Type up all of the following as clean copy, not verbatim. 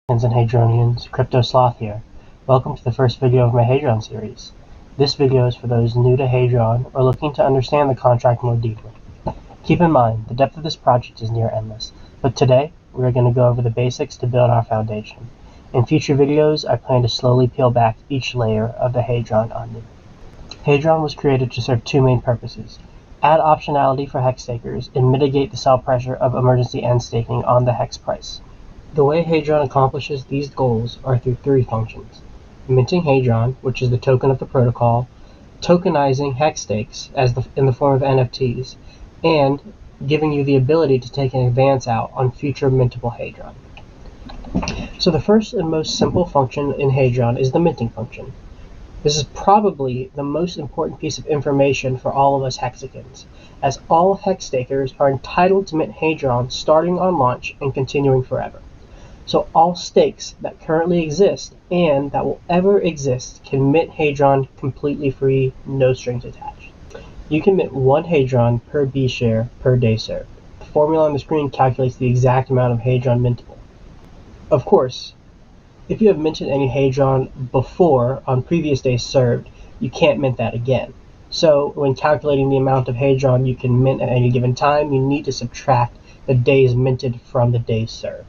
And Hadronians, Crypto Sloth here. Welcome to the first video of my Hadron series. This video is for those new to Hadron or looking to understand the contract more deeply. Keep in mind, the depth of this project is near endless, but today we are going to go over the basics to build our foundation. In future videos, I plan to slowly peel back each layer of the Hadron onion. Hadron was created to serve two main purposes: add optionality for hex stakers and mitigate the sell pressure of emergency end staking on the hex price. The way Hadron accomplishes these goals are through three functions: minting Hadron, which is the token of the protocol, tokenizing hex stakes in the form of NFTs, and giving you the ability to take an advance out on future mintable Hadron. So the first and most simple function in Hadron is the minting function. This is probably the most important piece of information for all of us Hexicans, as all hex stakers are entitled to mint Hadron starting on launch and continuing forever. So all stakes that currently exist and that will ever exist can mint Hadron completely free, no strings attached. You can mint one Hadron per B share per day served. The formula on the screen calculates the exact amount of Hadron mintable. Of course, if you have minted any Hadron before on previous days served, you can't mint that again. So when calculating the amount of Hadron you can mint at any given time, you need to subtract the days minted from the days served.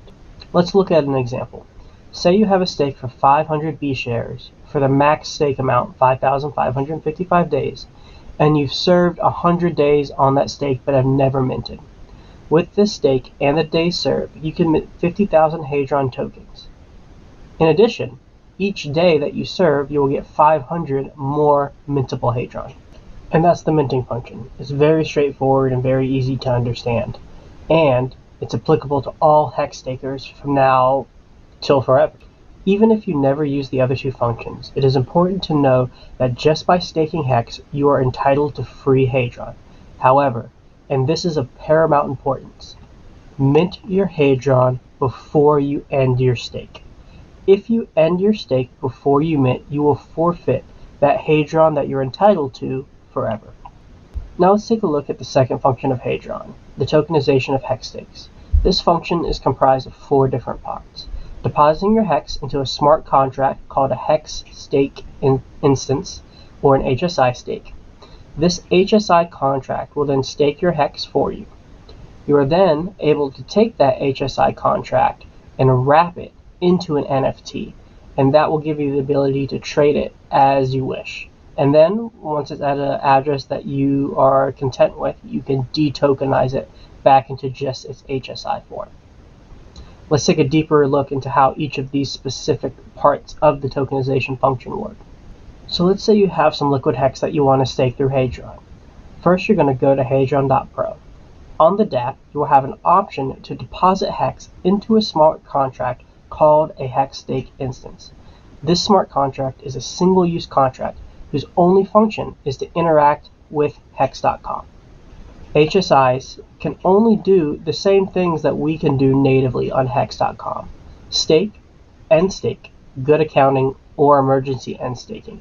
Let's look at an example. Say you have a stake for 500 B shares for the max stake amount, 5,555 days, and you've served 100 days on that stake but have never minted. With this stake and the days served, you can mint 50,000 Hadron tokens. In addition, each day that you serve, you will get 500 more mintable Hadron. And that's the minting function. It's very straightforward and very easy to understand. And it's applicable to all hex stakers from now till forever. Even if you never use the other two functions, it is important to know that just by staking hex, you are entitled to free Hadron. However, and this is of paramount importance, mint your Hadron before you end your stake. If you end your stake before you mint, you will forfeit that Hadron that you're entitled to forever. Now let's take a look at the second function of Hadron, the tokenization of hex stakes. This function is comprised of four different parts: depositing your hex into a smart contract called a hex stake instance, or an HSI stake. This HSI contract will then stake your hex for you. You are then able to take that HSI contract and wrap it into an NFT, and that will give you the ability to trade it as you wish. And then, once it's at an address that you are content with, you can detokenize it back into just its HSI form. Let's take a deeper look into how each of these specific parts of the tokenization function work. So let's say you have some liquid hex that you want to stake through Hadron. First, you're going to go to hadron.pro. On the dApp, you will have an option to deposit hex into a smart contract called a hex stake instance. This smart contract is a single-use contract whose only function is to interact with hex.com. HSIs can only do the same things that we can do natively on hex.com: stake, end stake, good accounting, or emergency end staking.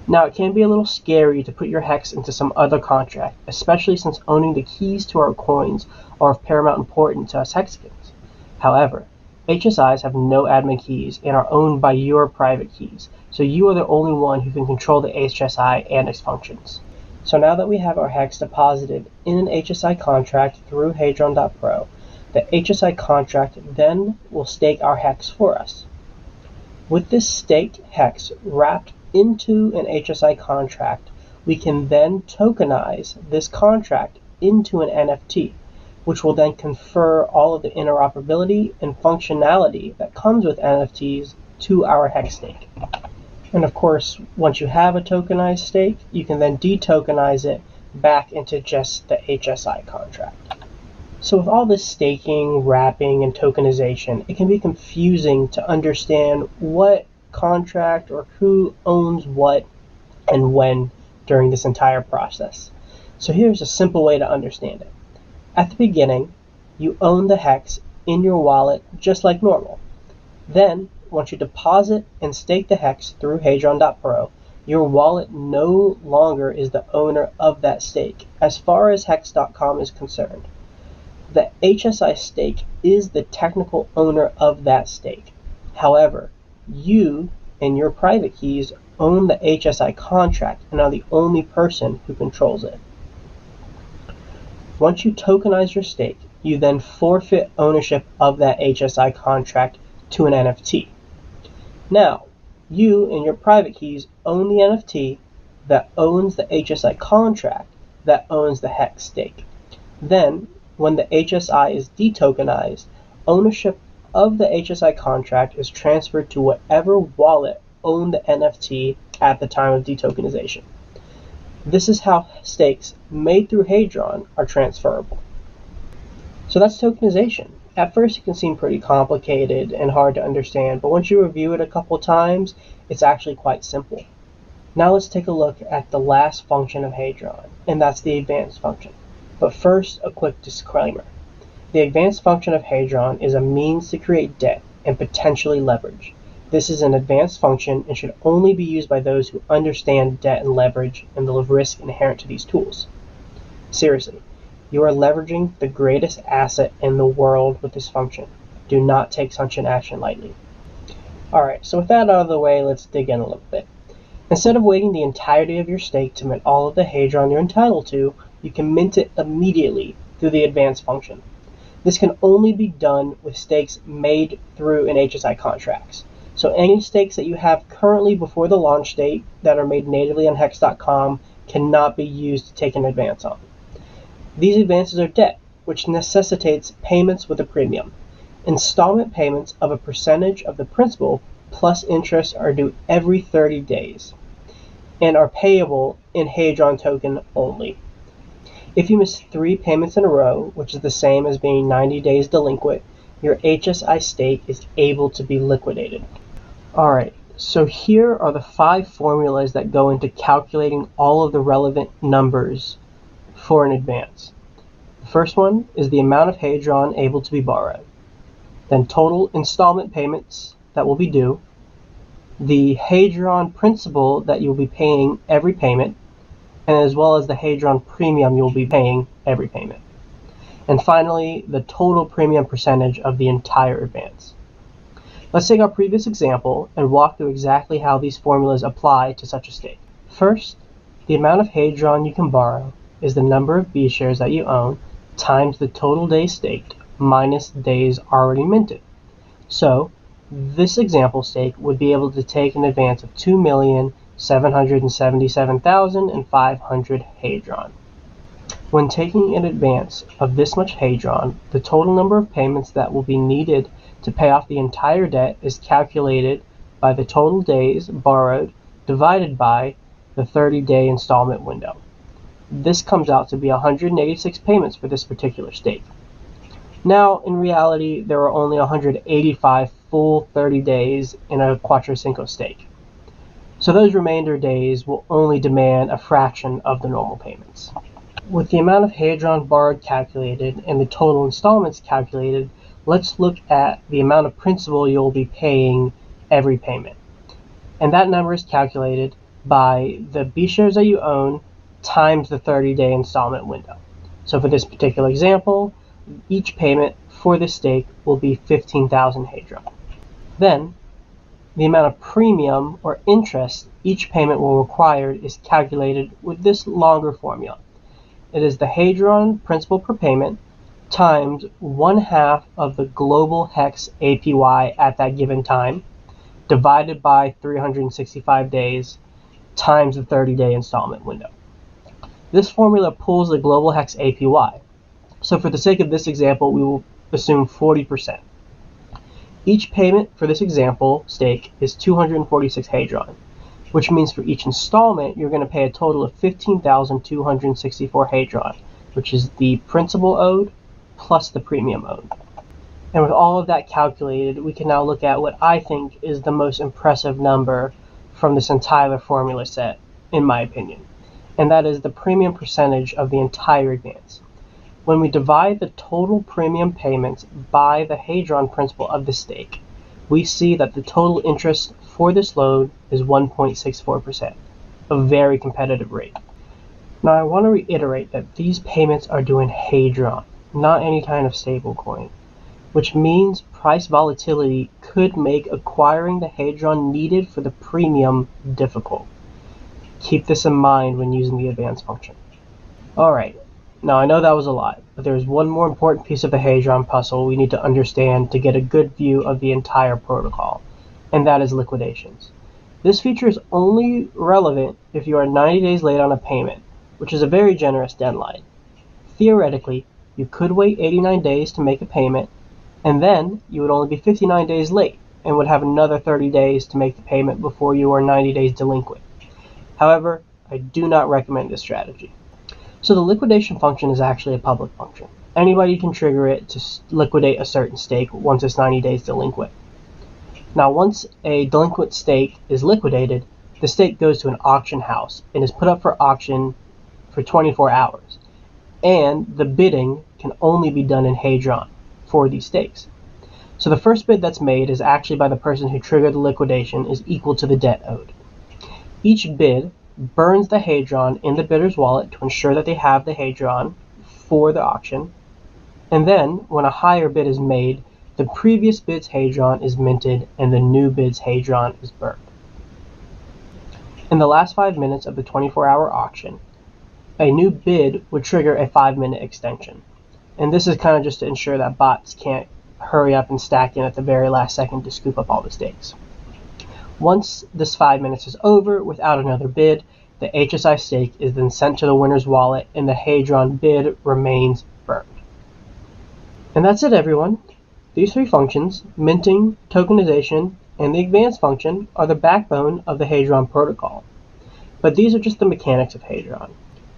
Now, it can be a little scary to put your hex into some other contract, especially since owning the keys to our coins are of paramount importance to us Hexicans. However, HSIs have no admin keys and are owned by your private keys, so you are the only one who can control the HSI and its functions. So now that we have our hex deposited in an HSI contract through hadron.pro, the HSI contract then will stake our hex for us. With this staked hex wrapped into an HSI contract, we can then tokenize this contract into an NFT, which will then confer all of the interoperability and functionality that comes with NFTs to our hex stake. And of course, once you have a tokenized stake, you can then detokenize it back into just the HSI contract. So with all this staking, wrapping, and tokenization, it can be confusing to understand what contract or who owns what and when during this entire process. So here's a simple way to understand it. At the beginning, you own the hex in your wallet just like normal. Then, once you deposit and stake the hex through hadron.pro, your wallet no longer is the owner of that stake as far as hex.com is concerned. The HSI stake is the technical owner of that stake. However, you and your private keys own the HSI contract and are the only person who controls it. Once you tokenize your stake, you then forfeit ownership of that HSI contract to an NFT. Now, you and your private keys own the NFT that owns the HSI contract that owns the HEX stake. Then, when the HSI is detokenized, ownership of the HSI contract is transferred to whatever wallet owned the NFT at the time of detokenization. This is how stakes made through Hadron are transferable. So that's tokenization. At first it can seem pretty complicated and hard to understand, but once you review it a couple times, it's actually quite simple. Now let's take a look at the last function of Hadron, and that's the advanced function. But first, a quick disclaimer. The advanced function of Hadron is a means to create debt and potentially leverage. This is an advanced function and should only be used by those who understand debt and leverage and the risk inherent to these tools. Seriously, you are leveraging the greatest asset in the world with this function. Do not take such an action lightly. Alright, so with that out of the way, let's dig in a little bit. Instead of waiting the entirety of your stake to mint all of the Hadron you're entitled to, you can mint it immediately through the advanced function. This can only be done with stakes made through an HSI contracts. So any stakes that you have currently before the launch date that are made natively on hex.com cannot be used to take an advance on. These advances are debt, which necessitates payments with a premium. Installment payments of a percentage of the principal plus interest are due every 30 days and are payable in Hadron token only. If you miss 3 payments in a row, which is the same as being 90 days delinquent, your HSI stake is able to be liquidated. Alright, so here are the 5 formulas that go into calculating all of the relevant numbers for an advance. The first one is the amount of Hadron able to be borrowed. Then total installment payments that will be due. The Hadron principal that you'll be paying every payment, and as well as the Hadron premium you'll be paying every payment. And finally, the total premium percentage of the entire advance. Let's take our previous example and walk through exactly how these formulas apply to such a stake. First, the amount of Hadron you can borrow is the number of B shares that you own times the total days staked minus days already minted. So, this example stake would be able to take an advance of 2,777,500 Hadron. When taking an advance of this much Hadron, the total number of payments that will be needed to pay off the entire debt is calculated by the total days borrowed divided by the 30-day installment window. This comes out to be 186 payments for this particular stake. Now, in reality, there are only 185 full 30 days in a Quattro Cinco stake. So those remainder days will only demand a fraction of the normal payments. With the amount of Hadron borrowed calculated and the total installments calculated, let's look at the amount of principal you'll be paying every payment. And that number is calculated by the B shares that you own times the 30-day installment window. So for this particular example, each payment for this stake will be 15,000 Hadron. Then, the amount of premium or interest each payment will require is calculated with this longer formula. It is the Hadron principal per payment times 1/2 of the global hex APY at that given time divided by 365 days times the 30-day installment window. This formula pulls the global hex APY. So for the sake of this example, we will assume 40%. Each payment for this example stake is 246 Hadron, which means for each installment, you're going to pay a total of 15,264 Hadron, which is the principal owed plus the premium owed. And with all of that calculated, we can now look at what I think is the most impressive number from this entire formula set, in my opinion. And that is the premium percentage of the entire advance. When we divide the total premium payments by the Hadron principal of the stake, we see that the total interest for this load is 1.64%, a very competitive rate. Now I want to reiterate that these payments are due in Hadron, not any kind of stable coin, which means price volatility could make acquiring the Hadron needed for the premium difficult. Keep this in mind when using the advanced function. Alright, now I know that was a lot, but there's one more important piece of the Hadron puzzle we need to understand to get a good view of the entire protocol, and that is liquidations. This feature is only relevant if you are 90 days late on a payment, which is a very generous deadline. Theoretically, you could wait 89 days to make a payment, and then you would only be 59 days late and would have another 30 days to make the payment before you are 90 days delinquent. However, I do not recommend this strategy. So the liquidation function is actually a public function. Anybody can trigger it to liquidate a certain stake once it's 90 days delinquent. Now, once a delinquent stake is liquidated, the stake goes to an auction house and is put up for auction for 24 hours. And the bidding can only be done in Hadron for these stakes. So the first bid that's made is actually by the person who triggered the liquidation is equal to the debt owed. Each bid burns the Hadron in the bidder's wallet to ensure that they have the Hadron for the auction, and then when a higher bid is made, the previous bid's Hadron is minted and the new bid's Hadron is burned. In the last 5 minutes of the 24-hour auction, a new bid would trigger a 5-minute extension, and this is kind of just to ensure that bots can't hurry up and stack in at the very last second to scoop up all the stakes. Once this 5 minutes is over without another bid, the HSI stake is then sent to the winner's wallet and the Hadron bid remains burned. And that's it, everyone. These three functions, minting, tokenization, and the advanced function, are the backbone of the Hadron protocol. But these are just the mechanics of Hadron.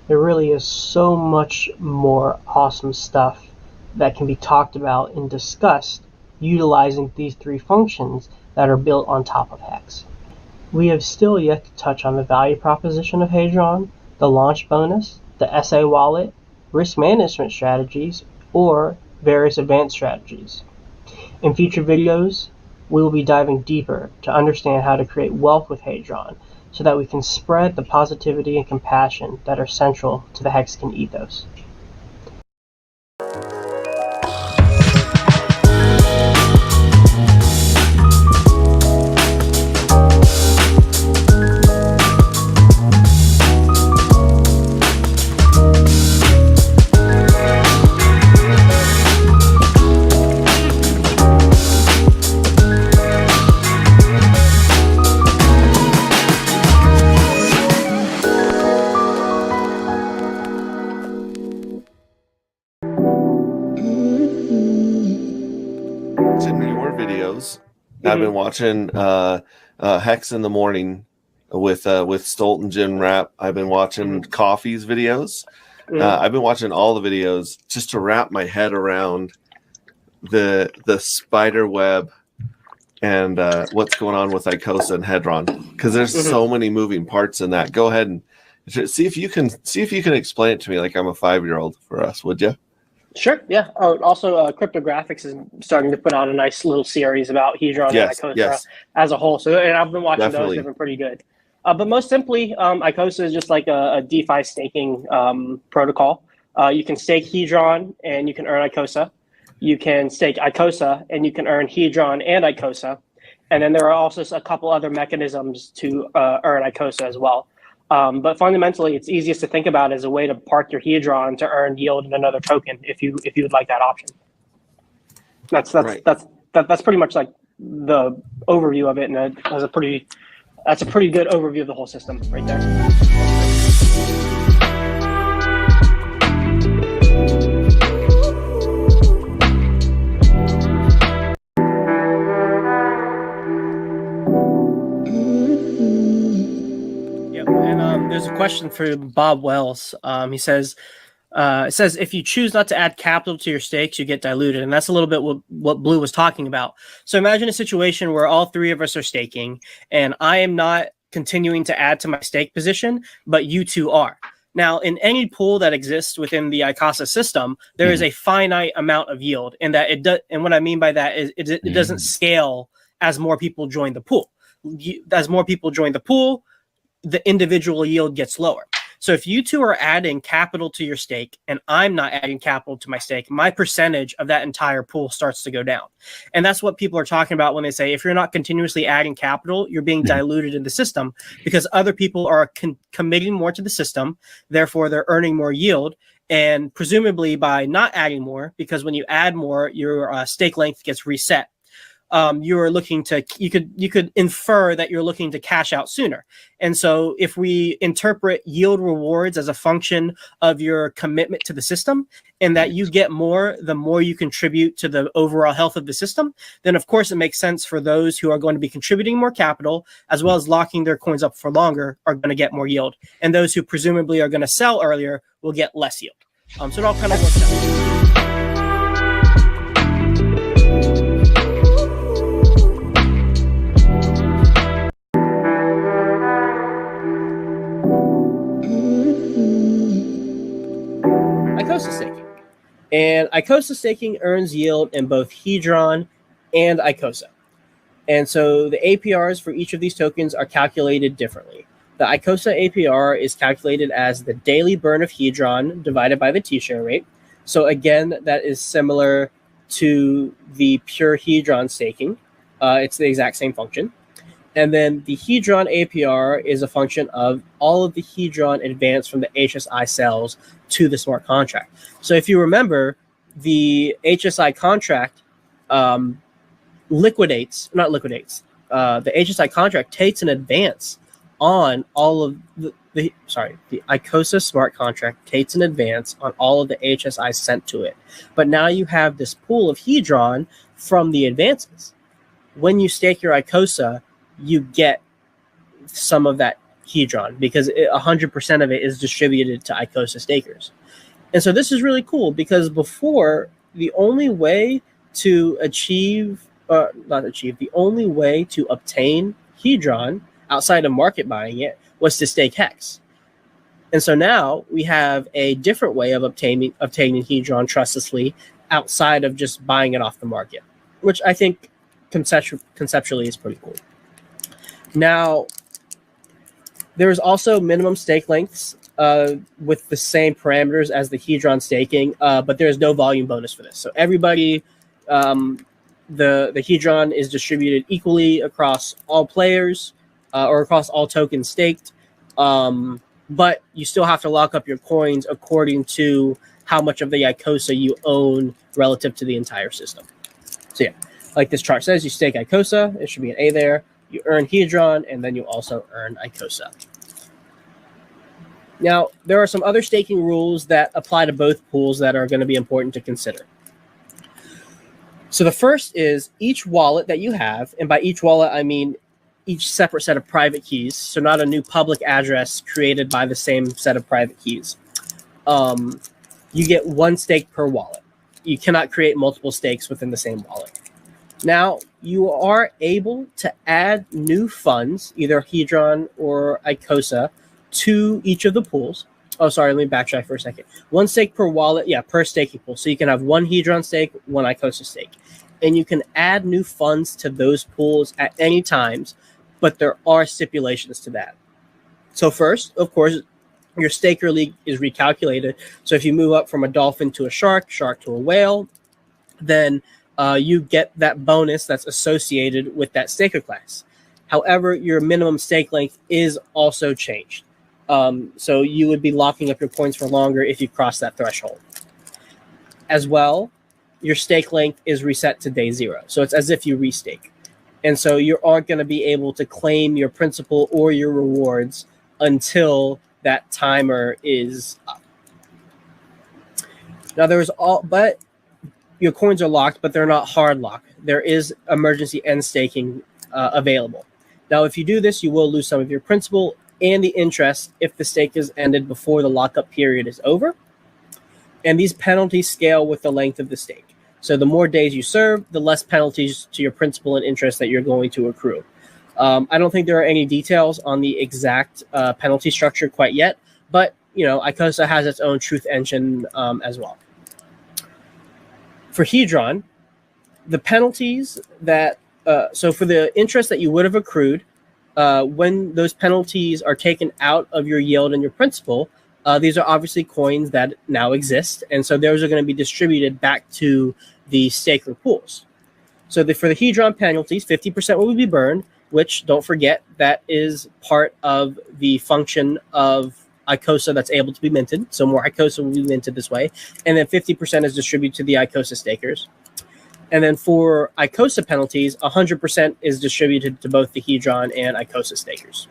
There really is so much more awesome stuff that can be talked about and discussed utilizing these three functions that are built on top of Hex. We have still yet to touch on the value proposition of Hadron, the launch bonus, the SA wallet, risk management strategies, or various advanced strategies. In future videos, we will be diving deeper to understand how to create wealth with Hadron so that we can spread the positivity and compassion that are central to the Hexagon ethos. I've been watching Hex in the Morning with Stolt and Jim Rapp. I've been watching Coffee's videos. I've been watching all the videos just to wrap my head around the spider web and what's going on with Icosa and Hadron, because there's so many moving parts in that. Go ahead and see if you can explain it to me like I'm a 5-year-old for us, would you? Sure, yeah. Oh, also, Cryptographics is starting to put out a nice little series about Hadron and Icosa as a whole. So, and I've been watching those; they've been pretty good. But most simply, Icosa is just like a DeFi staking protocol. You can stake Hadron and you can earn Icosa. You can stake Icosa and you can earn Hadron and Icosa. And then there are also a couple other mechanisms to earn Icosa as well. But fundamentally, it's easiest to think about as a way to park your Hadron to earn yield in another token if you would like that option. That's pretty much like the overview of it, and that's a pretty good overview of the whole system right there. There's a question for Bob Wells. He says, it says, if you choose not to add capital to your stakes, you get diluted. And that's a little bit what Blue was talking about. So imagine a situation where all three of us are staking and I am not continuing to add to my stake position, but you two are. Now, in any pool that exists within the Icosa system, there is a finite amount of yield, and that it does. And what I mean by that is it doesn't scale as more people join the pool. As more people join the pool, the individual yield gets lower. So if you two are adding capital to your stake and I'm not adding capital to my stake, my percentage of that entire pool starts to go down. And that's what people are talking about when they say, if you're not continuously adding capital, you're being diluted in the system because other people are committing more to the system. Therefore, they're earning more yield. And presumably by not adding more, because when you add more, your stake length gets reset. You're looking to, you could infer that you're looking to cash out sooner. And so if we interpret yield rewards as a function of your commitment to the system, and that you get more the more you contribute to the overall health of the system, then of course it makes sense for those who are going to be contributing more capital as well as locking their coins up for longer are going to get more yield, and those who presumably are going to sell earlier will get less yield. So it all kind of works out. Icosa staking. And Icosa staking earns yield in both Hedron and Icosa. And so the APRs for each of these tokens are calculated differently. The Icosa APR is calculated as the daily burn of Hedron divided by the T-share rate. So again, that is similar to the pure Hedron staking. It's the exact same function. And then the Hedron APR is a function of all of the Hedron advanced from the HSI cells to the smart contract. So if you remember, the HSI contract the HSI contract takes an advance on all of the Icosa smart contract takes an advance on all of the HSI sent to it. But now you have this pool of Hedron from the advances. When you stake your Icosa, you get some of that Hedron because 100% of it is distributed to Icosa stakers. And so this is really cool because before, the only way to the only way to obtain Hedron outside of market buying it was to stake Hex. And so now we have a different way of obtaining Hedron trustlessly outside of just buying it off the market, which I think conceptually is pretty cool. Now, there's also minimum stake lengths with the same parameters as the Hedron staking, but there's no volume bonus for this. So everybody, the Hedron is distributed equally across all players or across all tokens staked, but you still have to lock up your coins according to how much of the Icosa you own relative to the entire system. So yeah, like this chart says, you stake Icosa, it should be an A there. You earn Hedron, and then you also earn Icosa. Now, there are some other staking rules that apply to both pools that are going to be important to consider. So the first is each wallet that you have, and by each wallet, I mean each separate set of private keys, so not a new public address created by the same set of private keys. You get one stake per wallet. You cannot create multiple stakes within the same wallet. Now, you are able to add new funds, either Hedron or Icosa, to each of the pools. Oh, sorry, let me backtrack for a second. One stake per wallet, per staking pool. So you can have one Hedron stake, one Icosa stake. And you can add new funds to those pools at any times, but there are stipulations to that. So first, of course, your staker league is recalculated. So if you move up from a dolphin to a shark to a whale, then you get that bonus that's associated with that staker class. However, your minimum stake length is also changed. So you would be locking up your coins for longer if you cross that threshold. As well, your stake length is reset to day 0. So it's as if you restake. And so you aren't going to be able to claim your principal or your rewards until that timer is up. Now but your coins are locked, but they're not hard locked. There is emergency end staking available. Now, if you do this, you will lose some of your principal and the interest if the stake is ended before the lockup period is over. And these penalties scale with the length of the stake. So the more days you serve, the less penalties to your principal and interest that you're going to accrue. I don't think there are any details on the exact penalty structure quite yet, but Icosa has its own truth engine as well. For Hedron, the penalties that so for the interest that you would have accrued when those penalties are taken out of your yield and your principal, these are obviously coins that now exist, and so those are going to be distributed back to the staker pools. So for the Hedron penalties, 50% will be burned, which, don't forget, that is part of the function of Icosa that's able to be minted. So more Icosa will be minted this way. And then 50% is distributed to the Icosa stakers. And then for Icosa penalties, 100% is distributed to both the Hedron and Icosa stakers.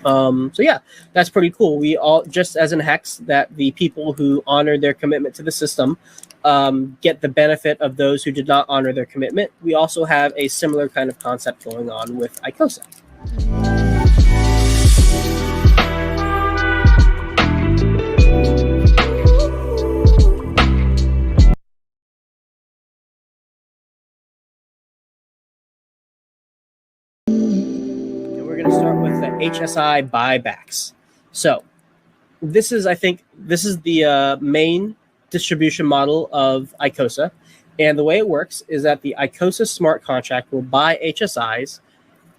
So yeah, that's pretty cool. We all, just as in Hex, that the people who honor their commitment to the system get the benefit of those who did not honor their commitment. We also have a similar kind of concept going on with Icosa. We're going to start with the HSI buybacks. So this is, I think, this is the main distribution model of Icosa. And the way it works is that the Icosa smart contract will buy HSIs,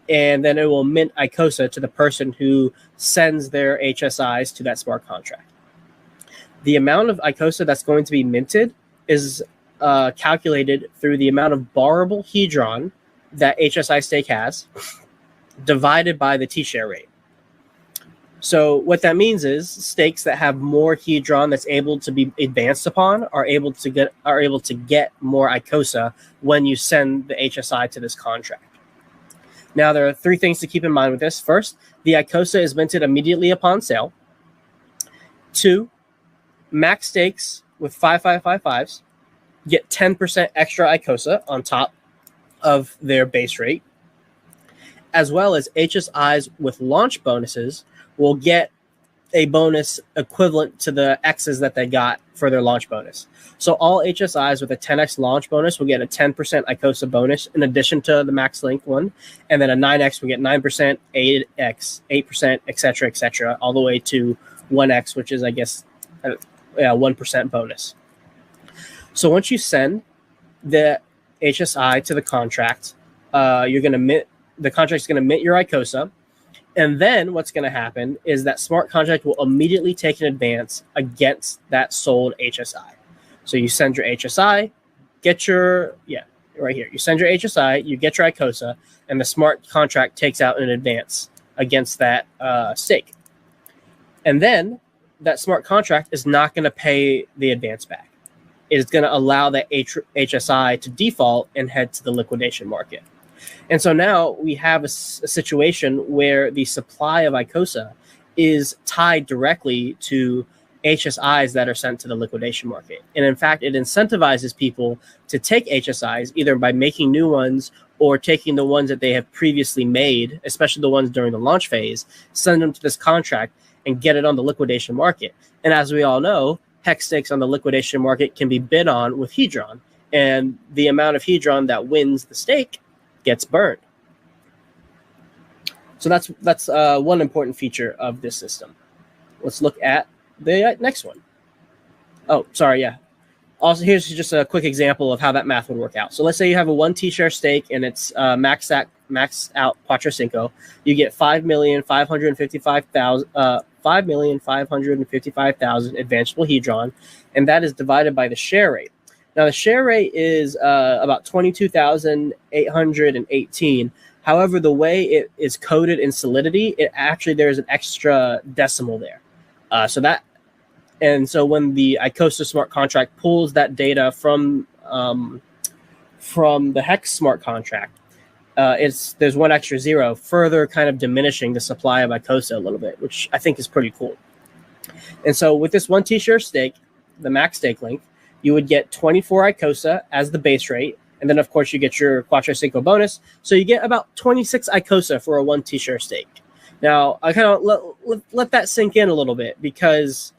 and then it will mint Icosa to the person who sends their HSIs to that smart contract. The amount of Icosa that's going to be minted is calculated through the amount of borrowable Hedron that HSI stake has, divided by the T-share rate. So what that means is stakes that have more Hedron that's able to be advanced upon are able to get more Icosa when you send the HSI to this contract. Now, there are 3 things to keep in mind with this. First, the Icosa is minted immediately upon sale. 2, max stakes with 5555s get 10% extra Icosa on top of their base rate, as well as HSIs with launch bonuses will get a bonus equivalent to the X's that they got for their launch bonus. So all HSIs with a 10x launch bonus will get a 10% Icosa bonus in addition to the max link one, and then a 9x will get 9%, 8x, 8%, etc., all the way to 1x, which is, I guess, 1% bonus. So once you send the HSI to the contract, you're going to mint. The contract is going to mint your Icosa. And then what's going to happen is that smart contract will immediately take an advance against that sold HSI. So you send your HSI, get your, right here. You send your HSI, you get your Icosa, and the smart contract takes out an advance against that stake. And then that smart contract is not going to pay the advance back. It is going to allow that HSI to default and head to the liquidation market. And so now we have a situation where the supply of Icosa is tied directly to HSIs that are sent to the liquidation market. And in fact, it incentivizes people to take HSIs either by making new ones or taking the ones that they have previously made, especially the ones during the launch phase, send them to this contract and get it on the liquidation market. And as we all know, hex stakes on the liquidation market can be bid on with Hedron. And the amount of Hedron that wins the stake gets burned. So that's one important feature of this system. Let's look at the next one. Oh, sorry, yeah. Also, here's just a quick example of how that math would work out. So let's say you have a 1 T-share stake and it's maxed out Quattro Cinco. You get 5,555,000 advanceable Hedron, and that is divided by the share rate. Now, the share rate is about 22,818. However, the way it is coded in Solidity, there's an extra decimal there. So when the Icosa smart contract pulls that data from the Hex smart contract, there's one extra 0, further kind of diminishing the supply of Icosa a little bit, which I think is pretty cool. And so with this 1 T-share stake, the max stake length, you would get 24 Icosa as the base rate. And then, of course, you get your Quattro Cinco bonus. So you get about 26 Icosa for a 1 T-share stake. Now, I kind of let that sink in a little bit, because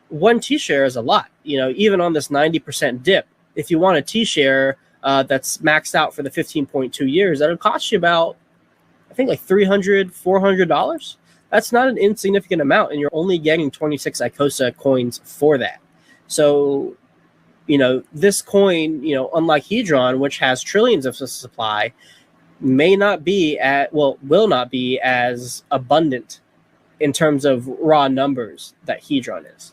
1 T-share is a lot. Even on this 90% dip, if you want a T-share that's maxed out for the 15.2 years, that'll cost you about, I think, like $300, $400. That's not an insignificant amount, and you're only getting 26 Icosa coins for that. So, this coin, unlike Hedron, which has trillions of supply, will not be as abundant in terms of raw numbers that Hedron is.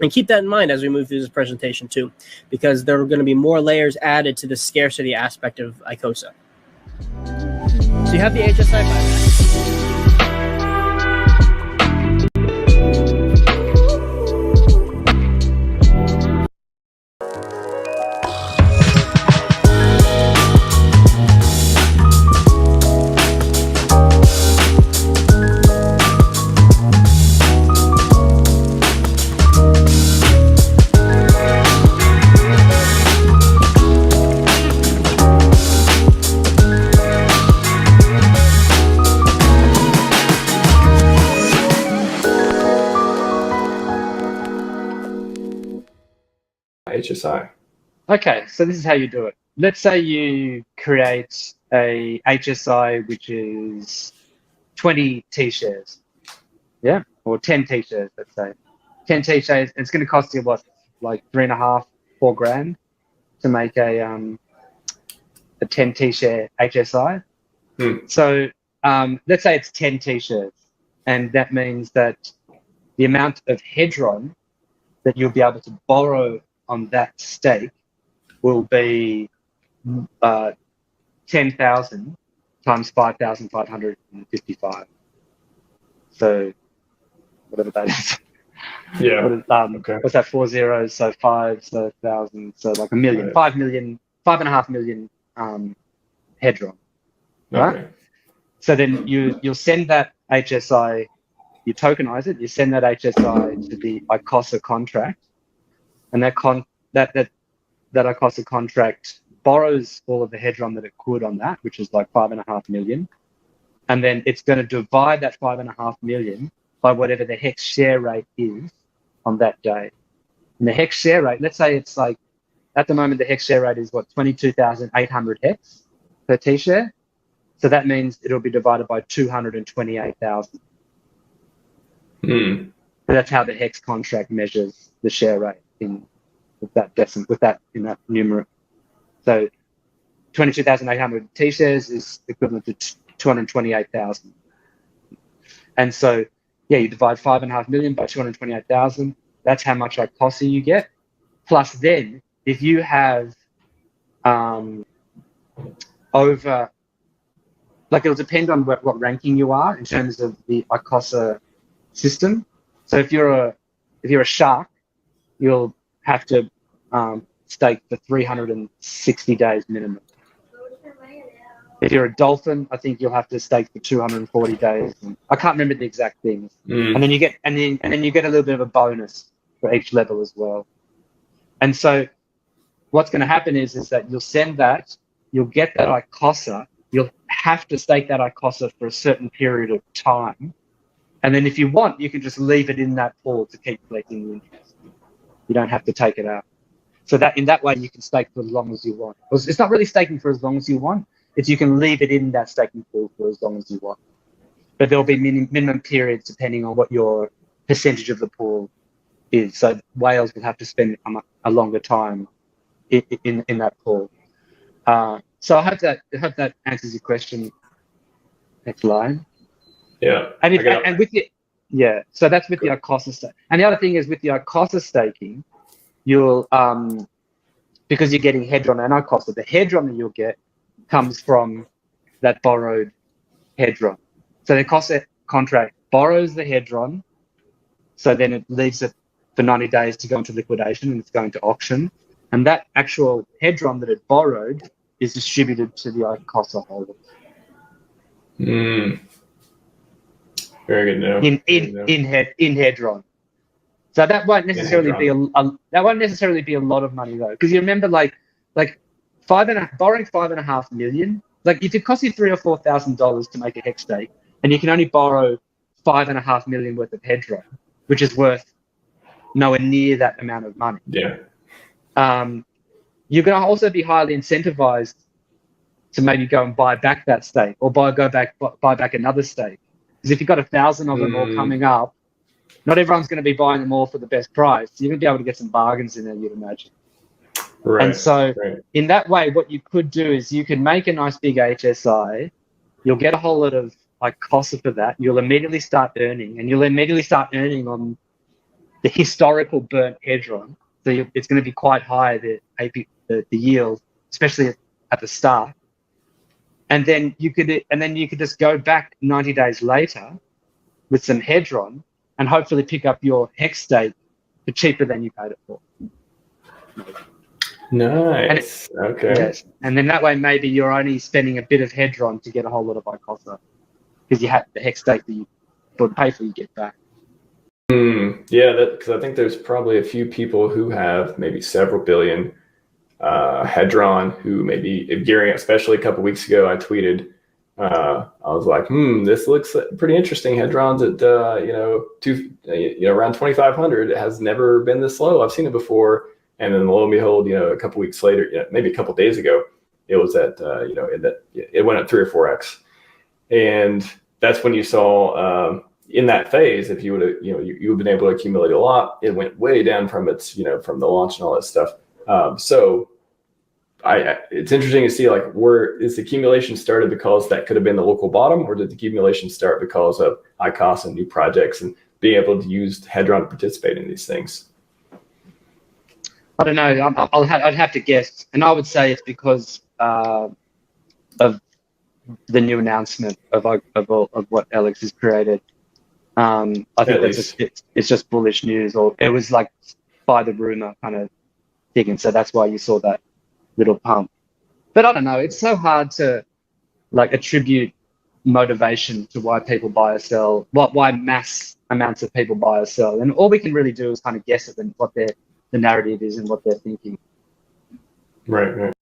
And keep that in mind as we move through this presentation too, because there are going to be more layers added to the scarcity aspect of Icosa. So you have the HSI bypass. HSI. Okay, so this is how you do it. Let's say you create a HSI which is 20 T-shares, yeah, or 10 T-shares. Let's say 10 T-shares. It's going to cost you what, like $3.5, $4 grand to make a 10 T-share HSI. So let's say it's 10 T-shares, and that means that the amount of Hedron that you'll be able to borrow on that stake will be 10,000 times 5,555. So whatever that is. Yeah. Okay. What's that? 4 zeros, so 5, so 1,000, so like a million, right. 5 million, 5.5 million Hedron. Right? Okay. So then you'll send that HSI, you tokenize it, you send that HSI to the Icosa contract, and that Icosa contract borrows all of the Hedron that it could on that, which is like 5.5 million. And then it's going to divide that 5.5 million by whatever the hex share rate is on that day. And the hex share rate, let's say it's like, at the moment, the hex share rate is what, 22,800 hex per T-share. So that means it'll be divided by 228,000. So that's how the hex contract measures the share rate with that numeral. So 22,800 T-shares is equivalent to 228,000. And so, yeah, you divide 5.5 million by 228,000. That's how much Icosa you get. Plus, then if you have over, like, it'll depend on what ranking you are in terms of the Icosa system. So if you're a shark, you'll have to stake for 360 days minimum. If you're a dolphin, I think you'll have to stake for 240 days. I can't remember the exact things. And then you get a little bit of a bonus for each level as well. And so what's going to happen is that you'll send that, you'll get that Icosa, you'll have to stake that Icosa for a certain period of time. And then if you want, you can just leave it in that pool to keep collecting the interest. You don't have to take it out. So that in that way, you can stake for as long as you want. It's not really staking for as long as you want. It's you can leave it in that staking pool for as long as you want. But there'll be minimum periods depending on what your percentage of the pool is. So whales will have to spend a longer time in that pool. So I hope that answers your question. Next line. Yeah. So that's with the Icosa stake. And the other thing is with the Icosa staking, you'll because you're getting Hedron and Icosa, the Hedron that you'll get comes from that borrowed Hedron. So the Icosa contract borrows the Hedron, so then it leaves it for 90 days to go into liquidation and it's going to auction. And that actual Hedron that it borrowed is distributed to the Icosa holders. Very good. No. In Hedron. So that won't necessarily be a lot of money though, because you remember like borrowing 5.5 million. Like if it costs you $3,000 or $4,000 to make a hex stake, and you can only borrow 5.5 million worth of Hedron, which is worth nowhere near that amount of money. Yeah. You're going to also be highly incentivized to maybe go and buy back that stake or buy back another stake. Because if you've got 1,000 of them all coming up, not everyone's going to be buying them all for the best price. You're going to be able to get some bargains in there, you'd imagine. Right. And so right. in that way, what you could do is you could make a nice big HSI. You'll get a whole lot of Icosa for that. You'll immediately start earning, and you'll immediately start earning on the historical burnt hedron. So it's going to be quite high, the yield, especially at the start. And then you could just go back 90 days later with some hedron and hopefully pick up your hex stake for cheaper than you paid it for. Nice. Okay. Yes, and then that way maybe you're only spending a bit of hedron to get a whole lot of Icosa because you have the hex stake that you would pay for, you get back. Yeah, because I think there's probably a few people who have maybe several billion hedron who maybe gearing, especially a couple weeks ago, I tweeted. I was like, this looks pretty interesting. Hedron's at around 2,500. It has never been this low. I've seen it before. And then lo and behold, a couple weeks later, maybe a couple days ago, it was at, it went up 3 or 4x. And that's when you saw in that phase, if you would have, you would have been able to accumulate a lot. It went way down from its, from the launch and all that stuff. So it's interesting to see where is the accumulation started because that could have been the local bottom, or did the accumulation start because of Icosa and new projects and being able to use Hedron to participate in these things? I don't know. I'd have to guess, and I would say it's because of the new announcement of what Alex has created. I think it's just bullish news, or it was like by the rumor kind of thing, and so that's why you saw that little pump. But I don't know. It's so hard to attribute motivation to why people buy or sell, why mass amounts of people buy or sell, and all we can really do is kind of guess at them what the narrative is and what they're thinking. Right.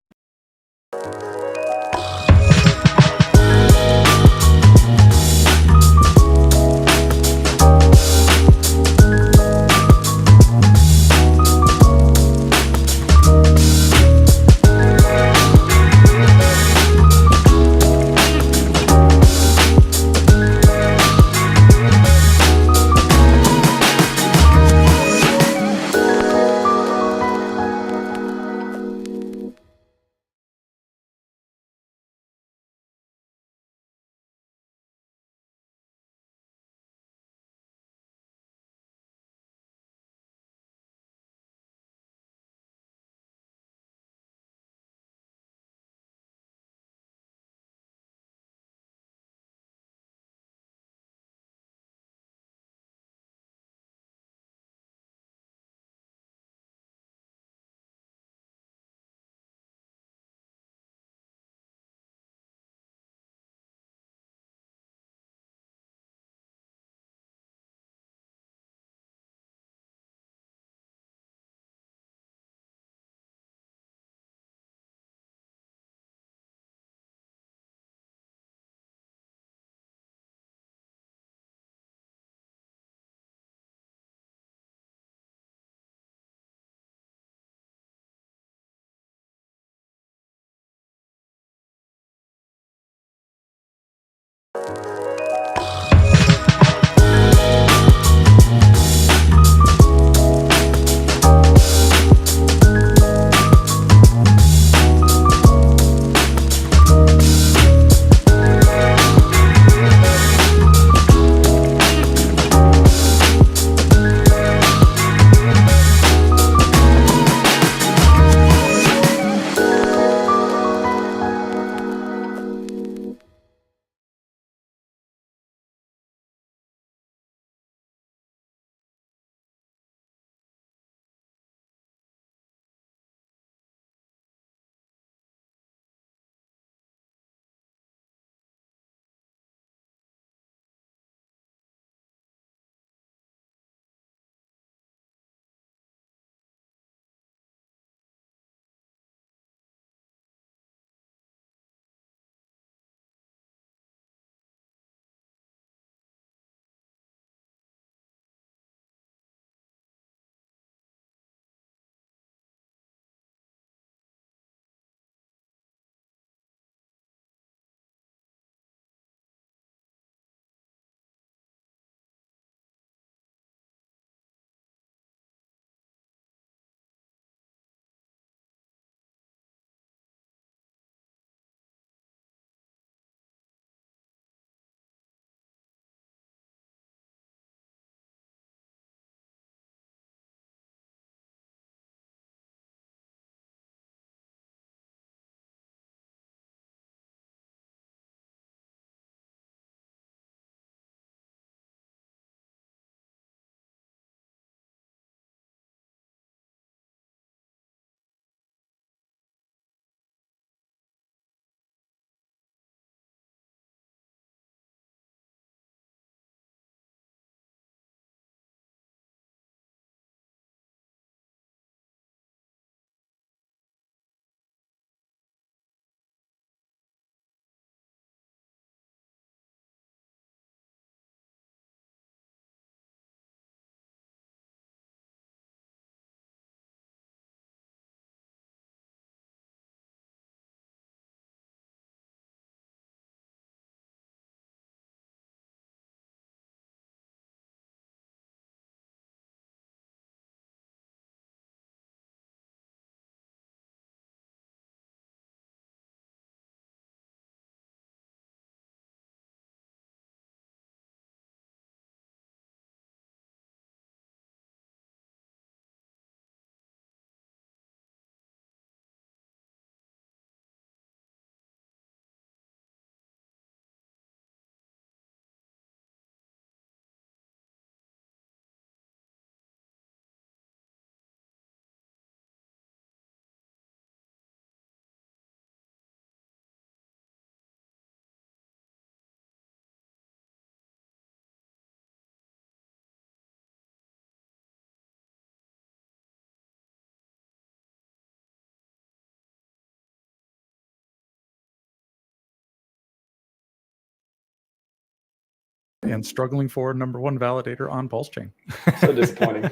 and struggling for number one validator on Pulse Chain. So disappointing.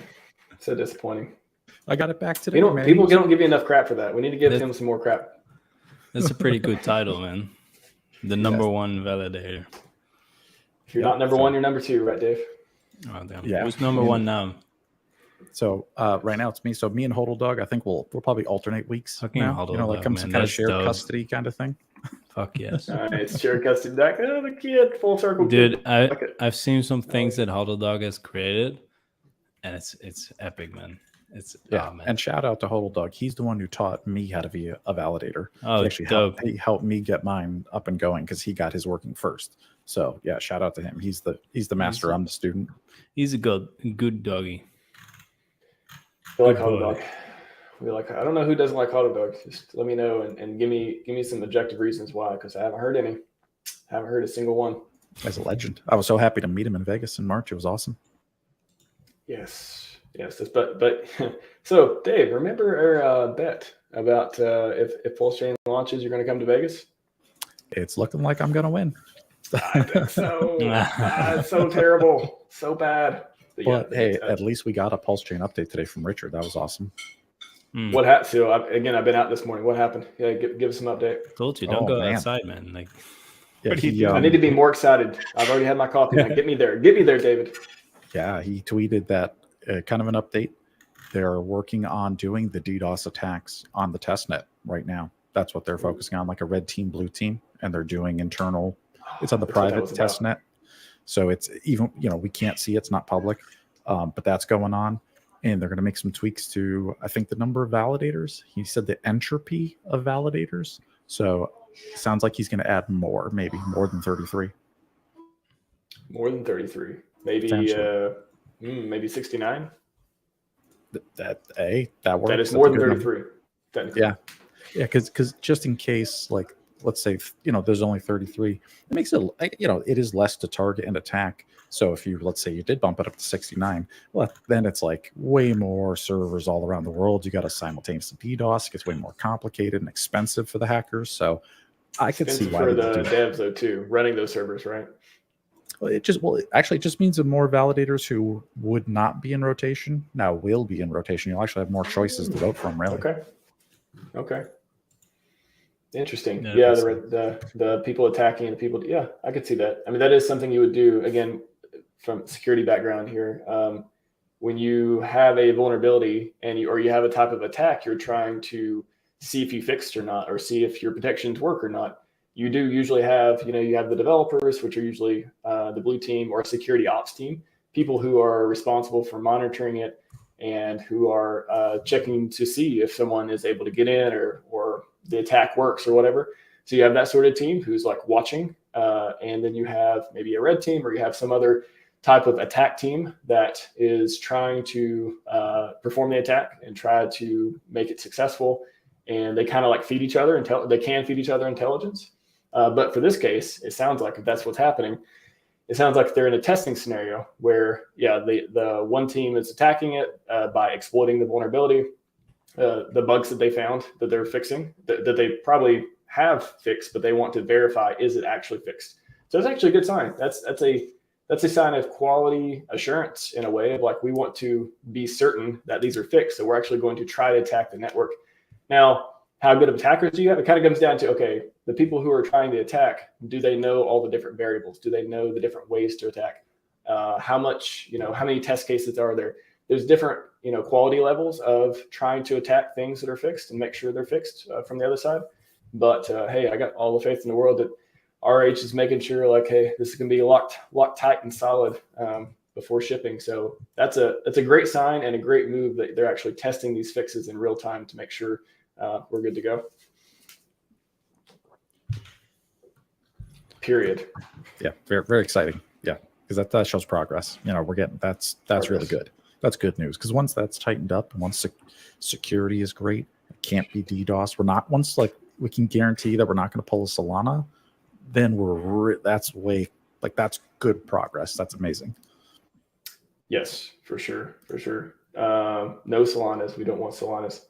So disappointing. I got it back today. People don't give you enough crap for that. We need to give him some more crap. That's a pretty good title, man. The number one validator. If you're not number one, you're number two, right, Dave? Oh, damn. Yeah. Who's number one now? So right now it's me. So me and Hodl Dog, I think we'll probably alternate weeks Fucking now. Hodl You know, like Dog, some man. kind of That's shared dope. custody kind of thing. Fuck yes. It's shared custody. Back, the kid, full circle. Dude, Kid. I've seen some things that Hodl Dog has created, and it's epic, man. It's man. And shout out to Hodl Dog. He's the one who taught me how to be a validator. Oh, he actually dope. helped me get mine up and going because he got his working first. So yeah, shout out to him. He's the master. I'm the student. He's a good doggy. We like Hodl Dog. I don't know who doesn't like Hodl Dog. Just let me know and give me some objective reasons why, because I haven't heard any. Haven't heard a single one. As a legend. I was so happy to meet him in Vegas in March. It was awesome. Yes. But so Dave, remember our bet about if Pulse Chain launches, you're going to come to Vegas? It's looking like I'm going to win. I think so. It's so terrible, so bad. But hey, at least we got a Pulse Chain update today from Richard. That was awesome. What happened? So I've been out this morning. What happened? Yeah, give us some update. Told you, don't go outside, man. Like, yeah, I need to be more excited. I've already had my coffee. Now. Get me there, David. Yeah, he tweeted that kind of an update. They're working on doing the DDoS attacks on the testnet right now. That's what they're focusing on, like a red team, blue team, and they're doing internal. It's on the private testnet, so it's even we can't see it's not public, but that's going on, and they're going to make some tweaks to I think the number of validators. He said the entropy of validators. So it sounds like he's going to add maybe more than 33. More than 33, maybe maybe 69. That works. That is more than 33. Yeah, because just in case, like, let's say there's only 33, it makes it it is less to target and attack. So if let's say you did bump it up to 69, well, then it's like way more servers all around the world. You got to simultaneously DDoS. It gets way more complicated and expensive for the hackers. So I could see why for the devs though too, running those servers, right? It actually just means that more validators who would not be in rotation now will be in rotation. You'll actually have more choices to vote from, really. Okay. Interesting. Yeah, the people attacking and the people. Yeah, I could see that. I mean, that is something you would do again from security background here. When you have a vulnerability or you have a type of attack, you're trying to see if you fixed or not, or see if your protections work or not. You do usually have, you have the developers, which are usually the blue team or security ops team, people who are responsible for monitoring it and who are checking to see if someone is able to get in or the attack works or whatever. So you have that sort of team who's like watching, and then you have maybe a red team or you have some other type of attack team that is trying to perform the attack and try to make it successful. And they kind of like feed each other they can feed each other intelligence. But for this case, it sounds like if that's what's happening, it sounds like they're in a testing scenario where, the one team is attacking it by exploiting the vulnerability, the bugs that they found that they're fixing, that they probably have fixed, but they want to verify, is it actually fixed? So it's actually a good sign. That's a sign of quality assurance in a way of like, we want to be certain that these are fixed. So we're actually going to try to attack the network. Now, how good of attackers do you have? It kind of comes down to, okay, the people who are trying to attack, do they know all the different variables? Do they know the different ways to attack? How many test cases are there? There's different, quality levels of trying to attack things that are fixed and make sure they're fixed from the other side. But hey, I got all the faith in the world that RH is making sure like, hey, this is going to be locked tight and solid before shipping. So that's a great sign and a great move that they're actually testing these fixes in real time to make sure we're good to go. Period. Yeah, very, very exciting. Yeah, because that shows progress. We're getting that's progress. Really good. That's good news because once that's tightened up, once security is great, it can't be DDoS. Once we can guarantee that we're not going to pull a Solana, then that's good progress. That's amazing. Yes, for sure. No Solanas. We don't want Solanas.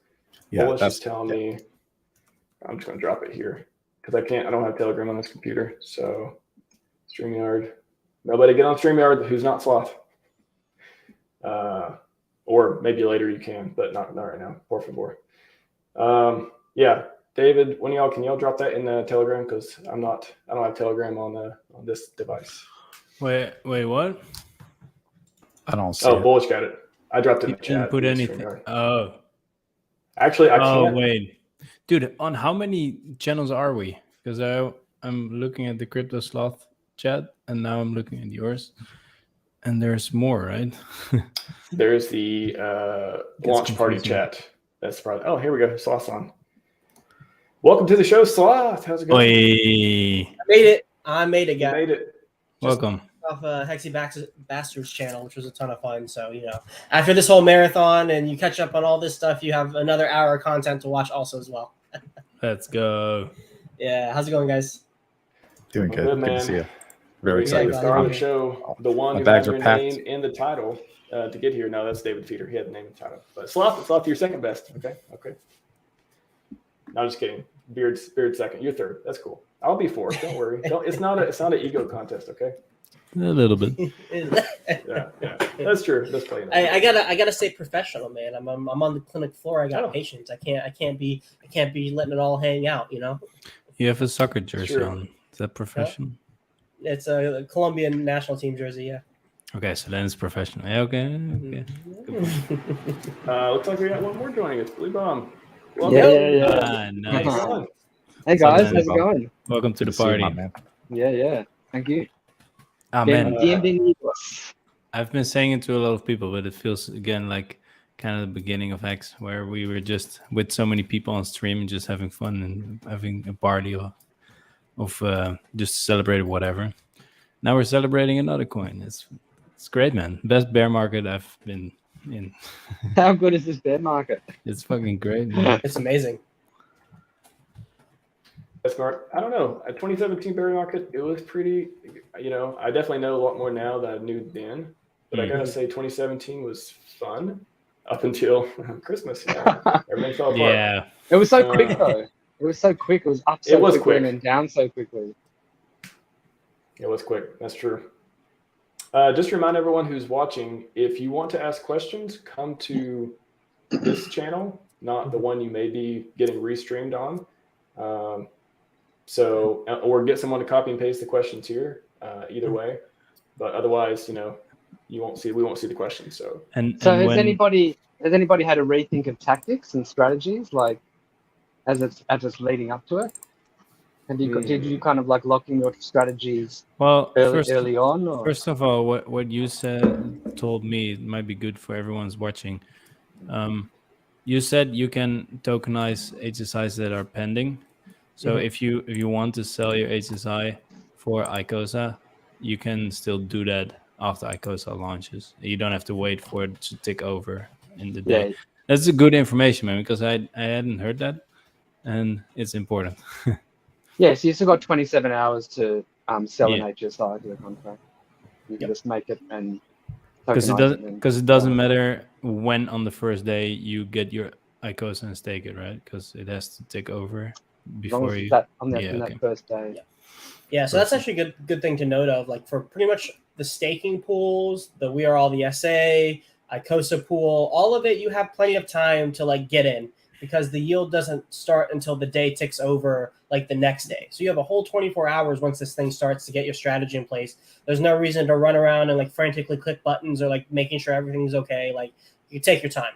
Yeah, Bullish is telling me. I'm just going to drop it here because I don't have Telegram on this computer. So StreamYard. Nobody get on StreamYard who's not Sloth. Or maybe later you can, but not right now. Por favor. Yeah, David, can y'all drop that in the Telegram? Because I don't have Telegram on this device. Wait, what? I don't see Oh, it. Bullish got it. I dropped it in You the didn't chat. put via anything. StreamYard. Oh. Actually, I can't. Wait, dude. On how many channels are we? Because I'm looking at the Crypto Sloth chat, and now I'm looking at yours, and there's more, right? There's the launch party confusing. chat. That's probably. Oh, here we go. Sloth's on. Welcome to the show, Sloth. How's it going? Oi. I made it, You guys. made it. Welcome. Off Hexy Bastards channel, which was a ton of fun. So, after this whole marathon and you catch up on all this stuff, you have another hour of content to watch also as well. Let's go. Yeah. How's it going, guys? Doing Well, good. good, Good to man. see you. Very We excited. the star of the I'm- show, the one My who bags had are your packed. name in the title to get here. No, that's David Feeder. He had the name in the title. But Sloth, you're second best. Okay. No, I'm just kidding. Beard second. You're third. That's cool. I'll be fourth. Don't worry. It's not an ego contest. Okay. A little bit. Yeah. That's true. That's playing. I gotta stay professional, man. I'm on the clinic floor. I got Oh. patients. I can't be letting it all hang out. You have a soccer jersey True. on. Is that professional? It's a Colombian national team jersey. Yeah. Okay, so then it's professional. Yeah, okay. Looks like we got one more joining us. Blue Bomb. Yeah. Ah, nice. How's it going? Hey guys, man. how's it going? Welcome to the Good see you, party. my man. Yeah. Thank you. Ah, man. Bienvenidos. I've been saying it to a lot of people, but it feels again like kind of the beginning of X, where we were just with so many people on stream and just having fun and having a party of just celebrating whatever. Now we're celebrating another coin. It's great, man. Best bear market I've been in. How good is this bear market? It's fucking great, man. It's amazing. That's smart. I don't know. At 2017 bear market, it was pretty. I definitely know a lot more now than I knew then. But I gotta say, 2017 was fun up until Christmas. Everything fell apart. Yeah. It was so quick though. It was so quick. It was up so It was quickly quick. and then down so quickly. It was quick. That's true. Just to remind everyone who's watching, if you want to ask questions, come to this channel, not the one you may be getting restreamed on. Or get someone to copy and paste the questions here. Either way, but otherwise, we won't see the questions. So Has anybody had a rethink of tactics and strategies, like as it's leading up to it? And did you kind of like lock in your strategies early on? Or? First of all, what you told me, it might be good for everyone's watching. You said you can tokenize HSIs that are pending. So if you want to sell your HSI for Icosa, you can still do that after Icosa launches. You don't have to wait for it to tick over in the day. Yeah. That's a good information, man, because I hadn't heard that, and it's important. Yeah, so you still got 27 hours to sell an HSI to the contract. You can just make it and because it tokenize doesn't matter when on the first day you get your Icosa and stake it, right? Because it has to take over before you. That first day. Yeah, so that's actually a good thing to note of. Like for pretty much the staking pools, the We Are All the SA, Icosa pool, all of it, you have plenty of time to like get in because the yield doesn't start until the day ticks over like the next day. So you have a whole 24 hours once this thing starts to get your strategy in place. There's no reason to run around and like frantically click buttons or like making sure everything's okay. Like you take your time.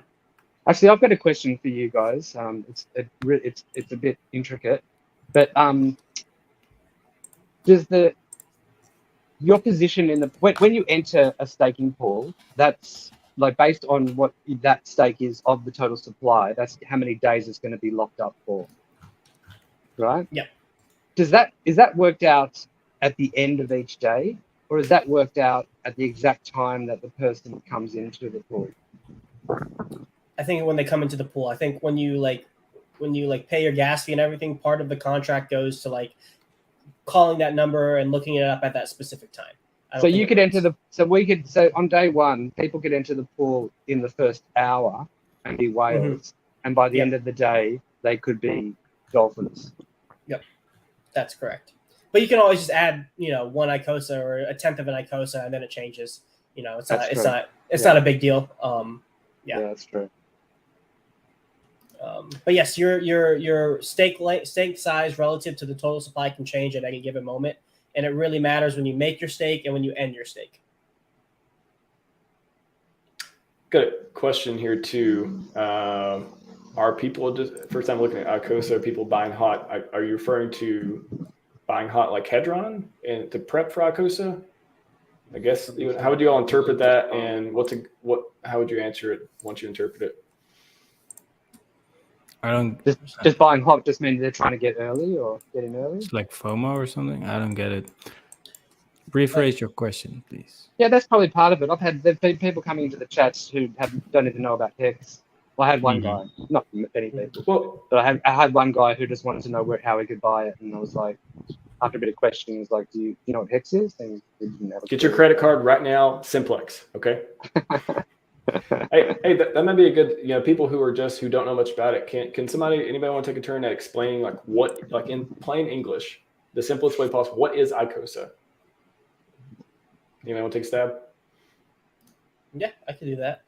Actually, I've got a question for you guys. It's a bit intricate, but does your position in when you enter a staking pool, that's like based on what that stake is of the total supply, that's how many days it's going to be locked up for, right? Yeah. Is that worked out at the end of each day, or is that worked out at the exact time that the person comes into the pool? I think when they come into the pool, I think when you pay your gas fee and everything, part of the contract goes to like calling that number and looking it up at that specific time. So you could so on day one, people could enter the pool in the first hour and be whales, and by the end of the day, they could be dolphins. Yep, that's correct. But you can always just add, one Icosa or a tenth of an Icosa, and then it changes. It's not a big deal. Yeah, that's true. But yes, your stake size relative to the total supply can change at any given moment, and it really matters when you make your stake and when you end your stake. Got a question here too. Are people just first time looking at Icosa? Are people buying hot? Are you referring to buying hot like Hedron and to prep for Icosa? I guess how would you all interpret that, and how would you answer it once you interpret it? I don't just buying hot just means they're trying to get early or get in early. It's like FOMO or something. I don't get it. Rephrase your question, please. Yeah, that's probably part of it. There've been people coming into the chats who don't even know about Hex. Well, I had one guy, not many people, but I had one guy who just wanted to know how he could buy it, and I was like, after a bit of questioning, he was like, "Do you know what Hex is?" And he didn't have Get your credit card right now, Simplex. Okay. hey, that might be a good. People who don't know much about it. Can anybody want to take a turn at explaining like in plain English, the simplest way possible? What is Icosa? Anybody want to take a stab? Yeah, I can do that.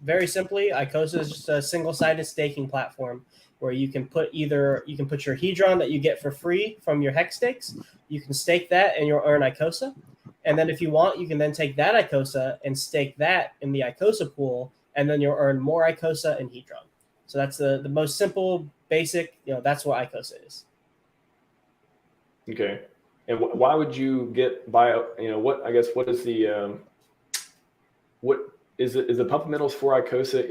Very simply, Icosa is just a single-sided staking platform where you can put your Hedron that you get for free from your Hex stakes. You can stake that and you'll earn Icosa. And then if you want, you can then take that Icosa and stake that in the Icosa pool, and then you'll earn more Icosa and Hedron. So that's the most simple, basic, that's what Icosa is. Okay. And why would you what is the what is it? Is the Pumpamentals for Icosa?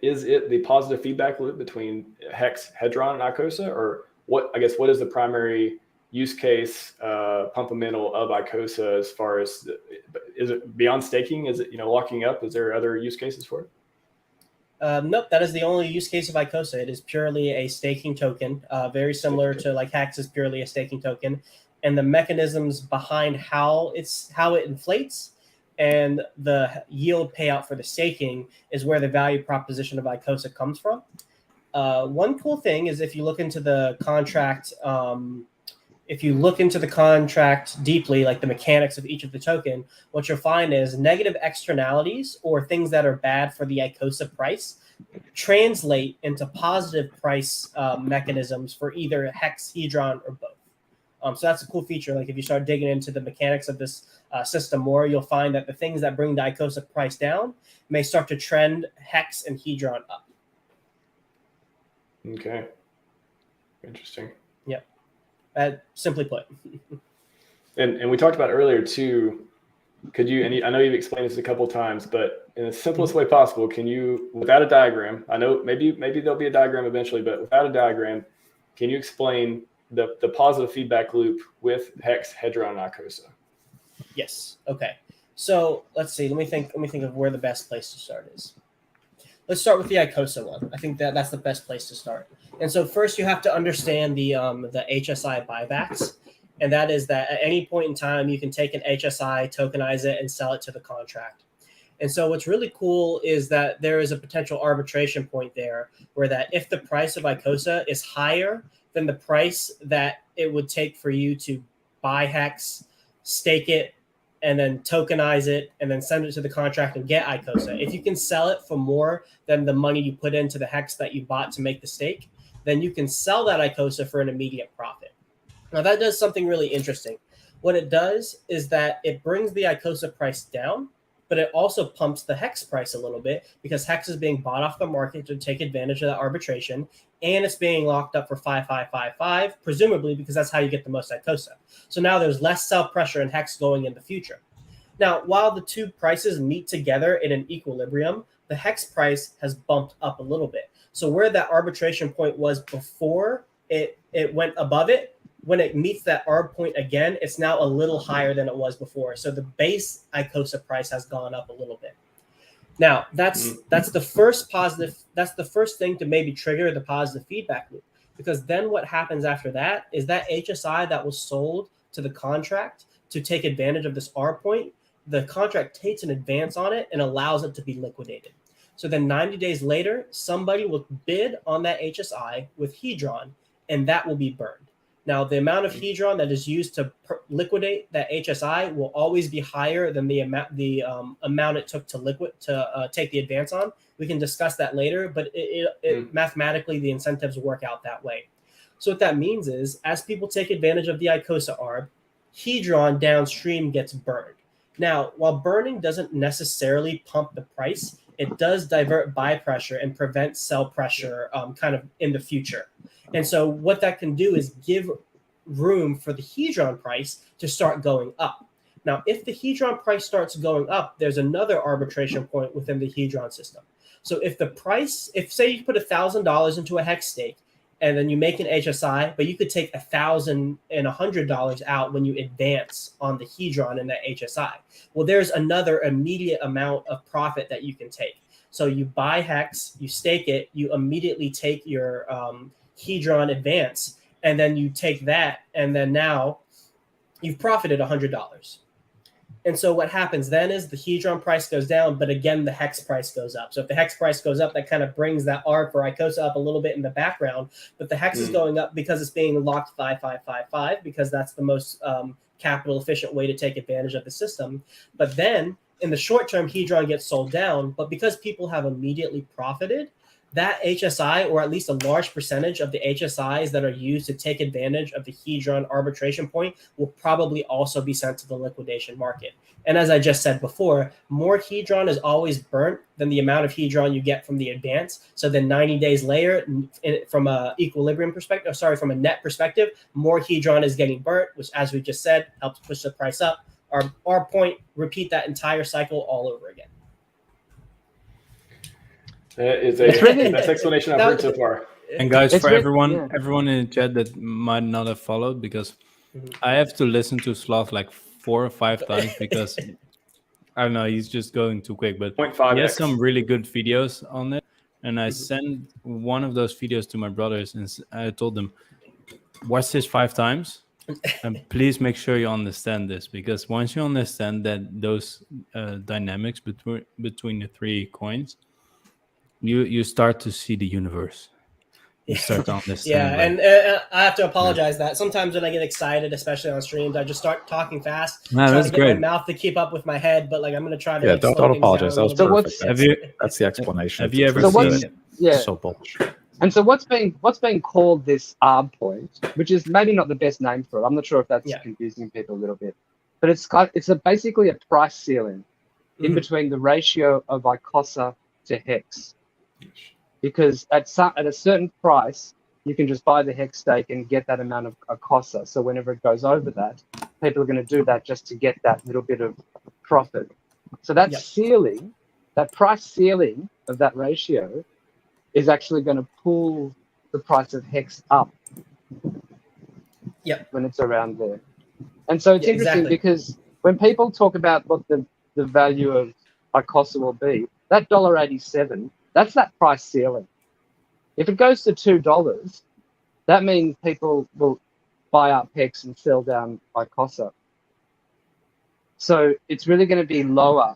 Is it the positive feedback loop between Hex, Hedron, and Icosa, or what? I guess what is the primary use case Pumpamental of Icosa as far as is it beyond staking? Is it locking up? Is there other use cases for it? Nope, that is the only use case of Icosa. It is purely a staking token, very similar to like Hex is purely a staking token, and the mechanisms behind how it inflates and the yield payout for the staking is where the value proposition of Icosa comes from. One cool thing is if you look into the contract, deeply, like the mechanics of each of the token, what you'll find is negative externalities or things that are bad for the Icosa price translate into positive price mechanisms for either Hex, Hedron, or both. So that's a cool feature. Like if you start digging into the mechanics of this system more, you'll find that the things that bring the Icosa price down may start to trend Hex and Hedron up. Okay. Interesting. Yep. Simply put. and we talked about earlier too. Could you? And I know you've explained this a couple of times, but in the simplest way possible, can you, without a diagram? I know maybe there'll be a diagram eventually, but without a diagram, can you explain the positive feedback loop with Hex, Hedron, and Icosa? Yes. Okay. So let's see. Let me think of where the best place to start is. Let's start with the Icosa one. I think that's the best place to start. And so first you have to understand the HSI buybacks. And that is that at any point in time, you can take an HSI, tokenize it, and sell it to the contract. And so what's really cool is that there is a potential arbitration point there where that if the price of Icosa is higher than the price that it would take for you to buy Hex, stake it, and then tokenize it, and then send it to the contract and get Icosa. If you can sell it for more than the money you put into the Hex that you bought to make the stake, then you can sell that Icosa for an immediate profit. Now that does something really interesting. What it does is that it brings the Icosa price down, but it also pumps the Hex price a little bit because Hex is being bought off the market to take advantage of that arbitration, and it's being locked up for 5555, presumably because that's how you get the most Icosa. So now there's less sell pressure in Hex going in the future. Now, while the two prices meet together in an equilibrium, the Hex price has bumped up a little bit. So where that arbitration point was before it went above it, when it meets that arb point again, it's now a little higher than it was before. So the base Icosa price has gone up a little bit. Now, that's the first positive. That's the first thing to maybe trigger the positive feedback loop, because then what happens after that is that HSI that was sold to the contract to take advantage of this arb point, the contract takes an advance on it and allows it to be liquidated. So then 90 days later, somebody will bid on that HSI with Hedron, and that will be burned. Now, the amount of hedron that is used to liquidate that HSI will always be higher than the amount it took to take the advance on. We can discuss that later, but mathematically the incentives work out that way. So what that means is, as people take advantage of the Icosa arb, hedron downstream gets burned. Now, while burning doesn't necessarily pump the price, it does divert buy pressure and prevent sell pressure kind of in the future. And so what that can do is give room for the hedron price to start going up. Now, if the hedron price starts going up, there's another arbitration point within the hedron system. So if say you put $1,000 into a hex stake, and then you make an HSI, but you could take $1,100 out when you advance on the hedron in that HSI. Well, there's another immediate amount of profit that you can take. So you buy hex, you stake it, you immediately take your hedron advance, and then you take that, and then now you've profited $100. And so what happens then is the hedron price goes down, but again, the hex price goes up. So if the hex price goes up, that kind of brings that arb for Icosa up a little bit in the background, but the hex is going up because it's being locked 5555, because that's the most capital efficient way to take advantage of the system. But then in the short term, hedron gets sold down, but because people have immediately profited, that HSI, or at least a large percentage of the HSIs that are used to take advantage of the hedron arbitration point, will probably also be sent to the liquidation market. And as I just said before, more hedron is always burnt than the amount of hedron you get from the advance. So then 90 days later, from a equilibrium perspective, from a net perspective, more hedron is getting burnt, which, as we just said, helps push the price up. Our point, repeat that entire cycle all over again. That is the best explanation I've heard so far. And guys, for everyone in the chat that might not have followed, because I have to listen to Sloth like 4 or 5 times because I don't know, he's just going too quick. But he has some really good videos on it, and I sent one of those videos to my brothers, and I told them, watch this 5 times, and please make sure you understand this, because once you understand that those dynamics between the 3 coins, you start to see the universe. You start to understand. And I have to apologize that sometimes when I get excited, especially on streams, I just start talking fast, trying to get my mouth to keep up with my head. But like, I'm going to try to. Yeah, don't apologize. That was perfect. That's the explanation. Have you ever seen? So bullish. And so what's being called this arb point, which is maybe not the best name for it. I'm not sure if that's confusing people a little bit, but it's basically a price ceiling in between the ratio of Icosa to hex. Because at a certain price, you can just buy the hex stake and get that amount of Icosa. So whenever it goes over that, people are going to do that just to get that little bit of profit. So that ceiling, that price ceiling of that ratio, is actually going to pull the price of hex up. When it's around there. And so it's interesting because when people talk about what the value of Icosa will be, that $1.87. That's that price ceiling. If it goes to $2, that means people will buy up hex and sell down Icosa. So it's really going to be lower.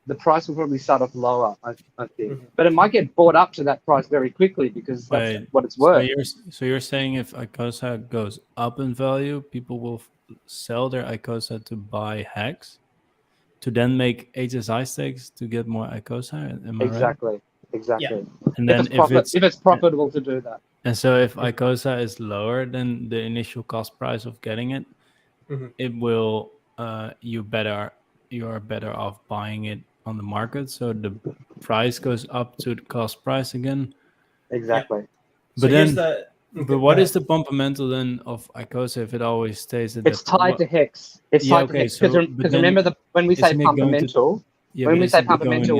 The price will probably start off lower, I think. But it might get bought up to that price very quickly because that's what it's worth. So you're saying if Icosa goes up in value, people will sell their Icosa to buy hex, to then make HSI stakes to get more Icosa? Am I right? Exactly. And then if it's profitable to do that. And so if Icosa is lower than the initial cost price of getting it, it will you are better off buying it on the market. So the price goes up to the cost price again. Exactly. But but what is the fundamental then of Icosa if it always stays at it's tied to hex. It's tied to hex. Because remember when we say fundamental, when we say fundamental,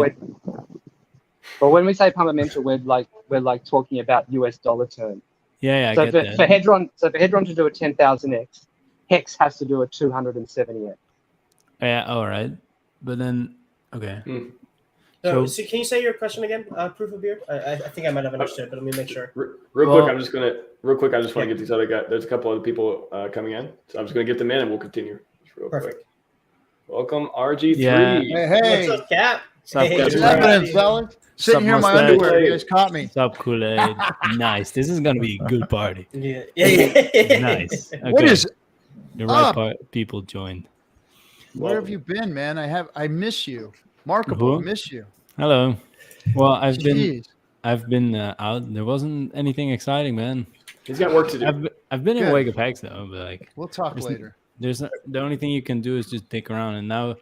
when we say fundamental, we're like talking about US dollar terms. Yeah, so for Hedron to do a 10,000x, hex has to do a 270x. Yeah, all right. But then, okay. So can you say your question again, Proof of Beer? I think I might have understood, but let me make sure. Real quick, I just want to get these other guys. There's a couple other people coming in, so I'm just going to get them in, and we'll continue. Just real quick. Welcome, RG3. Yeah. Hey. What's up, Cap? Sup, Hey, What's good Kool-Aid? happening, fellas? Sitting here in my mustache? underwear. You guys caught me. Sup, Kool-Aid? Nice. This is gonna be a good party. Yeah. Nice. Okay. What is the right up? people joined? Where have you been, man? I miss you. Markable, I Who? miss you. Hello. Well, I've Jeez. been out. There wasn't anything exciting, man. He's got work to do. I've been in Good. Wake of Hex though, but like We'll talk there's, later. the only thing you can do is just dick around, and now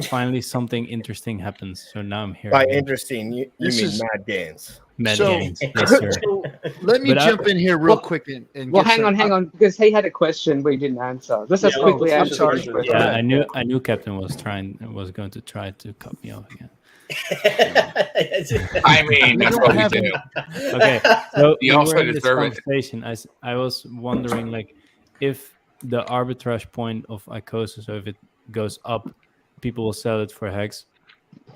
finally something interesting happens. So now I'm here. By again. interesting, you This mean is- Mad Gains. Mad So- Games. Yes, sir. So let me But I- jump in here real Well- quick and Well, get hang on, because he had a question we didn't answer. Let's just Yeah, quickly let's answer just this answer it. question. Yeah, I knew Captain was going to try to cut me off again. I mean, We that's don't what we have do. any- Okay, so You we also were in this deserve it. conversation. I was wondering, like, if the arbitrage point of Icosa, so if it goes up, people will sell it for hex,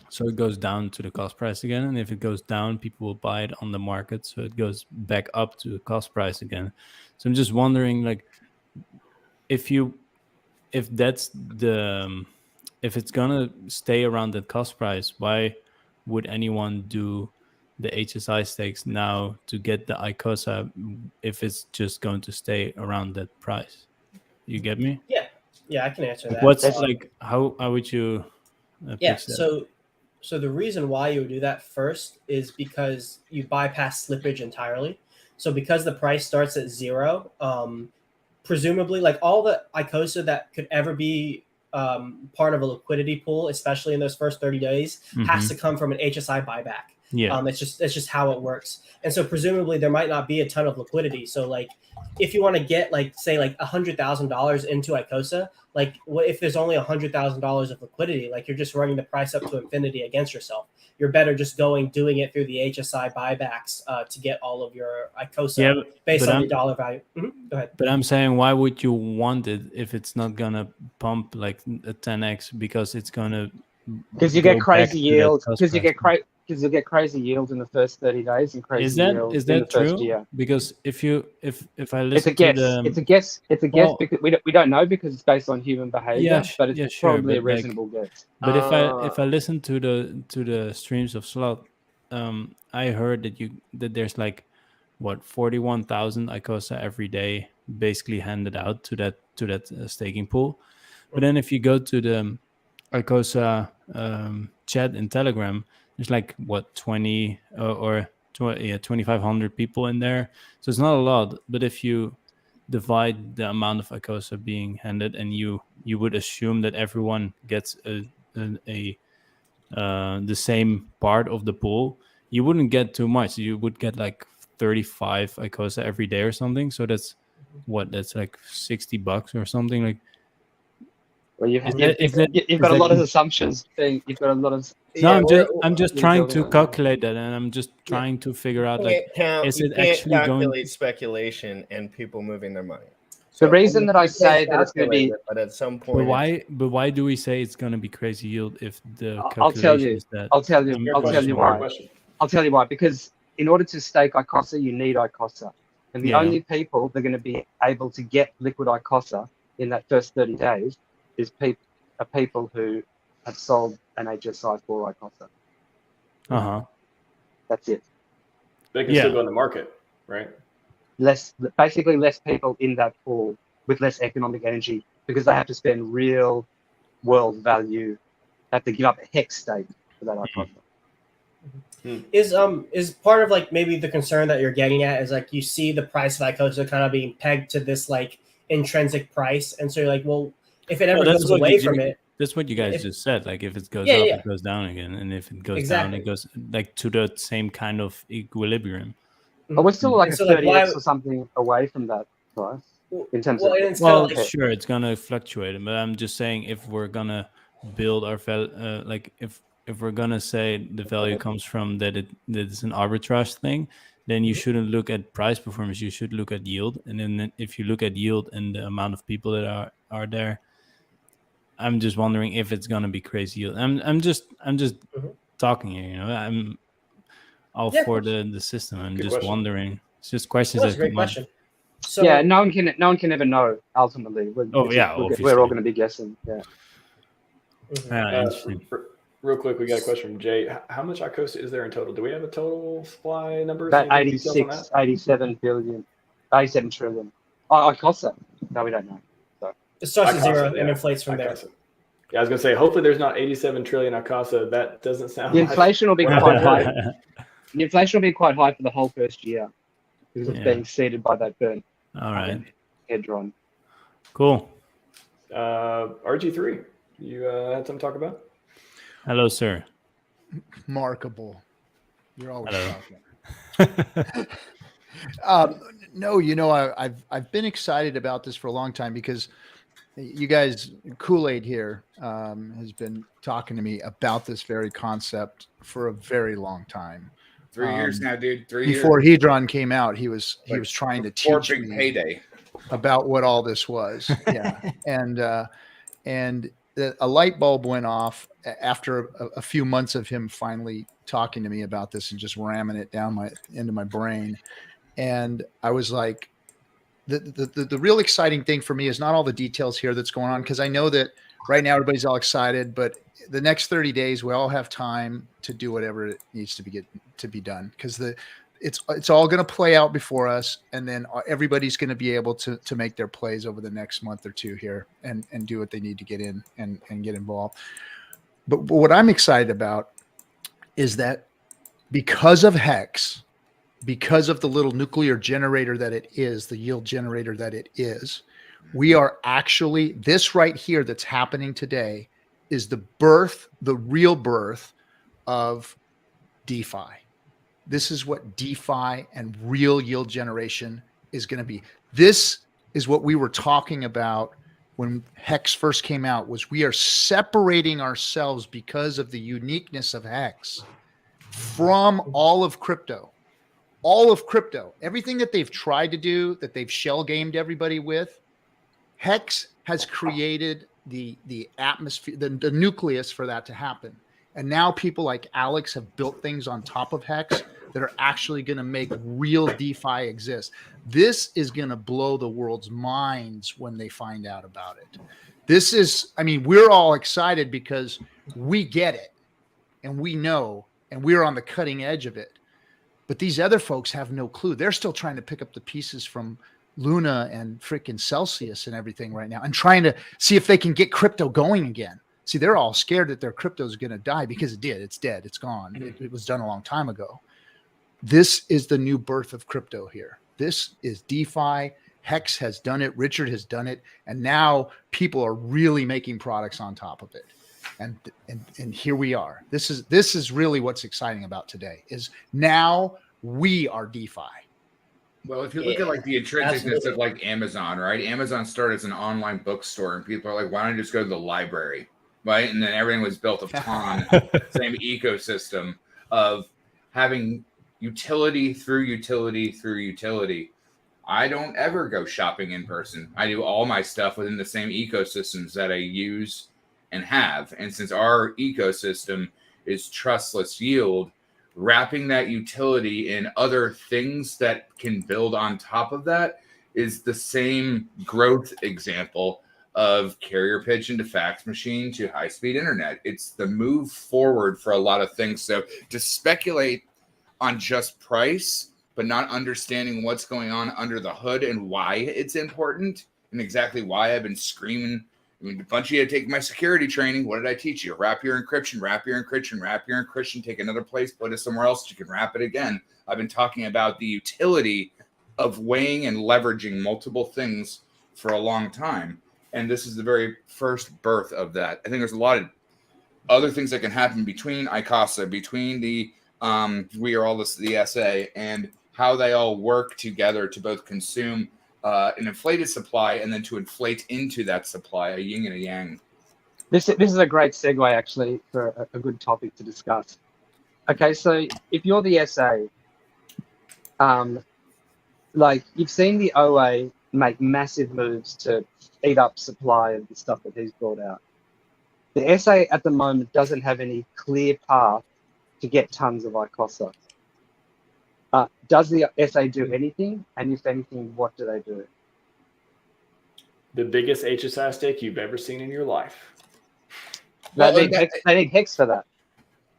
so it goes down to the cost price again, and if it goes down, people will buy it on the market, so it goes back up to the cost price again. So I'm just wondering, like, if that's the if it's gonna stay around that cost price, why would anyone do the HSI stakes now to get the Icosa if it's just going to stay around that price? You get me? Yeah, I can answer that. What's Um, like how would you? Yeah, fix that? so the reason why you would do that first is because you bypass slippage entirely. So because the price starts at 0, presumably like all the Icosa that could ever be part of a liquidity pool, especially in those first 30 days, has to come from an HSI buyback. Yeah. It's just how it works. And so presumably there might not be a ton of liquidity. So like if you want to get like say like $100,000 into Icosa, like what if there's only $100,000 of liquidity? Like you're just running the price up to infinity against yourself. You're better just doing it through the HSI buybacks to get all of your Icosa Yeah, based but on I'm- your dollar value. Go ahead. But I'm saying, why would you want it if it's not gonna pump like a 10x because it's gonna Because you go get back crazy to that yields. cost Because you price? get crazy yields in the first 30 days and crazy Is that yields is in that the first true? year. Because if I It's listen a guess. to the It's a guess. It's a guess Well- because we don't know because it's based on human behavior. Yeah, but it's yeah, sure, probably a but, like, reasonable guess. But if I listen to the streams of Slot, I heard that there's like what 41,000 Icosa every day basically handed out to that staking pool. But then if you go to the Icosa chat in Telegram, there's like what 20 or 2,500 people in there, so it's not a lot. But if you divide the amount of Icosa being handed, and you would assume that everyone gets the same part of the pool, you wouldn't get too much. You would get like 35 Icosa every day or something. So that's like $60 or something. Like, Well, you've is got that a lot of in- assumptions. You've got a lot of. no, Yeah, I'm just you're trying building to on. calculate that, and I'm just trying to figure out like, is you it can't actually going- calculate speculation and people moving their money. The reason that I you say can that it's going to calculate be. it, but at some point, but why do we say it's going to be crazy yield if the I'll tell you. calculation is that? I'll tell you. I'm- I'll tell you why. I'll tell you why. Because in order to stake Icosa, you need Icosa, and the Yeah. only people that are going to be able to get liquid Icosa in that first 30 days is people who have sold an HSI for Icosa. Uh-huh. That's it. They can Yeah. still go in the market, right? Basically less people in that pool with less economic energy because they have to spend real world value. They have to give up a hex stake for that Icosa. Is part of like maybe the concern that you're getting at is like you see the price of Icosa kind of being pegged to this like intrinsic price, and so you're like, well, if it ever Well, goes away from it, That's what you guys If- just said. Like if it goes Yeah, up, yeah. it goes down again, and if it goes Exactly. down, it goes like to the same kind of equilibrium. But we're still like And a so, like, 30x why- or something away from that price in terms well, of. and it's Well, kind of like sure, it's gonna fluctuate, but I'm just saying if we're gonna build our like if we're gonna say the value comes from that it's an arbitrage thing, then you shouldn't look at price performance. You should look at yield, and then if you look at yield and the amount of people that are there, I'm just wondering if it's gonna be crazy yield. I'm just talking here. You know, I'm all Yeah, of for course. the system. I'm Good just question. wondering. It's just questions that's a that great come up. question. So Yeah, no one can ever know ultimately. Oh, yeah, we're obviously. all going to be guessing. Yeah. Mhm. Yeah, Uh, interesting. Real quick, we got a question from Jay. How much Icosa is there in total? Do we have a total supply numbers? About Anything details on 86, that? 87 billion, 87 trillion. Oh, Icosa. No, we don't know. So It starts at Icosa, zero yeah. and inflates from there. Icosa. Yeah, I was gonna say, hopefully there's not 87 trillion Icosa. That doesn't sound the like inflation will be what I've quite heard. high. The inflation will be quite high for the whole first year because it's Yeah. being seeded by that burn. All right. Hedron. Cool. RG3, you had something to talk about? Hello, sir. Remarkable. You're always Hello. talking. No, I've been excited about this for a long time because you guys, Kool-Aid here, has been talking to me about this very concept for a very long time. 3 years now, dude. 3 years. Before Hedron came out, he was trying to Before teach big me payday about what all this was. Yeah, and a light bulb went off after a few months of him finally talking to me about this and just ramming it down into my brain. And I was like, the real exciting thing for me is not all the details here that's going on, because I know that right now everybody's all excited, but the next 30 days we all have time to do whatever it needs to be done, because it's all going to play out before us, and then everybody's going to be able to make their plays over the next month or two here and do what they need to get in and get involved. But what I'm excited about is that because of Hex, because of the little nuclear generator that it is, the yield generator that it is, we are actually, this right here that's happening today is the real birth of DeFi. This is what DeFi and real yield generation is going to be. This is what we were talking about when Hex first came out, was we are separating ourselves because of the uniqueness of Hex from all of crypto. All of crypto, everything that they've tried to do, that they've shell gamed everybody with, Hex has created the atmosphere, the nucleus for that to happen. And now people like Alex have built things on top of Hex that are actually going to make real DeFi exist. This is going to blow the world's minds when they find out about it. This is, I mean, we're all excited because we get it and we know, and we're on the cutting edge of it. But these other folks have no clue. They're still trying to pick up the pieces from Luna and freaking Celsius and everything right now, and trying to see if they can get crypto going again. See, they're all scared that their crypto is going to die, because it did. It's dead. It's gone. It was done a long time ago. This is the new birth of crypto here. This is DeFi. Hex has done it. Richard has done it. And now people are really making products on top of it. And here we are. This is really what's exciting about today, is now we are DeFi. Well, if you look at like the intrinsicness of like Amazon, right? Amazon started as an online bookstore, and people are like, why don't you just go to the library, right? And then everything was built upon the same ecosystem of having utility through utility through utility. I don't ever go shopping in person. I do all my stuff within the same ecosystems that I use and have. And since our ecosystem is trustless yield, wrapping that utility in other things that can build on top of that is the same growth example of carrier pigeon to fax machine to high-speed internet. It's the move forward for a lot of things. So to speculate on just price, but not understanding what's going on under the hood and why it's important, and exactly why I've been screaming. I mean, a bunch of you take my security training. What did I teach you? Wrap your encryption, wrap your encryption, wrap your encryption, take another place, put it somewhere else, you can wrap it again. I've been talking about the utility of weighing and leveraging multiple things for a long time. And this is the very first birth of that. I think there's a lot of other things that can happen between Icosa, between the We Are All This, the SA, and how they all work together to both consume an inflated supply and then to inflate into that supply, a yin and a yang. This is a great segue, actually, for a good topic to discuss. Okay, so if you're the SA, like you've seen the OA make massive moves to eat up supply of the stuff that he's brought out. The SA at the moment doesn't have any clear path to get tons of Icosa. Does the SA do anything? And if anything, what do they do? The biggest HSI stake you've ever seen in your life. They need hex for that.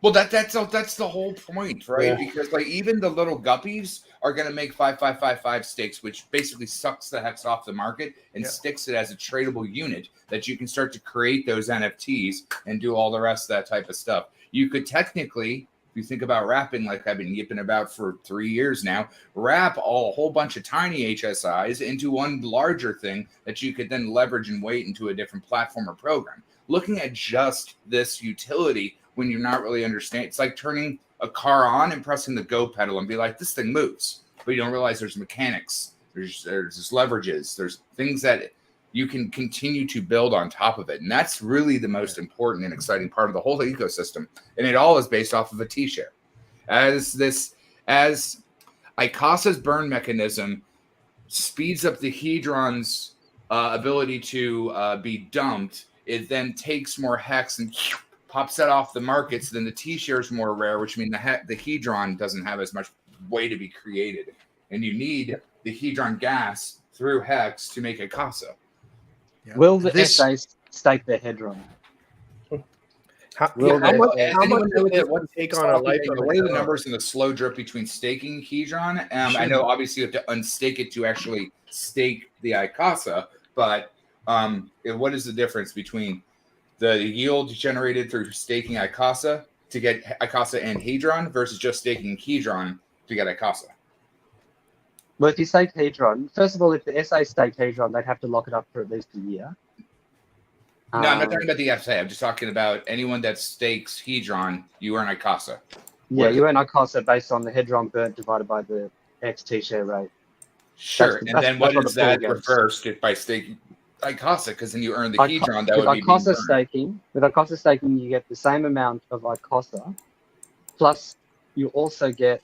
Well, that's the whole point, right? Because like even the little guppies are going to make 5555 stakes, which basically sucks the hex off the market and sticks it as a tradable unit that you can start to create those NFTs and do all the rest of that type of stuff. You could technically, if you think about wrapping, like I've been yipping about for 3 years now, wrap a whole bunch of tiny HSIs into one larger thing that you could then leverage and weight into a different platform or program. Looking at just this utility when you're not really understanding, it's like turning a car on and pressing the go pedal and be like, this thing moves, but you don't realize there's mechanics, there's leverages, there's things that you can continue to build on top of it. And that's really the most important and exciting part of the whole ecosystem. And it all is based off of a T-share. As Icosa's burn mechanism speeds up the Hedron's ability to be dumped, it then takes more hex and pops that off the market. So then the T-share is more rare, which means the Hedron doesn't have as much way to be created. And you need the Hedron gas through hex to make Icosa. Yeah. Will the SA stake their Hedron? How much would it take on a life? The way the numbers and the slow drip between staking Hedron. I know obviously you have to unstake it to actually stake the Icosa, but what is the difference between the yield generated through staking Icosa to get Icosa and Hedron versus just staking Hedron to get Icosa? Well, if you stake Hedron, first of all, if the SA staked Hedron, they'd have to lock it up for at least a year. No, I'm not talking about the SA. I'm just talking about anyone that stakes Hedron, you earn Icosa. Yeah, you earn Icosa based on the Hedron burnt divided by the XT share rate. Sure, and then what is that reversed by staking Icosa? Because then you earn the Hedron that would be Icosa staking. With Icosa staking, you get the same amount of Icosa, plus you also get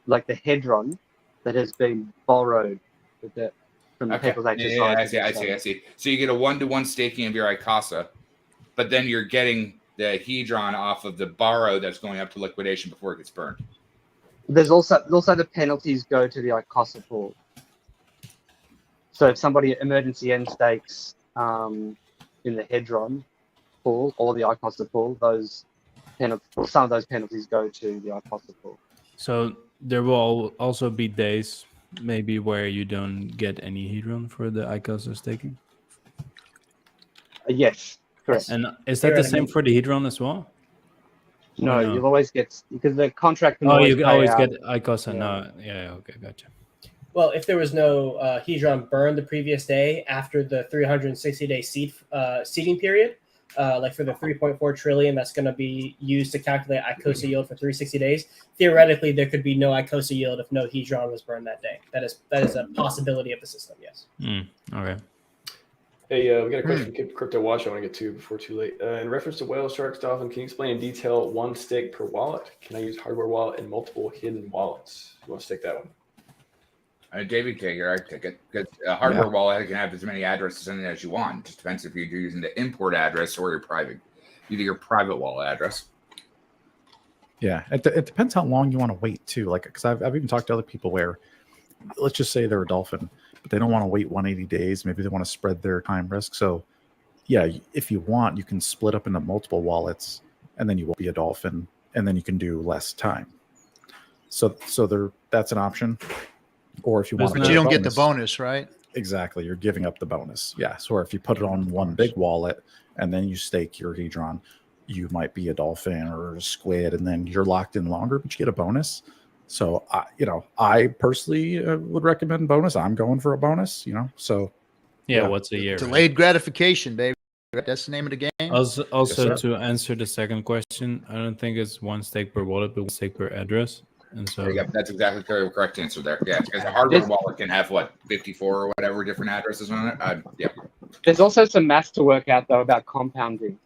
like the Hedron that has been borrowed from the people's exercise. I see. So you get a 1-to-1 staking of your Icosa, but then you're getting the Hedron off of the borrow that's going up to liquidation before it gets burned. There's also the penalties go to the Icosa pool. So if somebody emergency end stakes in the Hedron pool or the Icosa pool, some of those penalties go to the Icosa pool. So there will also be days maybe where you don't get any Hedron for the Icosa staking? Yes, correct. And is that the same for the Hedron as well? No, you'll always get, because the contract can always get Icosa. No, okay, gotcha. Well, if there was no Hedron burn the previous day after the 360-day seeding period, like for the 3.4 trillion that's going to be used to calculate Icosa yield for 360 days, theoretically there could be no Icosa yield if no Hedron was burned that day. That is a possibility of the system. Yes. Okay. Hey, we got a question from Crypto Watch I want to get to before too late. In reference to whale, sharks, dolphin, can you explain in detail one stake per wallet? Can I use hardware wallet and multiple hidden wallets? You want to stake that one? David Kager, I take it. Because a hardware wallet can have as many addresses in it as you want. It just depends if you're using the import address or your private wallet address. Yeah, it depends how long you want to wait too. Like, because I've even talked to other people where, let's just say they're a dolphin, but they don't want to wait 180 days. Maybe they want to spread their time risk. So, yeah, if you want, you can split up into multiple wallets, and then you will be a dolphin, and then you can do less time. So that's an option. Or if you want, but you don't get the bonus, right? Exactly, you're giving up the bonus. Yeah. So if you put it on one big wallet and then you stake your Hedron, you might be a dolphin or a squid, and then you're locked in longer, but you get a bonus. So I personally would recommend bonus. I'm going for a bonus. So yeah. What's a year? Delayed gratification, baby. That's the name of the game. Also to answer the second question, I don't think it's one stake per wallet, but one stake per address. And so that's exactly the correct answer there. Yeah, because a hardware wallet can have 54 or whatever different addresses on it. There's also some math to work out though about compounding,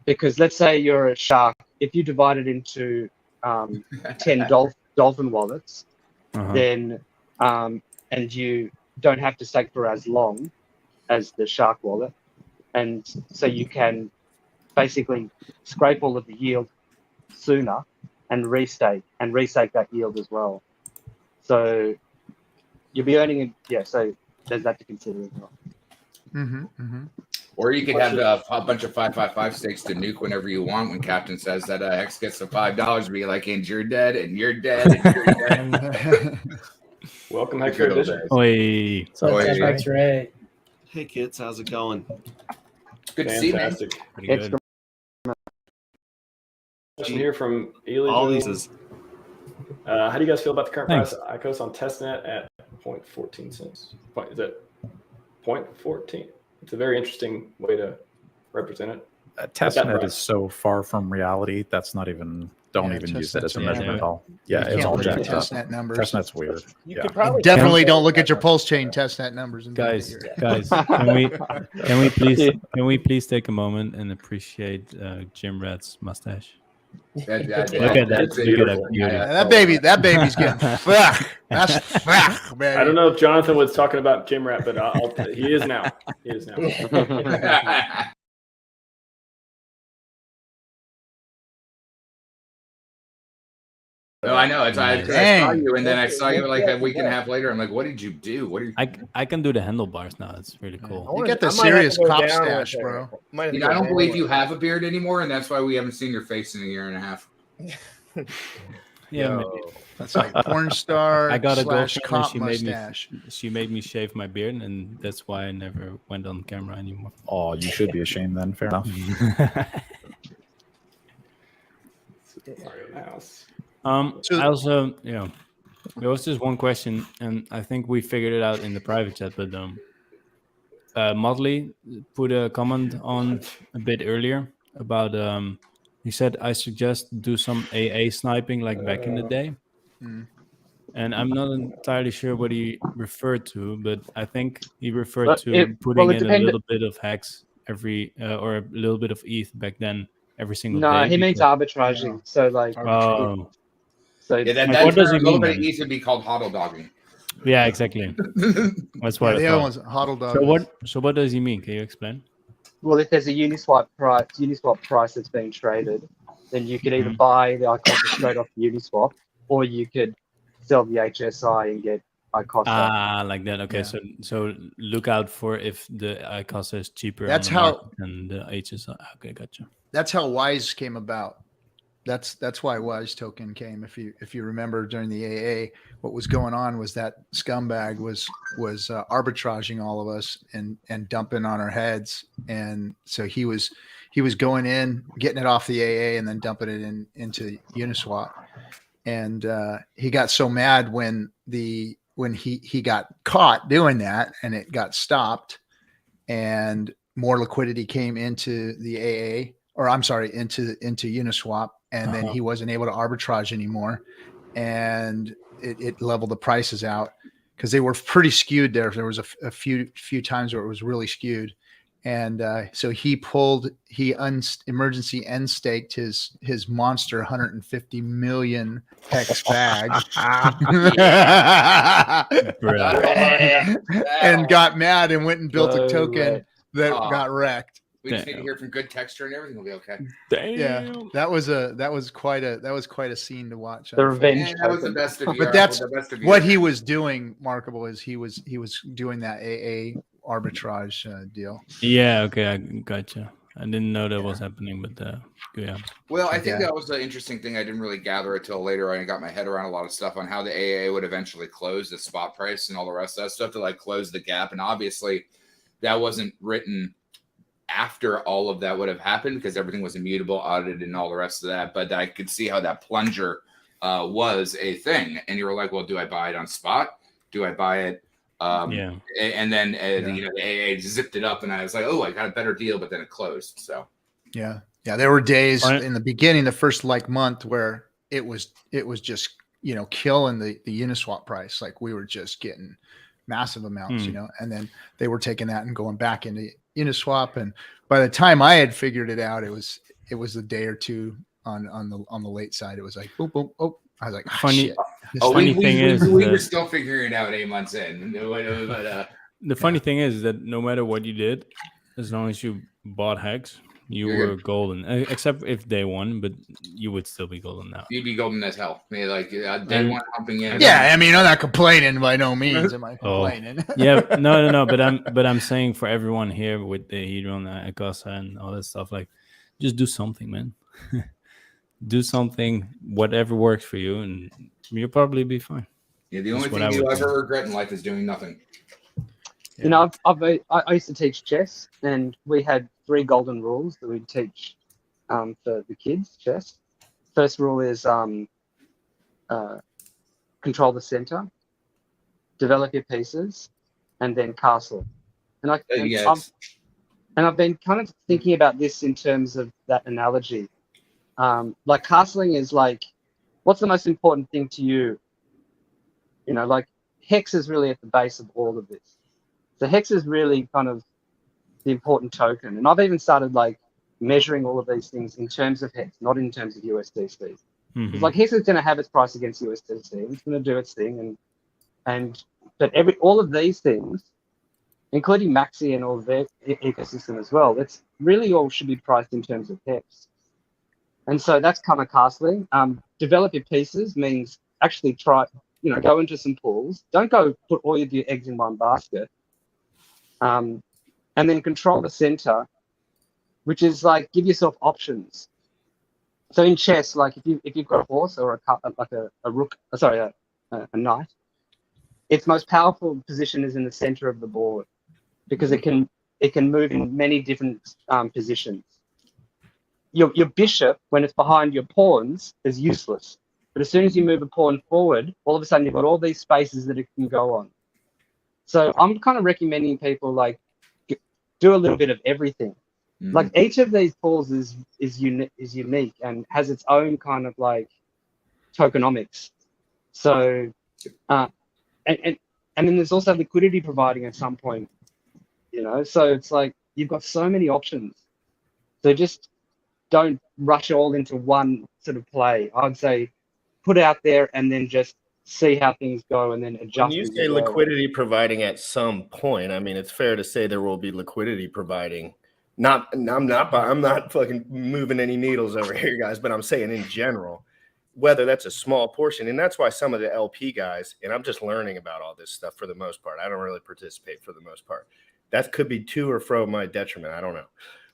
because let's say you're a shark. If you divide it into 10 dolphin wallets, then and you don't have to stake for as long as the shark wallet, and so you can basically scrape all of the yield sooner and restake that yield as well. So you'll be earning it. Yeah, so there's that to consider as well. Or you could have a bunch of 555 stakes to nuke whenever you want. When Captain says that Hex gets the $5, be like, and you're dead, and you're dead, and you're dead. Welcome, Hex Ray Edition. Oi. So it's Hex Ray. Hey kids, how's it going? Good to see you, man. Pretty good. Question here from Ely. All these is how do you guys feel about the current Thanks. price of Icosa on testnet at 0.14 cents? Is it 0.14? It's a very interesting way to represent it. Testnet is so far from reality. That's not even. Don't even use it as a measurement at all. Yeah, it's all look at jacked up. testnet numbers. Testnet's weird. You could probably Definitely don't look at your pulse chain testnet numbers. Guys, can we please take a moment and appreciate Jim Rat's mustache? Look at that. Look at that beauty. That baby's getting fuck. That's fuck, baby. I don't know if Jonathan was talking about Jim Rat, but he is now. He is now. No, I know. I saw you, and then I saw you like a week and a half later. I'm like, what did you do? What are you? I can do the handlebars now. It's really cool. You get the serious cop stash, bro. I don't believe you have a beard anymore, and that's why we haven't seen your face in a year and a half. Yeah, maybe. That's like porn star. I got a girlfriend cop and she made me shave my beard, and that's why I never went on camera anymore. Oh, you should be ashamed then. Fair enough. I also, there was just one question, and I think we figured it out in the private chat, but Motley put a comment on a bit earlier about, he said, I suggest do some AA sniping like back in the day. And I'm not entirely sure what he referred to, but I think he referred to putting in a little bit of hex every, or a little bit of ETH back then every single day. No, he means arbitraging. So like, So what does he mean? It needs to be called hodl dogging. Yeah, exactly. That's what the other one's hodl dog. So what does he mean? Can you explain? Well, if there's a Uniswap price that's being traded, then you could either buy the Icosa straight off the Uniswap, or you could sell the HSI and get Icosa. Ah, like that. Okay, so look out for if the Icosa is cheaper than the HSI. Okay, gotcha. That's how Wise came about. That's why Wise token came. If you remember during the AA, what was going on was that scumbag was arbitraging all of us and dumping on our heads, and so he was going in, getting it off the AA, and then dumping it into Uniswap, and he got so mad when he got caught doing that, and it got stopped, and more liquidity came into the AA, or I'm sorry, into Uniswap. And then he wasn't able to arbitrage anymore, and it leveled the prices out because they were pretty skewed there. There was a few times where it was really skewed, and so he emergency end staked his monster 150 million hex bag, and got mad and went and built a token that got wrecked. We just need to hear from good texture, and everything will be okay. Damn. Yeah, that was quite a scene to watch. The revenge. That was the best of you. But that's what he was doing. Markable is he was doing that AA arbitrage deal. Yeah. Okay, I gotcha. I didn't know that was happening, but yeah. Well, I think that was the interesting thing. I didn't really gather it till later. I got my head around a lot of stuff on how the AA would eventually close the spot price and all the rest of that stuff to like close the gap. And obviously, that wasn't written after all of that would have happened because everything was immutable, audited, and all the rest of that. But I could see how that plunger was a thing. And you were like, well, do I buy it on spot? Do I buy it? And then the AA zipped it up, and I was like, oh, I got a better deal, but then it closed. So yeah, there were days in the beginning, the first month, where it was just killing the Uniswap price. Like we were just getting massive amounts, and then they were taking that and going back into Uniswap, and by the time I had figured it out, it was a day or two on the late side. It was like boom, boom, oh. I was like, funny. Shit. We were still figuring it out 8 months in. But, the funny thing is that no matter what you did, as long as you bought hex, You You're were golden, except if they won, but you would still be golden now. You'd be golden as hell. I mean, like day And- one humping in. Yeah, I mean, I'm not complaining by no means. Am I complaining? Yeah, no. But I'm saying for everyone here with the Hedron, Icosa, and all that stuff, like, just do something, man. Do something, whatever works for you, and you'll probably be fine. Yeah, the only thing you'll ever regret in life is doing nothing. Yeah. You know, I used to teach chess, and we had 3 golden rules that we'd teach for the kids chess. First rule is control the center, develop your pieces, and then castle. And I've been kind of thinking about this in terms of that analogy. Like castling is like, what's the most important thing to you? You know, like hex is really at the base of all of this. So hex is really kind of the important token. And I've even started like measuring all of these things in terms of hex, not in terms of USDC. It's like hex is going to have its price against USDC. It's going to do its thing, but all of these things, including Maxi and all of their ecosystem as well, that's really all should be priced in terms of hex. And so that's kind of castling. Develop your pieces means actually try, go into some pools. Don't go put all of your eggs in one basket. And then control the center, which is like give yourself options. So in chess, like if you've got a horse or a rook, a knight, its most powerful position is in the center of the board because it can move in many different positions. Your bishop, when it's behind your pawns, is useless. But as soon as you move a pawn forward, all of a sudden you've got all these spaces that it can go on. So I'm kind of recommending people like do a little bit of everything. Like each of these pools is unique and has its own kind of like tokenomics. So and then there's also liquidity providing at some point, so it's like you've got so many options. So just don't rush all into one sort of play. I'd say put out there and then just see how things go and then adjust. When you say liquidity providing at some point, I mean, it's fair to say there will be liquidity providing. I'm not fucking moving any needles over here, guys, but I'm saying in general, whether that's a small portion, and that's why some of the LP guys, and I'm just learning about all this stuff for the most part. I don't really participate for the most part. That could be to or fro my detriment. I don't know.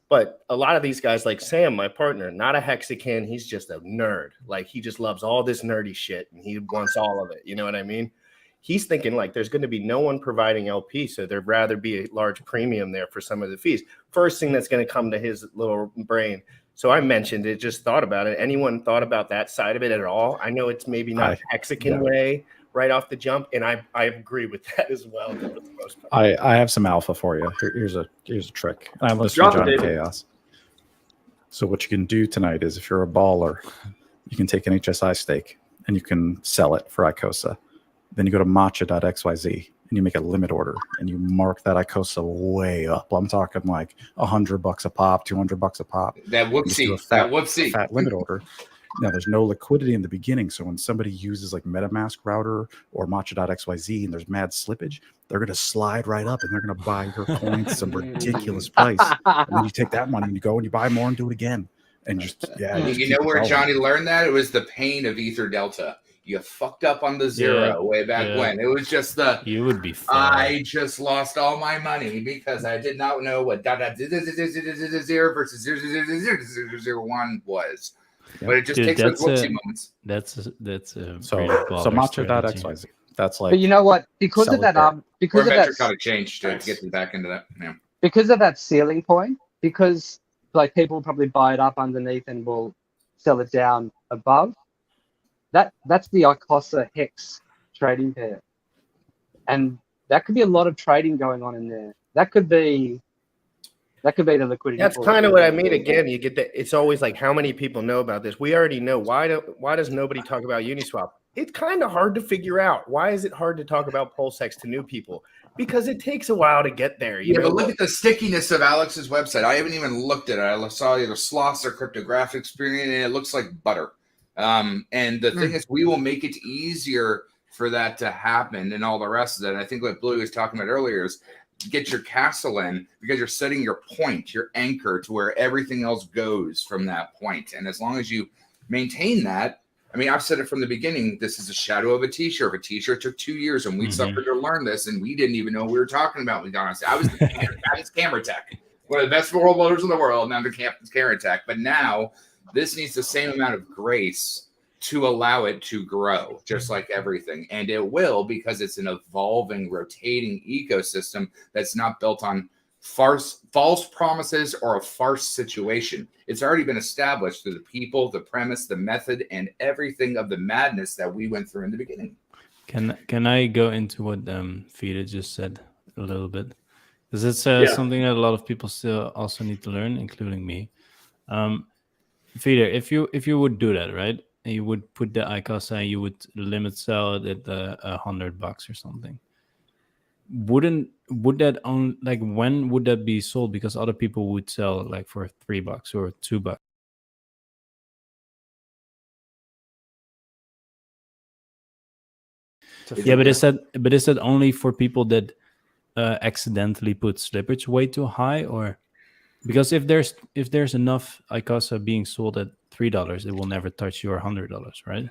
But a lot of these guys, like Sam, my partner, not a Hexican, he's just a nerd. Like he just loves all this nerdy shit and he wants all of it. You know what I mean? He's thinking like there's going to be no one providing LP, so there'd rather be a large premium there for some of the fees. First thing that's going to come to his little brain. So I mentioned it, just thought about it. Anyone thought about that side of it at all? I know it's maybe not a Hexican way right off the jump, and I agree with that as well. For the most part. I have some alpha for you. Here's a trick. And I listened to Johnny Chaos. So what you can do tonight is if you're a baller, you can take an HSI stake and you can sell it for Icosa. Then you go to matcha.xyz and you make a limit order and you mark that Icosa way up. I'm talking like $100 a pop, $200 a pop. That whoopsie. Fat limit order. Now there's no liquidity in the beginning. So when somebody uses like MetaMask router or matcha.xyz and there's mad slippage, they're going to slide right up and they're going to buy your coins at some ridiculous price. And then you take that money and you go and you buy more and do it again. And just, you know where Johnny learned that? It was the pain of Ether Delta. You fucked up on the zero way back when. It was just you would be fine. I just lost all my money because I did not know what zero versus 0.00001 was. But it just takes those whoopsie moments. That's so matcha.xyz. That's like, but you know what? Because of that, because of that, got to change to get back into that. Yeah. Because of that ceiling point, because like people will probably buy it up underneath and will sell it down above. That's the Icosa Hex trading pair, and that could be a lot of trading going on in there. That could be the liquidity. That's kind of what I mean. Again, you get that. It's always like, how many people know about this? We already know. Why does nobody talk about Uniswap? It's kind of hard to figure out. Why is it hard to talk about PulseX to new people? Because it takes a while to get there. You know? But look at the stickiness of Alex's website. I haven't even looked at it. I saw the sloths or cryptographic experience, and it looks like butter. And the thing is, we will make it easier for that to happen and all the rest of it. And I think what Blue was talking about earlier is get your castle in because you're setting your point, your anchor to where everything else goes from that point. And as long as you maintain that, I mean, I've said it from the beginning. This is a shadow of a t-shirt. A t-shirt took 2 years, and we suffered to learn this, and we didn't even know what we were talking about. We got on. I was camera tech, one of the best role models in the world. Now the camera tech, but now this needs the same amount of grace to allow it to grow, just like everything, and it will, because it's an evolving, rotating ecosystem that's not built on false promises or a farce situation. It's already been established through the people, the premise, the method, and everything of the madness that we went through in the beginning. Can I go into what Fida just said a little bit? Because it's something that a lot of people still also need to learn, including me. Fida, if you would do that, right? And you would put the Icosa and you would limit sell it at $100 or something. Would that on like when would that be sold? Because other people would sell like for $3 or $2. Yeah, but is that only for people that accidentally put slippage way too high, or because if there's enough Icosa being sold at $3, it will never touch your $100, right?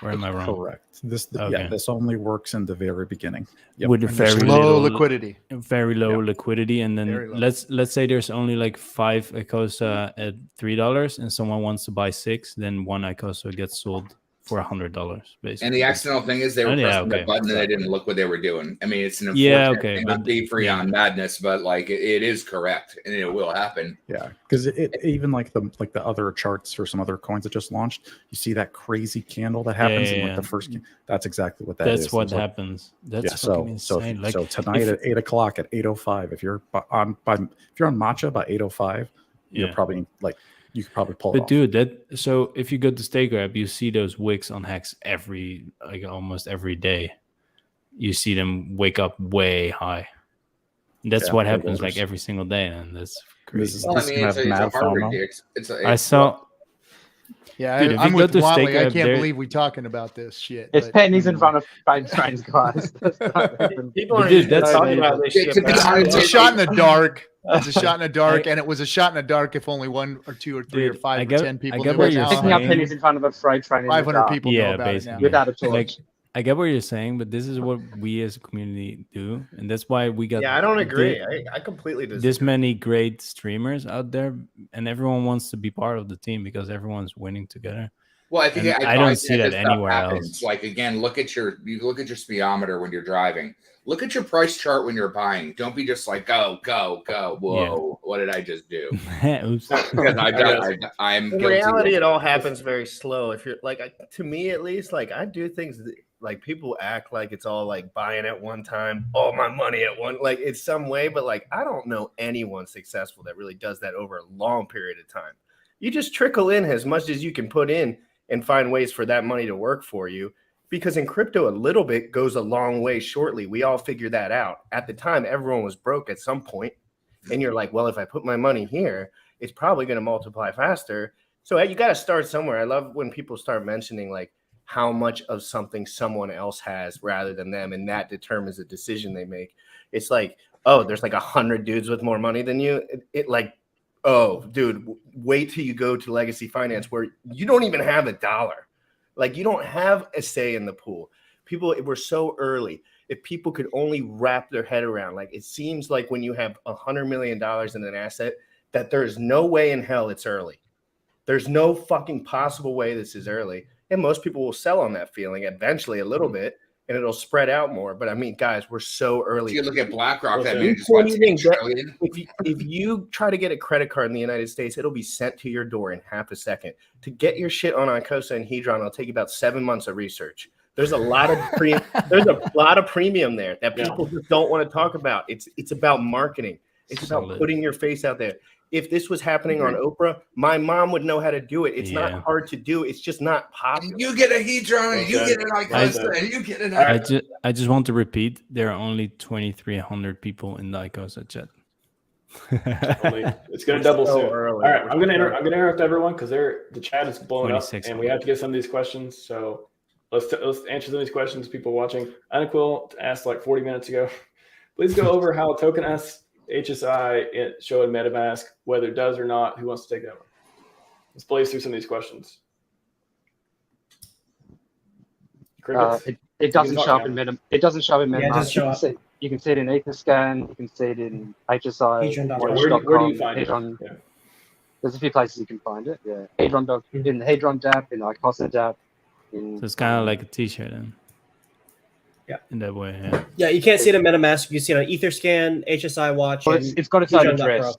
Or am I wrong? Correct. This only works in the very beginning. With very low liquidity. Very low liquidity, and then let's say there's only like 5 Icosa at $3, and someone wants to buy 6, then one Icosa gets sold for $100, basically. And the accidental thing is they were pressing the button and they didn't look what they were doing. I mean, it's an unfortunate thing, not be free on madness, but like it is correct and it will happen. Yeah, because it even like the other charts for some other coins that just launched, you see that crazy candle that happens in like the first. That's exactly what that is. That's what happens. That's fucking insane. So tonight at 8 o'clock at 8:05, if you're on Matcha by 8:05, you're probably like. You could probably pull it off. Dude, so if you go to Stake Grab, you see those wicks on Hex almost every day. You see them wake up way high. That's what happens like every single day, and that's crazy. Well, I mean, it's a hard I saw. Yeah, dude, I'm with Watley. I can't believe we're talking about this shit. It's pennies in front of trains, guys. People are talking about this shit. It's a shot in the dark. It's a shot in the dark, and it was a shot in the dark if only 1 or 2 or 3 or 5 or 10 people knew it. Picking up pennies in front of a freight train. 500 people know about it now. Without a torch. Like, I get what you're saying, but this is what we as a community do, and that's why we got. Yeah, I don't agree. I completely disagree. This many great streamers out there, and everyone wants to be part of the team because everyone's winning together. Well, I think I don't see that anywhere else. Like again, look at your speedometer when you're driving. Look at your price chart when you're buying. Don't be just like go. Whoa, what did I just do? Oops. I'm in reality, it all happens very slow. If you're like, to me at least, like I do things that, like people act like it's all like buying at one time, all my money at one, like it's some way, but like I don't know anyone successful that really does that over a long period of time. You just trickle in as much as you can put in and find ways for that money to work for you. Because in crypto, a little bit goes a long way shortly. We all figured that out. At the time, everyone was broke at some point. And you're like, well, if I put my money here, it's probably going to multiply faster. So you got to start somewhere. I love when people start mentioning like how much of something someone else has rather than them. And that determines the decision they make. It's like, oh, there's like 100 dudes with more money than you. It like, oh, dude, wait till you go to Legacy Finance where you don't even have $1. Like you don't have a say in the pool. People, we're so early. If people could only wrap their head around, like it seems like when you have $100 million in an asset, that there is no way in hell it's early. There's no fucking possible way this is early. And most people will sell on that feeling eventually a little bit, and it'll spread out more. But I mean, guys, we're so early. If you look at BlackRock, that means if you try to get a credit card in the United States, it'll be sent to your door in half a second. To get your shit on Icosa and Hedron, it'll take you about 7 months of research. There's a lot of premium there that people just don't want to talk about. It's about marketing. It's about putting your face out there. If this was happening on Oprah, my mom would know how to do it. It's not hard to do. It's just not popular. You get a Hedron, you get an Icosa, and you get an I just want to repeat, there are only 2,300 people in the Icosa chat. It's going to double soon. All right, I'm going to interrupt everyone because the chat is blowing up, and we have to get some of these questions. So let's answer some of these questions. People watching, Anaquil asked like 40 minutes ago, Please go over how tokenized HSI show in MetaMask, whether it does or not. Who wants to take that one? Let's blaze through some of these questions. It doesn't show up in MetaMask. It doesn't show up in MetaMask. Yeah, it doesn't show up. You can see it in Etherscan. You can see it in HSI. Hedron.com. Where do you find it? There's a few places you can find it. Yeah, Hedron in the Hedron dApp, in the Icosa dApp. So it's kind of like a T-shirt, then. Yeah. In that way, yeah. Yeah, you can't see it in MetaMask. You can see it on Etherscan, HSI Watch. Well, it's got its own address.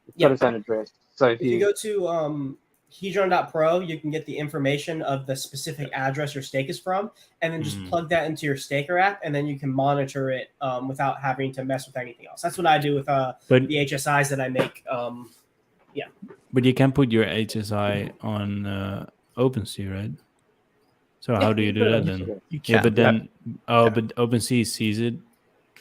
It's got its own address. So if you go to Hedron.pro, you can get the information of the specific address your stake is from, and then just plug that into your staker app, and then you can monitor it without having to mess with anything else. That's what I do with the HSIs that I make. Yeah. But you can put your HSI on OpenSea, right? So how do you do that then? You can. Yeah, but then but OpenSea sees it.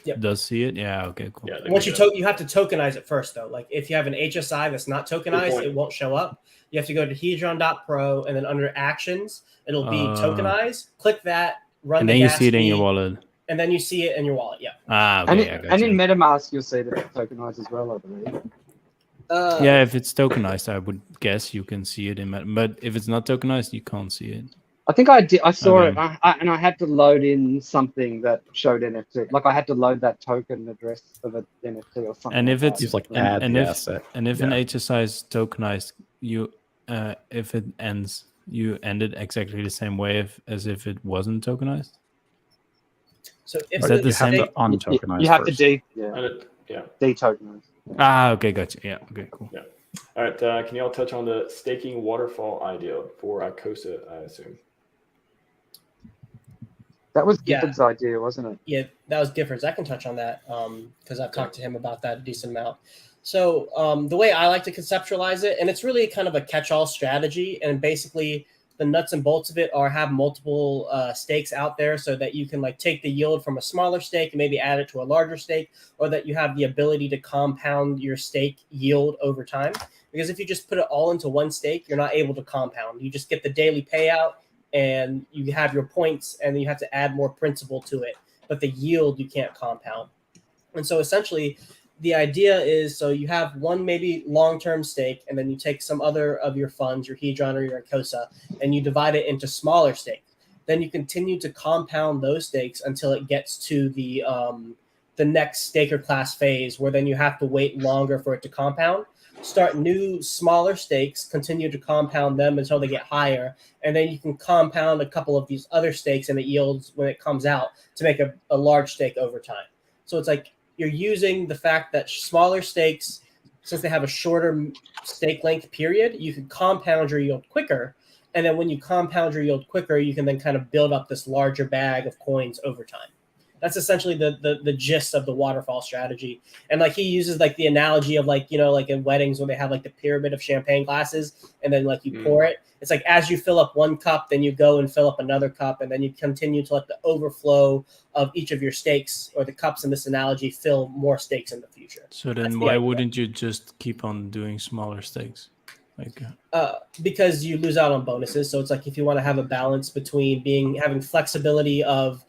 Yep. Does see it? Yeah. Okay. Cool. Yeah, once you have to tokenize it first, though. Like if you have an HSI that's not tokenized, it won't show up. You have to go to Hedron.pro, and then under Actions, it'll be tokenized. Click that. Run. And then you see it in your wallet. And then you see it in your wallet. Yeah. Okay. And in MetaMask, you'll see that it's tokenized as well, I believe. Yeah, if it's tokenized, I would guess you can see it in. But if it's not tokenized, you can't see it. I think I did. I saw it, and I had to load in something that showed NFT. Like I had to load that token address of an NFT or something. And if it's like add the asset, and if an HSI is tokenized, you if it ends, you end it exactly the same way as if it wasn't tokenized. So if is that the same? You have to detokenize. Okay, gotcha. Yeah. Okay, cool. Yeah. All right. Can y'all touch on the staking waterfall idea for Icosa? I assume. That was Gifford's idea, wasn't it? Yeah, that was Gifford's. I can touch on that because I've talked to him about that a decent amount. So the way I like to conceptualize it, and it's really kind of a catch-all strategy, and basically the nuts and bolts of it are have multiple stakes out there so that you can like take the yield from a smaller stake and maybe add it to a larger stake, or that you have the ability to compound your stake yield over time. Because if you just put it all into one stake, you're not able to compound. You just get the daily payout and you have your points, and then you have to add more principal to it. But the yield you can't compound. And so essentially the idea is, so you have one maybe long-term stake, and then you take some other of your funds, your Hedron or your Icosa, and you divide it into smaller stakes. Then you continue to compound those stakes until it gets to the next staker class phase, where then you have to wait longer for it to compound. Start new smaller stakes, continue to compound them until they get higher, and then you can compound a couple of these other stakes, and it yields when it comes out to make a large stake over time. So it's like you're using the fact that smaller stakes, since they have a shorter stake length period, you can compound your yield quicker. And then when you compound your yield quicker, you can then kind of build up this larger bag of coins over time. That's essentially the gist of the waterfall strategy. And like he uses like the analogy of like, you know, like in weddings when they have like the pyramid of champagne glasses, and then like you pour it. It's like as you fill up one cup, then you go and fill up another cup, and then you continue to let the overflow of each of your stakes, or the cups in this analogy, fill more stakes in the future. So then why wouldn't you just keep on doing smaller stakes? Like because you lose out on bonuses. So it's like if you want to have a balance between having flexibility of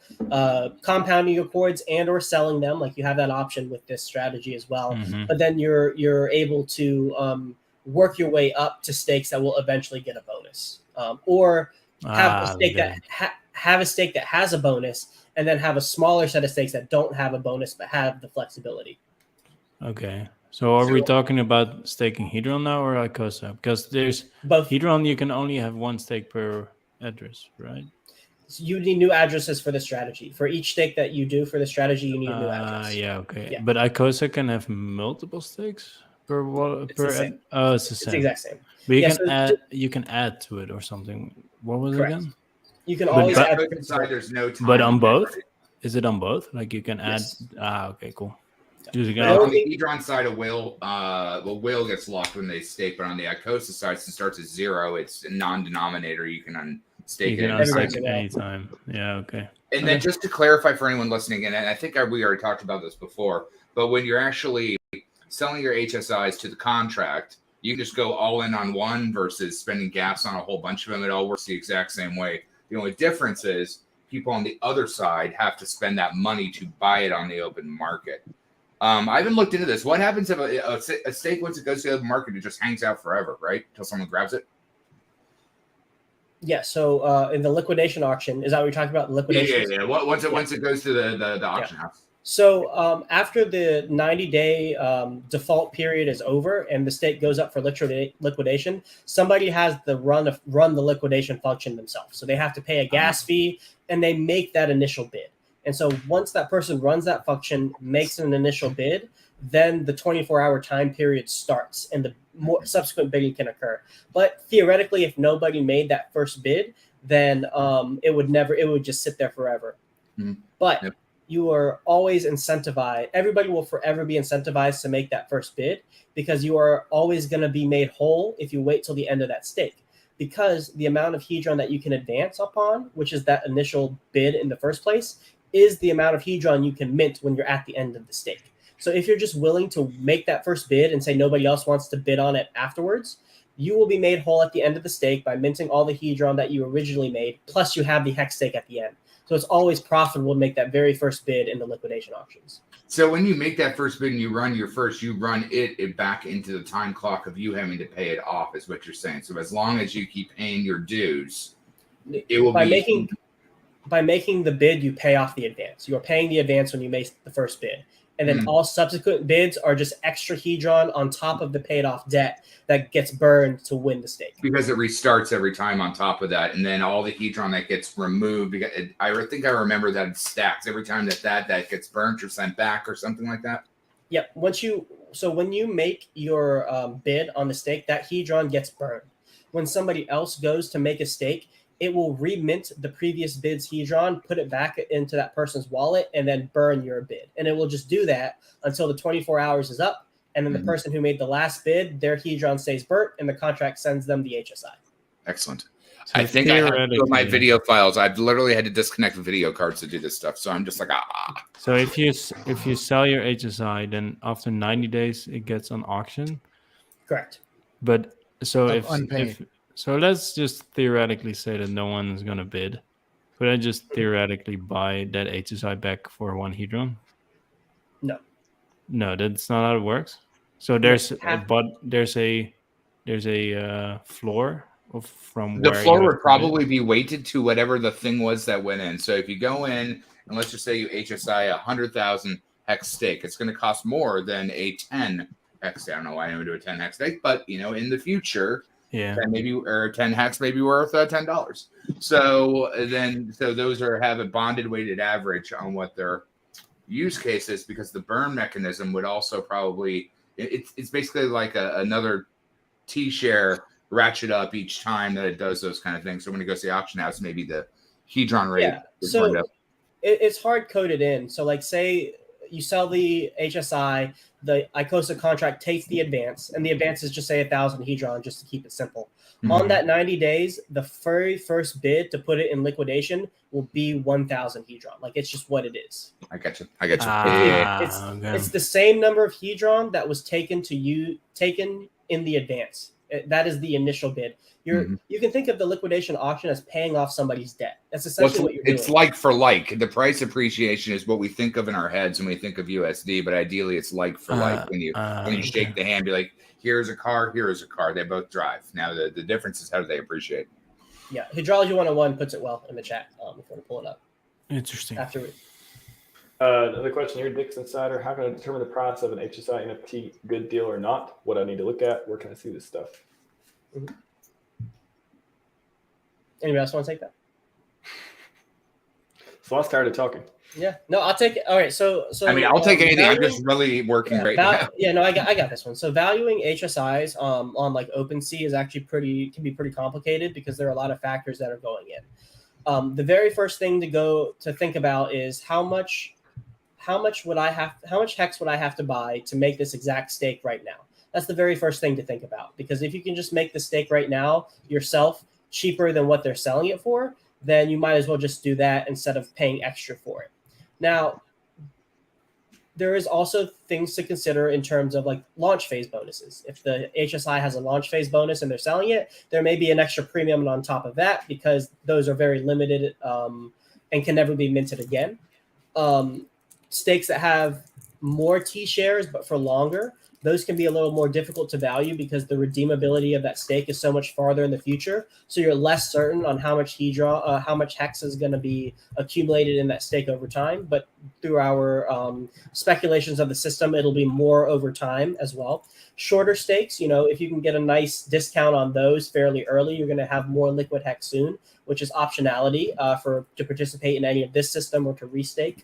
compounding your coins and or selling them, like you have that option with this strategy as well. But then you're able to work your way up to stakes that will eventually get a bonus, or have a stake that have a stake that has a bonus, and then have a smaller set of stakes that don't have a bonus but have the flexibility. Okay. So are we talking about staking Hedron now or Icosa? Because there's both. Hedron, you can only have one stake per address, right? So you need new addresses for the strategy. For each stake that you do for the strategy, you need a new address. Yeah, okay. Yeah. But Icosa can have multiple stakes per wallet. It's the same. Oh, it's the same. It's the exact same. But you can add to it or something. What was it again? You can always add. There's no time. But on both? Is it on both? Like you can add. Okay, cool. On the Hedron side, a whale gets locked when they stake, but on the Icosa side, since it starts at 0, it's a non-denominator. You can unstake it anytime. Yeah, okay. And then just to clarify for anyone listening, and I think we already talked about this before, but when you're actually selling your HSIs to the contract, you can just go all in on one versus spending gas on a whole bunch of them. It all works the exact same way. The only difference is people on the other side have to spend that money to buy it on the open market. I haven't looked into this. What happens if a stake, once it goes to the open market, it just hangs out forever, right? Until someone grabs it? Yeah. So in the liquidation auction, is that what you're talking about? The liquidation? Yeah. Once it goes to the auction house. So after the 90-day default period is over and the stake goes up for liquidation, somebody has to run the liquidation function themselves. So they have to pay a gas fee, and they make that initial bid. And so once that person runs that function, makes an initial bid, then the 24-hour time period starts, and the more subsequent bidding can occur. But theoretically, if nobody made that first bid, then it would just sit there forever. But you are always incentivized. Everybody will forever be incentivized to make that first bid, because you are always going to be made whole if you wait till the end of that stake. Because the amount of hedron that you can advance upon, which is that initial bid in the first place, is the amount of hedron you can mint when you're at the end of the stake. So if you're just willing to make that first bid and say nobody else wants to bid on it afterwards, you will be made whole at the end of the stake by minting all the hedron that you originally made, plus you have the hex stake at the end. So it's always profitable to make that very first bid in the liquidation auctions. So when you make that first bid and you run it back into the time clock of you having to pay it off, is what you're saying. So as long as you keep paying your dues, it will by making the bid, you pay off the advance. You are paying the advance when you make the first bid. And then all subsequent bids are just extra hedron on top of the paid off debt that gets burned to win the stake. Because it restarts every time on top of that. And then all the hedron that gets removed, because I think I remember that it stacks every time that gets burnt or sent back or something like that. Yep. When you make your bid on the stake, that hedron gets burned. When somebody else goes to make a stake, it will remint the previous bid's hedron, put it back into that person's wallet, and then burn your bid. And it will just do that until the 24 hours is up. And then the person who made the last bid, their hedron stays burnt, and the contract sends them the HSI. Excellent. So I think I have two of my video files. I've literally had to disconnect the video cards to do this stuff. So I'm just like, So if you sell your HSI, then after 90 days, it gets on auction? Correct. But so unpaid. So let's just theoretically say that no one is going to bid. Could I just theoretically buy that HSI back for 1 hedron? No, that's not how it works. So there's a floor from the where floor would probably be weighted to whatever the thing was that went in. So if you go in and let's just say you HSI 100,000 hex stake, it's going to cost more than a 10 hex. I don't know why I would do a 10 hex stake, but in the future. Yeah, 10 hex may be worth $10. So those have a bonded weighted average on what their use case is, because the burn mechanism would also probably it's basically like another T-share ratchet up each time that it does those kind of things. So when it goes to the auction house, maybe the hedron rate is so up. It's hard coded in. So like say you sell the HSI, the Icosa contract takes the advance, and the advance is just say 1,000 hedron, just to keep it simple. On that 90 days, the very first bid to put it in liquidation will be 1,000 hedron. Like, it's just what it is. I got you. It's the same number of hedron that was taken in the advance. That is the initial bid. You can think of the liquidation auction as paying off somebody's debt. That's essentially what you're doing. It's like for like. The price appreciation is what we think of in our heads when we think of USD, but ideally it's like for like when you shake the hand, be like, here's a car, here is a car. They both drive. Now the difference is how do they appreciate? Yeah, Hydrology 101 puts it well in the chat. If you want to pull it up. Interesting. Another question here, Dix Insider. How can I determine the price of an HSI NFT good deal or not? What I need to look at? Where can I see this stuff? Anybody else want to take that? Sloth's tired of talking. Yeah. No, I'll take it. All right. So I mean, I'll take anything. I'm just really working now. Yeah, no, I got this one. So valuing HSIs on like OpenSea is actually can be pretty complicated because there are a lot of factors that are going in. The very first thing to think about is how much hex would I have to buy to make this exact stake right now? That's the very first thing to think about, because if you can just make the stake right now yourself cheaper than what they're selling it for, then you might as well just do that instead of paying extra for it. Now, there is also things to consider in terms of like launch phase bonuses. If the HSI has a launch phase bonus and they're selling it, there may be an extra premium on top of that because those are very limited and can never be minted again. Stakes that have more T shares but for longer, those can be a little more difficult to value because the redeemability of that stake is so much farther in the future. So you're less certain on how much how much hex is going to be accumulated in that stake over time. But through our speculations of the system, it'll be more over time as well. Shorter stakes, if you can get a nice discount on those fairly early, you're going to have more liquid hex soon, which is optionality to participate in any of this system or to restake.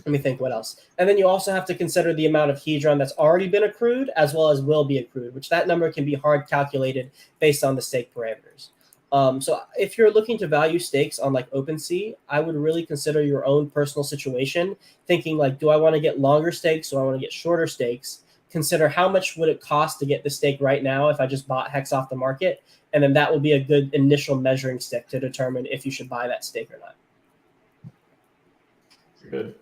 Let me think what else. And then you also have to consider the amount of hedron that's already been accrued as well as will be accrued, which that number can be hard calculated based on the stake parameters. So if you're looking to value stakes on like OpenSea, I would really consider your own personal situation, thinking like, do I want to get longer stakes? Do I want to get shorter stakes? Consider how much would it cost to get the stake right now if I just bought hex off the market, and then that will be a good initial measuring stick to determine if you should buy that stake or not. Good.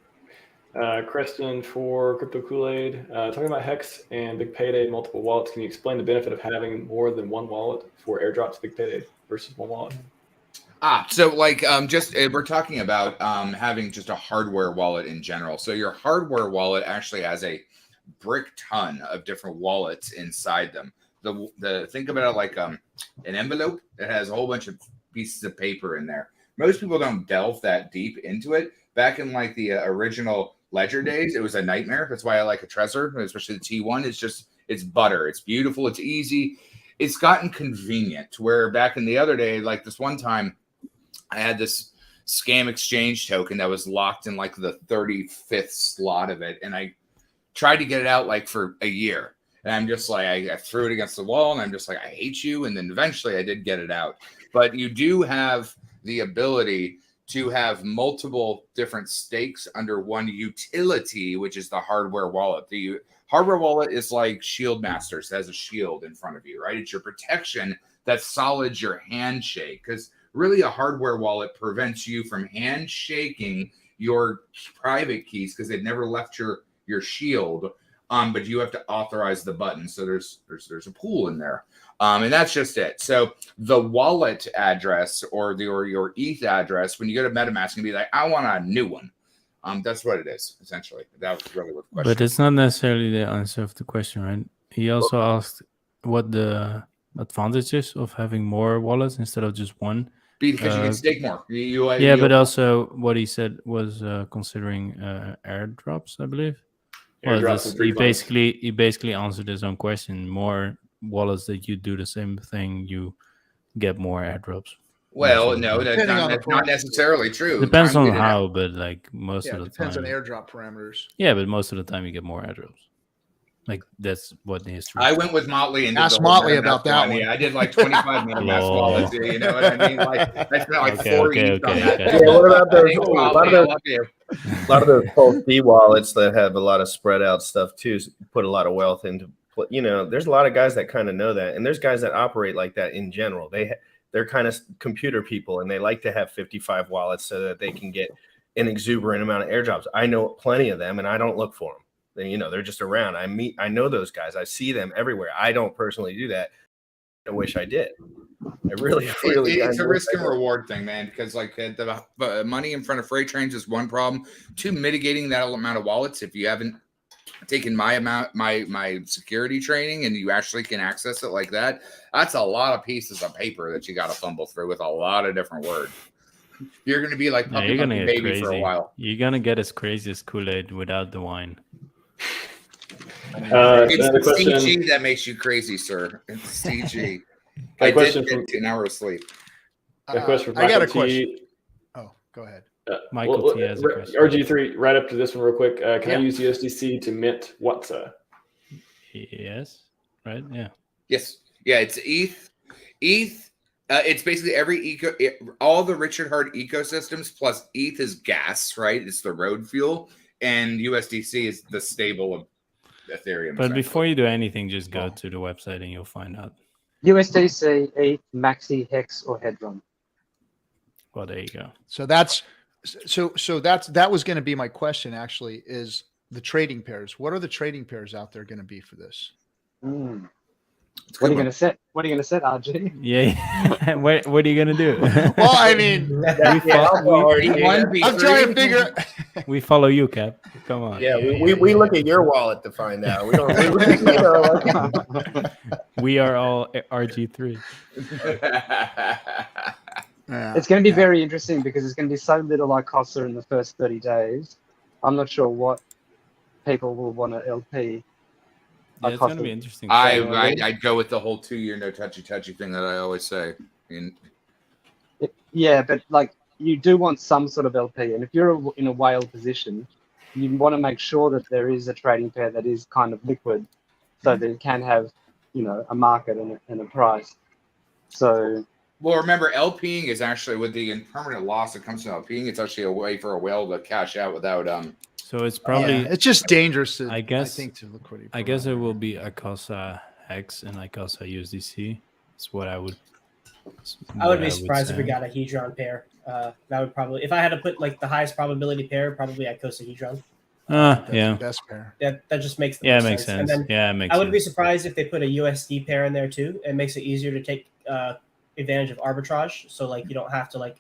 Question for Crypto Kool-Aid. Talking about Hex and Big Payday and multiple wallets, can you explain the benefit of having more than one wallet for airdrops Big Payday versus one wallet? So like we're talking about having just a hardware wallet in general. So your hardware wallet actually has a brick ton of different wallets inside them. The think about it like an envelope that has a whole bunch of pieces of paper in there. Most people don't delve that deep into it. Back in like the original Ledger days, it was a nightmare. That's why I like a Trezor, especially the T1. It's butter. It's beautiful. It's easy. It's gotten convenient. Where back in the other day, like this one time, I had this scam exchange token that was locked in like the 35th slot of it, and I tried to get it out like for a year. And I'm just like, I threw it against the wall, and I'm just like, I hate you. And then eventually I did get it out. But you do have the ability to have multiple different stakes under one utility, which is the hardware wallet. The hardware wallet is like Shield Masters. It has a shield in front of you, right? It's your protection that solids your handshake, because really a hardware wallet prevents you from handshaking your private keys because they've never left your shield. But you have to authorize the button. So there's a pool in there. And that's just it. So the wallet address or your ETH address, when you go to MetaMask, and be like, I want a new one. That's what it is, essentially. That was really what the question. But it's not necessarily the answer of the question, right? He also asked what the advantages of having more wallets instead of just one. Because you can stake more. But also what he said was considering airdrops, I believe. He basically answered his own question. More wallets that you do the same thing, you get more airdrops. Well, no, that's not necessarily true. Depends on how, but like most of the time. Depends on airdrop parameters. Yeah, but most of the time you get more airdrops. Like that's what the history. I went with Motley and ask Motley about that one. Yeah, I did like 25 MetaMask wallets. You know what I mean? Like I spent like 4 ETH on that. Yeah, what about those? A lot of those Pulse D wallets that have a lot of spread out stuff too. Put a lot of wealth into. There's a lot of guys that kind of know that, and there's guys that operate like that in general. They're kind of computer people, and they like to have 55 wallets so that they can get an exuberant amount of airdrops. I know plenty of them, and I don't look for them. They're just around. I know those guys. I see them everywhere. I don't personally do that. I wish I did. It's a risk and reward thing, man, because like the money in front of freight trains is one problem. Two, mitigating that amount of wallets. If you haven't taken my security training and you actually can access it like that, that's a lot of pieces of paper that you got to fumble through with a lot of different words. You're going to be like puppy baby crazy for a while. You're going to get as crazy as Kool-Aid without the wine. It's the CG that makes you crazy, sir. It's CG. I did get an hour of sleep. I got a question. Oh, go ahead. Michael T has a question. RG3, right up to this one real quick. Can I use USDC to mint Watsa? Yes. Right? Yeah. Yes. Yeah, it's ETH. It's basically all the Richard Hart ecosystems plus ETH is gas, right? It's the road fuel. And USDC is the stable of Ethereum. But before you do anything, just go to the website and you'll find out. USDC, ETH, Maxi, Hex, or Hedron. Well, there you go. So that was going to be my question. Actually, is the trading pairs? What are the trading pairs out there going to be for this? What are you going to set? What are you going to set, RG? Yeah. what are you gonna do? Well, I mean, we I'm trying to figure. we follow you, Cap. Come on. Yeah, we look at your wallet to find out. We don't. We are all RG3. It's going to be very interesting because there's going to be so little Icosa in the first 30 days. I'm not sure what people will want to LP. Yeah, it's going to be interesting. I'd go with the whole 2-year no touchy thing that I always say. Yeah, but like you do want some sort of LP, and if you're in a whale position, you want to make sure that there is a trading pair that is kind of liquid, so that it can have, a market and a price. So. Well, remember, LPing is actually with the impermanent loss that comes from LPing. It's actually a way for a whale to cash out without So it's probably it's just dangerous. I think to liquidity. I guess it will be Icosa Hex and Icosa USDC. That's what I would. I would be surprised if we got a Hedron pair. That would probably, if I had to put like the highest probability pair, probably Icosa Hedron. Yeah, the best pair. That just makes it makes sense. And then it makes I would be surprised if they put a USD pair in there too. It makes it easier to take advantage of arbitrage. So like you don't have to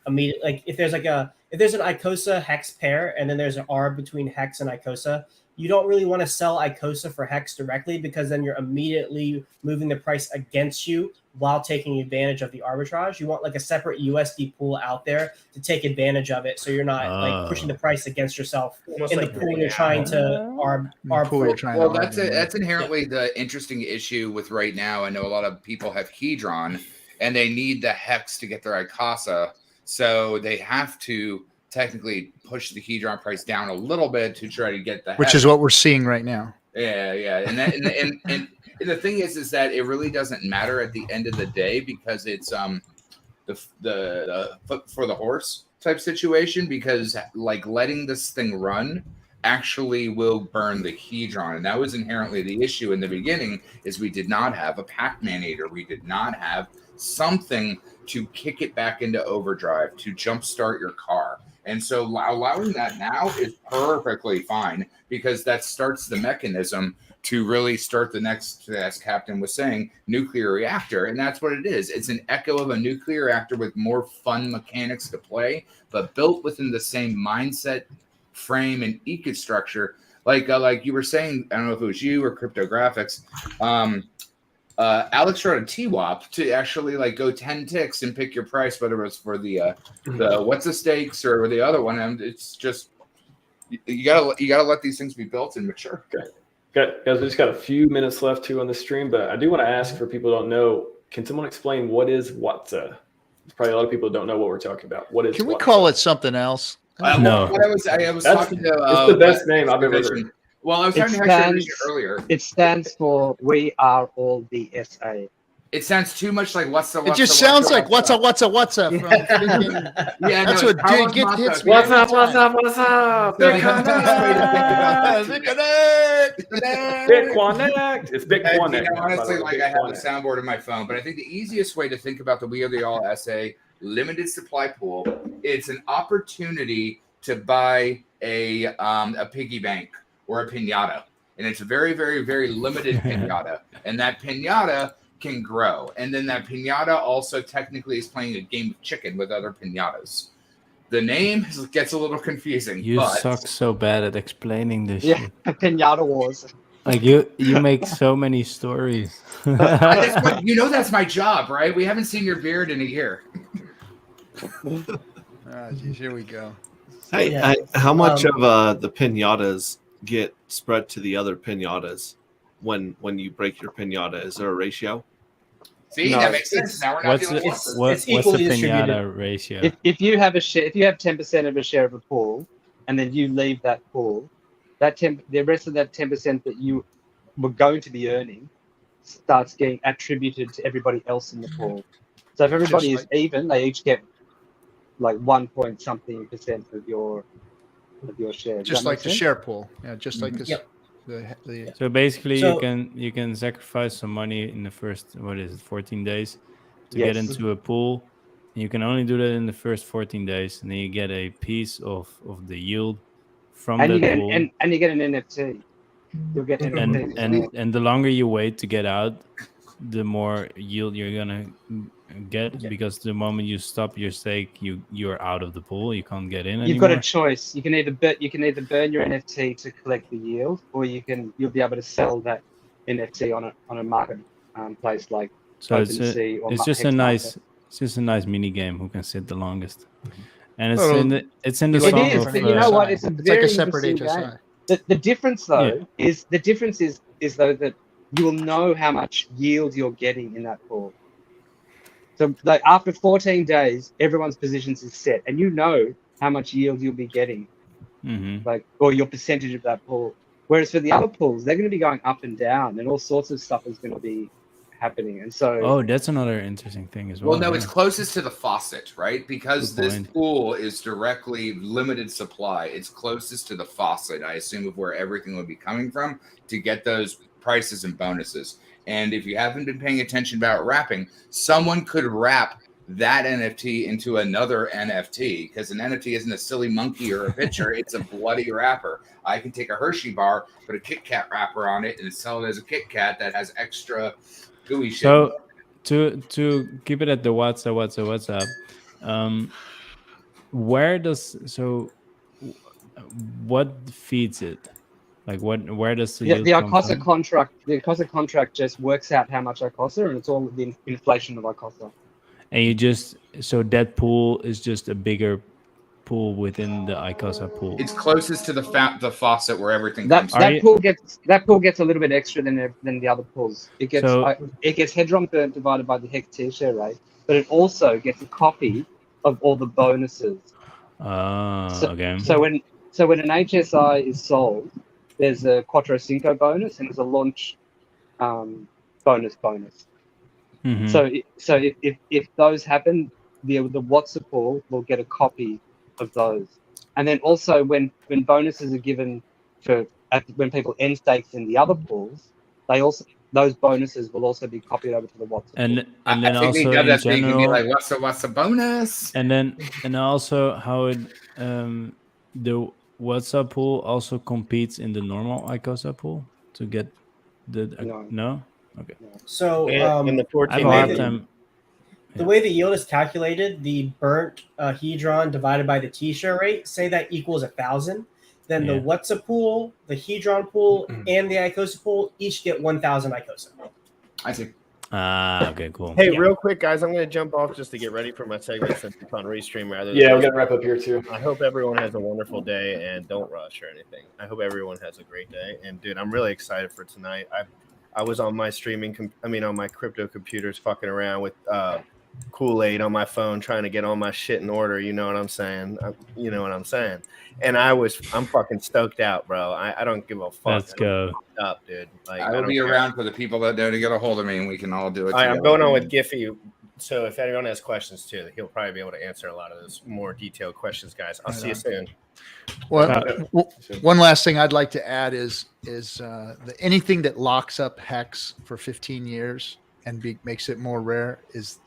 immediately like if there's an Icosa Hex pair and then there's an arb between Hex and Icosa, you don't really want to sell Icosa for Hex directly because then you're immediately moving the price against you while taking advantage of the arbitrage. You want like a separate USD pool out there to take advantage of it, so you're not like pushing the price against yourself in the pool you're trying to arb. Well, that's inherently the interesting issue with right now. I know a lot of people have Hedron and they need the Hex to get their Icosa, so they have to technically push the Hedron price down a little bit to try to get the Which is what we're seeing right now. Yeah, and the thing is that it really doesn't matter at the end of the day because it's the foot for the horse type situation, because like letting this thing run actually will burn the Hedron, and that was inherently the issue in the beginning. Is we did not have a Pac-Manator, we did not have something to kick it back into overdrive to jumpstart your car. And so allowing that now is perfectly fine because that starts the mechanism to really start the next, as Captain was saying, nuclear reactor. And that's what it is. It's an echo of a nuclear reactor with more fun mechanics to play, but built within the same mindset, frame, and eco structure. Like you were saying, I don't know if it was you or Cryptographics, Alex wrote a TWAP to actually like go 10 ticks and pick your price, whether it was for the what's the stakes or the other one. And it's just you gotta let these things be built and mature. Okay. Guys, we just got a few minutes left too on the stream, but I do want to ask for people who don't know, can someone explain what is WhatsApp? There's probably a lot of people who don't know what we're talking about. What is Can we WhatsApp? call it something else? No. I was talking to it's the best name I've ever heard. Well, I was talking to Hector earlier. It stands for We Are All the SA. It sounds too much like what's It just sounds like what's up. Yeah, That's no, what hits me. What's up? Big Connect. Bitconnect. It's Bitconnect. Honestly, like I have the soundboard in my phone, but I think the easiest way to think about the We Are the All SA limited supply pool, it's an opportunity to buy a piggy bank or a pinata, and it's a very, very, very limited pinata, and that pinata can grow, and then that pinata also technically is playing a game of chicken with other pinatas. The name gets a little confusing. You suck so bad at explaining this shit. Pinata wars. Like you make so many stories. That's my job, right? We haven't seen your beard in a year. Geez, here we go. Hey, how much of the pinatas get spread to the other pinatas when you break your pinata? Is there a ratio? See, that makes sense. Now we're not dealing with what's the pinata ratio? If you have 10% of a share of a pool, and then you leave that pool, the rest of that 10% that you were going to be earning starts getting attributed to everybody else in the pool. So if everybody is even, they each get like 1 point something percent of your share. Just like the share pool. Yeah, just like this. Yep. So basically, you can sacrifice some money in the first 14 days to get into a pool. And you can only do that in the first 14 days, and then you get a piece of the yield from the pool. And you get an NFT. You'll get NFT. And the longer you wait to get out, the more yield you're gonna get, because the moment you stop your stake, you're out of the pool. You can't get in You've got anymore. a choice. You can either burn your NFT to collect the yield, or you'll be able to sell that NFT on a market place like So OpenSea or it's just Hex Market. it's just a nice mini game who can sit the longest, and it's Well, in the It song is, of but you know what? It's a It's like very a separate interesting HSI. game. The difference though Yeah. is though that you will know how much yield you're getting in that pool. So like after 14 days, everyone's positions is set, and you know how much yield you'll be getting, like, or your percentage of that pool. Whereas for the other pools, they're going to be going up and down, and all sorts of stuff is going to be happening. And so, oh, that's another interesting thing as well. Well, no, yeah. it's closest to the faucet, right? Because Good this point. pool is directly limited supply. It's closest to the faucet, I assume, of where everything would be coming from to get those prices and bonuses. And if you haven't been paying attention about wrapping, someone could wrap that NFT into another NFT, because an NFT isn't a silly monkey or a picture. It's a bloody wrapper. I can take a Hershey bar, put a Kit Kat wrapper on it, and sell it as a Kit Kat that has extra gooey shit. So to keep it at the WhatsApp, what feeds it? Like where does the the yield come Icosa from? contract, just works out how much Icosa, and it's all the inflation of Icosa. And so that pool is just a bigger pool within the Icosa pool. It's closest to the faucet where everything That comes. that pool gets a little bit extra than the other pools. It gets hedron divided by the Hex share rate, but it also gets a copy of all the bonuses. Okay. So when an HSI is sold, there's a Quattro Cinco bonus and there's a launch bonus. Mhm. So if those happen, the WhatsApp pool will get a copy of those. And then also when bonuses are given when people end stakes in the other pools, those bonuses will also be copied over to the WhatsApp pool. And then I think also they in that so you can be general, like, what's the bonus? and also how it the WhatsApp pool also competes in the normal Icosa pool to get the no? Okay. So in the 14 I have a hard time. The way the yield is calculated, the burnt hedron divided by the T-share rate, say that equals 1,000. Then the WhatsApp pool, the hedron pool, and the Icosa pool each get 1,000 Icosa. I see. Okay, cool. Hey, real quick, guys, I'm going to jump off just to get ready for my segment since it's on Restream rather than. Yeah, we're going to wrap up here too. I hope everyone has a wonderful day and don't rush or anything. I hope everyone has a great day. And dude, I'm really excited for tonight. I was on my on my crypto computers fucking around with Kool-Aid on my phone trying to get all my shit in order. You know what I'm saying? And I'm fucking stoked out, bro. I don't give a fuck. Let's go. Up, dude. Like, I will be around for the people that know to get a hold of me, and we can all do it. I'm going on with Giphy. So if anyone has questions too, he'll probably be able to answer a lot of those more detailed questions, guys. I'll see you soon. Well, one last thing I'd like to add is anything that locks up Hex for 15 years and makes it more rare is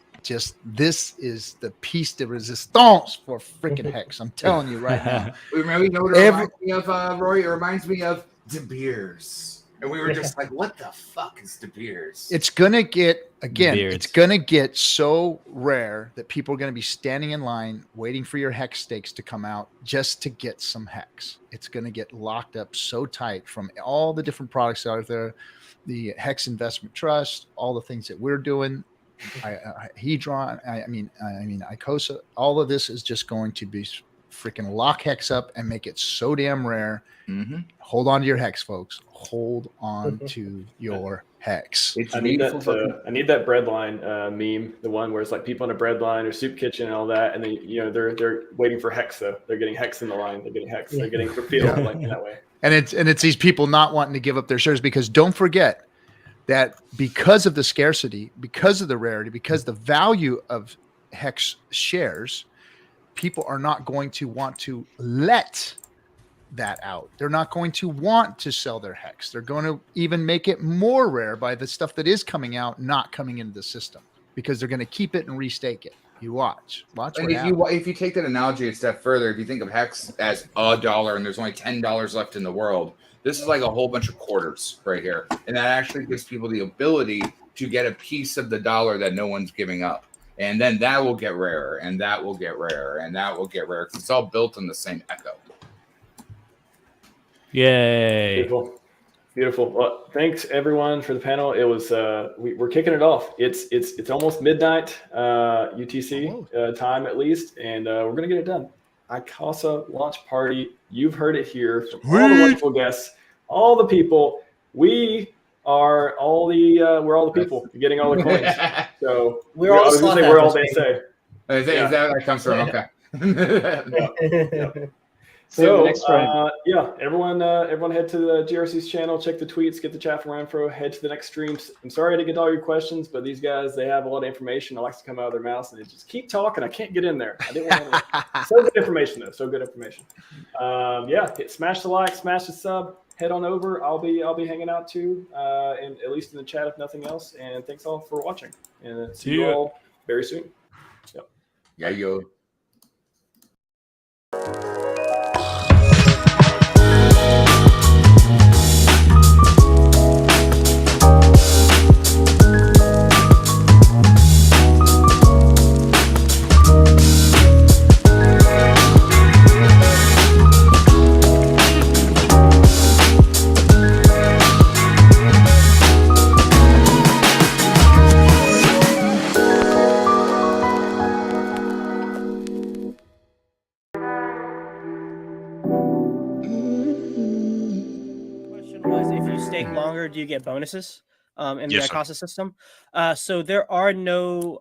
this is the piece de resistance for freaking Hex. I'm telling you right now. You know what it reminds me of, Roy? It reminds me of De Beers. And we were just like, what the fuck is De Beers? It's going to get, again, it's going to get so rare that people are going to be standing in line waiting for your Hex stakes to come out just to get some Hex. It's going to get locked up so tight from all the different products out there, the Hex Investment Trust, all the things that we're doing. Hedron, I mean, Icosa, all of this is just going to be freaking lock Hex up and make it so damn rare. Mm-hmm. Hold on to your Hex, folks. Hold on to your Hex. I need that bread line meme, the one where it's like people in a bread line or soup kitchen and all that, and then they're waiting for Hex though. They're getting Hex in the line. They're getting Hex. They're getting fulfilled like that way. And it's these people not wanting to give up their shares, because don't forget that because of the scarcity, because of the rarity, because the value of Hex shares, people are not going to want to let that out. They're not going to want to sell their Hex. They're going to even make it more rare by the stuff that is coming out not coming into the system, because they're going to keep it and restake it. You watch. And if you take that analogy a step further, if you think of Hex as $1 and there's only $10 left in the world, this is like a whole bunch of quarters right here, and that actually gives people the ability to get a piece of the dollar that no one's giving up. And then that will get rarer, and that will get rarer, and that will get rarer, because it's all built on the same echo. Yay. Beautiful. Beautiful. Well, thanks everyone for the panel. It was we're kicking it off. It's almost midnight UTC time at least, and we're gonna get it done. Icosa launch party. You've heard it here from all the wonderful guests, all the people. We are all we're all the people getting all the coins. So We're all I was gonna say we're all they say. Is that where that comes from? Okay. Yeah. So everyone head to the GRC's channel, check the tweets, get the chat from Renfro, head to the next streams. I'm sorry I didn't get to all your questions, but these guys, they have a lot of information that likes to come out of their mouths, and they just keep talking. I can't get in there. I didn't want to. So good information though. So good information. Smash the like, smash the sub, head on over. I'll be hanging out too, and at least in the chat if nothing else. And thanks all for watching. And see you all very soon. Yep. Yeah, yo. Longer, do you get bonuses in the Icosa system? So there are no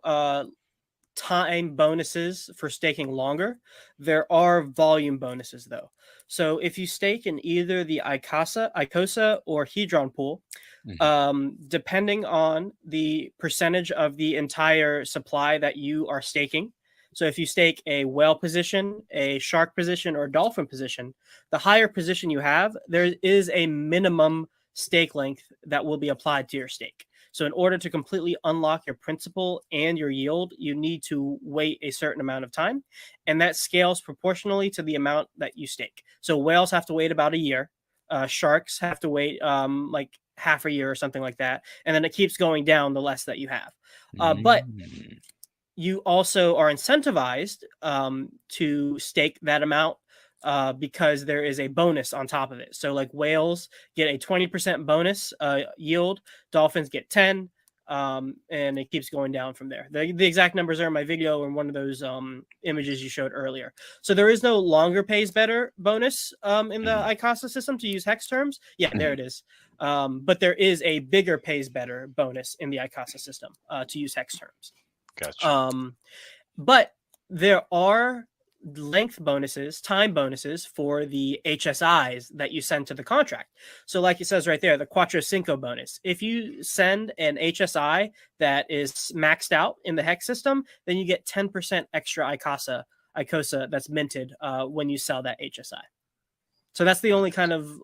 time bonuses for staking longer. There are volume bonuses though. So if you stake in either the Icosa or Hedron pool, depending on the percentage of the entire supply that you are staking. So if you stake a whale position, a shark position, or a dolphin position, the higher position you have, there is a minimum stake length that will be applied to your stake. So in order to completely unlock your principal and your yield, you need to wait a certain amount of time, and that scales proportionally to the amount that you stake. So whales have to wait about a year. Sharks have to wait like half a year or something like that, and then it keeps going down the less that you have. But you also are incentivized to stake that amount because there is a bonus on top of it. So like whales get a 20% bonus yield, dolphins get 10, and it keeps going down from there. The exact numbers are in my video in one of those images you showed earlier. So there is no longer pays better bonus in the Icosa system, to use hex terms. Yeah, there it is. But there is a bigger pays better bonus in the Icosa system to use hex terms. Gotcha. But there are length bonuses, time bonuses for the HSIs that you send to the contract. So like it says right there, the Cuatro Cinco bonus. If you send an HSI that is maxed out in the hex system, then you get 10% extra Icosa that's minted when you sell that HSI. So that's the only kind of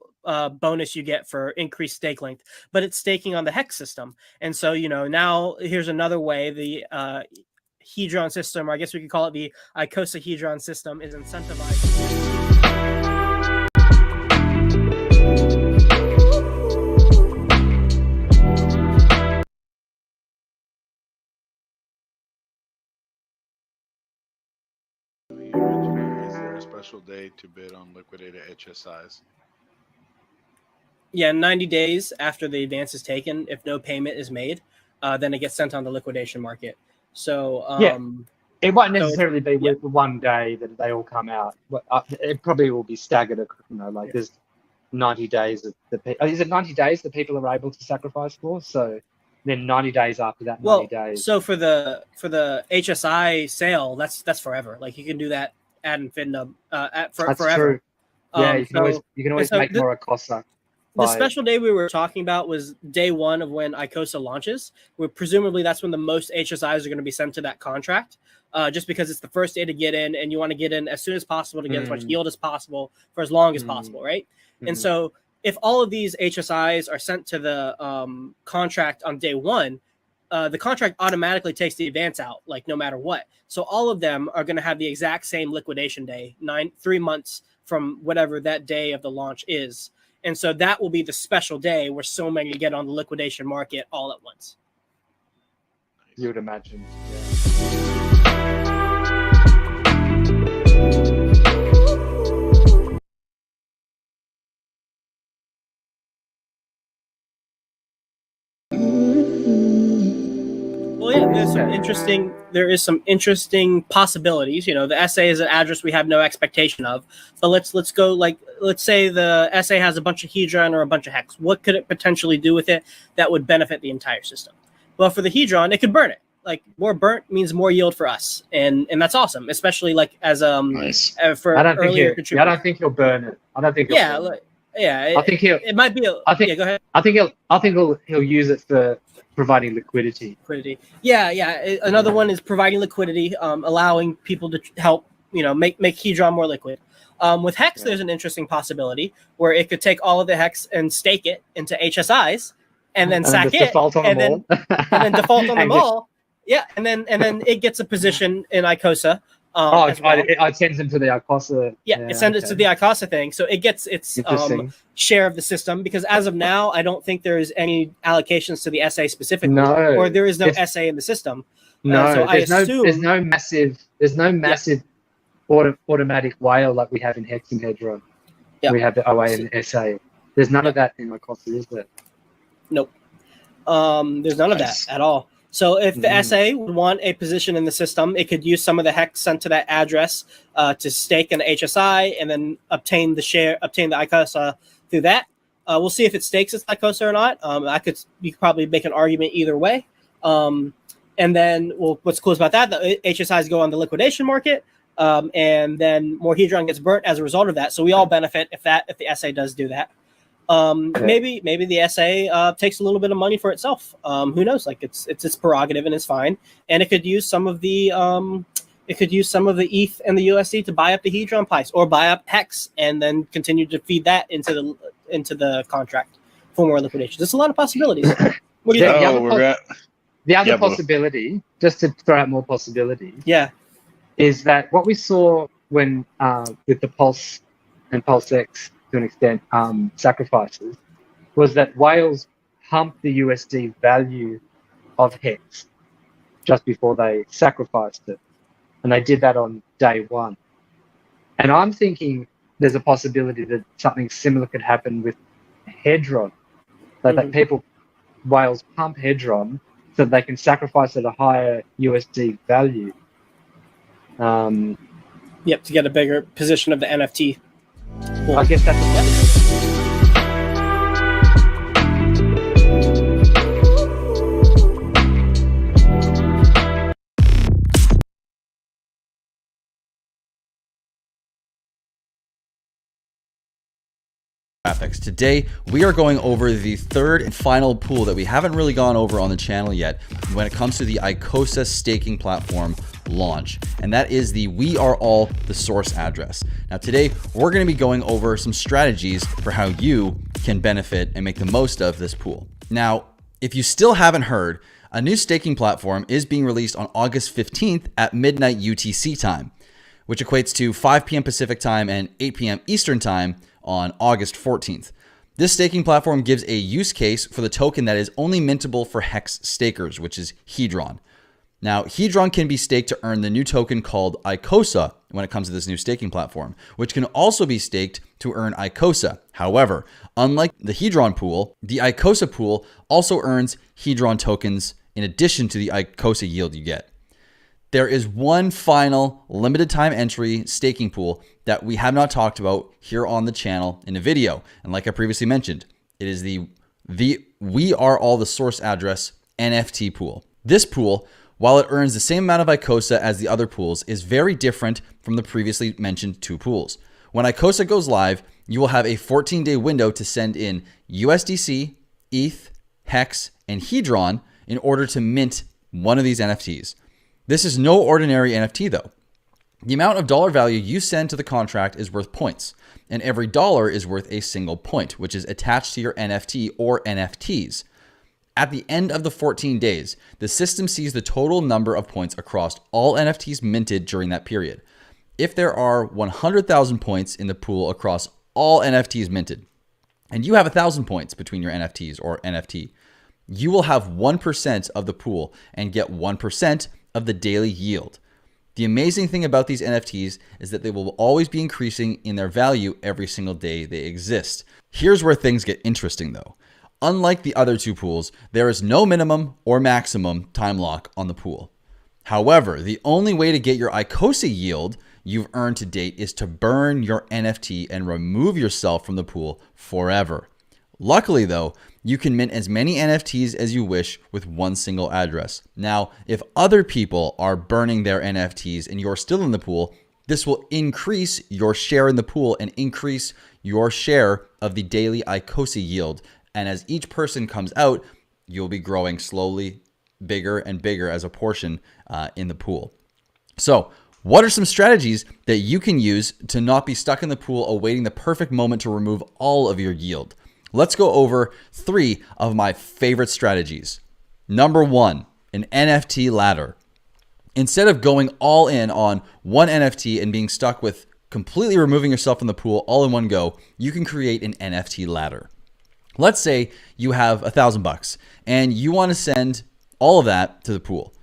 bonus you get for increased stake length, but it's staking on the hex system. And so, now here's another way the Hedron system, or I guess we could call it the Icosa Hedron system, is incentivized. Is there a special day to bid on liquidated HSIs? Yeah, 90 days after the advance is taken, if no payment is made, then it gets sent on the liquidation market. So it won't necessarily be with the one day that they all come out. It probably will be staggered. There's 90 days. Is it 90 days that people are able to sacrifice for? So then 90 days after that, 90 days. So for the HSI sale, that's forever. Like you can do that ad infinitum forever. True. Yeah, you can always make more Icosa. The special day we were talking about was day one of when Icosa launches. Presumably that's when the most HSIs are going to be sent to that contract, just because it's the first day to get in, and you want to get in as soon as possible to get as much yield as possible for as long as possible, right? And so if all of these HSIs are sent to the contract on day one, the contract automatically takes the advance out, like no matter what. So all of them are going to have the exact same liquidation day, 3 months from whatever that day of the launch is. And so that will be the special day where so many get on the liquidation market all at once. you would imagine. Well, yeah, there is some interesting possibilities. The SA is an address we have no expectation of. But let's go, let's say the SA has a bunch of Hedron or a bunch of hex. What could it potentially do with it that would benefit the entire system? Well, for the Hedron, it could burn it. Like, more burnt means more yield for us, and that's awesome, especially like as Nice. for I don't earlier think contributors. I don't think he'll burn it. I don't think. Yeah, Burn it. yeah. I think it might be. Yeah, go ahead. I think he'll use it for providing liquidity. Yeah. Another one is providing liquidity, allowing people to help, make Hedron more liquid. With Hex, there's an interesting possibility where it could take all of the Hex and stake it into HSIs, and then sack it, and then default on them all. Yeah, and then it gets a position in Icosa. It sends them to the Icosa. Yeah, it sends it to the Icosa thing, so it gets its share of the system. Because as of now, I don't think there is any allocations to the SA specifically, or there is no SA in the system. No, so there's no massive automatic whale like we have in Hex and Hedron. Yeah. We have the OA and SA. There's none of that in Icosa, is there? Nope. There's none of that at all. So if the SA would want a position in the system, it could use some of the hex sent to that address to stake an HSI and then obtain the Icosa through that. We'll see if it stakes its Icosa or not. You could probably make an argument either way. And then, what's cool about that? The HSIs go on the liquidation market, and then more Hedron gets burnt as a result of that. So we all benefit if the SA does do that. Maybe the SA takes a little bit of money for itself. Who knows? Like it's its prerogative and it's fine. And it could use some of the ETH and the USD to buy up the Hedron price or buy up Hex and then continue to feed that into the contract for more liquidation. There's a lot of possibilities. What do you think? The other possibility, just to throw out more possibilities, is that what we saw when with the Pulse and Pulse X to an extent sacrifices was that whales pumped the USD value of Hex just before they sacrificed it, and they did that on day one. And I'm thinking there's a possibility that something similar could happen with Hedron, that whales pump Hedron so that they can sacrifice at a higher USD value. Yep, to get a bigger position of the NFT. Well, I guess that's graphics. Today, we are going over the third and final pool that we haven't really gone over on the channel yet when it comes to the Icosa staking platform launch, and that is the We Are All the source address. Now today, we're going to be going over some strategies for how you can benefit and make the most of this pool. Now, if you still haven't heard, a new staking platform is being released on August 15th at midnight UTC time, which equates to 5 p.m. Pacific time and 8 p.m. Eastern time on August 14th. This staking platform gives a use case for the token that is only mintable for Hex stakers, which is Hedron. Now, Hedron can be staked to earn the new token called Icosa when it comes to this new staking platform, which can also be staked to earn Icosa. However, unlike the Hedron pool, the Icosa pool also earns Hedron tokens in addition to the Icosa yield you get. There is one final limited time entry staking pool that we have not talked about here on the channel in a video. And like I previously mentioned, it is the We Are All the source address NFT pool. This pool, while it earns the same amount of Icosa as the other pools, is very different from the previously mentioned two pools. When Icosa goes live, you will have a 14-day window to send in USDC, ETH, Hex, and Hedron in order to mint one of these NFTs. This is no ordinary NFT though. The amount of dollar value you send to the contract is worth points, and every dollar is worth a single point, which is attached to your NFT or NFTs. At the end of the 14 days, the system sees the total number of points across all NFTs minted during that period. If there are 100,000 points in the pool across all NFTs minted, and you have 1,000 points between your NFTs or NFT, You will have 1% of the pool and get 1% of the daily yield. The amazing thing about these NFTs is that they will always be increasing in their value every single day they exist. Here's where things get interesting though. Unlike the other two pools, there is no minimum or maximum time lock on the pool. However, the only way to get your Icosa yield you've earned to date is to burn your NFT and remove yourself from the pool forever. Luckily though, you can mint as many NFTs as you wish with one single address. Now, if other people are burning their NFTs and you're still in the pool, this will increase your share in the pool and increase your share of the daily Icosa yield. And as each person comes out, you'll be growing slowly bigger and bigger as a portion in the pool. So, what are some strategies that you can use to not be stuck in the pool awaiting the perfect moment to remove all of your yield? Let's go over 3 of my favorite strategies. Number 1, an NFT ladder. Instead of going all in on one NFT and being stuck with completely removing yourself from the pool all in one go, you can create an NFT ladder. Let's say you have $1,000 and you want to send all of that to the pool.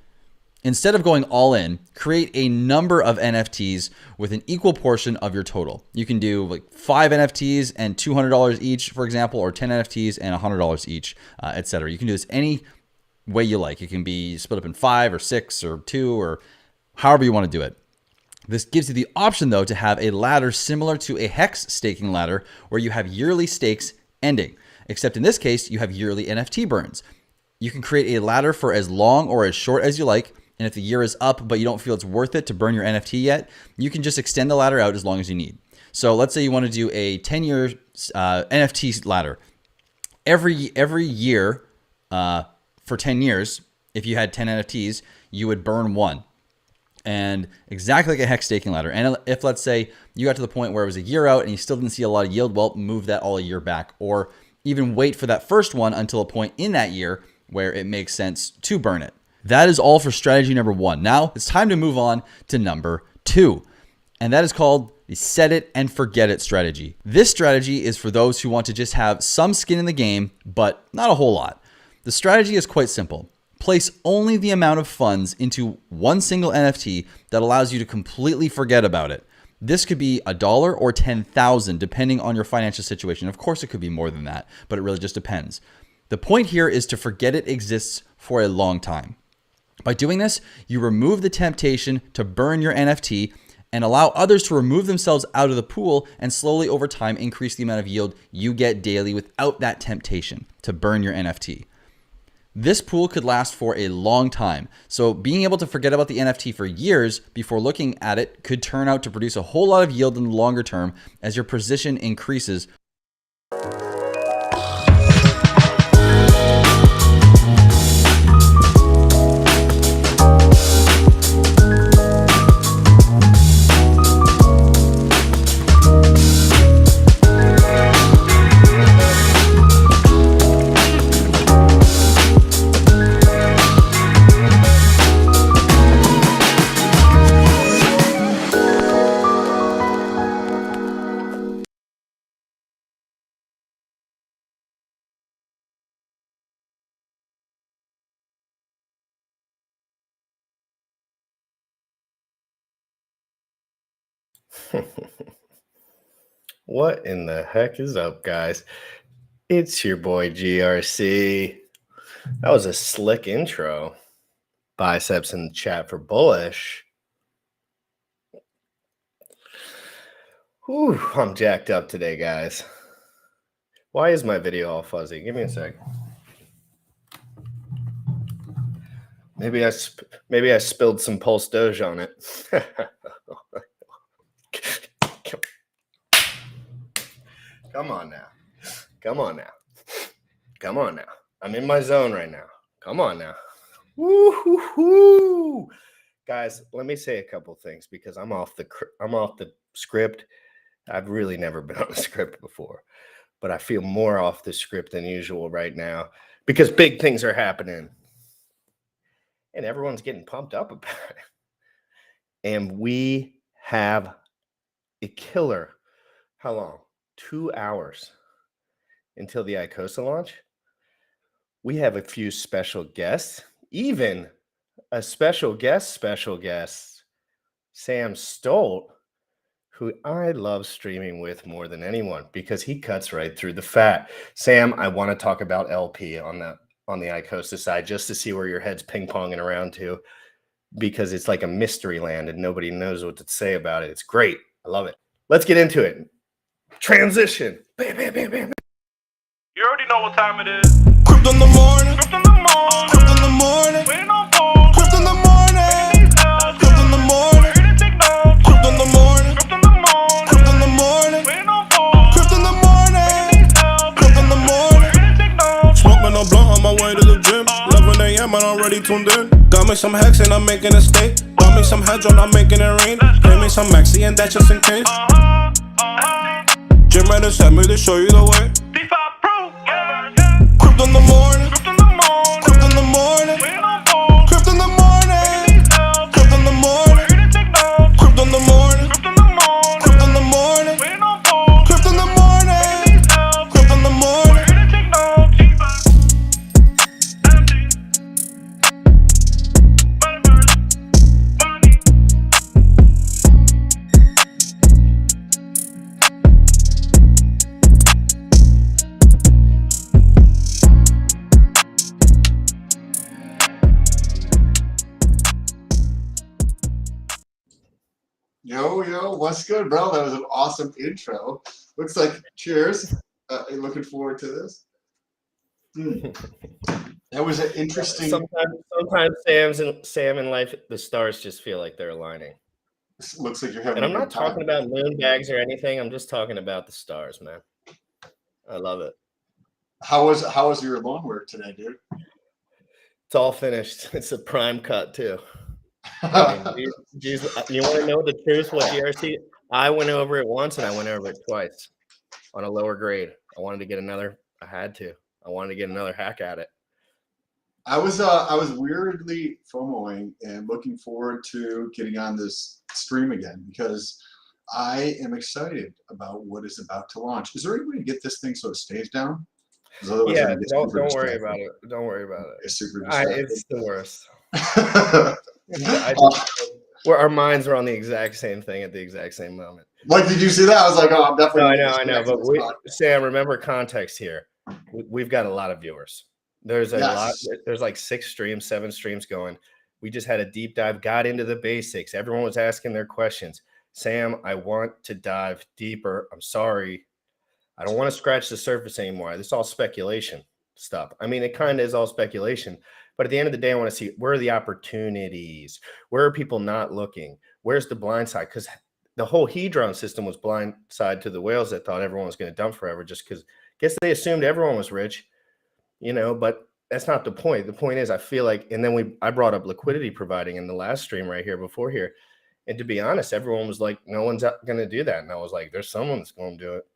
Instead of going all in, create a number of NFTs with an equal portion of your total. You can do like 5 NFTs and $200 each, for example, or 10 NFTs and $100 each, etc. You can do this any way you like. It can be split up in 5 or 6 or 2 or however you want to do it. This gives you the option though to have a ladder similar to a hex staking ladder where you have yearly stakes ending, except in this case, you have yearly NFT burns. You can create a ladder for as long or as short as you like. And if the year is up, but you don't feel it's worth it to burn your NFT yet, you can just extend the ladder out as long as you need. So let's say you want to do a 10-year NFT ladder. Every year for 10 years, if you had 10 NFTs, you would burn 1. And exactly like a hex staking ladder. And if let's say you got to the point where it was a year out and you still didn't see a lot of yield, well, move that all a year back. Or even wait for that first one until a point in that year where it makes sense to burn it. That is all for strategy number 1. Now it's time to move on to number 2. And that is called the set it and forget it strategy. This strategy is for those who want to just have some skin in the game, but not a whole lot. The strategy is quite simple. Place only the amount of funds into one single NFT that allows you to completely forget about it. This could be $1 or 10,000 depending on your financial situation. Of course, it could be more than that, but it really just depends. The point here is to forget it exists for a long time. By doing this, you remove the temptation to burn your NFT and allow others to remove themselves out of the pool and slowly over time increase the amount of yield you get daily without that temptation to burn your NFT. This pool could last for a long time, so being able to forget about the NFT for years before looking at it could turn out to produce a whole lot of yield in the longer term as your position increases. What in the heck is up, guys? It's your boy GRC. That was a slick intro. Biceps in the chat for bullish. Whew, I'm jacked up today, guys. Why is my video all fuzzy? Give me a sec. Maybe I spilled some Pulse Doge on it. Come on now. Come on now. Come on now. I'm in my zone right now. Come on now. Woo-hoo-hoo. Guys, let me say a couple things because I'm off the script. I've really never been on a script before, but I feel more off the script than usual right now because big things are happening and everyone's getting pumped up about it. And we have a killer. How long? 2 hours until the Icosa launch. we have a few special guests, even a special guest, Sam Stolt, who I love streaming with more than anyone because he cuts right through the fat. Sam, I want to talk about LP on the Icosa side just to see where your head's ping-ponging around to, because it's like a mystery land and nobody knows what to say about it. It's great. I love it. Let's get into it. Transition. Bam, bam, bam, bam. You already know what time it is. Crypt in the morning. Crypt in the morning. Crypt in the morning. Waiting on phone. Crypt in the morning. Crypt in the morning. Crypt in the morning. Crypt in the morning. Crypt in the morning. Waiting on phone. Crypt in the morning. Crypt in the morning. Smoking a blunt on my way to the gym. 11 a.m. and I'm already tuned in. Got me some hex and I'm making a stay. Bought me some heads on, I'm making it rain. Pay me some maxi and that's just in case. Jim Redder sent me to show you the way. Crypt in the morning. Crypt in the morning. Crypt in the morning. Crypt in the morning. Crypt in the morning. Crypt in the morning. Crypt in the morning. Crypt in the morning. Crypt in the morning. Crypt in the morning. Yo, what's good, bro? That was an awesome intro. Looks like cheers. Looking forward to this. That was an interesting. Sometimes Sam in life, the stars just feel like they're aligning. Looks like you're having. And I'm not talking about moon bags or anything. I'm just talking about the stars, man. I love it. How was your lawn work today, dude? It's all finished. It's a prime cut too. I mean, you want to know the truth? What GRC? I went over it once and I went over it twice on a lower grade. I wanted to get another. I had to. I wanted to get another hack at it. I was weirdly FOMOing and looking forward to getting on this stream again because I am excited about what is about to launch. Is there any way to get this thing so it stays down? Yeah, don't worry about it. Don't worry about it. It's super it's the worst. Where our minds are on the exact same thing at the exact same moment. Like, did you see that? I was like, oh, I'm definitely. No, I know. But Sam, remember context here. We've got a lot of viewers. There's a lot. There's like 6 streams, 7 streams going. We just had a deep dive, got into the basics. Everyone was asking their questions. Sam, I want to dive deeper. I'm sorry. I don't want to scratch the surface anymore. This is all speculation stuff. I mean, it kind of is all speculation. But at the end of the day, I want to see where are the opportunities? Where are people not looking? Where's the blind side? Because the whole Hedron system was blind side to the whales that thought everyone was going to dump forever just because I guess they assumed everyone was rich, but that's not the point. The point is I feel like, and then I brought up liquidity providing in the last stream right here before here. And to be honest, everyone was like, no one's going to do that. And I was like, there's someone that's going to do it.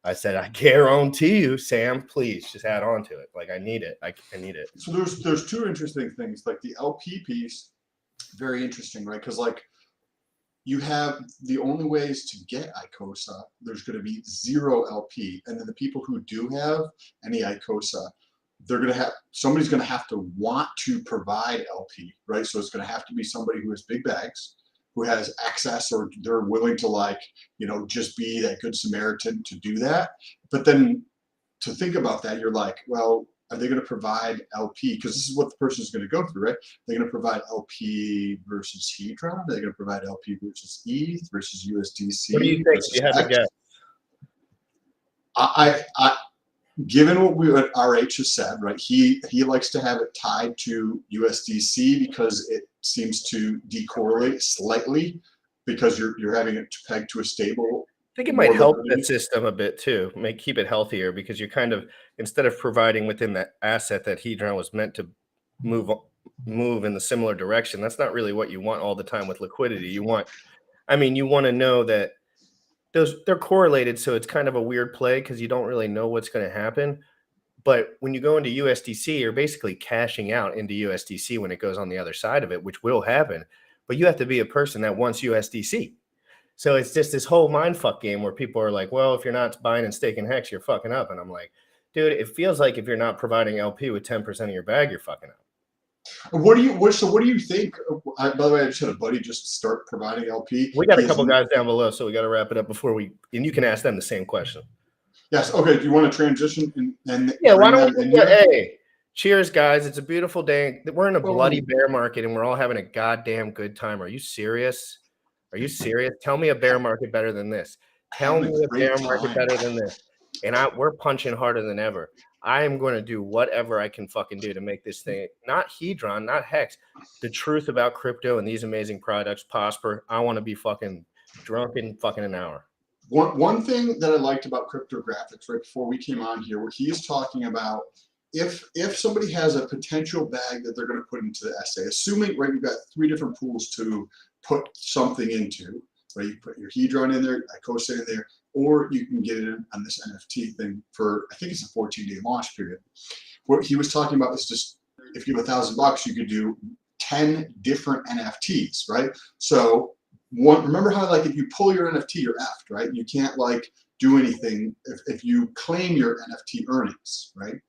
I said, I guarantee you, Sam, please just add on to it. Like, I need it. I need it. So there's 2 interesting things. Like the LP piece, very interesting, right? Because like you have the only ways to get Icosa, there's going to be 0 LP. And then the people who do have any Icosa, somebody's going to have to want to provide LP, right? So it's going to have to be somebody who has big bags, who has access, or they're willing to just be that good Samaritan to do that. But then to think about that, you're like, well, are they going to provide LP? Because this is what the person is going to go through, right? They're going to provide LP versus Hedron. Are they going to provide LP versus ETH versus USDC? What do you think? You had to guess. I given what RH has said, right? He likes to have it tied to USDC because it seems to decorrelate slightly because you're having it pegged to a stable. I think it might help the system a bit too, keep it healthier because you're kind of, instead of providing within that asset that Hedron was meant to move in the similar direction, that's not really what you want all the time with liquidity. You want to know that they're correlated, so it's kind of a weird play because you don't really know what's going to happen. But when you go into USDC, you're basically cashing out into USDC when it goes on the other side of it, which will happen. But you have to be a person that wants USDC. So it's just this whole mindfuck game where people are like, well, if you're not buying and staking Hex, you're fucking up. And I'm like, dude, it feels like if you're not providing LP with 10% of your bag, you're fucking up. What do you think? By the way, I just had a buddy just start providing LP. We got a couple guys down below, so we got to wrap it up before we. And you can ask them the same question. Yes. Okay. Do you want to transition and yeah? Why bring don't them we? in here? Hey, cheers, guys! It's a beautiful day. We're in a bloody bear market, and we're all having a goddamn good time. Are you serious? Are you serious? Tell me a bear market better than this. Tell me a bear market better than this. And we're punching harder than ever. I am going to do whatever I can fucking do to make this thing, not Hedron, not Hex, the truth about crypto and these amazing products prosper. I want to be fucking drunk in fucking an hour. One thing that I liked about cryptographics right before we came on here, where he is talking about if somebody has a potential bag that they're going to put into the essay, assuming, right, you've got 3 different pools to put something into, right? You put your Hedron in there, Icosa in there, or you can get it on this NFT thing for, I think it's a 14-day launch period. What he was talking about is just, if you have $1,000, you could do 10 different NFTs, right? So remember how, like, if you pull your NFT, you're effed, right? You can't, like, do anything if you claim your NFT earnings, right?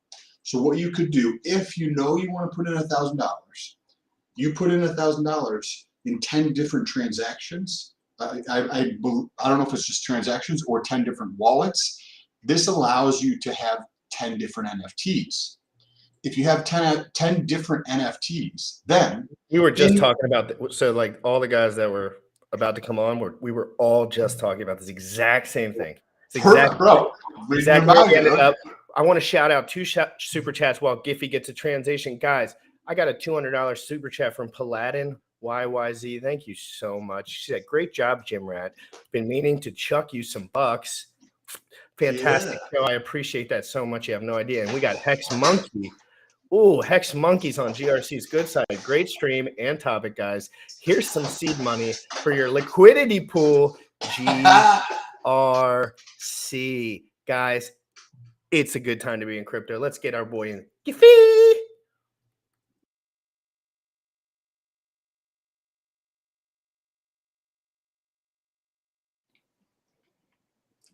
So what you could do, if you know you want to put in $1,000, you put in $1,000 in 10 different transactions. I don't know if it's just transactions or 10 different wallets. This allows you to have 10 different NFTs. If you have 10 different NFTs, then we were just talking about so like all the guys that were about to come on, we were all just talking about this exact same thing. Exactly. Ended up. I want to shout out 2 super chats while Giphy gets a transition. Guys, I got a $200 super chat from Paladin YYZ. Thank you so much. She said, great job, Jim Rat. Been meaning to chuck you some bucks. Fantastic show. I appreciate that so much. You have no idea. And we got Hex Monkey. Ooh, Hex Monkey's on GRC's good side. Great stream and topic, guys. Here's some seed money for your liquidity pool. GRC. Guys, it's a good time to be in crypto. Let's get our boy in. Giphy!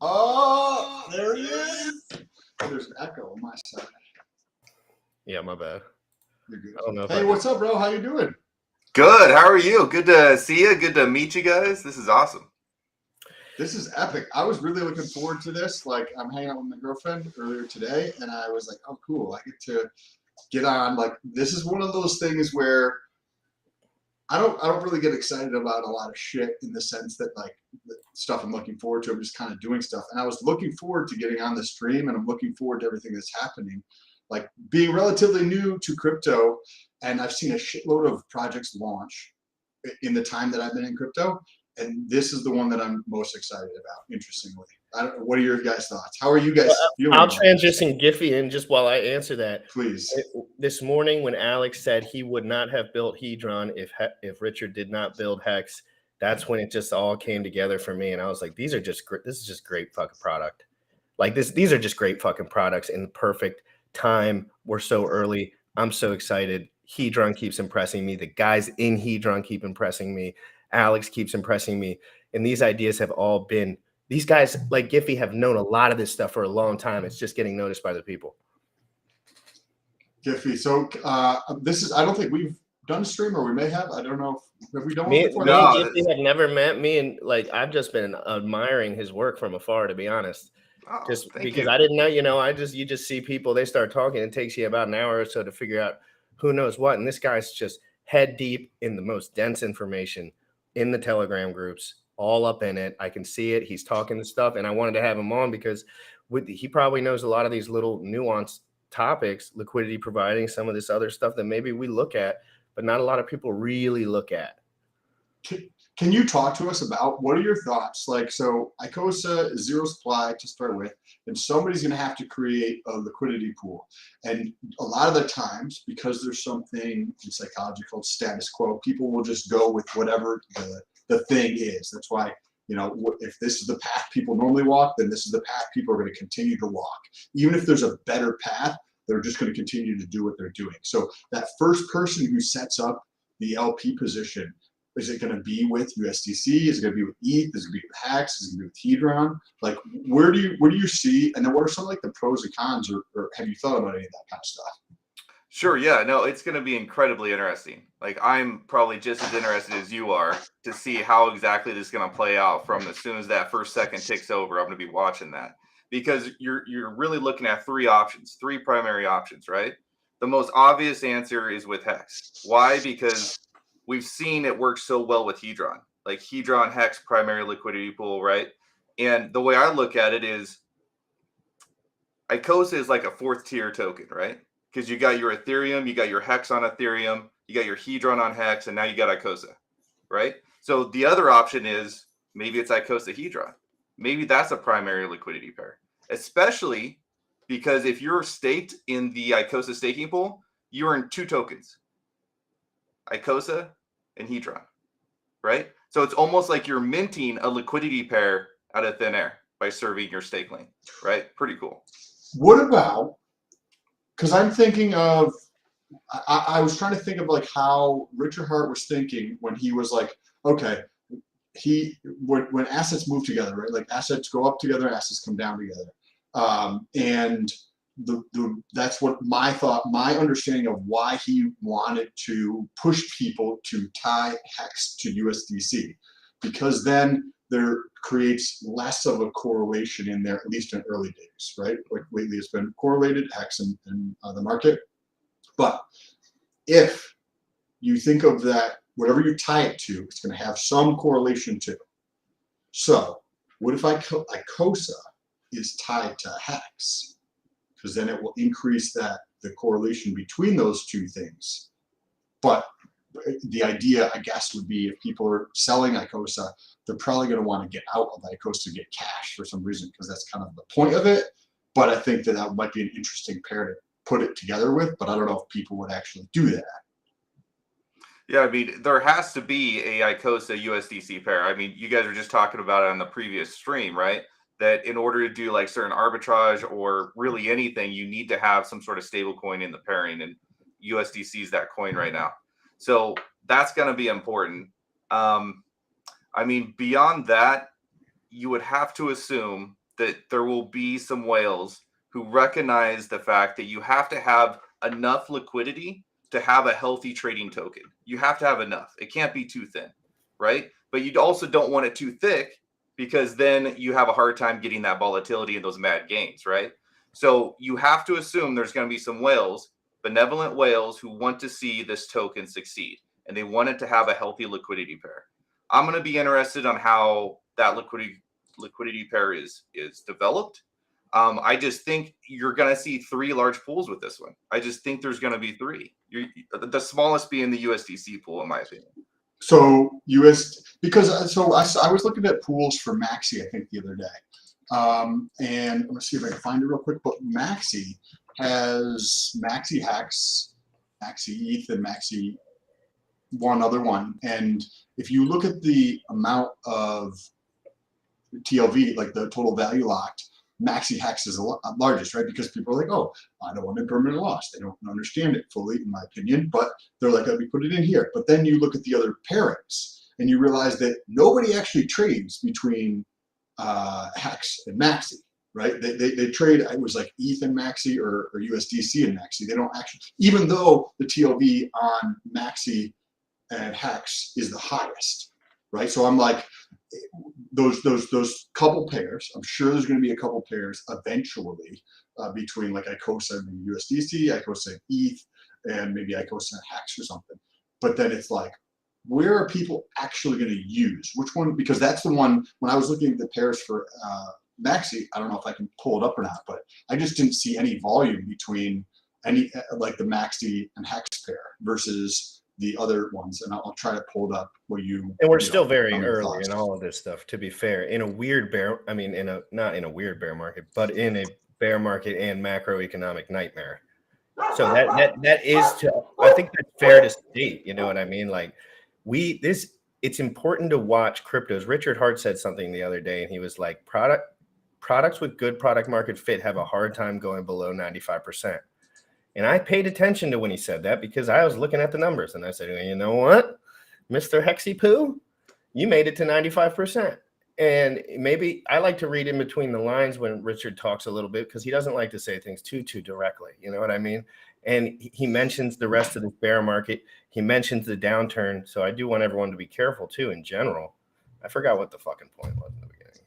Oh, there he is. Oh, there's an echo on my side. Yeah, my bad. You're good. I don't know. Hey, what's up, bro? How you doing? Good. How are you? Good to see you. Good to meet you guys. This is awesome. This is epic. I was really looking forward to this. Like, I'm hanging out with my girlfriend earlier today, and I was like, oh, cool. I get to get on. Like, this is one of those things where I don't really get excited about a lot of shit in the sense that, like, the stuff I'm looking forward to, I'm just kind of doing stuff. And I was looking forward to getting on the stream, and I'm looking forward to everything that's happening. Like, being relatively new to crypto, and I've seen a shitload of projects launch in the time that I've been in crypto. And this is the one that I'm most excited about, interestingly. What are your guys' thoughts? How are you guys feeling? I'll transition Giphy in just while I answer that. Please. This morning when Alex said he would not have built Hedron if Richard did not build Hex, that's when it just all came together for me. And I was like, this is just great fucking product. Like these are just great fucking products in the perfect time. We're so early. I'm so excited. Hedron keeps impressing me. The guys in Hedron keep impressing me. Alex keeps impressing me. And these ideas have all been, these guys like Giphy have known a lot of this stuff for a long time. It's just getting noticed by the people. Giphy, so this is, I don't think we've done a stream, or we may have. I don't know. Have we done one Me before? and Giphy have never met. Me and like, I've just been admiring his work from afar, to be honest. Oh, just because I didn't know, you just see people, they start talking. It takes you about an hour or so to figure out who knows what. And this guy's just head deep in the most dense information in the Telegram groups, all up in it. I can see it. He's talking the stuff, and I wanted to have him on because he probably knows a lot of these little nuanced topics, liquidity providing, some of this other stuff that maybe we look at, but not a lot of people really look at. Can you talk to us about what are your thoughts? Like, so Icosa is zero supply to start with, and somebody's going to have to create a liquidity pool. And a lot of the times, because there's something in psychology called status quo, people will just go with whatever the thing is. That's why, if this is the path people normally walk, then this is the path people are going to continue to walk. Even if there's a better path, they're just going to continue to do what they're doing. So that first person who sets up the LP position, Is it going to be with USDC? Is it going to be with ETH? Is it going to be with Hex? Is it going to be with Hedron? Like, where do you see? And then what are some like the pros and cons, or have you thought about any of that kind of stuff? Sure. Yeah. No, it's going to be incredibly interesting. Like, I'm probably just as interested as you are to see how exactly this is going to play out from as soon as that first second ticks over. I'm going to be watching that because you're really looking at three primary options, right? The most obvious answer is with Hex. Why? Because we've seen it work so well with Hedron, like Hedron Hex primary liquidity pool, right? And the way I look at it is Icosa is like a fourth tier token, right? Because you got your Ethereum, you got your Hex on Ethereum, you got your Hedron on Hex, and now you got Icosa, right? So the other option is maybe it's Icosa Hedron. Maybe that's a primary liquidity pair, especially because if you're staked in the Icosa staking pool, you earn two tokens, Icosa and Hedron, right? So it's almost like you're minting a liquidity pair out of thin air by serving your stake lane, right? Pretty cool. What about, because I'm thinking of, I was trying to think of like how Richard Hart was thinking when he was like, okay, when assets move together, right? Like assets go up together, assets come down together. And that's what my understanding of why he wanted to push people to tie Hex to USDC, because then there creates less of a correlation in there, at least in early days, right? Like lately it's been correlated, Hex and the market. But if you think of that, whatever you tie it to, it's going to have some correlation to. So what if Icosa is tied to Hex? Because then it will increase the correlation between those two things. But the idea, I guess, would be if people are selling Icosa, they're probably going to want to get out of Icosa to get cash for some reason, because that's kind of the point of it. But I think that might be an interesting pair to put it together with, but I don't know if people would actually do that. Yeah, I mean, there has to be a Icosa USDC pair. I mean, you guys were just talking about it on the previous stream, right? That in order to do like certain arbitrage or really anything, you need to have some sort of stable coin in the pairing, and USDC is that coin right now. So that's going to be important. I mean, beyond that, you would have to assume that there will be some whales who recognize the fact that you have to have enough liquidity to have a healthy trading token. You have to have enough. It can't be too thin, right? But you also don't want it too thick, because then you have a hard time getting that volatility and those mad gains, right? So you have to assume there's going to be some whales, benevolent whales, who want to see this token succeed, and they want it to have a healthy liquidity pair. I'm going to be interested on how that liquidity pair is developed. I just think you're going to see three large pools with this one. I just think there's going to be three. The smallest being the USDC pool, in my opinion. So because I was looking at pools for Maxi, I think, the other day, and I'm gonna see if I can find it real quick. But Maxi has Maxi Hex, Maxi ETH, and Maxi one other one. And if you look at the amount of TLV, like the total value locked, Maxi Hex is the largest, right? Because people are like, oh, I don't want a permanent loss. They don't understand it fully, in my opinion, but they're like, let me put it in here. But then you look at the other pairings and you realize that nobody actually trades between Hex and Maxi, right? They trade, it was like ETH and Maxi or USDC and Maxi. They don't actually, even though the TLV on Maxi and Hex is the highest, right? So I'm like, those couple pairs, I'm sure there's going to be a couple pairs eventually between like Icosa and USDC, Icosa and ETH, and maybe Icosa and Hex or something. But then it's like, where are people actually going to use? Which one? Because that's the one, when I was looking at the pairs for Maxi, I don't know if I can pull it up or not, but I just didn't see any volume between any, like the Maxi and Hex pair versus the other ones, and I'll try to pull it up where you. And we're still very early in all of this stuff, to be fair. In a weird bear, I mean, not in a weird bear market, but in a bear market and macroeconomic nightmare. So that is I think that's fair to state. You know what I mean? Like it's important to watch cryptos. Richard Hart said something the other day, and he was like, products with good product market fit have a hard time going below 95%. And I paid attention to when he said that, because I was looking at the numbers and I said, you know what? Mr. Hexy Poo, you made it to 95%. And maybe I like to read in between the lines when Richard talks a little bit, because he doesn't like to say things too directly. You know what I mean? And he mentions the rest of the bear market. He mentions the downturn. So I do want everyone to be careful too in general. I forgot what the fucking point was in the beginning.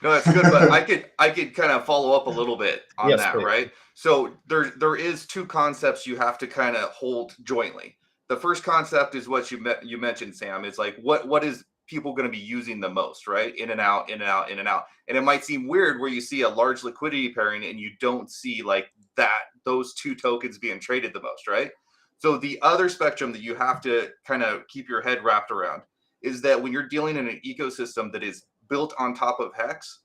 No, that's good, but I could kind of follow up a little bit on that, please. right? So there is two concepts you have to kind of hold jointly. The first concept is what you mentioned, Sam. It's like what is people going to be using the most, right? In and out, in and out, in and out. And it might seem weird where you see a large liquidity pairing and you don't see like those two tokens being traded the most, right? So the other spectrum that you have to kind of keep your head wrapped around is that when you're dealing in an ecosystem that is built on top of Hex,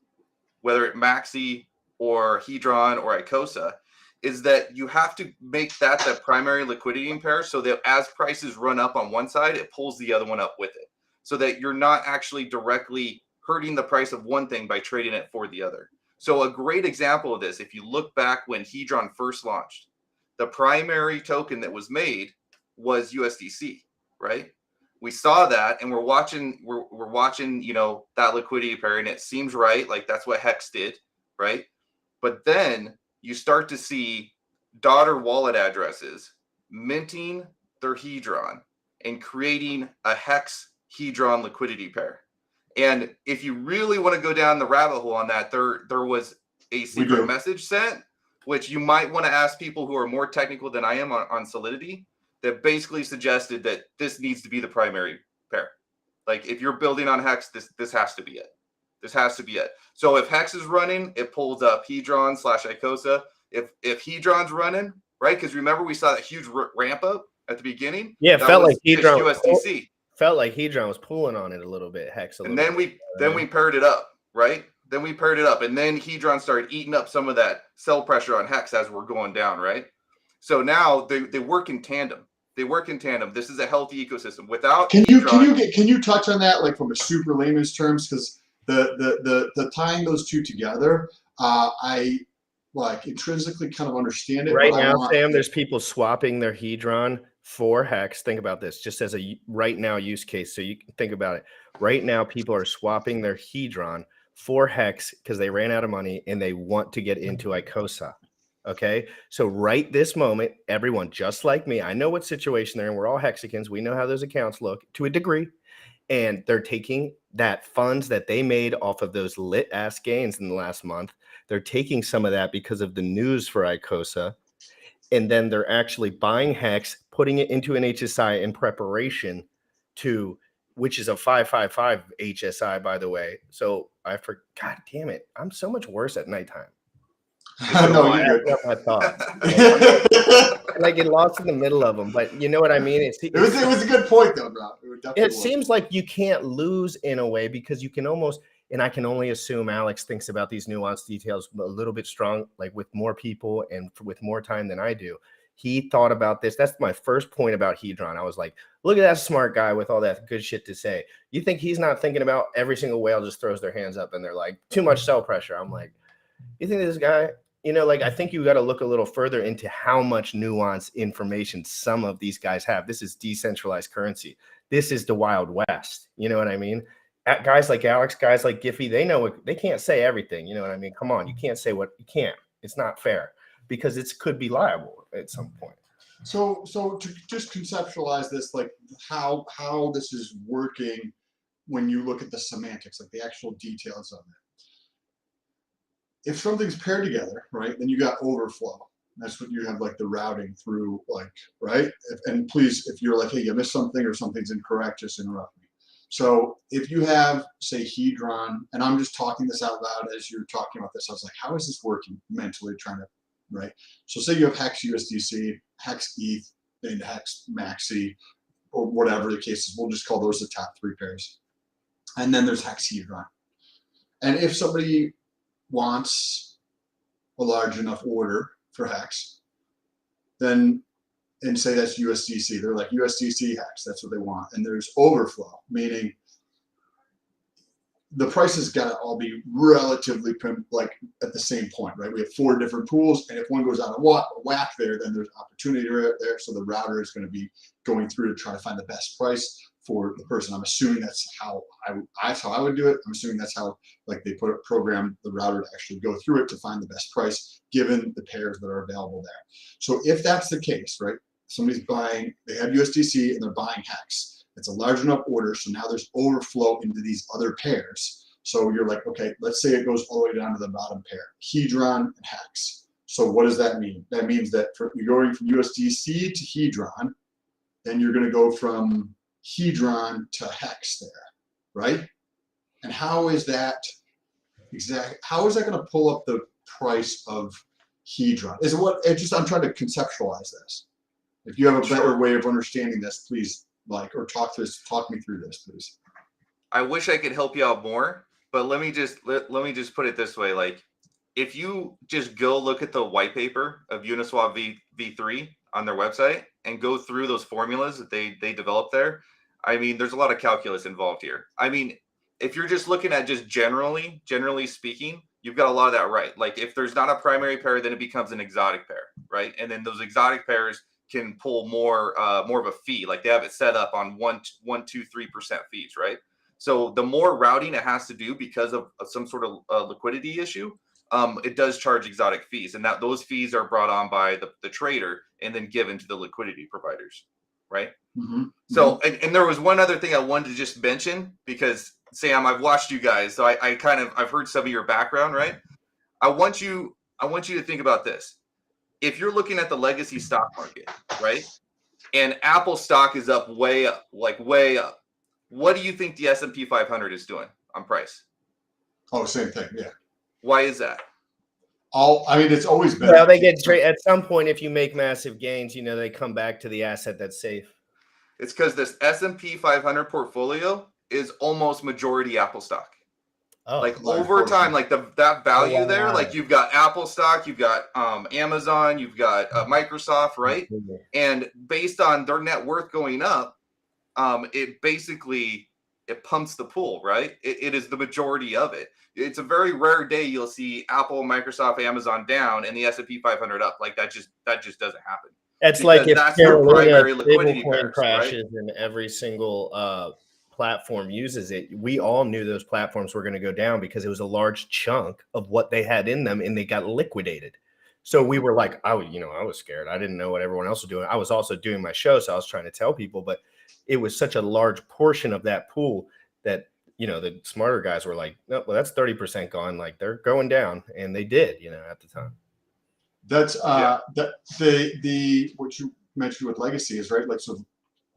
whether it Maxi or Hedron or Icosa, is that you have to make that the primary liquidity pair so that as prices run up on one side, it pulls the other one up with it, so that you're not actually directly hurting the price of one thing by trading it for the other. So a great example of this, if you look back when Hedron first launched, the primary token that was made was USDC, right? We saw that, and we're watching, you know, that liquidity pair, and it seems right. Like that's what Hex did, right? But then you start to see daughter wallet addresses minting their Hedron and creating a Hex Hedron liquidity pair. And if you really want to go down the rabbit hole on that, there was a secret message sent, which you might want to ask people who are more technical than I am on Solidity, that basically suggested that this needs to be the primary pair. Like if you're building on Hex, this has to be it. This has to be it. So if Hex is running, it pulls up Hedron / Icosa. If Hedron's running, right? Because remember we saw that huge ramp up at the beginning. Yeah, it felt like Hedron USDC. Felt like Hedron was pulling on it a little bit. Hex a little. And then we paired it up, right? Then we paired it up, and then Hedron started eating up some of that sell pressure on Hex as we're going down, right? So now they work in tandem. They work in tandem. This is a healthy ecosystem. Without can you touch on that like from a super layman's terms, because the tying those two together, I like intrinsically kind of understand it right now. Sam, there's people swapping their Hedron for Hex. Think about this just as a right now use case, so you can think about it. Right now, people are swapping their Hedron for Hex because they ran out of money and they want to get into Icosa. Okay, so right this moment, everyone just like me, I know what situation they're in. We're all Hexicans. We know how those accounts look to a degree, and they're taking that funds that they made off of those lit ass gains in the last month. They're taking some of that because of the news for Icosa, and then they're actually buying Hex, putting it into an HSI in preparation to, which is a 555 HSI, by the way. So God damn it, I'm so much worse at nighttime. No, you're good. I thought. And I get lost in the middle of them, but you know what I mean? It was a good point, though, bro. It seems like you can't lose in a way because you can almost, and I can only assume Alex thinks about these nuanced details a little bit strong, like with more people and with more time than I do. He thought about this. That's my first point about Hedron. I was like, look at that smart guy with all that good shit to say. You think he's not thinking about every single whale just throws their hands up and they're like, too much sell pressure. I'm like, you think this guy, you know, like I think you got to look a little further into how much nuanced information some of these guys have. This is decentralized currency. This is the Wild West. You know what I mean? Guys like Alex, guys like Giphy, they know they can't say everything. You know what I mean? Come on, you can't say what you can't. It's not fair because it could be liable at some point. So to just conceptualize this, like how this is working when you look at the semantics, like the actual details of it. If something's paired together, right, then you got overflow. That's what you have, like the routing through, like, right? And please, if you're like, hey, you missed something or something's incorrect, just interrupt me. So if you have, say, Hedron, and I'm just talking this out loud as you're talking about this, I was like, how is this working mentally, trying to, right? So say you have Hex USDC, Hex ETH, and Hex Maxi, or whatever the case is. We'll just call those the top three pairs. And then there's Hex Hedron. And if somebody wants a large enough order for Hex, then, and say that's USDC, they're like USDC Hex, that's what they want. And there's overflow, meaning the prices got to all be relatively like at the same point, right? We have 4 different pools, and if one goes out of whack there, then there's opportunity right there. So the router is going to be going through to try to find the best price for the person. I'm assuming that's how I would do it. I'm assuming that's how like they program the router to actually go through it to find the best price given the pairs that are available there. So if that's the case, right? Somebody's buying, they have USDC and they're buying Hex. It's a large enough order, so now there's overflow into these other pairs. So you're like, okay, let's say it goes all the way down to the bottom pair, Hedron and Hex. So what does that mean? That means that you're going from USDC to Hedron, then you're going to go from Hedron to Hex there, right? And how is that going to pull up the price of Hedron? Is it what? I'm trying to conceptualize this. If you have a better way of understanding this, please talk me through this, please. I wish I could help you out more, but let me just put it this way. Like, if you just go look at the white paper of Uniswap v3 on their website and go through those formulas that they developed there, I mean, there's a lot of calculus involved here. I mean, if you're just looking at just generally speaking, you've got a lot of that right. Like, if there's not a primary pair, then it becomes an exotic pair, right? And then those exotic pairs can pull more of a fee. Like, they have it set up on 1, 2, 3% fees, right? So the more routing it has to do because of some sort of liquidity issue, it does charge exotic fees, and that those fees are brought on by the trader and then given to the liquidity providers, right? Mm-hmm. So, and there was one other thing I wanted to just mention, because Sam, I've watched you guys, so I've heard some of your background, right? I want you to think about this. If you're looking at the legacy stock market, right, and Apple stock is up way up, like way up, what do you think the S&P 500 is doing on price? Oh, same thing, yeah. Why is that? It's always been. Well, they get at some point, if you make massive gains, they come back to the asset that's safe. It's because this S&P 500 portfolio is almost majority Apple stock. Oh, like over time, like that value there, wow. like you've got Apple stock, you've got Amazon, you've got Microsoft, right? And based on their net worth going up, it basically pumps the pool, right? It is the majority of it. It's a very rare day you'll see Apple, Microsoft, Amazon down and the S&P 500 up. Like that just doesn't happen. It's because like if that's their primary liquidity stablecoin pairs, crashes right? and every single platform uses it, we all knew those platforms were going to go down because it was a large chunk of what they had in them and they got liquidated. So we were like, I was scared. I didn't know what everyone else was doing. I was also doing my show, so I was trying to tell people, but it was such a large portion of that pool that the smarter guys were like, no, well, that's 30% gone. Like they're going down, and they did, at the time. That's that the what you mentioned with legacy is right. Like, so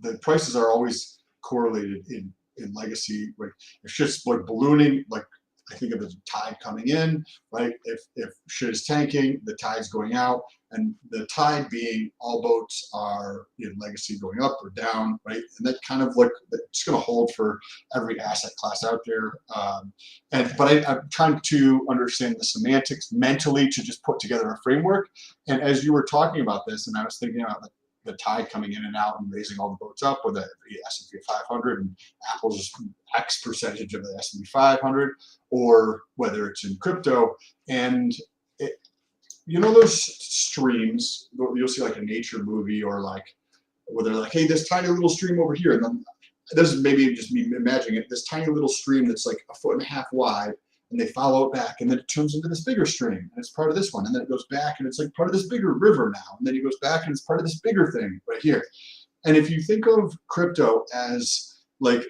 the prices are always correlated in legacy. Like if shit's like ballooning, like I think of it as a tide coming in, right? If shit is tanking, the tide's going out, and the tide being all boats are in legacy going up or down, right? And that kind of like it's going to hold for every asset class out there. But I'm trying to understand the semantics mentally to just put together a framework. And as you were talking about this, and I was thinking about the tide coming in and out and raising all the boats up, with the S&P 500 and Apple's X percentage of the S&P 500, or whether it's in crypto. And those streams, you'll see like a nature movie or like where they're like, hey, this tiny little stream over here, and then this is maybe just me imagining it, this tiny little stream that's like 1.5 feet wide, and they follow it back, and then it turns into this bigger stream, and it's part of this one, and then it goes back, and it's like part of this bigger river now, and then it goes back, and it's part of this bigger thing right here. And if you think of crypto as like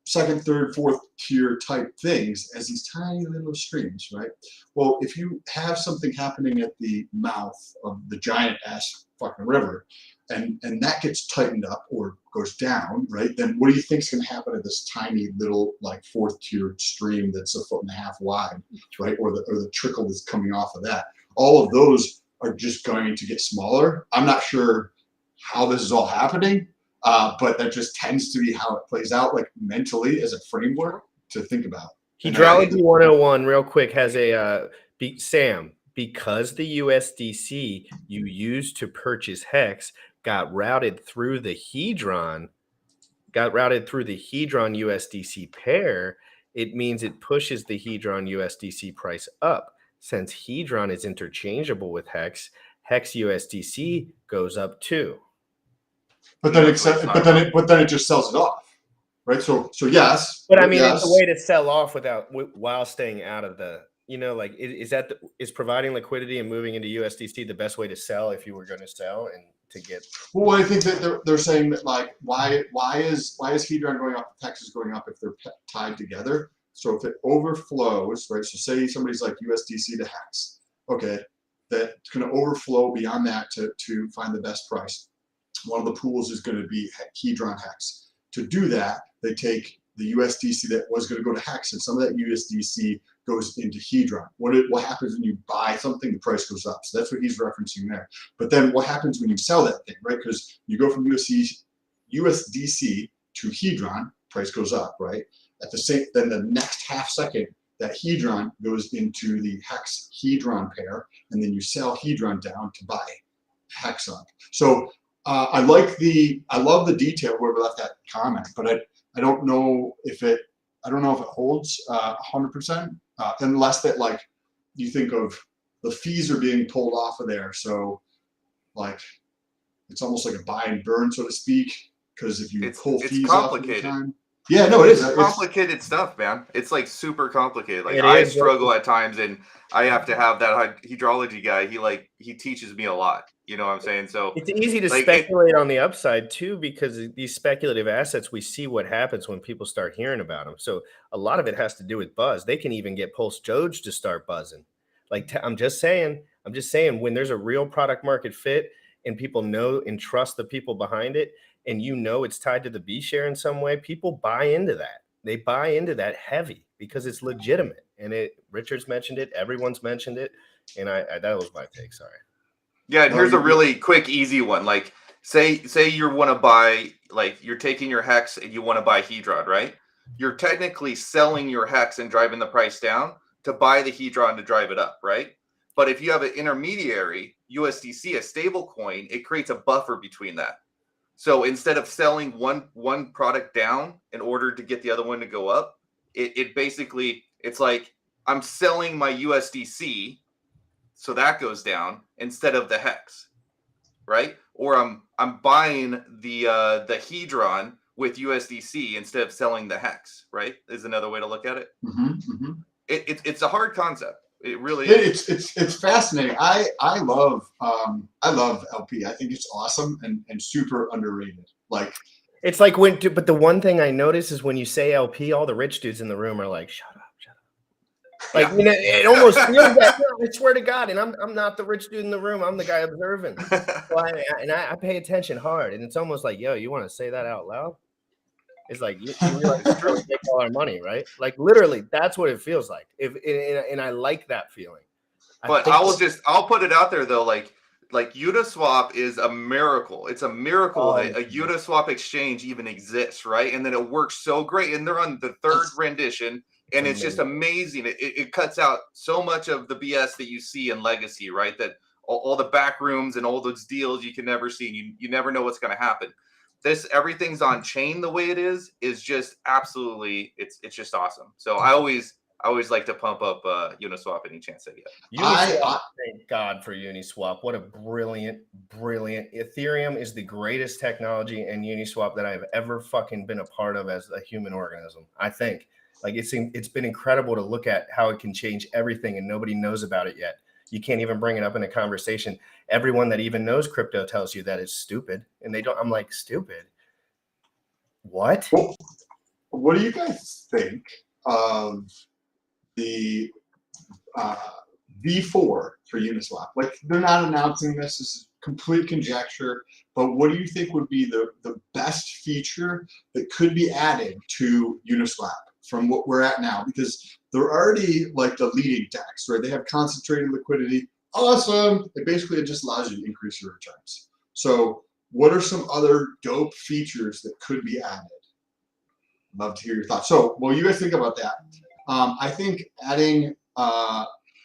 second, third, fourth tier type things, as these tiny little streams, right? Well, if you have something happening at the mouth of the giant ass fucking river, and that gets tightened up or goes down, right? Then what do you think is going to happen to this tiny little like fourth tier stream that's 1.5 feet wide, right? Or the trickle that's coming off of that? All of those are just going to get smaller. I'm not sure how this is all happening, but that just tends to be how it plays out, like mentally as a framework to think about. Hydrology 101, real quick, has a Sam, because the USDC you used to purchase Hex got routed through the Hedron USDC pair, it means it pushes the Hedron USDC price up. Since Hedron is interchangeable with Hex, Hex USDC goes up too. But then it just sells it off. right? So yes, But I mean, yes. it's a way to sell off while staying out of the, like, is providing liquidity and moving into USDC the best way to sell if you were going to sell and to get? Well, I think that they're saying that, like, why is Hedron going up, Hex is going up if they're tied together? So if it overflows, right? So say somebody's like USDC to Hex, okay, that's going to overflow beyond that to find the best price. One of the pools is going to be Hedron Hex. To do that, they take the USDC that was going to go to Hex, and some of that USDC goes into Hedron. What happens when you buy something? The price goes up. So that's what he's referencing there. But then what happens when you sell that thing, right? Because you go from USDC to Hedron, price goes up, right? Then the next half second, that Hedron goes into the Hex Hedron pair, and then you sell Hedron down to buy Hex up. So I love the detail where we left that comment, but I don't know if it holds 100%, unless that, like, you think of the fees are being pulled off of there. So, like, it's almost like a buy and burn, so to speak, because if you pull fees off every time. Yeah, no, it is. It's complicated stuff, man. It's like super complicated. Like, It I is. struggle at times, and I have to have that hydrology guy. He teaches me a lot. You know what I'm saying? So It's easy to like, speculate on the upside too, because these speculative assets, we see what happens when people start hearing about them. So a lot of it has to do with buzz. They can even get Pulse Doge to start buzzing. Like, I'm just saying, when there's a real product market fit and people know and trust the people behind it, and it's tied to the B share in some way, people buy into that. They buy into that heavy because it's legitimate. And Richard's mentioned it, everyone's mentioned it, and that was my take. Sorry. Yeah, and here's a really quick, easy one. Like, say you want to buy, like, you're taking your Hex and you want to buy Hedron, right? You're technically selling your Hex and driving the price down to buy the Hedron to drive it up, right? But if you have an intermediary, USDC, a stable coin, it creates a buffer between that. So instead of selling one product down in order to get the other one to go up, it basically, it's like I'm selling my USDC, so that goes down instead of the Hex, right? Or I'm buying the Hedron with USDC instead of selling the Hex, right? Is another way to look at it. It's a hard concept. It really is. It's fascinating. I love LP. I think it's awesome and super underrated. Like, it's like but the one thing I notice is when you say LP, all the rich dudes in the room are like, shut up. Like, it almost feels that. I swear to God, and I'm not the rich dude in the room. I'm the guy observing. So I pay attention hard, and it's almost like, yo, you want to say that out loud? It's like you realize we make all our money, right? Like, literally, that's what it feels like. And I like that feeling. But I'll put it out there though, like Uniswap is a miracle. It's a miracle that a Uniswap exchange even exists, right? And then it works so great, and they're on the third rendition. And it's just amazing. It cuts out so much of the BS that you see in Legacy, right? That all the back rooms and all those deals you can never see. You never know what's going to happen. Everything's on chain the way it is just absolutely, it's just awesome. So I always like to pump up Uniswap any chance I get. Uniswap, thank God for Uniswap. What a brilliant. Ethereum is the greatest technology in Uniswap that I've ever fucking been a part of as a human organism. I think. Like, it's been incredible to look at how it can change everything, and nobody knows about it yet. You can't even bring it up in a conversation. Everyone that even knows crypto tells you that it's stupid, and they don't. I'm like, stupid? What? What do you guys think of the V4 for Uniswap? Like, they're not announcing this. This is complete conjecture, but what do you think would be the best feature that could be added to Uniswap from what we're at now? Because they're already like the leading DEX, right? They have concentrated liquidity. Awesome. It just allows you to increase your returns. So what are some other dope features that could be added? Love to hear your thoughts. So while you guys think about that, I think adding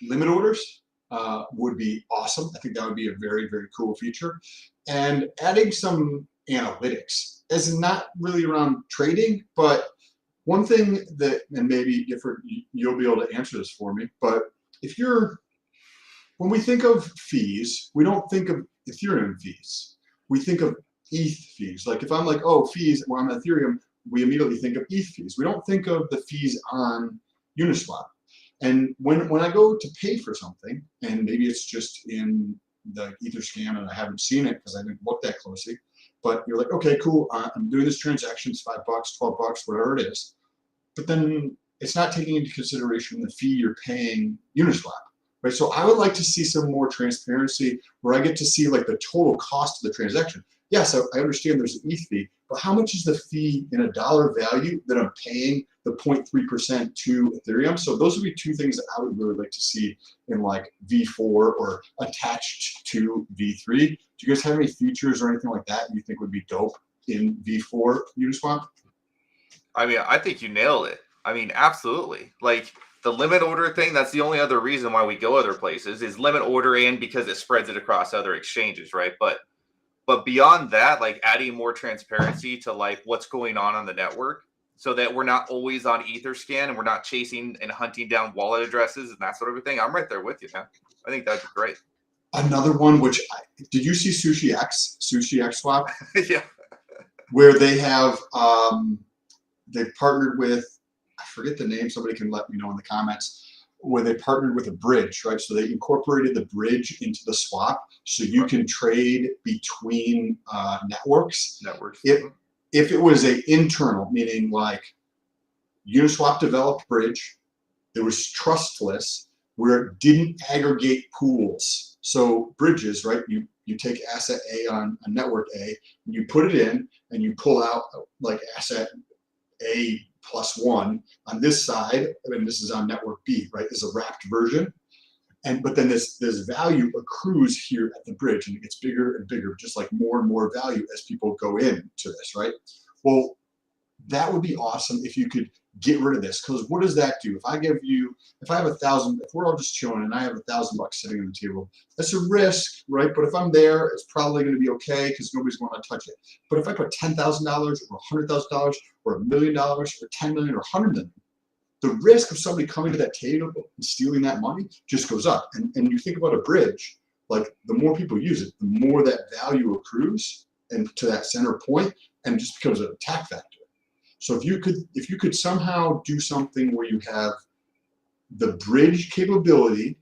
limit orders would be awesome. I think that would be a very, very cool feature. And adding some analytics is not really around trading, but one thing that, and maybe different, you'll be able to answer this for me, but when we think of fees, we don't think of Ethereum fees. We think of ETH fees. Like, if I'm like, oh, fees, well, I'm Ethereum, we immediately think of ETH fees. We don't think of the fees on Uniswap. And when I go to pay for something, and maybe it's just in the Etherscan and I haven't seen it because I didn't look that closely, but you're like, okay, cool, I'm doing this transaction, it's $5, $12, whatever it is. But then it's not taking into consideration the fee you're paying Uniswap, right? So I would like to see some more transparency where I get to see like the total cost of the transaction. Yes, I understand there's an ETH fee, but how much is the fee in a dollar value that I'm paying the 0.3% to Ethereum? So those would be two things that I would really like to see in like V4 or attached to V3. Do you guys have any features or anything like that you think would be dope in V4 Uniswap? I mean, I think you nailed it. I mean, absolutely. Like the limit order thing, that's the only other reason why we go other places is limit order and because it spreads it across other exchanges, right? But beyond that, like adding more transparency to like what's going on the network so that we're not always on Etherscan and we're not chasing and hunting down wallet addresses and that sort of thing. I'm right there with you, man. I think that'd be great. Another one, which did you see Sushi X Swap? Yeah. Where they have, they partnered with, I forget the name, somebody can let me know in the comments, where they partnered with a bridge, right? So they incorporated the bridge into the swap so you can trade between networks. If it was a internal, meaning like Uniswap developed bridge, it was trustless, where it didn't aggregate pools. So bridges, right? You take asset A on a network A, and you put it in, and you pull out like asset A +1 on this side, and this is on network B, right? Is a wrapped version. But then this value accrues here at the bridge, and it gets bigger and bigger, just like more and more value as people go into this, right? Well, that would be awesome if you could get rid of this, because what does that do? If I have 1,000, if we're all just chilling and I have $1,000 sitting on the table, that's a risk, right? But if I'm there, it's probably going to be okay because nobody's going to touch it. But if I put $10,000 or $100,000 or $1 million or $10 million or $100 million, the risk of somebody coming to that table and stealing that money just goes up. And you think about a bridge, like the more people use it, the more that value accrues and to that center point, and it just becomes an attack factor. So if you could somehow do something where you have the bridge capability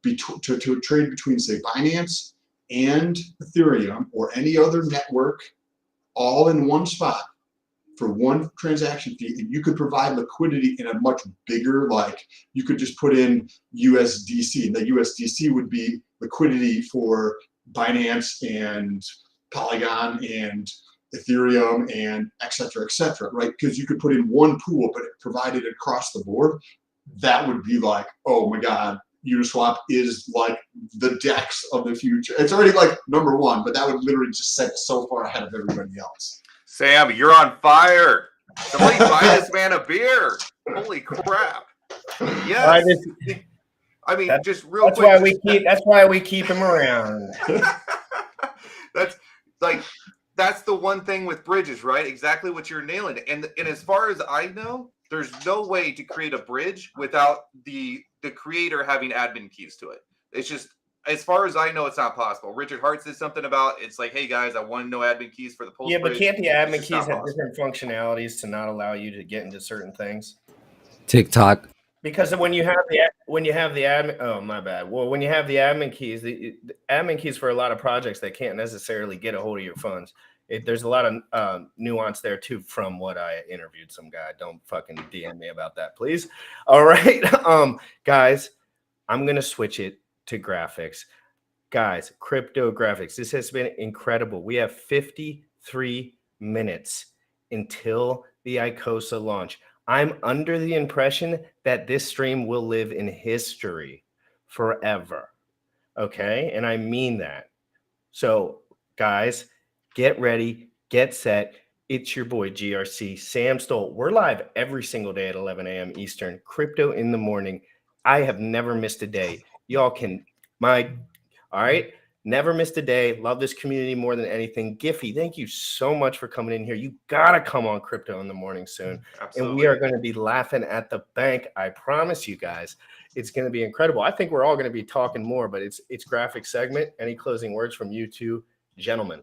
to trade between, say, Binance and Ethereum or any other network all in one spot for one transaction fee, and you could provide liquidity in a much bigger, like you could just put in USDC, and the USDC would be liquidity for Binance and Polygon and Ethereum and et cetera, right? Because you could put in one pool, but it provided across the board. That would be like, oh my God, Uniswap is like the DEX of the future. It's already like #1, but that would literally just set it so far ahead of everybody else. Sam, you're on fire. Somebody buy this man a beer. Holy crap. Yes. I mean, just real quick. That's why we keep him around. That's the one thing with bridges, right? Exactly what you're nailing. And as far as I know, there's no way to create a bridge without the creator having admin keys to it. It's just, as far as I know, it's not possible. Richard Hart said something about, it's like, hey guys, I want to know admin keys for the post. Yeah, but can't the admin keys have different functionalities to not allow you to get into certain things? TikTok. Because when you have the admin, oh my bad. Well, when you have the admin keys, the admin keys for a lot of projects, they can't necessarily get a hold of your funds. There's a lot of nuance there too. From what I interviewed some guy, don't fucking DM me about that, please. All right, guys, I'm gonna switch it to graphics. Guys, crypto graphics. This has been incredible. We have 53 minutes until the Icosa launch. I'm under the impression that this stream will live in history forever. Okay? And I mean that. So, guys, get ready, get set. It's your boy GRC, Sam Stoll. We're live every single day at 11 a.m. Eastern, crypto in the morning. I have never missed a day. Y'all can, all right? Never missed a day. Love this community more than anything. Giphy, thank you so much for coming in here. You got to come on Crypto in the Morning soon. Absolutely. And we are going to be laughing at the bank. I promise you guys, it's going to be incredible. I think we're all going to be talking more, but it's graphic segment. Any closing words from you two gentlemen?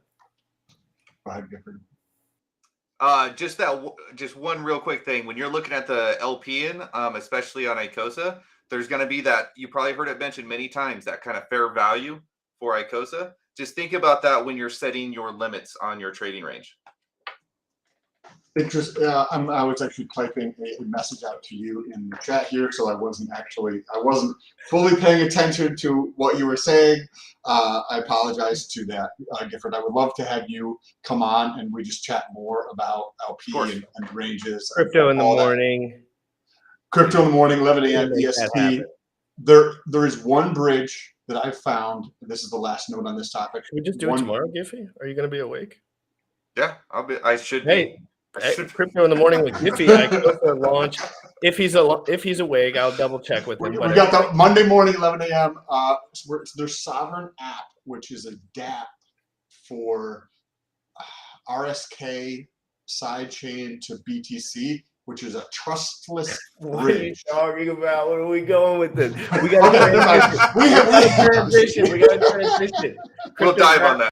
Just one real quick thing. When you're looking at the LP especially on Icosa, there's going to be that, you probably heard it mentioned many times, that kind of fair value for Icosa. Just think about that when you're setting your limits on your trading range. I was actually typing a message out to you in the chat here, so I wasn't fully paying attention to what you were saying. I apologize to that, Gifford. I would love to have you come on and we just chat more about LP and ranges. Crypto in the morning. Crypto in the morning, 11 a.m. EST. There is one bridge that I found. And this is the last note on this topic. Should we just do it tomorrow, Giffy? Are you going to be awake? Yeah, I should be. Crypto in the morning with Giffy. I go for a launch. If he's awake, I'll double check with him. We got the Monday morning, 11 a.m. There's Sovereign app, which is a DApp for RSK sidechain to BTC, which is a trustless What are you bridge. talking about? Where are we going with this? We got to transition. We got to transition. We'll dive on that.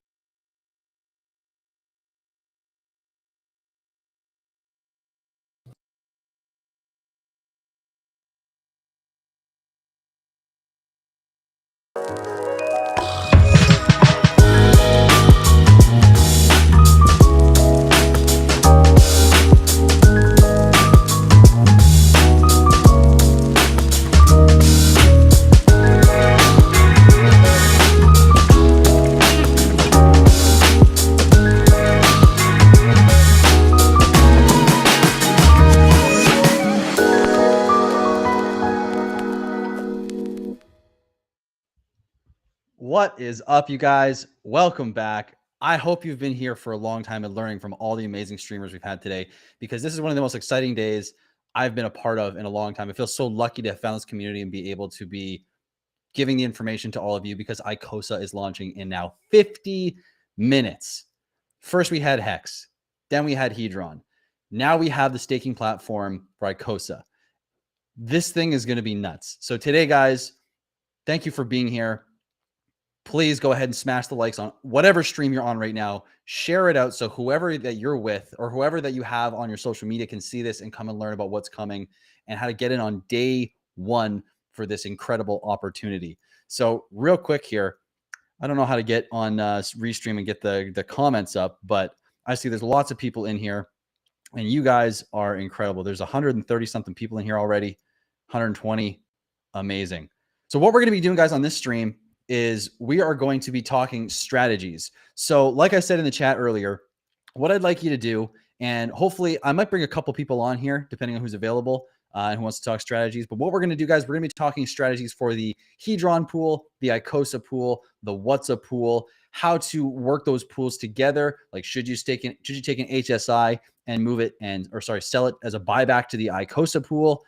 What is up, you guys? Welcome back. I hope you've been here for a long time and learning from all the amazing streamers we've had today, because this is one of the most exciting days I've been a part of in a long time. I feel so lucky to have found this community and be able to be giving the information to all of you, because Icosa is launching in now 50 minutes. First, we had Hex. Then we had Hedron. Now we have the staking platform for Icosa. This thing is going to be nuts. So today, guys, thank you for being here. Please go ahead and smash the likes on whatever stream you're on right now. Share it out so whoever that you're with or whoever that you have on your social media can see this and come and learn about what's coming and how to get in on day one for this incredible opportunity. So real quick here, I don't know how to get on Restream and get the comments up, but I see there's lots of people in here and you guys are incredible. There's 130 something people in here already, 120. Amazing. So what we're going to be doing, guys, on this stream is we are going to be talking strategies. So like I said in the chat earlier, what I'd like you to do, and hopefully I might bring a couple people on here, depending on who's available and who wants to talk strategies. But what we're going to do, guys, we're going to be talking strategies for the Hedron pool, the Icosa pool, the WhatsApp pool, how to work those pools together. Like, should you take an HSI and move it sell it as a buyback to the Icosa pool?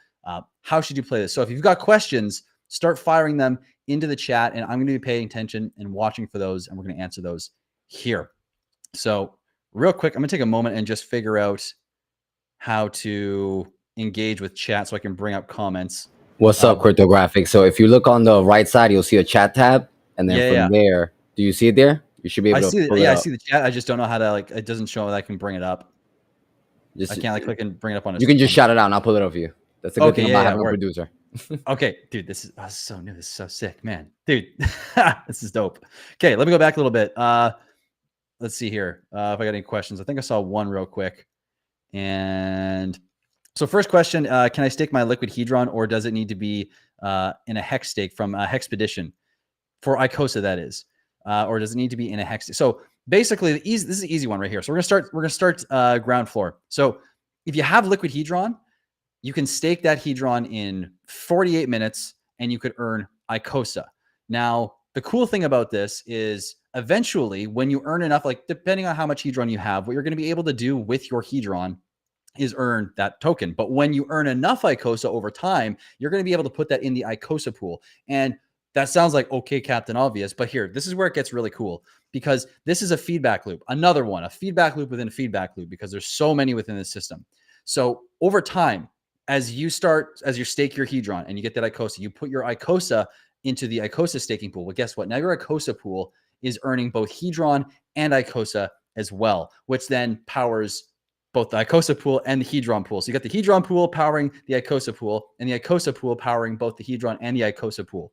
How should you play this? So if you've got questions, start firing them into the chat, and I'm going to be paying attention and watching for those, and we're going to answer those here. So real quick, I'm going to take a moment and just figure out how to engage with chat so I can bring up comments. What's up, Cryptographic? So if you look on the right side, you'll see a chat tab, and then there, do you see it there? You should be able to pull it up. I see the chat. I just don't know how to, it doesn't show that I can bring it up. I can't click and bring it up on You can just shout it out, and I'll pull it up for you. That's the good thing about having a producer. Okay, dude, this is so new. This is so sick, man. Dude, this is dope. Okay, let me go back a little bit. Let's see here. If I got any questions. I think I saw one real quick. And so first question, can I stake my liquid Hedron, or does it need to be in a hex stake from a Hexpedition for Icosa, that is? Or does it need to be in a hex? So basically, this is the easy one right here. So we're gonna start ground floor. So if you have liquid Hedron, you can stake that Hedron in 48 minutes and you could earn Icosa. Now, the cool thing about this is eventually when you earn enough, like depending on how much Hedron you have, what you're going to be able to do with your Hedron is earn that token. But when you earn enough Icosa over time, you're going to be able to put that in the Icosa pool. And that sounds like, okay, Captain Obvious, but here, this is where it gets really cool, because this is a feedback loop. Another one, a feedback loop within a feedback loop, because there's so many within the system. So over time, as you stake your Hedron and you get that Icosa, you put your Icosa into the Icosa staking pool. Well, guess what? Now your Icosa pool is earning both Hedron and Icosa as well, which then powers both the Icosa pool and the Hedron pool. So you got the Hedron pool powering the Icosa pool, and the Icosa pool powering both the Hedron and the Icosa pool.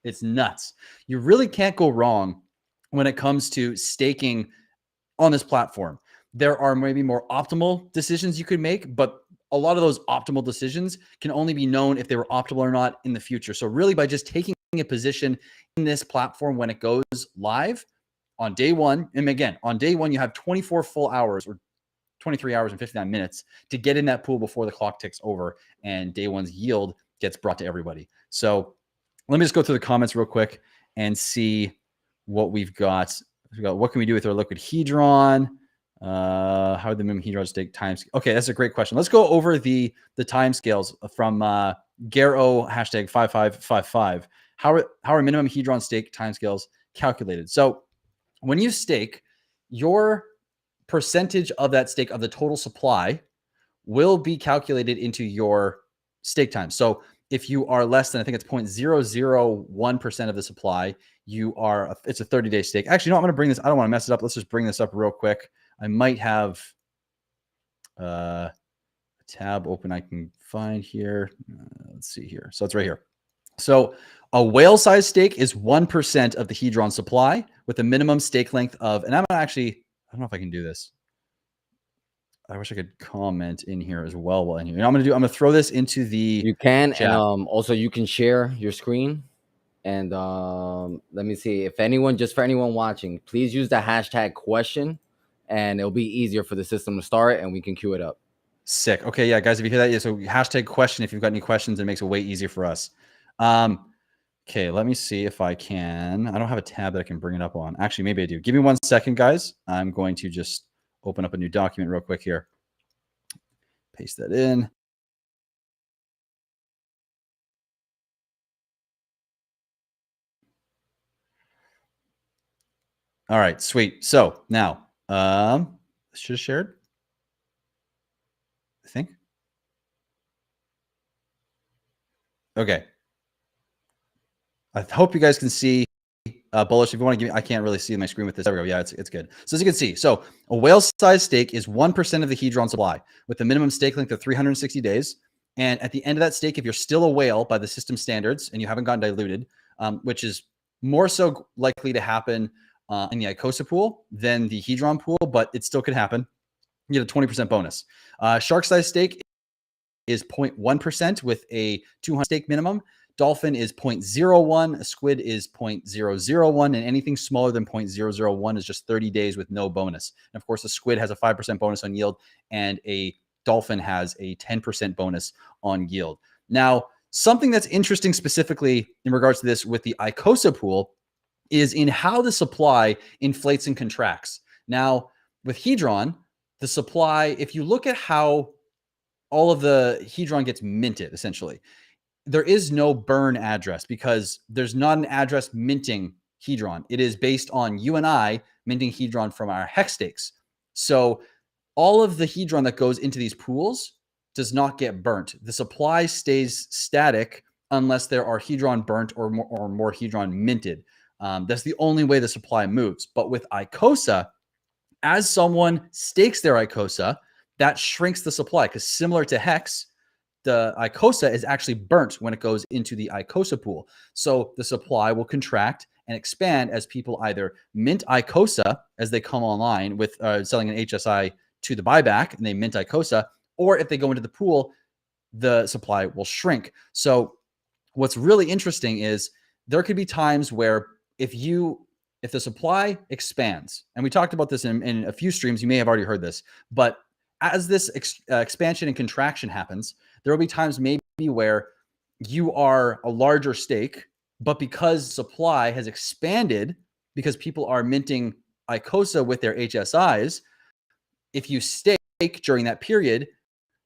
It's nuts. You really can't go wrong when it comes to staking on this platform. There are maybe more optimal decisions you could make, but a lot of those optimal decisions can only be known if they were optimal or not in the future. So really, by just taking a position in this platform when it goes live on day one, and again, on day one, you have 24 full hours or 23 hours and 59 minutes to get in that pool before the clock ticks over and day one's yield gets brought to everybody. So let me just go through the comments real quick and see what we've got. What can we do with our liquid Hedron? How would the minimum Hedron stake times? Okay, that's a great question. Let's go over the time scales from Garo hashtag 5555. How are minimum Hedron stake timescales calculated? So when you stake, your percentage of that stake of the total supply will be calculated into your stake time. So if you are less than, I think it's 0.001% of the supply, it's a 30-day stake. Actually, no, I'm going to bring this. I don't want to mess it up. Let's just bring this up real quick. I might have a tab open I can find here. Let's see here. So it's right here. So a whale size stake is 1% of the Hedron supply with a minimum stake length of, and I don't know if I can do this. I wish I could comment in here as well. While in here, I'm going to throw this into the. You can, chat. and also you can share your screen. And let me see if anyone, just for anyone watching, please use the hashtag question, and it'll be easier for the system to start, and we can queue it up. Sick. Okay, yeah, guys, if you hear that, yeah, so hashtag question if you've got any questions, it makes it way easier for us. Okay, let me see if I can. I don't have a tab that I can bring it up on. Actually, maybe I do. Give me 1 second, guys. I'm going to just open up a new document real quick here. Paste that in. All right, sweet. So now, should have shared, I think. Okay. I hope you guys can see Bullish. If you want to give me, I can't really see my screen with this. There we go. Yeah, it's good. So as you can see, so a whale size stake is 1% of the Hedron supply with a minimum stake length of 360 days. And at the end of that stake, if you're still a whale by the system standards and you haven't gotten diluted, which is more so likely to happen in the Icosa pool than the Hedron pool, but it still could happen, you get a 20% bonus. Shark size stake is 0.1% with a 200 stake minimum. Dolphin is 0.01, a squid is 0.001, and anything smaller than 0.001 is just 30 days with no bonus. And of course, a squid has a 5% bonus on yield, and a dolphin has a 10% bonus on yield. Now, something that's interesting specifically in regards to this with the Icosa pool is in how the supply inflates and contracts. Now, with Hedron, the supply, if you look at how all of the Hedron gets minted, essentially, there is no burn address because there's not an address minting Hedron. It is based on you and I minting Hedron from our hex stakes. So all of the Hedron that goes into these pools does not get burnt. The supply stays static unless there are Hedron burnt or more Hedron minted. That's the only way the supply moves. But with Icosa, as someone stakes their Icosa, that shrinks the supply because similar to hex, the Icosa is actually burnt when it goes into the Icosa pool. So the supply will contract and expand as people either mint Icosa as they come online with selling an HSI to the buyback and they mint Icosa, or if they go into the pool, the supply will shrink. So what's really interesting is there could be times where if the supply expands, and we talked about this in a few streams, you may have already heard this, but as this expansion and contraction happens, there will be times maybe where you are a larger stake, but because supply has expanded, because people are minting Icosa with their HSIs, if you stake during that period,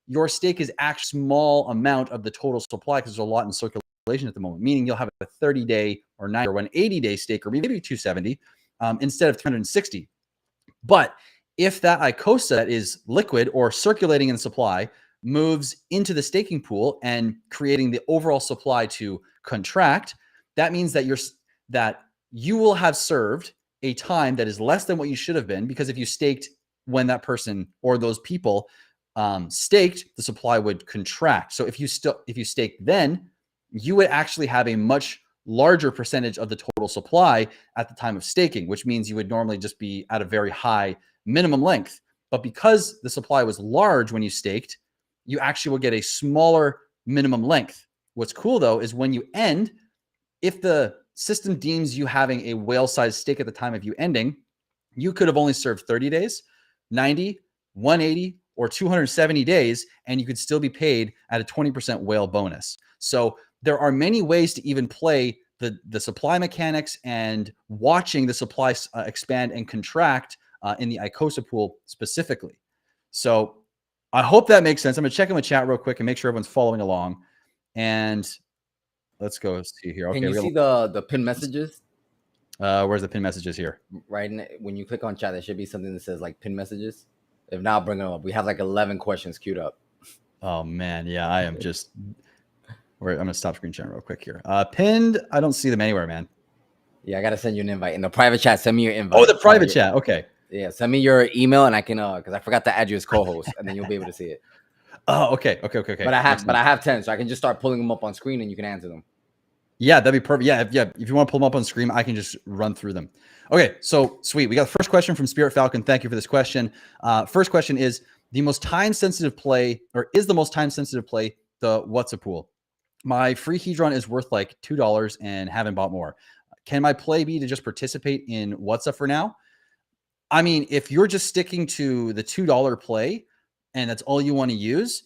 your stake is actually a small amount of the total supply because there's a lot in circulation at the moment, meaning you'll have a 30-day or 90 or 180-day stake or maybe 270 instead of 360. But if that Icosa is liquid or circulating in supply moves into the staking pool and creating the overall supply to contract, that means that you will have served a time that is less than what you should have been, because if you staked when that person or those people staked, the supply would contract. So if you stake then, you would actually have a much larger percentage of the total supply at the time of staking, which means you would normally just be at a very high minimum length. But because the supply was large when you staked, you actually will get a smaller minimum length. What's cool though is when you end, if the system deems you having a whale-sized stake at the time of you ending, you could have only served 30 days, 90, 180, or 270 days, and you could still be paid at a 20% whale bonus. So there are many ways to even play the supply mechanics and watching the supply expand and contract in the Icosa pool specifically. So I hope that makes sense. I'm going to check in with chat real quick and make sure everyone's following along. And let's go see here. Okay, can you see the pin messages? Where's the pin messages here? Right when you click on chat, there should be something that says like pin messages. If not, bring them up. We have like 11 questions queued up. Oh man, yeah, I am just. I'm gonna stop screen sharing real quick here. Pinned, I don't see them anywhere, man. Yeah, I gotta send you an invite in the private chat. Send me your invite. Oh, the private chat. Okay. Yeah, send me your email and I can because I forgot to add you as co-host, and then you'll be able to see it. Oh, okay. But I have 10, so I can just start pulling them up on screen and you can answer them. Yeah, that'd be perfect. Yeah. If you want to pull them up on screen, I can just run through them. Okay, so sweet. We got the first question from Spirit Falcon. Thank you for this question. First question is the most time-sensitive play, or is the most time-sensitive play the What's a Pool? My free Hedron is worth like $2 and haven't bought more. Can my play be to just participate in What's Up for now? I mean, if you're just sticking to the $2 play and that's all you want to use,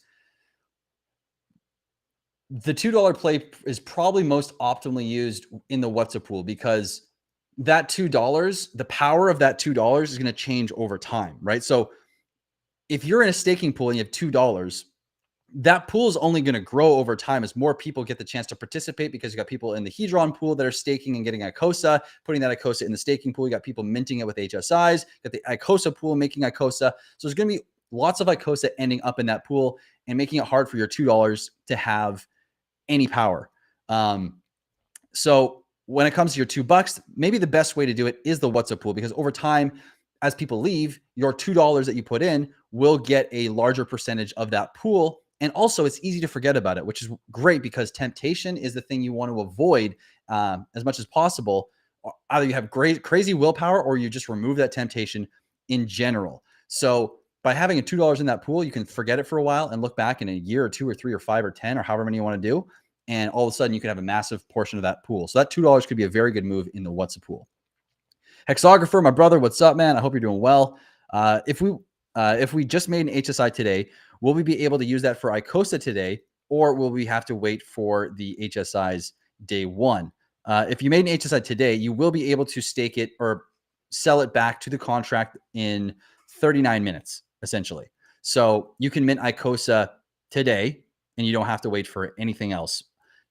the $2 play is probably most optimally used in the What's a Pool, because that $2, the power of that $2 is going to change over time, right? So if you're in a staking pool and you have $2, that pool is only going to grow over time as more people get the chance to participate, because you got people in the Hedron pool that are staking and getting Icosa, putting that Icosa in the staking pool. You got people minting it with HSIs, got the Icosa pool making Icosa. So there's going to be lots of Icosa ending up in that pool and making it hard for your $2 to have any power. So when it comes to your $2, maybe the best way to do it is the What's a Pool, because over time, as people leave, your $2 that you put in will get a larger percentage of that pool. And also it's easy to forget about it, which is great, because temptation is the thing you want to avoid as much as possible. Either you have crazy willpower or you just remove that temptation in general. So by having a $2 in that pool, you can forget it for a while and look back in a year or 2 or 3 or 5 or 10 or however many you want to do. And all of a sudden you can have a massive portion of that pool. So that $2 could be a very good move in the What's a Pool. Hexographer, my brother, what's up, man? I hope you're doing well. If we just made an HSI today, will we be able to use that for Icosa today, or will we have to wait for the HSIs day one? If you made an HSI today, you will be able to stake it or sell it back to the contract in 39 minutes, essentially. So you can mint Icosa today, and you don't have to wait for anything else.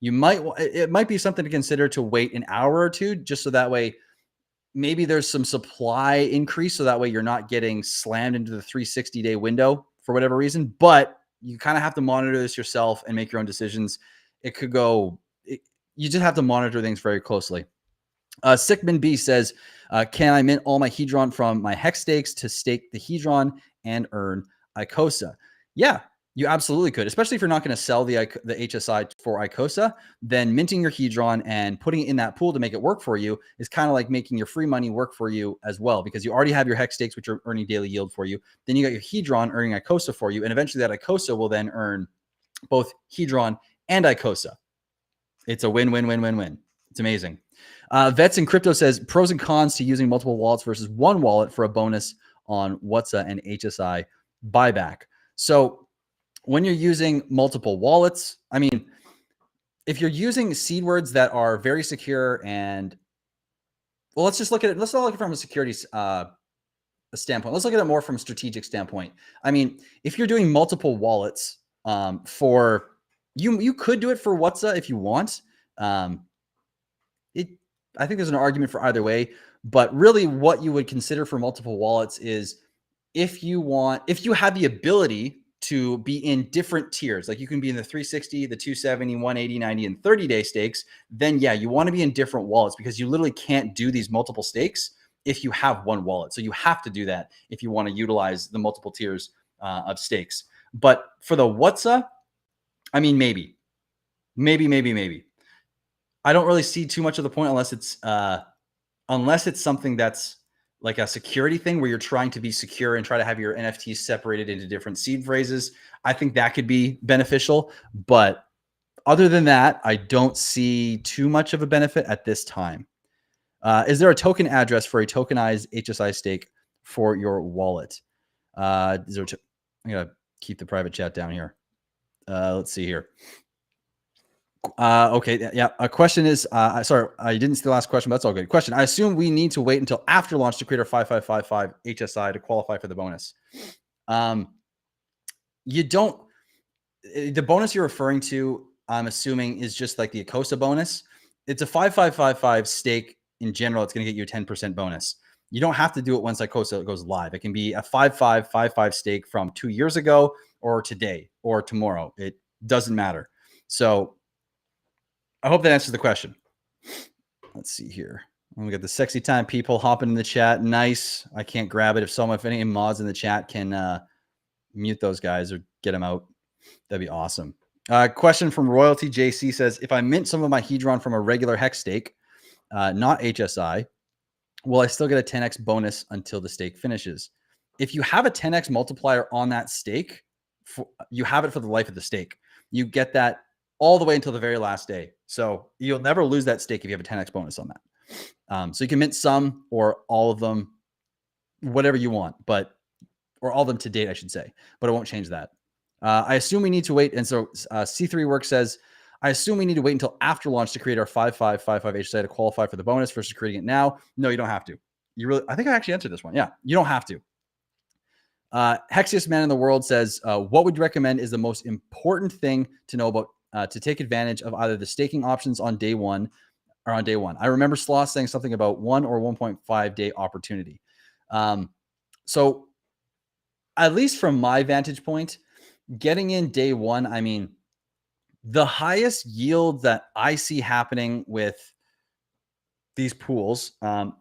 It might be something to consider to wait an hour or two, just so that way maybe there's some supply increase, so that way you're not getting slammed into the 360-day window for whatever reason. But you kind of have to monitor this yourself and make your own decisions. It could go, you just have to monitor things very closely. Sickman B says, can I mint all my Hedron from my Hex stakes to stake the Hedron and earn Icosa? Yeah, you absolutely could, especially if you're not going to sell the HSI for Icosa. Then minting your Hedron and putting it in that pool to make it work for you is kind of like making your free money work for you as well, because you already have your Hex stakes, which are earning daily yield for you. Then you got your Hedron earning Icosa for you, and eventually that Icosa will then earn both Hedron and Icosa. It's a win-win-win-win-win. It's amazing. Vets in Crypto says, pros and cons to using multiple wallets versus one wallet for a bonus on WhatsApp and HSI buyback. So when you're using multiple wallets, I mean, if you're using seed words that are very secure and, well, let's just look at it. Let's not look at it from a security standpoint. Let's look at it more from a strategic standpoint. I mean, if you're doing multiple wallets for, you could do it for WhatsApp if you want. I think there's an argument for either way, but really what you would consider for multiple wallets is if you have the ability to be in different tiers, like you can be in the 360, the 270, 180, 90, and 30-day stakes, then yeah, you want to be in different wallets, because you literally can't do these multiple stakes if you have one wallet. So you have to do that if you want to utilize the multiple tiers of stakes. But for the WhatsApp, I mean, maybe. I don't really see too much of the point unless it's something that's like a security thing where you're trying to be secure and try to have your NFTs separated into different seed phrases. I think that could be beneficial. But other than that, I don't see too much of a benefit at this time. Is there a token address for a tokenized HSI stake for your wallet? I'm going to keep the private chat down here. Let's see here. Okay. Yeah. A question is, sorry, I didn't see the last question, but that's all good. Question. I assume we need to wait until after launch to create our 5555 HSI to qualify for the bonus. You don't, the bonus you're referring to, I'm assuming is just like the Icosa bonus. It's a 5555 stake in general. It's going to get you a 10% bonus. You don't have to do it once Icosa goes live. It can be a 5555 stake from 2 years ago or today or tomorrow. It doesn't matter. So I hope that answers the question. Let's see here. We got the sexy time people hopping in the chat. Nice. I can't grab it. If any mods in the chat can mute those guys or get them out, that'd be awesome. Question from Royalty JC says, if I mint some of my Hedron from a regular hex stake, not HSI, will I still get a 10x bonus until the stake finishes? If you have a 10x multiplier on that stake, you have it for the life of the stake. You get that all the way until the very last day. So you'll never lose that stake if you have a 10x bonus on that. So you can mint some or all of them, whatever you want, or all of them to date, I should say, but it won't change that. I assume we need to wait. And so C3 Work says, I assume we need to wait until after launch to create our 5555 HSI to qualify for the bonus versus creating it now. No, you don't have to. I think I actually answered this one. Yeah, you don't have to. Hexiest Man in the World says, what would you recommend is the most important thing to know about to take advantage of either the staking options on day one or on day one? I remember Sloth saying something about 1 or 1.5 day opportunity. So at least from my vantage point, getting in day one, I mean, the highest yield that I see happening with these pools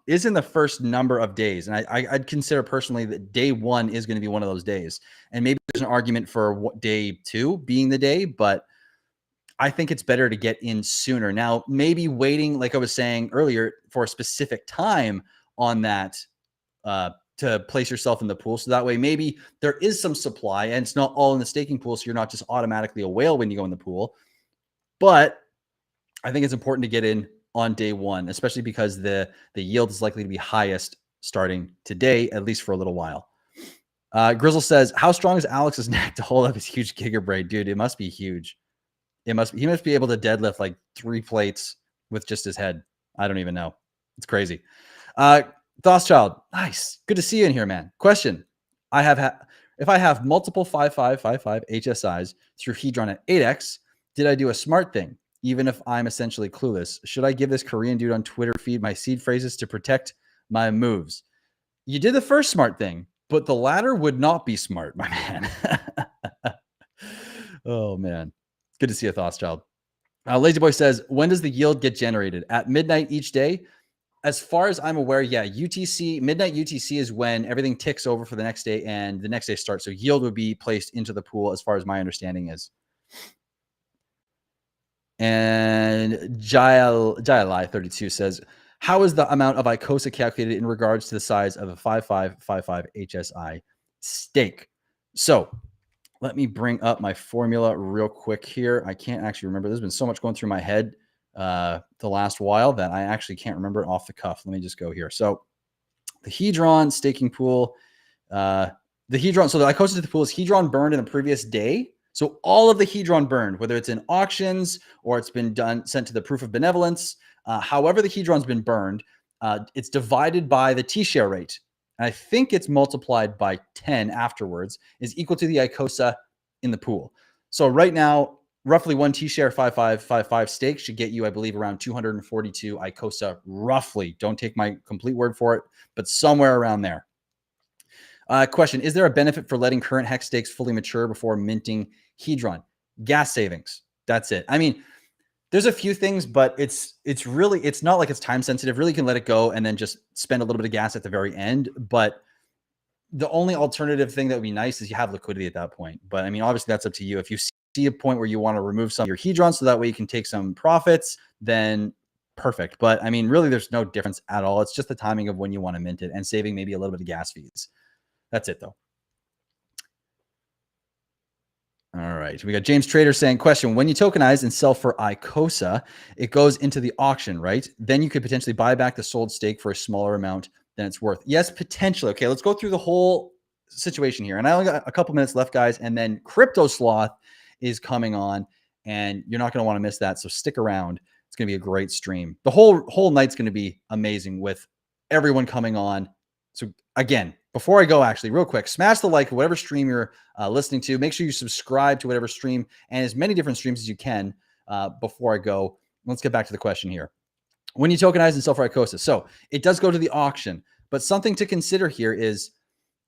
is in the first number of days. And I'd consider personally that day one is going to be one of those days. And maybe there's an argument for day two being the day, but I think it's better to get in sooner. Now, maybe waiting, like I was saying earlier, for a specific time on that to place yourself in the pool. So that way, maybe there is some supply and it's not all in the staking pool. So you're not just automatically a whale when you go in the pool. But I think it's important to get in on day one, especially because the yield is likely to be highest starting today, at least for a little while. Grizzle says, how strong is Alex's neck to hold up his huge Giga braid? Dude, it must be huge. He must be able to deadlift like 3 plates with just his head. I don't even know. It's crazy. Thothschild, nice. Good to see you in here, man. Question. If I have multiple 5555 HSIs through Hedron at 8x, did I do a smart thing? Even if I'm essentially clueless, should I give this Korean dude on Twitter feed my seed phrases to protect my moves? You did the first smart thing, but the latter would not be smart, my man. Oh, man. Good to see you, Thothschild. Lazy Boy says, when does the yield get generated? At midnight each day? As far as I'm aware, yeah, midnight UTC is when everything ticks over for the next day and the next day starts. So yield would be placed into the pool as far as my understanding is. And Jailai32 says, how is the amount of Icosa calculated in regards to the size of a 5555 HSI stake? So let me bring up my formula real quick here. I can't actually remember. There's been so much going through my head the last while that I actually can't remember it off the cuff. Let me just go here. So the Hedron staking pool, so the Icosa to the pool is Hedron burned in the previous day. So all of the Hedron burned, whether it's in auctions or it's been sent to the proof of benevolence, however the Hedron's been burned, it's divided by the T-share rate. And I think it's multiplied by 10 afterwards is equal to the Icosa in the pool. So right now, roughly 1 T-share 5555 stake should get you, I believe, around 242 Icosa, roughly. Don't take my complete word for it, but somewhere around there. Question, is there a benefit for letting current hex stakes fully mature before minting Hedron? Gas savings. That's it. I mean, There's a few things, but it's not like it's time sensitive. Really can let it go and then just spend a little bit of gas at the very end. But the only alternative thing that would be nice is you have liquidity at that point. But I mean, obviously that's up to you. If you see a point where you want to remove some of your hedron so that way you can take some profits, then perfect. But I mean, really there's no difference at all. It's just the timing of when you want to mint it and saving maybe a little bit of gas fees. That's it though. All right. We got James Trader saying, question, when you tokenize and sell for Icosa, it goes into the auction, right? Then you could potentially buy back the sold stake for a smaller amount than it's worth. Yes, potentially. Okay, let's go through the whole situation here. And I only got a couple minutes left, guys. And then Crypto Sloth is coming on, and you're not going to want to miss that. So stick around. It's going to be a great stream. The whole night's going to be amazing with everyone coming on. So again, before I go, actually, real quick, smash the like, whatever stream you're listening to. Make sure you subscribe to whatever stream and as many different streams as you can before I go. Let's get back to the question here. When you tokenize and sell for Icosa, so it does go to the auction, but something to consider here is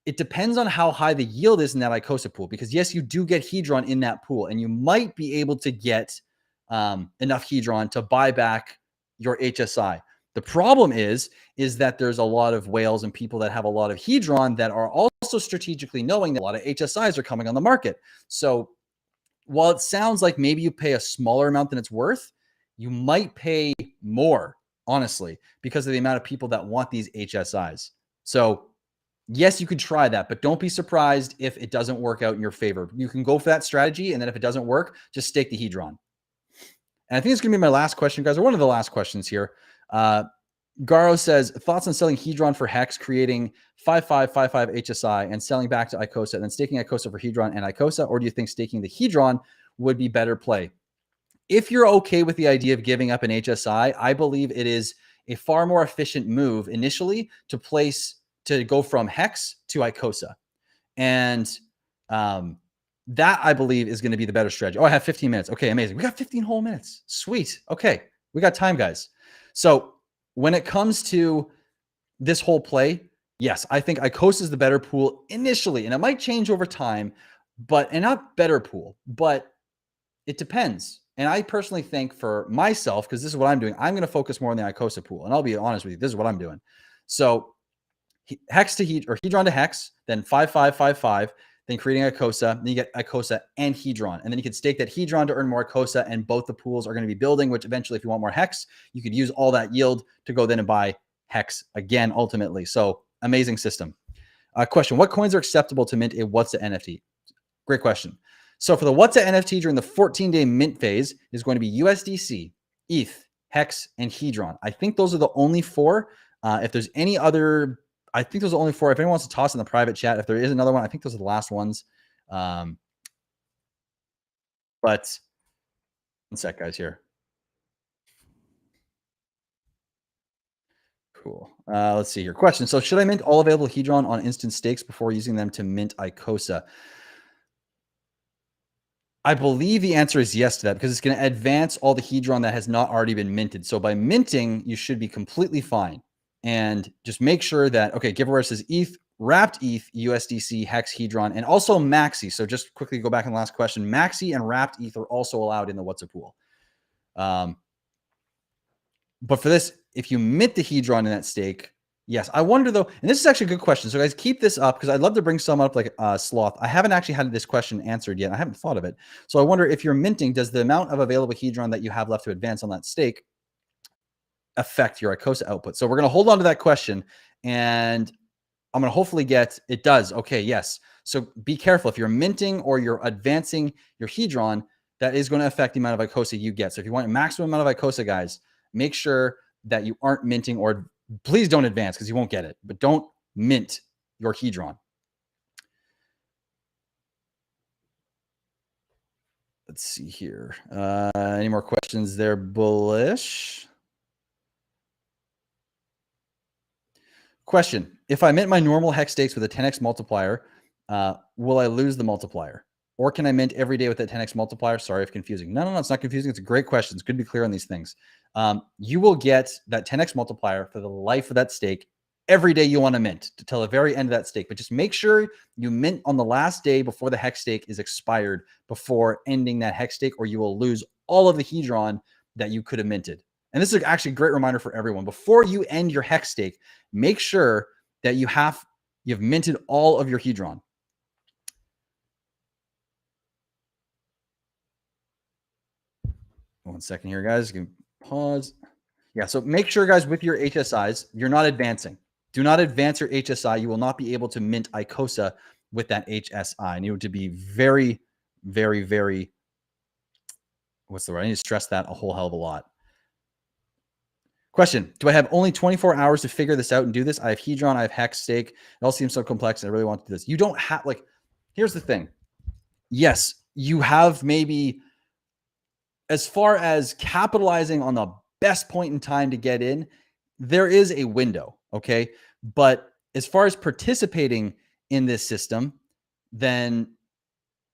it depends on how high the yield is in that Icosa pool, because yes, you do get hedron in that pool, and you might be able to get enough hedron to buy back your HSI. The problem is that there's a lot of whales and people that have a lot of hedron that are also strategically knowing that a lot of HSIs are coming on the market. So while it sounds like maybe you pay a smaller amount than it's worth, you might pay more, honestly, because of the amount of people that want these HSIs. So yes, you could try that, but don't be surprised if it doesn't work out in your favor. You can go for that strategy, and then if it doesn't work, just stake the hedron. And I think it's going to be my last question, guys, or one of the last questions here. Garo says, thoughts on selling hedron for Hex, creating 5555 HSI and selling back to Icosa, and then staking Icosa for hedron and Icosa, or do you think staking the hedron would be better play? If you're okay with the idea of giving up an HSI, I believe it is a far more efficient move initially to go from Hex to Icosa. And that, I believe, is going to be the better strategy. Oh, I have 15 minutes. Okay, amazing. We got 15 whole minutes. Sweet. Okay, we got time, guys. So when it comes to this whole play, yes, I think Icosa is the better pool initially, and it might change over time, and not better pool, but it depends. And I personally think for myself, because this is what I'm doing, I'm going to focus more on the Icosa pool. And I'll be honest with you, this is what I'm doing. So Hex to hedron to Hex, then 5555, then creating Icosa, then you get Icosa and hedron. And then you can stake that hedron to earn more Icosa, and both the pools are going to be building, which eventually, if you want more Hex, you could use all that yield to go then and buy Hex again, ultimately. So amazing system. Question, what coins are acceptable to mint a What's a NFT? Great question. So for the What's a NFT during the 14-day mint phase is going to be USDC, ETH, Hex, and hedron. I think those are the only four. If there's any other, I think those are the only four. If anyone wants to toss in the private chat, if there is another one, I think those are the last ones. But one sec, guys, here. Cool. Let's see here. Question. So should I mint all available hedron on instant stakes before using them to mint Icosa? I believe the answer is yes to that, because it's going to advance all the hedron that has not already been minted. So by minting, you should be completely fine. And just make sure that, okay, giveaway says ETH, wrapped ETH, USDC, Hex, hedron, and also Maxi. So just quickly go back in the last question. Maxi and wrapped ETH are also allowed in the What's a pool. But for this, if you mint the hedron in that stake, yes. I wonder though, and this is actually a good question. So guys, keep this up, because I'd love to bring some up like Sloth. I haven't actually had this question answered yet. I haven't thought of it. So I wonder, if you're minting, does the amount of available hedron that you have left to advance on that stake affect your Icosa output? So we're going to hold on to that question, and I'm going to hopefully get, it does. Okay, yes. So be careful. If you're minting or you're advancing your hedron, that is going to affect the amount of Icosa you get. So if you want a maximum amount of Icosa, guys, make sure that you aren't minting, or please don't advance, because you won't get it, but don't mint your hedron. Let's see here. Any more questions there, Bullish? Question. If I mint my normal Hex stakes with a 10x multiplier, will I lose the multiplier? Or can I mint every day with that 10x multiplier? Sorry if confusing. No, it's not confusing. It's a great question. It's good to be clear on these things. You will get that 10x multiplier for the life of that stake every day you want to mint, till the very end of that stake. But just make sure you mint on the last day before the Hex stake is expired, before ending that Hex stake, or you will lose all of the hedron that you could have minted. And this is actually a great reminder for everyone. Before you end your hex stake, make sure that you've minted all of your Hedron. One second here, guys. Give me pause. Yeah, so make sure, guys, with your HSIs, you're not advancing. Do not advance your HSI. You will not be able to mint Icosa with that HSI. I need to be very, very, very, what's the word? I need to stress that a whole hell of a lot. Question, do I have only 24 hours to figure this out and do this? I have Hedron, I have Hex Stake. It all seems so complex, and I really want to do this. You don't have, like, here's the thing. Yes, you have maybe, as far as capitalizing on the best point in time to get in, there is a window, okay? But as far as participating in this system, then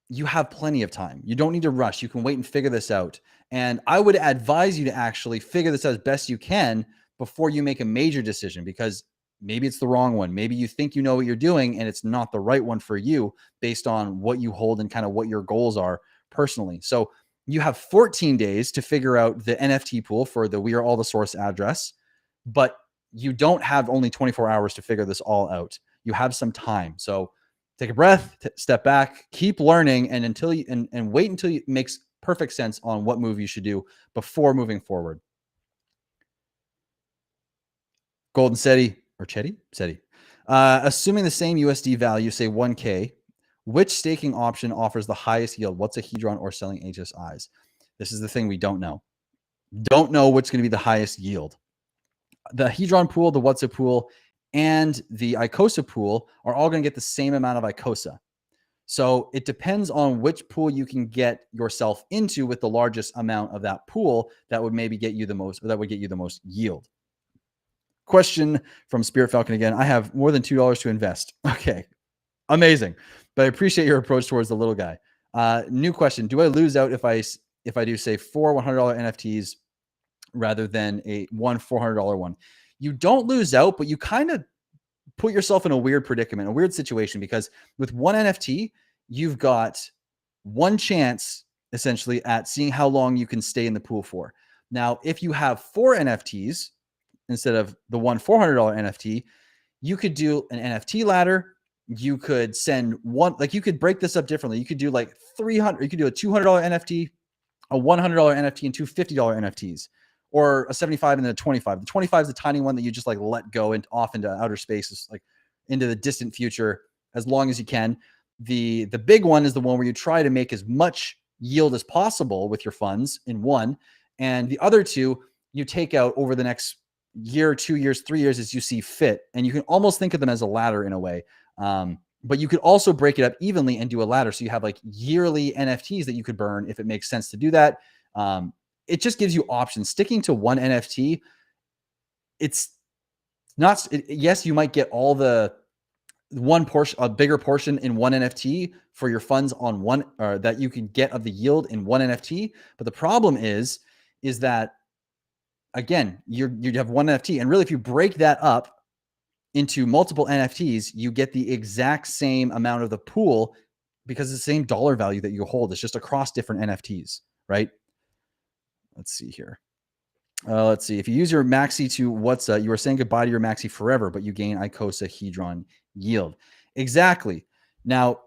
you have plenty of time. You don't need to rush. You can wait and figure this out. And I would advise you to actually figure this out as best you can before you make a major decision, because maybe it's the wrong one. Maybe you think you know what you're doing and it's not the right one for you based on what you hold and kind of what your goals are personally. So you have 14 days to figure out the NFT pool for the We Are All the Source address, but you don't have only 24 hours to figure this all out. You have some time. So take a breath, step back, keep learning, and wait until it makes perfect sense on what move you should do before moving forward. Golden Seti or Chetty? Seti. Assuming the same USD value, say 1K, which staking option offers the highest yield? What's a Hedron or selling HSIs? This is the thing we don't know. Don't know what's going to be the highest yield. The Hedron pool, the WhatsApp pool, and the Icosa pool are all going to get the same amount of Icosa. So it depends on which pool you can get yourself into with the largest amount of that pool that would maybe get you the most, or that would get you the most yield. Question from Spirit Falcon again. I have more than $2 to invest. Okay, amazing. But I appreciate your approach towards the little guy. New question. Do I lose out if I do say 4 $100 NFTs rather than one $400 one? You don't lose out, but you kind of put yourself in a weird predicament, a weird situation, because with one NFT, you've got one chance essentially at seeing how long you can stay in the pool for. Now, if you have 4 NFTs instead of the one $400 NFT, you could do an NFT ladder. You could send one, like you could break this up differently. You could do like 300, you could do a $200 NFT, a $100 NFT, and two $50 NFTs, or a 75 and then a 25. The 25 is the tiny one that you just like let go and off into outer space, like into the distant future as long as you can. The big one is the one where you try to make as much yield as possible with your funds in one, and the other two you take out over the next year, 2 years, 3 years as you see fit. And you can almost think of them as a ladder in a way. But you could also break it up evenly and do a ladder. So you have like yearly NFTs that you could burn if it makes sense to do that. It just gives you options. Sticking to one NFT, it's not, yes, you might get all the one portion, a bigger portion in one NFT for your funds on one, or that you can get of the yield in one NFT. But the problem is that, again, you have one NFT, and really if you break that up into multiple NFTs, you get the exact same amount of the pool because it's the same dollar value that you hold. It's just across different NFTs, right? Let's see here. Let's see. If you use your Maxi to WhatsApp, you are saying goodbye to your Maxi forever, but you gain Icosa Hedron yield. Exactly. Now,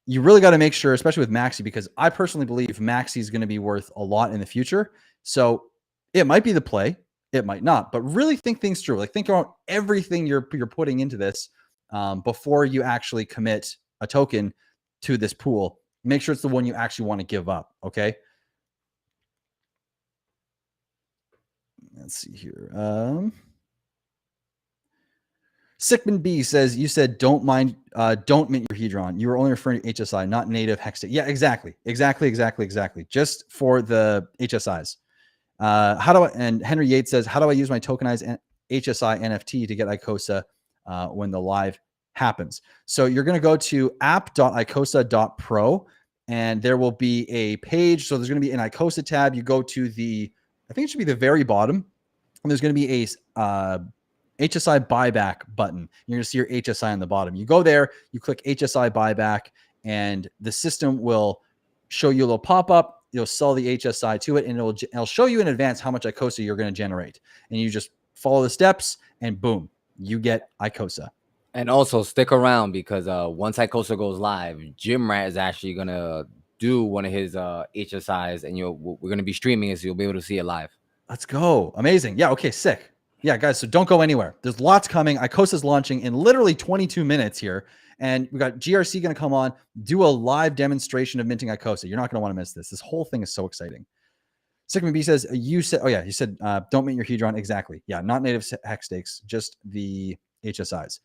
you really got to make sure, especially with Maxi, because I personally believe Maxi is going to be worth a lot in the future. So it might be the play. It might not, but really think things through. Like think about everything you're putting into this before you actually commit a token to this pool. Make sure it's the one you actually want to give up. Okay. Let's see here. Sickman B says, you said don't mint your Hedron. You were only referring to HSI, not native hex. Yeah, exactly. Just for the HSIs. And Henry Yates says, how do I use my tokenized HSI NFT to get Icosa when the live happens? So you're going to go to app.icosa.pro and there will be a page. So there's going to be an Icosa tab. You go to I think it should be the very bottom, and there's going to be a HSI buyback button. You're going to see your HSI on the bottom. You go there, you click HSI buyback, and the system will show you a little pop-up. you'll sell the HSI to it, and it'll show you in advance how much Icosa you're going to generate, and you just follow the steps, and boom, you get Icosa. And also stick around because once Icosa goes live, Jim Rat is actually gonna do one of his HSIs, and we're gonna be streaming it, so you'll be able to see it live. Let's go! Amazing. Yeah. Okay. Sick. Yeah, guys. So don't go anywhere. There's lots coming. Icosa's launching in literally 22 minutes here, and we got GRC going to come on, do a live demonstration of minting Icosa. You're not going to want to miss this. This whole thing is so exciting. Sigma B says you said, oh yeah, you said don't mint your Hedron. Exactly. Yeah, not native hex stakes, just the HSIs.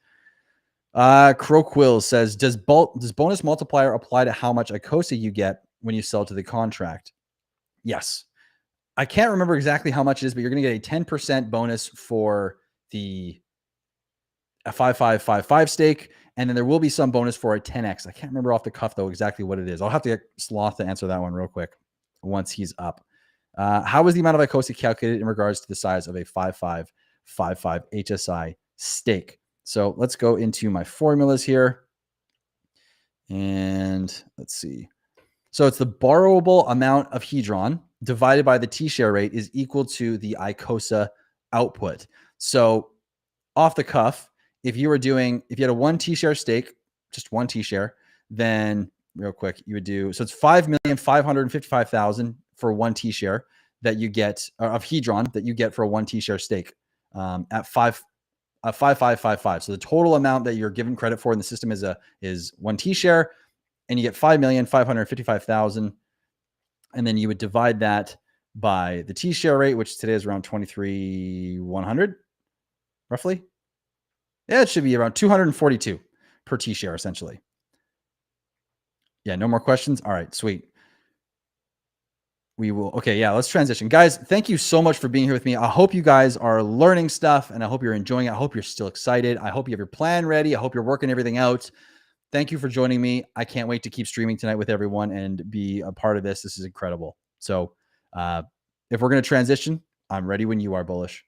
Croquill says, does bonus multiplier apply to how much Icosa you get when you sell to the contract? Yes. I can't remember exactly how much it is, but you're going to get a 10% bonus for the 5555 stake, and then there will be some bonus for a 10x. I can't remember off the cuff though exactly what it is. I'll have to get Sloth to answer that one real quick once he's up. How is the amount of Icosa calculated in regards to the size of a 5555 HSI stake? So let's go into my formulas here. And let's see. So it's the borrowable amount of Hedron divided by the T-share rate is equal to the Icosa output. So off the cuff, if you had a 1 T-share stake, just 1 T-share, then real quick, you would do, so it's 5,555,000 for 1 T-share that you get of Hedron that you get for a 1 T-share stake at 5555. So the total amount that you're given credit for in the system is 1 T-share, and you get 5,555,000. And then you would divide that by the T-share rate, which today is around 23,100, roughly. Yeah, it should be around 242 per T-share, essentially. Yeah, no more questions? All right, sweet. We will. Okay, yeah, let's transition. Guys, thank you so much for being here with me. I hope you guys are learning stuff, and I hope you're enjoying it. I hope you're still excited. I hope you have your plan ready. I hope you're working everything out. Thank you for joining me. I can't wait to keep streaming tonight with everyone and be a part of this. This is incredible. So if we're going to transition, I'm ready when you are, Bullish.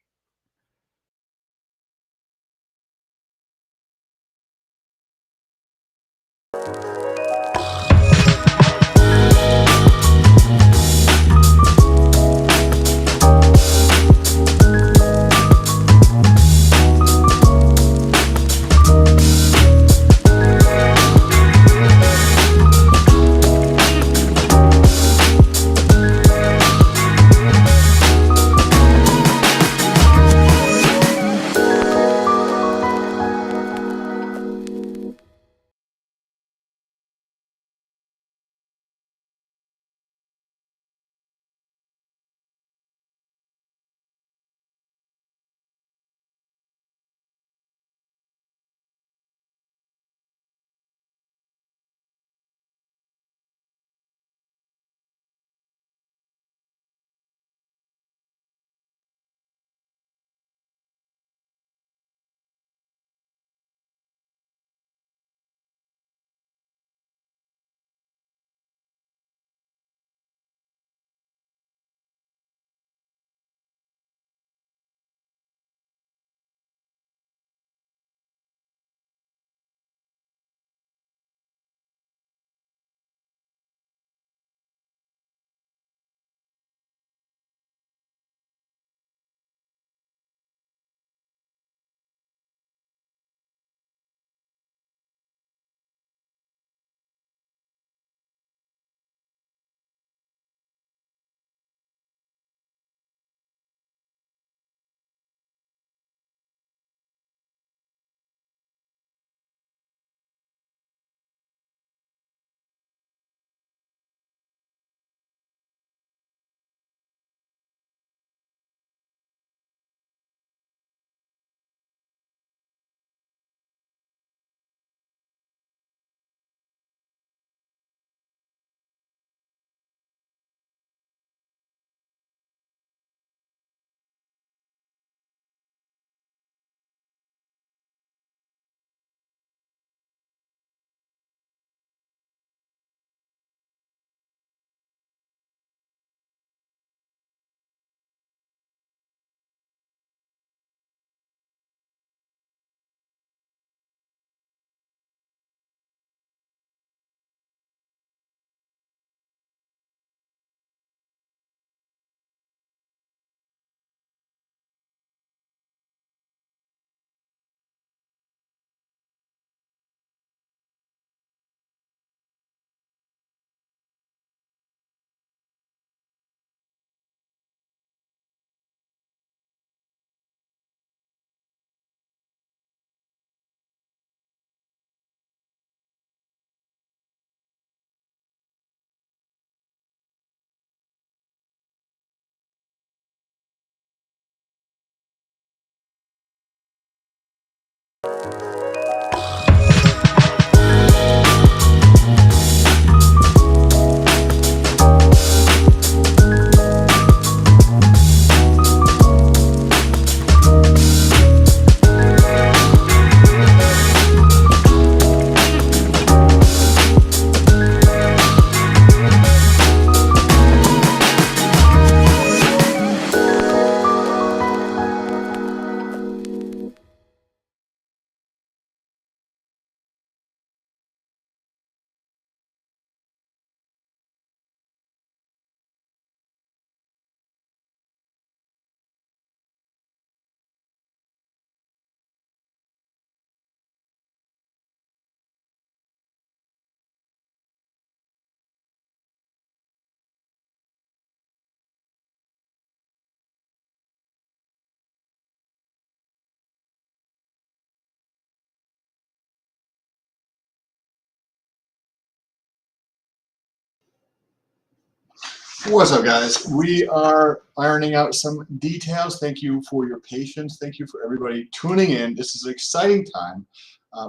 What's up, guys? We are ironing out some details. Thank you for your patience. Thank you for everybody tuning in. This is an exciting time.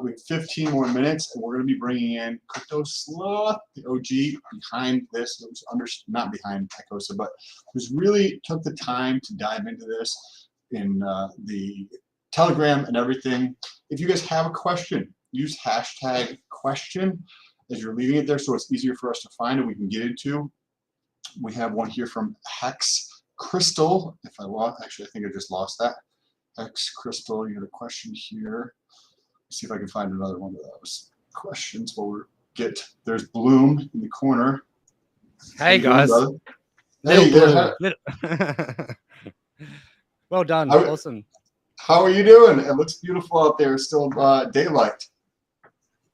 We have 15 more minutes, and we're going to be bringing in Crypto Sloth, the OG behind this. It was not behind Icosa, but who's really took the time to dive into this in the Telegram and everything. If you guys have a question, use hashtag question as you're leaving it there, so it's easier for us to find and we can get into. We have one here from Hex Crystal. If I lost, actually, I think I just lost that. Hex Crystal, you had a question here. Let's see if I can find another one of those questions while there's Bloom in the corner. Hey, guys. Hey, Well done. Awesome. How are you doing? It looks beautiful out there. It's still daylight.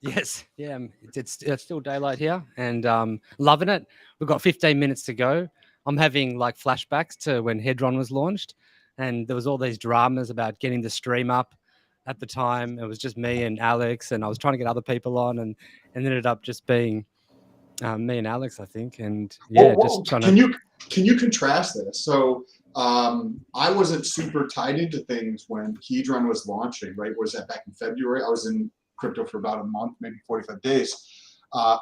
Yes, yeah, it's still daylight here, and loving it. We've got 15 minutes to go. I'm having like flashbacks to when Hedron was launched, and there was all these dramas about getting the stream up. At the time, it was just me and Alex, and I was trying to get other people on, and ended up just being me and Alex, I think. And yeah, just trying to. Can you contrast this? So I wasn't super tied into things when Hedron was launching. Right? Was that back in February? I was in crypto for about a month, maybe 45 days.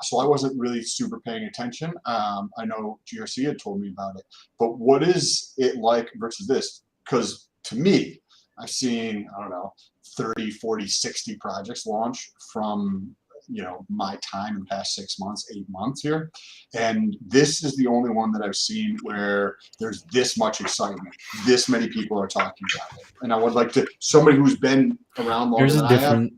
So I wasn't really super paying attention. I know GRC had told me about it, but what is it like versus this? Because to me, I've seen, I don't know, 30, 40, 60 projects launch from, my time in the past 6 months, 8 months here. And this is the only one that I've seen where there's this much excitement. This many people are talking about it. And I would like to, somebody who's been around longer than I have.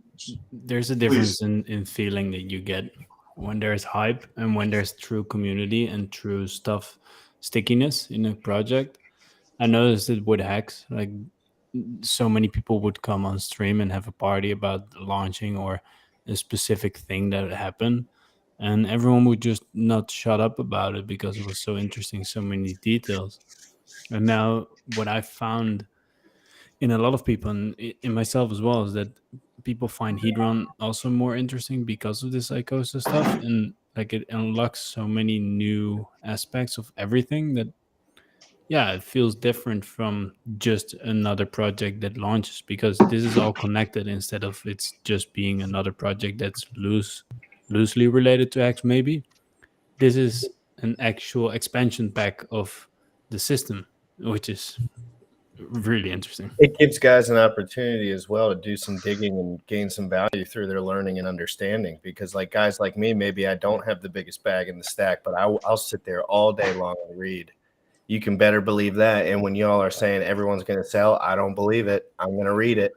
There's a difference in feeling that you get when there's hype and when there's true community and true stickiness in a project. I noticed it with Hex, like so many people would come on stream and have a party about launching or a specific thing that happened, and everyone would just not shut up about it because it was so interesting, so many details. And now what I found in a lot of people, and in myself as well, is that people find Hedron also more interesting because of this Icosa stuff, and like it unlocks so many new aspects of everything that it feels different from just another project that launches, because this is all connected instead of it's just being another project that's loosely related to X. Maybe this is an actual expansion pack of the system, which is really interesting. It gives guys an opportunity as well to do some digging and gain some value through their learning and understanding, because like guys like me, maybe I don't have the biggest bag in the stack, but I'll sit there all day long and read. You can better believe that. And when y'all are saying everyone's going to sell, I don't believe it. I'm going to read it.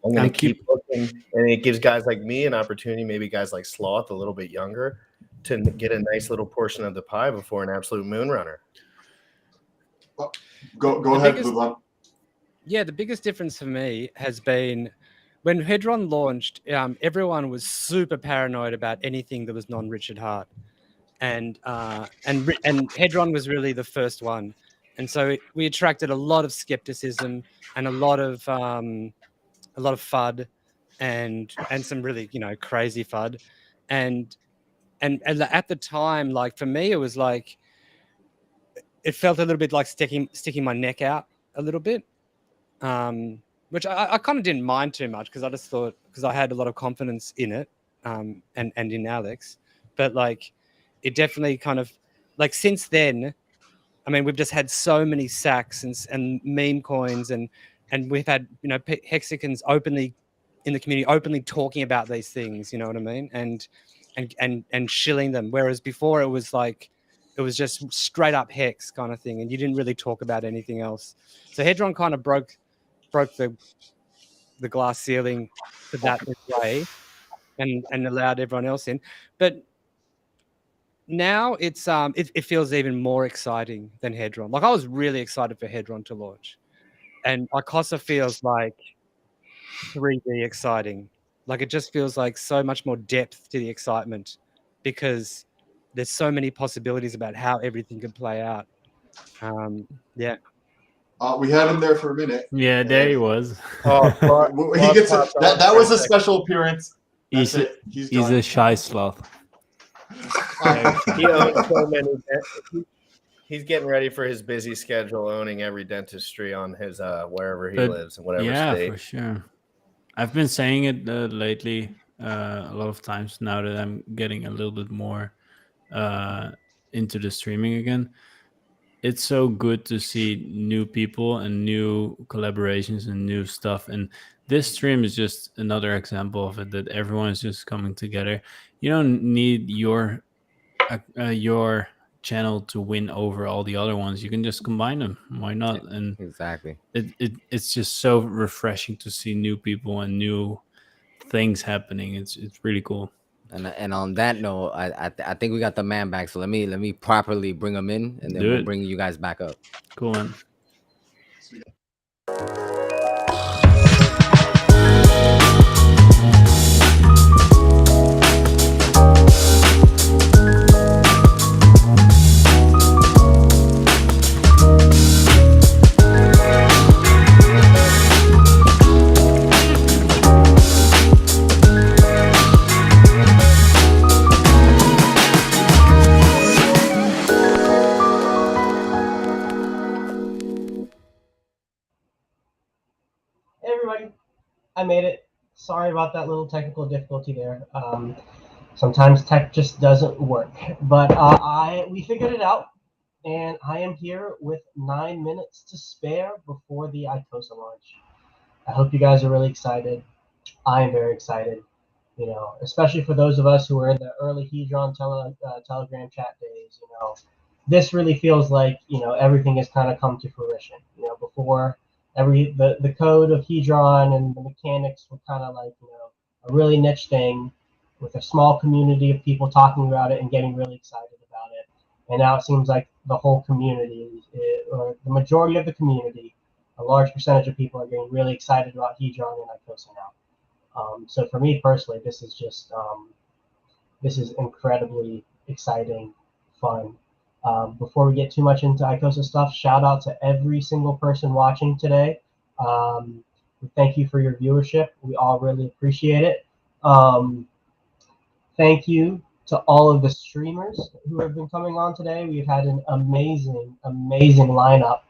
I'm going to keep looking. And it gives guys like me an opportunity, maybe guys like Sloth, a little bit younger, to get a nice little portion of the pie before an absolute moon runner. Go ahead, Blue. Yeah, the biggest difference for me has been when Hedron launched, everyone was super paranoid about anything that was non-Richard Hart. And Hedron was really the first one, and so we attracted a lot of skepticism and a lot of FUD and some really crazy FUD, and at the time, like for me, it was like it felt a little bit like sticking my neck out a little bit, which I kind of didn't mind too much because I just thought, because I had a lot of confidence in it, and in Alex, but like. It definitely kind of like since then, I mean, we've just had so many sacks and meme coins and we've had, hexagons openly in the community, openly talking about these things, you know what I mean? And shilling them. Whereas before it was like, it was just straight up hex kind of thing. And you didn't really talk about anything else. So Hedron kind of broke the glass ceiling for that way and allowed everyone else in. But now it's it feels even more exciting than Hedron. Like I was really excited for Hedron to launch, and Icosa feels like 3D exciting. Like it just feels like so much more depth to the excitement because there's so many possibilities about how everything could play out. Yeah. We had him there for a minute. Yeah, there he was. He gets that was a special appearance. He's a shy sloth. He owns so many. He's getting ready for his busy schedule, owning every dentistry on his wherever he But lives in whatever yeah, state. for sure. I've been saying it lately a lot of times now that I'm getting a little bit more into the streaming again. It's so good to see new people and new collaborations and new stuff. And this stream is just another example of it, that everyone is just coming together. You don't need your channel to win over all the other ones. You can just combine them. Why not? And exactly, it's just so refreshing to see new people and new things happening. It's really cool. And on that note, I think we got the man back. So let me properly bring him in, and then we'll bring you guys back up. Cool, man. Hey everybody, I made it. Sorry about that little technical difficulty there. Sometimes tech just doesn't work, but we figured it out, and I am here with 9 minutes to spare before the Icosa launch. I hope you guys are really excited. I am very excited. You know, especially for those of us who were in the early Hedron Telegram chat days. You know, this really feels like everything has kind of come to fruition. You know, before the code of Hedron and the mechanics were kind of like a really niche thing with a small community of people talking about it and getting really excited about it. And now it seems like the whole community, or the majority of the community, a large percentage of people are getting really excited about Hedron and Icosa now. So for me personally, this is just this is incredibly exciting, fun. Before we get too much into Icosa stuff, shout out to every single person watching today. Thank you for your viewership. We all really appreciate it. Thank you to all of the streamers who have been coming on today. We've had an amazing, amazing lineup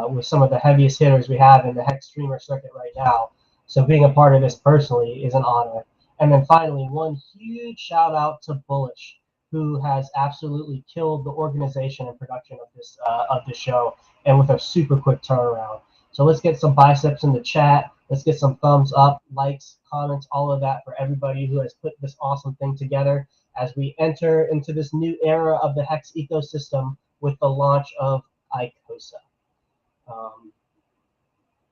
with some of the heaviest hitters we have in the Hex streamer circuit right now. So being a part of this personally is an honor. And then finally, one huge shout out to Bullish, who has absolutely killed the organization and production of this show, and with a super quick turnaround. So let's get some biceps in the chat. Let's get some thumbs up, likes, comments, all of that for everybody who has put this awesome thing together as we enter into this new era of the Hex ecosystem with the launch of Icosa.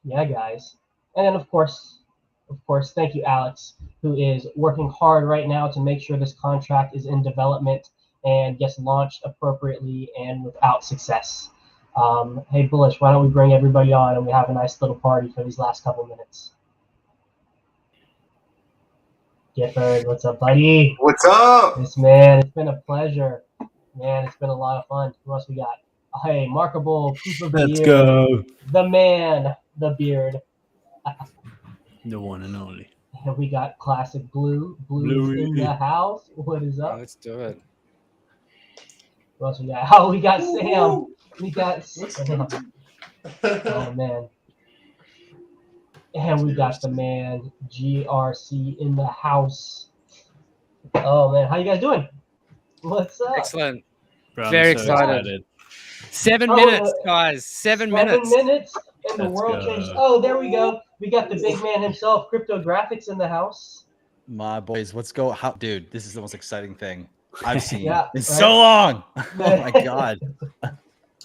Yeah, guys. And then, of course, thank you, Alex, who is working hard right now to make sure this contract is in development and gets launched appropriately and without success. Hey, Bullish, why don't we bring everybody on and we have a nice little party for these last couple minutes? Gifford, what's up, buddy? What's up? Yes, man, it's been a pleasure. Man, it's been a lot of fun. Who else we got? Hey, Markable, Proof of Let's Beard, go. The man, the beard. The one and only. And we got Classic Blue. Blue's in the house. What is up? Let's do it. What else we got? Oh, we got Sam. We got Sam. Oh, man. And we got the man, GRC, in the house. Oh, man. How you guys doing? What's up? Excellent. Bro, Very I'm so excited. 7 minutes, guys. 7 minutes. 7 minutes, and the Let's world go. changed. Oh, there we go. We got the big man himself, Cryptographics, in the house. My boys, let's go. Dude, this is the most exciting thing I've seen Yeah, in right? so long. Oh my god.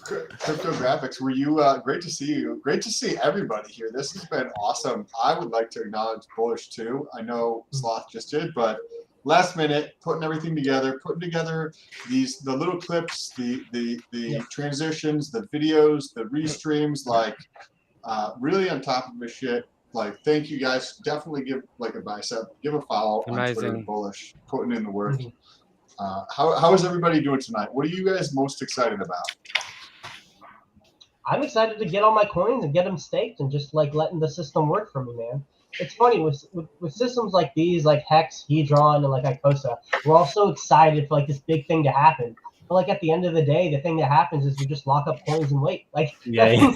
Cryptographics, were you great to see you? Great to see everybody here. This has been awesome. I would like to acknowledge Bullish too. I know Sloth just did, but last minute, putting everything together, putting together the little clips, the transitions, the videos, the restreams, like really on top of his shit. Like, thank you guys. Definitely give like a bicep, give a follow on Twitter to Bullish, putting in the work. How is everybody doing tonight? What are you guys most excited about? I'm excited to get all my coins and get them staked and just like letting the system work for me, man. It's funny with systems like these, like Hex, Hedron, and like Icosa, we're all so excited for like this big thing to happen. But like at the end of the day, the thing that happens is we just lock up coins and wait. Like Yeah.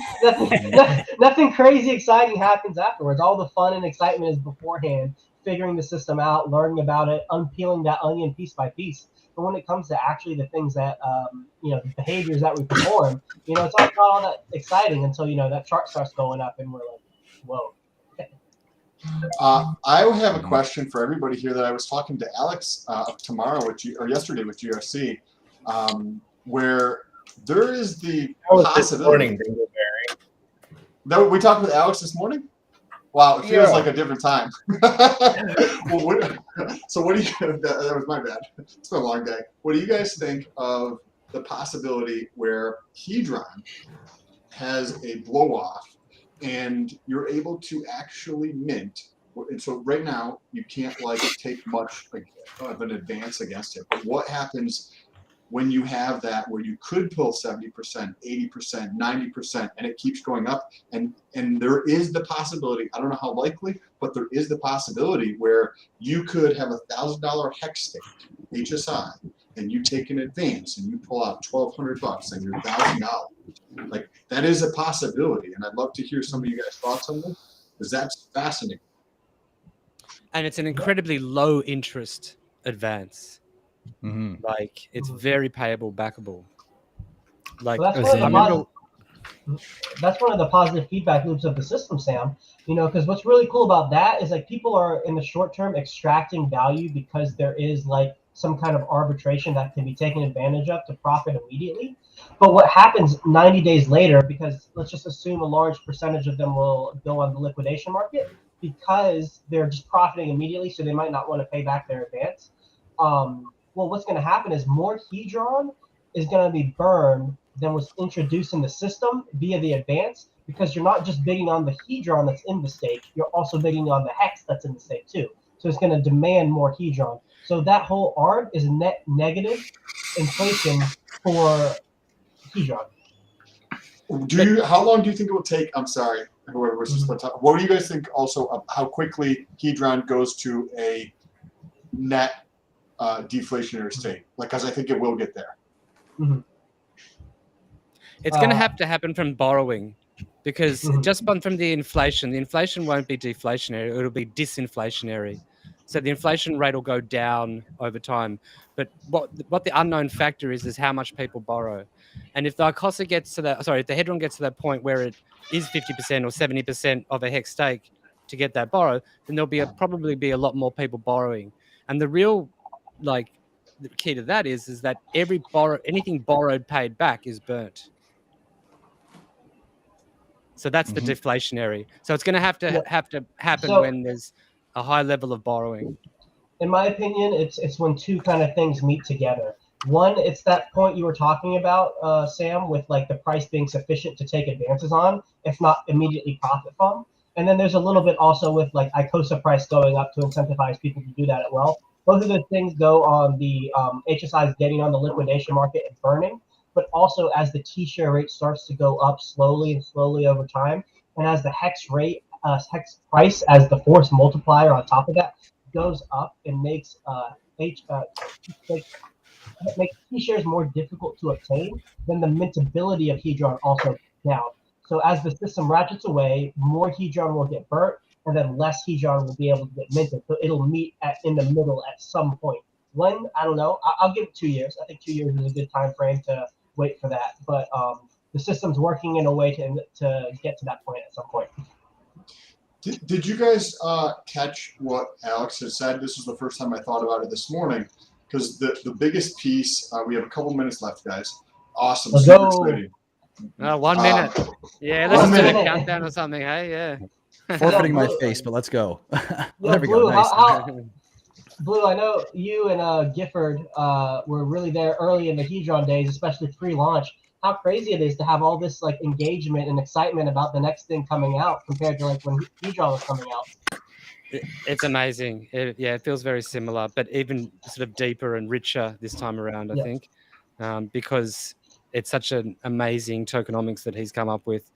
nothing crazy exciting happens afterwards. All the fun and excitement is beforehand, figuring the system out, learning about it, unpeeling that onion piece by piece. But when it comes to actually the things that the behaviors that we perform, it's not all that exciting until that chart starts going up and we're like, whoa. I have a question for everybody here that I was talking to Alex tomorrow or yesterday with GRC, where there is the possibility. That we talked with Alex this morning. Wow, it feels like a different time. Well, what do you? That was my bad. It's been a long day. What do you guys think of the possibility where Hedron has a blow off, and you're able to actually mint? And so right now you can't like take much of an advance against it. But what happens when you have that where you could pull 70%, 80%, 90%, and it keeps going up? And there is the possibility, I don't know how likely, but there is the possibility where you could have $1,000 hex stake, HSI, and you take an advance and you pull out $1,200 and you're $1,000. Like that is a possibility, and I'd love to hear some of you guys' thoughts on this, because that's fascinating. And it's an incredibly low interest advance. Mm-hmm. Like it's very payable, backable. Like Well, that's one of the positive feedback loops of the system, Sam. Because what's really cool about that is like people are in the short term extracting value because there is like some kind of arbitration that can be taken advantage of to profit immediately. But what happens 90 days later, because let's just assume a large percentage of them will go on the liquidation market because they're just profiting immediately, so they might not want to pay back their advance. Well, what's going to happen is more Hedron is going to be burned than was introduced in the system via the advance, because you're not just bidding on the Hedron that's in the stake, you're also bidding on the hex that's in the stake too. So it's going to demand more Hedron. So that whole ARB is net negative inflation for Hedron. How long do you think it will take? I'm sorry, whoever was just talking. What do you guys think also of how quickly Hedron goes to a net deflationary state? Like, because I think it will get there. Mm-hmm. It's going to have to happen from borrowing, because just from the inflation won't be deflationary, it'll be disinflationary. So the inflation rate will go down over time. But what the unknown factor is how much people borrow. And if the Icosa gets to that, if the Hedron gets to that point where it is 50% or 70% of a hex stake to get that borrow, then there'll probably be a lot more people borrowing. And the real the key to that is that anything borrowed paid back is burnt. So that's the deflationary. So it's going to have to happen when there's a high level of borrowing. In my opinion, it's when two kind of things meet together. One, it's that point you were talking about, Sam, with like the price being sufficient to take advances on, if not immediately profit from. And then there's a little bit also with like Icosa price going up to incentivize people to do that as well. Both of those things go on the HSIs getting on the liquidation market and burning, but also as the T-share rate starts to go up slowly and slowly over time, and as the hex price as the force multiplier on top of that goes up and makes T-shares more difficult to obtain, then the mintability of Hedron also goes down. So as the system ratchets away, more Hedron will get burnt, and then less Hedron will be able to get minted. So it'll meet in the middle at some point. When? I don't know. I'll give it 2 years. I think 2 years is a good time frame to wait for that. But the system's working in a way to get to that point at some point. Did you guys catch what Alex had said? This was the first time I thought about it this morning, because the biggest piece, we have a couple minutes left, guys. Awesome. Let's super go. exciting. 1 minute. Yeah, let's just do a countdown or something, hey? Yeah. Forfeiting my face, but let's go. There we Blue, go. Nice. Blue, I know you and Gifford were really there early in the Hedron days, especially pre-launch. How crazy it is to have all this like engagement and excitement about the next thing coming out compared to like when Hedron was coming out. It's amazing. It feels very similar, but even sort of deeper and richer this time around, I think, because it's such an amazing tokenomics that he's come up with.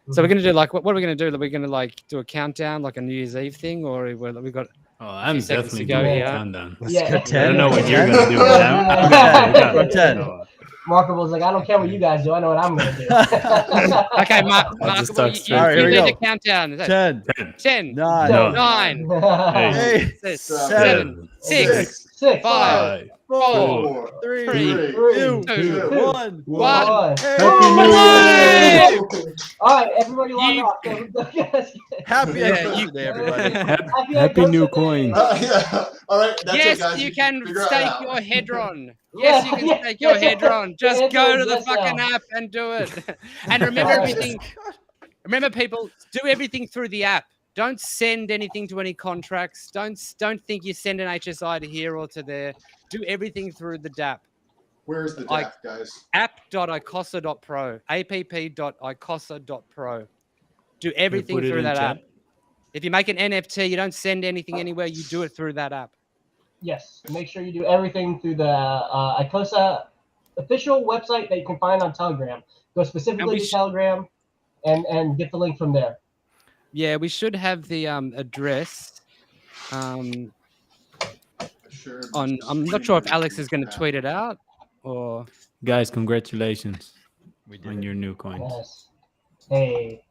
So we're going to do like, what are we going to do? Are we going to like do a countdown, like a New Year's Eve thing, or we got Oh, I'm seconds definitely to go doing here. the countdown. Yeah. I don't know what you're gonna do, but I'm gonna do the countdown. Markable's like, I don't care what you guys do. I know what I'm gonna do. Okay, I'll just Markable, start you straight. lead the countdown. Is that 10, 10, 9, 9, 8, 7, 6, 5, 4, 3, 2, 1. 1. Happy New Year! All right, everybody log off. Happy Yeah, Icosa Day, everybody. Happy new coins. Yeah. All right. That's Yes, it, guys. you can figure it stake out. your Hedron. Yes, you can stake your Hedron. Just go to the fucking app and do it. And remember everything. Remember, people, do everything through the app. Don't send anything to any contracts. Don't think you send an HSI to here or to there. Do everything through the DApp. Where's the DApp, guys? App.icosa.pro. app.icosa.pro. Do everything put it through in that chat? app. If you make an NFT, you don't send anything anywhere. You do it through that app. Yes, make sure you do everything through the Icosa official website that you can find on Telegram. Go specifically to Telegram and get the link from there. Yeah, we should have the address. I'm not sure if Alex is going to tweet it out or. Guys, congratulations on your new coins. Yes. Hey.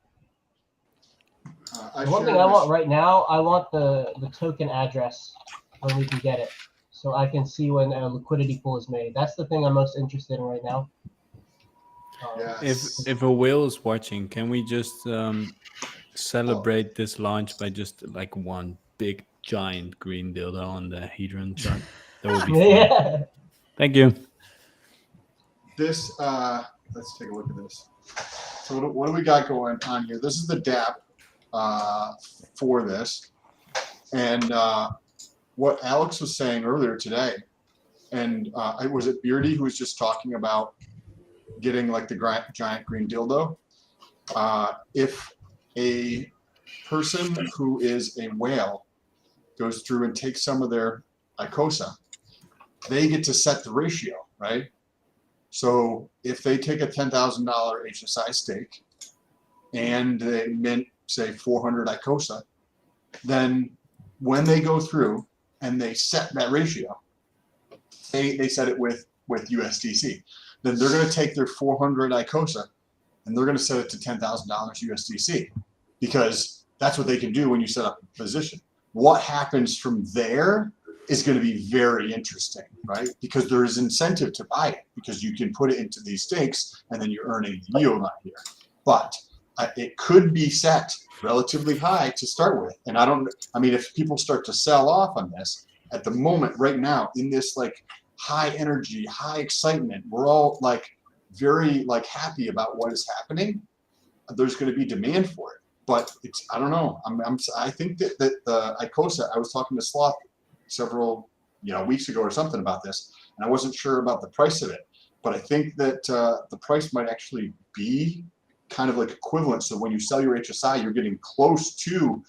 I The one thing shared I my want right now, I want the token address where we can get it, so I can see when a liquidity pool is made. That's the thing I'm most interested in right now. If a whale is watching, can we just celebrate this launch by just like one big giant green dildo on the Hedron chart? That would be fun. Yeah. Thank you. This, let's take a look at this. So what do we got going on here? This is the DApp for this. And what Alex was saying earlier today, and was it Beardy who was just talking about getting like the giant green dildo? If a person who is a whale goes through and takes some of their Icosa, they get to set the ratio, right? So if they take a $10,000 HSI stake and they mint, say, 400 Icosa, then when they go through and they set that ratio, they set it with USDC. Then they're going to take their 400 Icosa and they're going to set it to $10,000 USDC, because that's what they can do when you set up a position. What happens from there is going to be very interesting, right? Because there is incentive to buy it, because you can put it into these stakes and then you're earning the yield on here. But it could be set relatively high to start with. And I mean, if people start to sell off on this at the moment, right now, in this like high energy, high excitement, we're all like very like happy about what is happening. There's going to be demand for it, but it's, I don't know. I think that the Icosa, I was talking to Sloth several weeks ago or something about this, and I wasn't sure about the price of it, but I think that the price might actually be kind of like equivalent. So when you sell your HSI, you're getting close to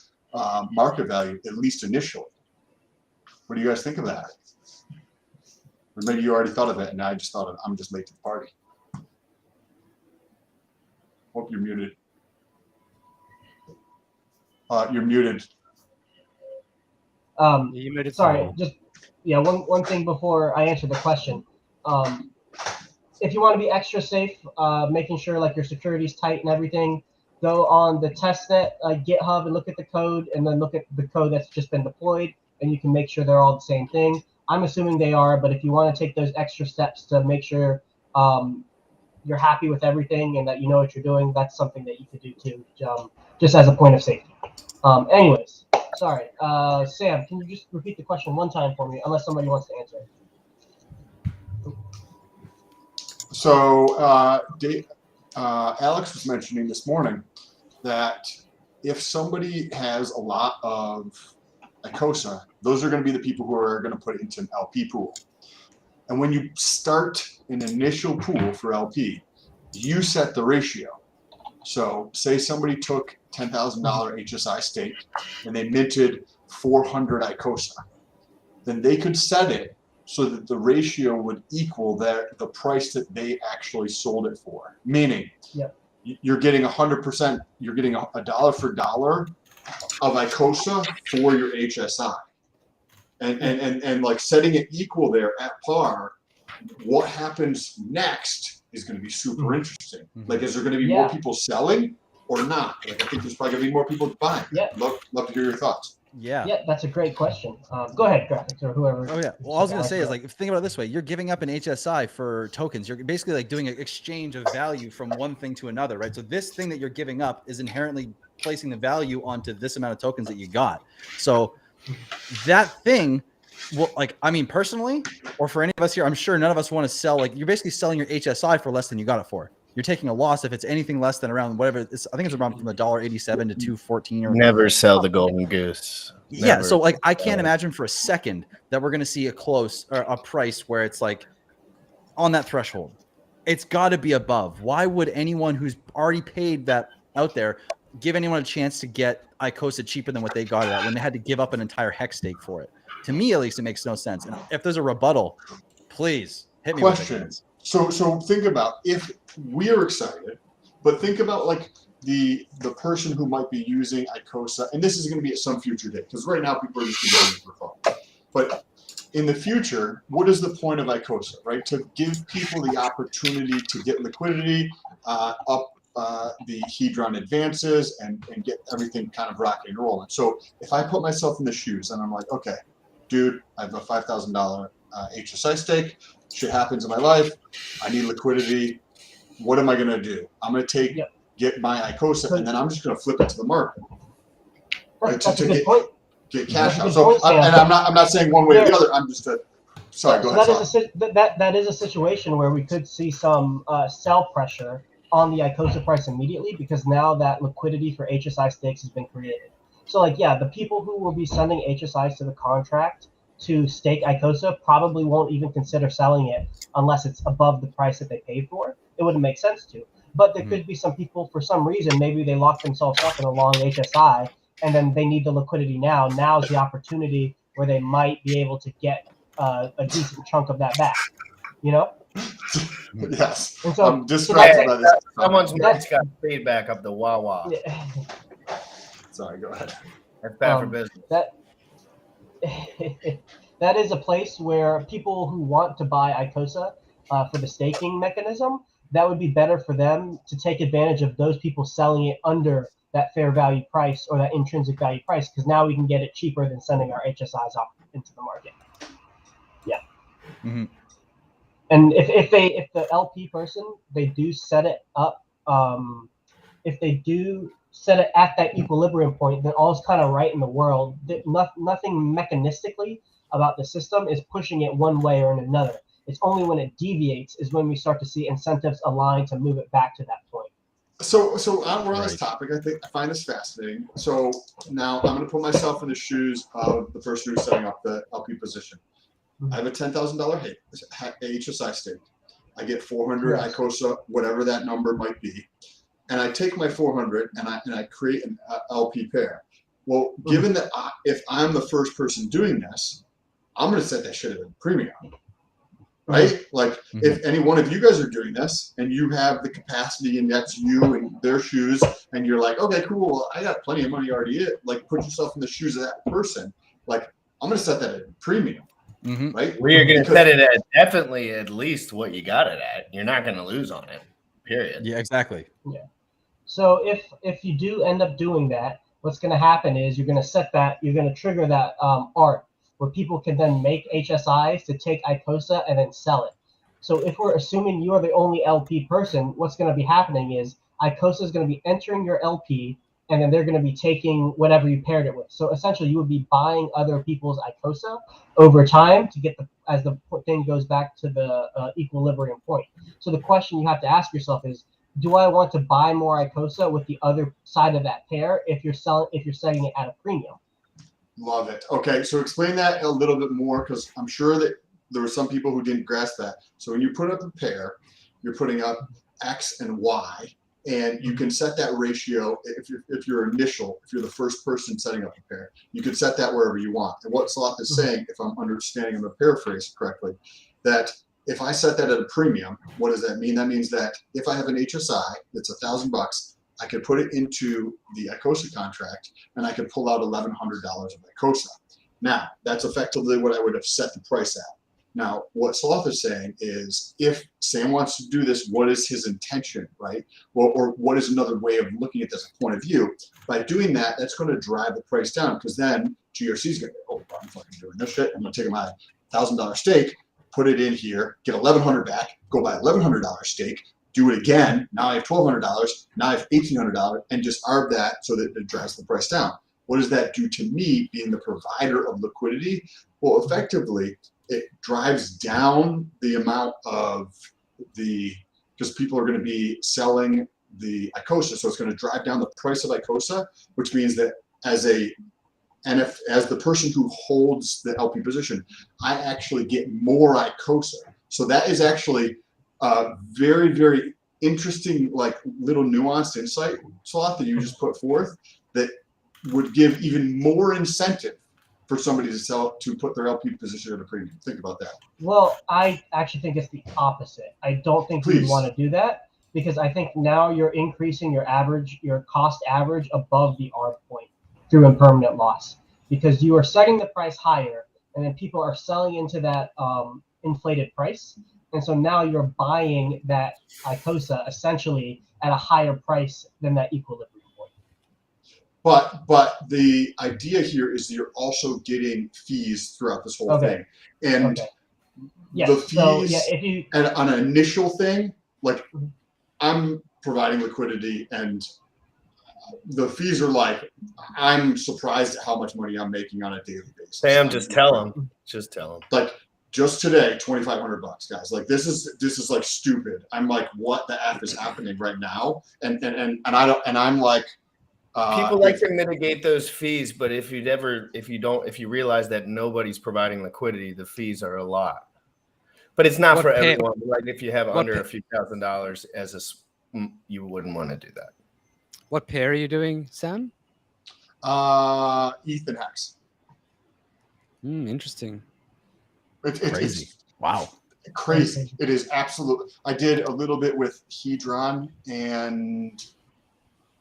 market value, at least initially. What do you guys think of that? Or maybe you already thought of it and I just thought I'm just late to the party. Hope you're muted. You're muted. You muted. Sorry, just one thing before I answer the question. If you want to be extra safe, making sure like your security's tight and everything, go on the testnet GitHub and look at the code, and then look at the code that's just been deployed, and you can make sure they're all the same thing. I'm assuming they are, but if you want to take those extra steps to make sure you're happy with everything and that you know what you're doing, that's something that you could do too, just as a point of safety. Anyways, sorry. Sam, can you just repeat the question one time for me, unless somebody wants to answer it? So Alex was mentioning this morning that if somebody has a lot of Icosa, those are going to be the people who are going to put it into an LP pool. And when you start an initial pool for LP, you set the ratio. So say somebody took $10,000 HSI stake and they minted 400 Icosa, then they could set it so that the ratio would equal the price that they actually sold it for. Meaning, you're getting 100%, you're getting a dollar for dollar of Icosa for your HSI. and like setting it equal there at par, what happens next is going to be super interesting. Like, is there going to be more people selling or not? Like, I think there's probably going to be more people buying. Yeah. Love to hear your thoughts. Yeah, that's a great question. Go ahead, Graphics, or whoever. Oh yeah. Well, I was gonna say is, like, think about it this way: you're giving up an HSI for tokens. You're basically like doing an exchange of value from one thing to another, right? So this thing that you're giving up is inherently placing the value onto this amount of tokens that you got. So that thing, well, like, I mean, personally, or for any of us here, I'm sure none of us want to sell. Like, you're basically selling your HSI for less than you got it for. You're taking a loss if it's anything less than around whatever. I think it's around from $1.87 to $2.14. Or Never sell the golden goose. Yeah, Never. so like I can't imagine for a second that we're going to see a price where it's like on that threshold. It's got to be above. Why would anyone who's already paid that out there give anyone a chance to get Icosa cheaper than what they got it at when they had to give up an entire hex stake for it? To me, at least, it makes no sense. And if there's a rebuttal, please hit me with it. So think about, if we're excited, but think about like the person who might be using Icosa, and this is going to be at some future date, because right now people are just using it for fun. But in the future, what is the point of Icosa, right? To give people the opportunity to get liquidity, up the Hedron advances, and get everything kind of rocking and rolling. So if I put myself in the shoes and I'm like, okay, dude, I have a $5,000 HSI stake. Shit happens in my life. I need liquidity. What am I going to do? I'm going to get my Icosa, and then I'm just going to flip it to the market. Right, to get cash out. So, and I'm not saying one way or the other. I'm just sorry. Go ahead. That is a situation where we could see some sell pressure on the Icosa price immediately, because now that liquidity for HSI stakes has been created. So, like, yeah, the people who will be sending HSIs to the contract to stake Icosa probably won't even consider selling it unless it's above the price that they paid for. It wouldn't make sense to. But there could be some people, for some reason, maybe they locked themselves up in a long HSI, and then they need the liquidity now. Now's the opportunity where they might be able to get a decent chunk of that back. You know? Yes. And so, I'm distracted by this. Someone's got feedback up the Wawa. Sorry, go ahead. That's bad for business. That is a place where people who want to buy Icosa for the staking mechanism, that would be better for them to take advantage of those people selling it under that fair value price or that intrinsic value price, because now we can get it cheaper than sending our HSIs off into the market. Yeah. Mm-hmm. And if the LP person, they do set it up, if they do set it at that equilibrium point, then all's kind of right in the world. Nothing mechanistically about the system is pushing it one way or another. It's only when it deviates is when we start to see incentives align to move it back to that point. So we're on this topic. I find this fascinating. So now I'm going to put myself in the shoes of the person who's setting up the LP position. I have a $10,000 HSI stake. I get 400 Icosa, whatever that number might be, and I take my 400 and I create an LP pair. Well, given that if I'm the first person doing this, I'm going to set that shit at a premium, right? Like, if any one of you guys are doing this and you have the capacity, and that's you in their shoes, and you're like, okay, cool, I got plenty of money already. Like, put yourself in the shoes of that person. Like, I'm going to set that at a premium. Right? We're going to set it at definitely at least what you got it at. You're not going to lose on it. Period. Yeah, exactly. Yeah. So if you do end up doing that, what's going to happen is you're going to trigger that ART, where people can then make HSIs to take Icosa and then sell it. So if we're assuming you are the only LP person, what's going to be happening is Icosa is going to be entering your LP, and then they're going to be taking whatever you paired it with. So essentially, you would be buying other people's Icosa over time to get as the thing goes back to the equilibrium point. So the question you have to ask yourself is, do I want to buy more Icosa with the other side of that pair if you're setting it at a premium? Love it. Okay, so explain that a little bit more, because I'm sure that there were some people who didn't grasp that. So when you put up a pair, you're putting up X and Y. And you can set that ratio if you're the first person setting up a pair. You can set that wherever you want. And what Sloth is saying, if I'm understanding the paraphrase correctly, that if I set that at a premium, what does that mean? That means that if I have an HSI that's $1,000, I could put it into the Icosa contract, and I could pull out $1,100 of Icosa. Now, that's effectively what I would have set the price at. Now, what Sloth is saying is, if Sam wants to do this, what is his intention, right? Or what is another way of looking at this point of view? By doing that, that's going to drive the price down, because then GRC is going to go, oh, I'm fucking doing this shit. I'm going to take my $1,000 stake, put it in here, get $1,100 back, go buy $1,100 stake, do it again. Now I have $1,200. Now I have $1,800, and just arb that so that it drives the price down. What does that do to me, being the provider of liquidity? Well, effectively, it drives down the amount of because people are going to be selling the Icosa, so it's going to drive down the price of Icosa, which means that as the person who holds the LP position, I actually get more Icosa. So that is actually a very, very interesting, like, little nuanced insight, Sloth, that you just put forth, that would give even more incentive for somebody to put their LP position at a premium. Think about that. Well, I actually think it's the opposite. I don't think you'd want to do that, because I think now you're increasing your cost average above the arb point through impermanent loss, because you are setting the price higher, and then people are selling into that inflated price, and so now you're buying that Icosa essentially at a higher price than that equilibrium. But the idea here is that you're also getting fees throughout this whole thing, and the fees and on an initial thing, like, I'm providing liquidity, and the fees are like, I'm surprised at how much money I'm making on a daily basis. Sam, just tell him. Just tell him. Like, just today, $2,500, guys. Like, this is like stupid. I'm like, what the F is happening right now? And I'm like. People like to mitigate those fees, but if you realize that nobody's providing liquidity, the fees are a lot. But it's not for everyone. Like, if you have under a few $1,000s you wouldn't want to do that. What pair are you doing, Sam? ETH and Hex. Interesting. It's crazy. Wow. Crazy. It is absolutely. I did a little bit with Hedron and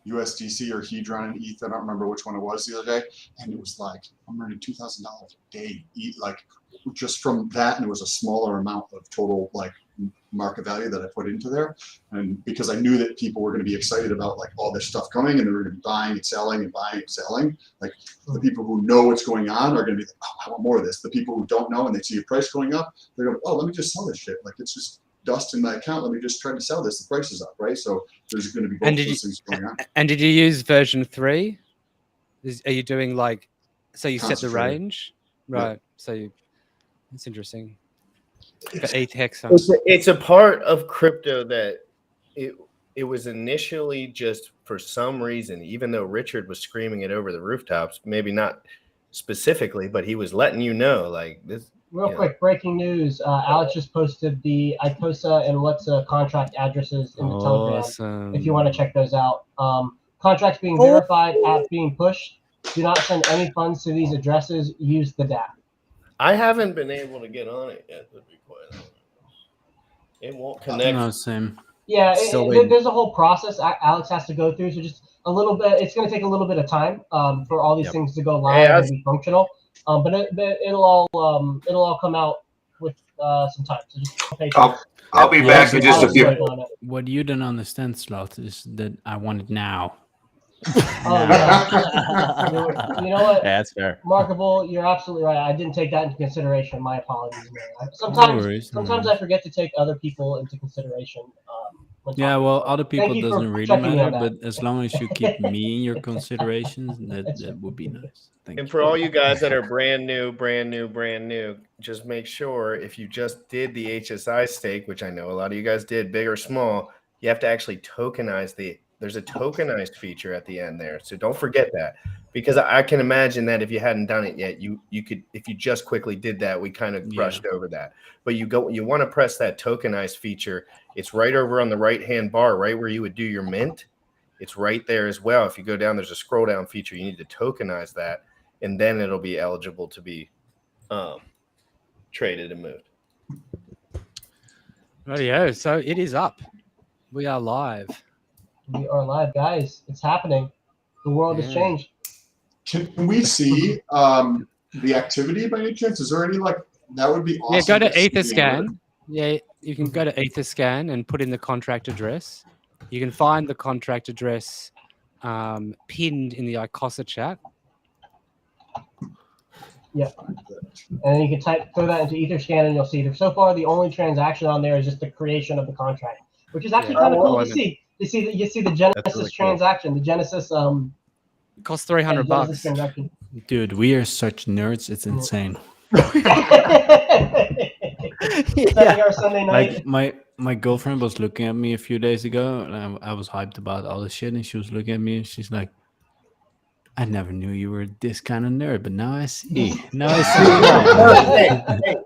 USDC, or Hedron and ETH. I don't remember which one it was the other day. And it was like, I'm earning $2,000 a day, like, just from that. And it was a smaller amount of total, like, market value that I put into there. And because I knew that people were going to be excited about, like, all this stuff coming, and they were going to be buying and selling and buying and selling. Like, the people who know what's going on are going to be like, oh, I want more of this. The people who don't know and they see a price going up, they're going, oh, let me just sell this shit. Like, it's just dust in my account. Let me just try to sell this. The price is up, right? So there's going to be both those things going on. And did you use version 3? Are you doing, like, so you set the range? Right. Yeah. So that's interesting. For ETH Hex. It's a part of crypto that it was initially just, for some reason, even though Richard was screaming it over the rooftops, maybe not specifically, but he was letting you know, like, this. Real quick, breaking news. Alex just posted the Icosa and what's contract addresses in the Telegram. If you want to check those out. Contracts being verified, app being pushed. Do not send any funds to these addresses. Use the DApp. I haven't been able to get on it yet, to be quite honest. It won't connect. No, same. Yeah, there's a whole process Alex has to go through. So just a little bit. It's going to take a little bit of time for all these things to go live and be functional. But it'll all come out with some time. So just pay attention. I'll be back in just a few. What you don't understand, Sloth, is that I want it now. Oh, yeah. You know what? Yeah, that's fair. Markable, you're absolutely right. I didn't take that into consideration. My apologies, man. Sometimes I forget to take other people into consideration. Yeah, well, other people doesn't really matter, but as long as you keep me in your considerations, that would be nice. Thank you. For all you guys that are brand new, just make sure if you just did the HSI stake, which I know a lot of you guys did, big or small, you have to actually tokenize there's a tokenized feature at the end there. So don't forget that, because I can imagine that if you hadn't done it yet, you could, if you just quickly did that, we kind of brushed over that. But you want to press that tokenized feature. It's right over on the right-hand bar, right where you would do your mint. It's right there as well. If you go down, there's a scroll down feature. You need to tokenize that, and then it'll be eligible to be traded and moved. Rightio. So it is up. We are live. We are live, guys. It's happening. The world has changed. Can we see the activity by any chance? Is there any like that would be awesome? Yeah, go to see the Etherscan. Yeah, you can go to Etherscan and put in the contract address. You can find the contract address pinned in the Icosa chat. Yeah. And then you can throw that into Etherscan, and you'll see that so far the only transaction on there is just the creation of the contract, which is actually kind of cool to see. You see the Genesis really cool. transaction, the Genesis It costs $300. transaction. Dude, we are such nerds. It's insane. Spending our Sunday night. Like my girlfriend was looking at me a few days ago, and I was hyped about all this shit, and she was looking at me, and she's like, "I never knew you were this kind of nerd, but now I see. Now I see."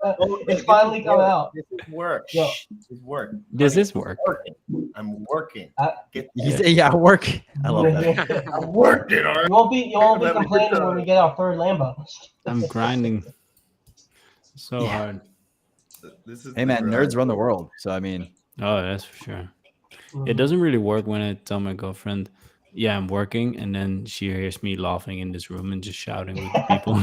It's finally come out. This is work. Yo. This is work. This is work. I'm working. You say, yeah, work. I love that. I'm working. All right. You won't be complaining when we get our third Lambo. I'm grinding so hard. This is Hey man, nerds run the world. So I mean, oh, that's for sure. It doesn't really work when I tell my girlfriend, "Yeah, I'm working," and then she hears me laughing in this room and just shouting with the people.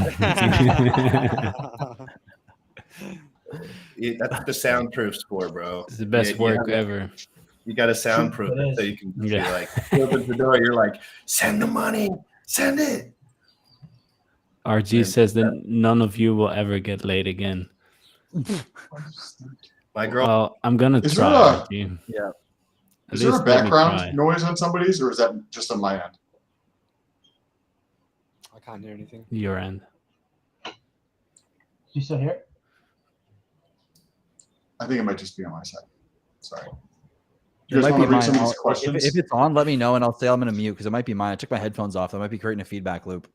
That's the soundproof score, bro. It's the best work ever. You got to soundproof it so you can be like, you open the door, you're like, send the money, send it. RG says that none of you will ever get laid again. My girl. Well, I'm gonna Is try. there RG. Yeah. Is there a background noise on somebody's, or is that just on my end? I can't hear anything. Your end. You still hear it? I think it might just be on my side. Sorry. it might be mine. Some of these questions? If it's on, let me know and I'll say I'm gonna mute because it might be mine. I took my headphones off. That might be creating a feedback loop.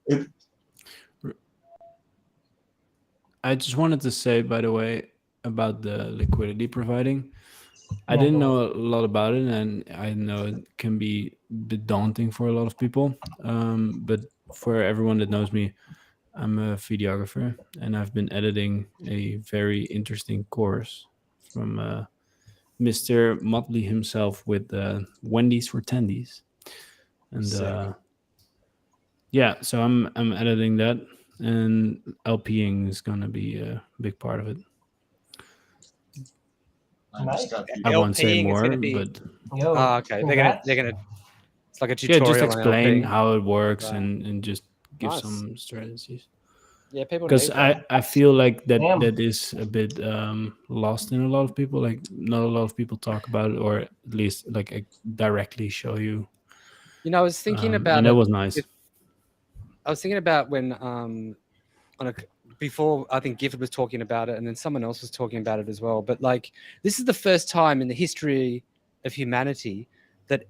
I just wanted to say, by the way, about the liquidity providing. I didn't know a lot about it, and I know it can be a bit daunting for a lot of people. But for everyone that knows me, I'm a videographer, and I've been editing a very interesting course from Mr. Motley himself with Wendy's for Tendies. And yeah, so I'm editing that, and LPing is going to be a big part of it. Nice. I won't say LPing is more, gonna be- but Oh, okay. They're gonna. It's like a tutorial. yeah, just on explain LPing. how it works Right. and just give Nice. some strategies. Yeah, people. Because need that. I feel like that Damn. that is a bit lost in a lot of people. Like not a lot of people talk about it, or at least like directly show you. You know, I was thinking about. and that it was nice. I was thinking about when before I think Gifford was talking about it, and then someone else was talking about it as well. But like, this is the first time in the history of humanity that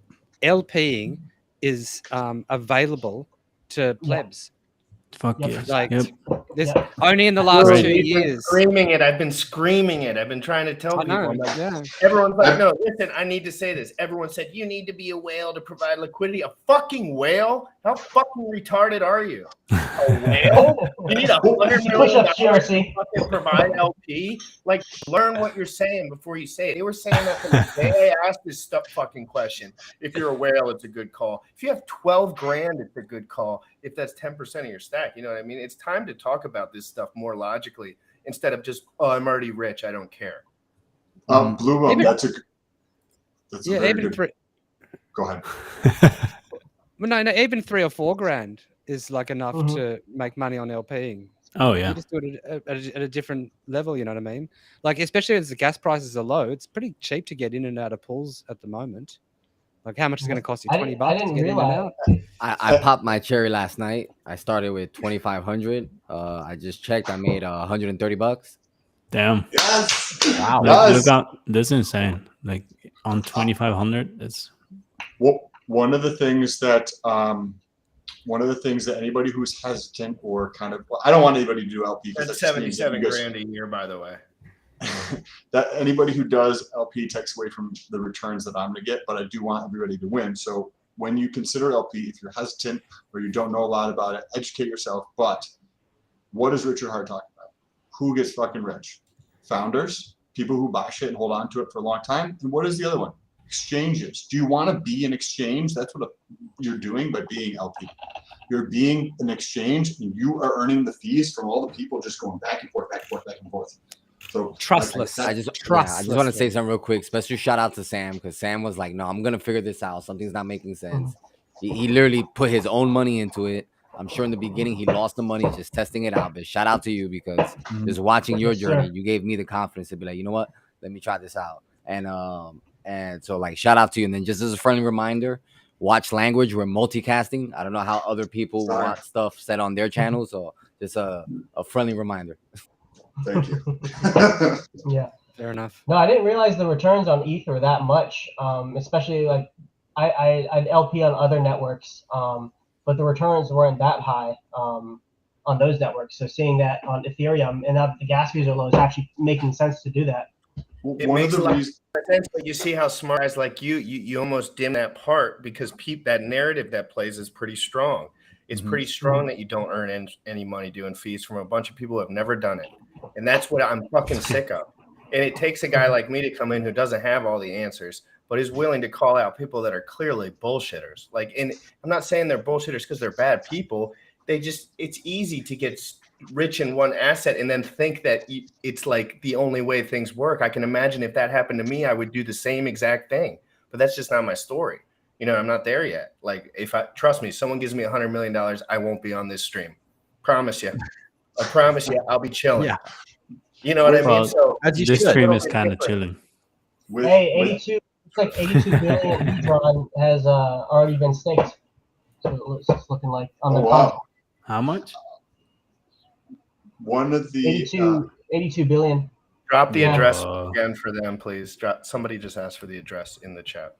LPing is available to plebs. Fuck Yep. yes. Like, Yep. this Yeah. only in the last Right. 2 I've been years. screaming it. I've been screaming it. I've been trying to tell I people. know. I'm like, Yeah. everyone's like, no, listen, I need to say this. Everyone said, you need to be a whale to provide liquidity. A fucking whale? How fucking retarded are you? A whale? You need $100 million Push-ups, GRC. to fucking provide LP? Like, learn what you're saying before you say it. They were saying that from the day I asked this stuff fucking question. If you're a whale, it's a good call. If you have 12 grand, it's a good call. If that's 10% of your stack, you know what I mean? It's time to talk about this stuff more logically instead of just, oh, I'm already rich, I don't care. Blue Bum, Even- that's a Yeah, very even good. three. Go ahead. Well, no, even 3 or 4 grand is like enough Mhm. to make money on LPing. Oh You yeah. just do it at a different level. You know what I mean? Like, especially as the gas prices are low, it's pretty cheap to get in and out of pools at the moment. Like, how much is it going to cost you? I 20 didn't, bucks I to didn't get in and realize. out? I popped my cherry last night. I started with 2,500. I just checked. I made 130 bucks. Damn. Yes. Wow. Look out. That's insane. Like on 2,500. That's Well, one of the things that anybody who's hesitant or kind of, well, I don't want anybody to do LP because That's that just means that 77 you guys- grand a year, by the way. that anybody who does LP takes away from the returns that I'm going to get, but I do want everybody to win. So when you consider LP, if you're hesitant or you don't know a lot about it, educate yourself. But what is Richard Hart talking about? Who gets fucking rich? Founders, people who buy shit and hold on to it for a long time. And what is the other one? exchanges. Do you want to be an exchange? That's what you're doing by being LP. You're being an exchange, and you are earning the fees from all the people just going back and forth, back and forth, back and forth. So Trustless. I just want to say something real quick. Special shout out to Sam, because Sam was like, "No, I'm gonna figure this out. Something's not making sense." He literally put his own money into it. I'm sure in the beginning he lost the money just testing it out. But shout out to you, because just watching your journey, you gave me the confidence to be like, you know what, let me try this out. And so like shout out to you. And then just as a friendly reminder, watch language. We're multicasting. I don't know how other people want stuff said on their channel, so just a friendly reminder. Thank you. Yeah. Fair enough. No, I didn't realize the returns on ETH were that much. Especially like I'd LP on other networks, but the returns weren't that high on those networks. So seeing that on Ethereum and the gas fees are low is actually making sense to do that. It makes a lot of sense, but you see how smart guys like you almost dim that part, because that narrative that plays is pretty strong. It's pretty strong that you don't earn any money doing fees from a bunch of people who have never done it. And that's what I'm fucking sick of. And it takes a guy like me to come in who doesn't have all the answers, but is willing to call out people that are clearly bullshitters. Like, and I'm not saying they're bullshitters because they're bad people. It's easy to get rich in one asset and then think that it's like the only way things work. I can imagine if that happened to me, I would do the same exact thing, but that's just not my story. You know, I'm not there yet. Like, trust me, someone gives me $100 million, I won't be on this stream. Promise you. I promise you, I'll be chilling. Yeah. You know what I mean? So this stream is kind of chilling. Hey, 82. It's like 82 billion Hedron has already been staked. So it's looking like on the contract. How much? One of the 82 billion. Drop the address again for them, please. Somebody just asked for the address in the chat.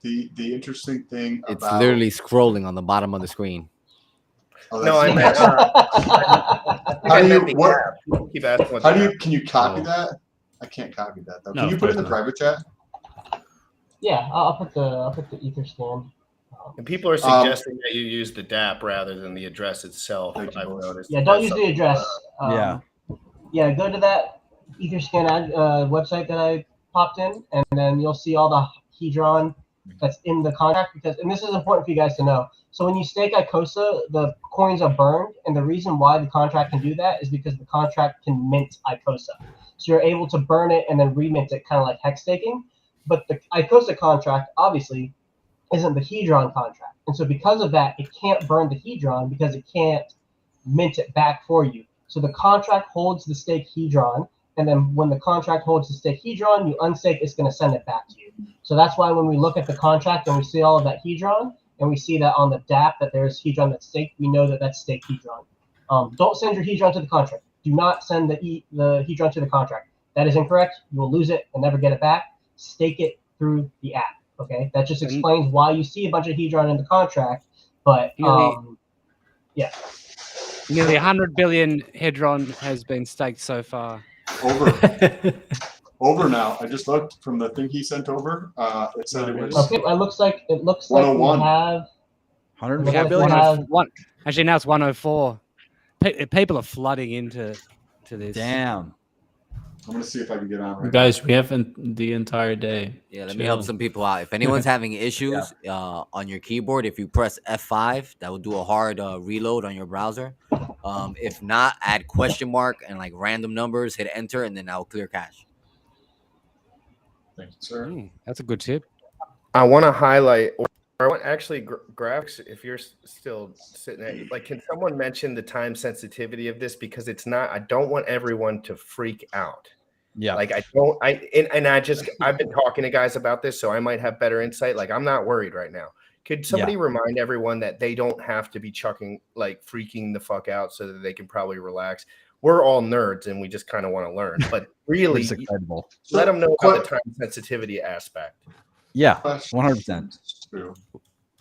The interesting thing It's about literally scrolling on the bottom of the screen. Oh, No, I meant. Can you copy that? I can't copy that though. No, Can you of put it in course the private chat? Yeah, I'll put the Etherscan. And people are suggesting that you use the DApp rather than the address itself. I've noticed. Yeah, don't use the address. Yeah. Yeah, go to that Etherscan website that I popped in, and then you'll see all the Hedron that's in the contract. And this is important for you guys to know. So when you stake Icosa, the coins are burned, and the reason why the contract can do that is because the contract can mint Icosa. So you're able to burn it and then remint it, kind of like hex staking. But the Icosa contract obviously isn't the Hedron contract, and so because of that, it can't burn the Hedron because it can't mint it back for you. So the contract holds the stake Hedron, and then when the contract holds the stake Hedron, you unstake, it's going to send it back to you. So that's why when we look at the contract and we see all of that Hedron, and we see that on the DApp that there's Hedron that's staked, we know that that's staked Hedron. Don't send your Hedron to the contract. Do not send the Hedron to the contract. That is incorrect. You will lose it and never get it back. Stake it through the app. Okay, that just explains why you see a bunch of Hedron in the contract. But yeah, nearly 100 billion Hedron has been staked so far. Over now. I just looked from the thing he sent over. It said it was okay. It looks like we have 104 billion. Actually, now it's 104. People are flooding into this. Damn. I'm gonna see if I can get on. Right Guys, we have the entire day. Yeah, let me help some people out. If anyone's having issues on your keyboard, if you press F5, that will do a hard reload on your browser. If not, add question mark and like random numbers, hit enter, and then that will clear cache. Thank you, sir. That's a good tip. I want to highlight, or I want actually graphics. If you're still sitting there, like, can someone mention the time sensitivity of this, because it's not. I don't want everyone to freak out. Yeah. Like I've been talking to guys about this, so I might have better insight. Like, I'm not worried right now. Could somebody remind everyone that they don't have to be freaking the fuck out so that they can probably relax? We're all nerds and we just kind of want to learn, but really let them know about the time sensitivity aspect. Yeah, 100%.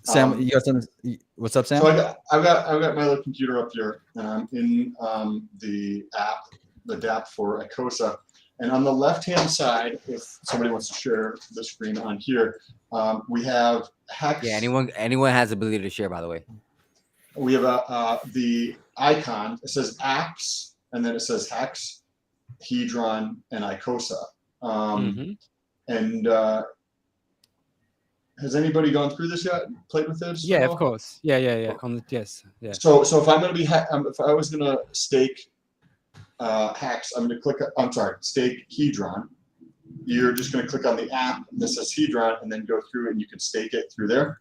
Sam, you got something? What's up, Sam? So I've got my little computer up here, and I'm in the DApp for Icosa. And on the left-hand side, if somebody wants to share the screen on here, we have Hex. Yeah, anyone has the ability to share, by the way. We have the icon. It says apps, and then it says Hex, Hedron, and Icosa. And has anybody gone through this yet? Played with this? Yeah, of course. Yeah. Yes. Yeah. So if I'm going to be, if I was going to stake Hex, I'm going to click. I'm sorry, stake Hedron. You're just going to click on the app that says Hedron, and then go through, and you can stake it through there.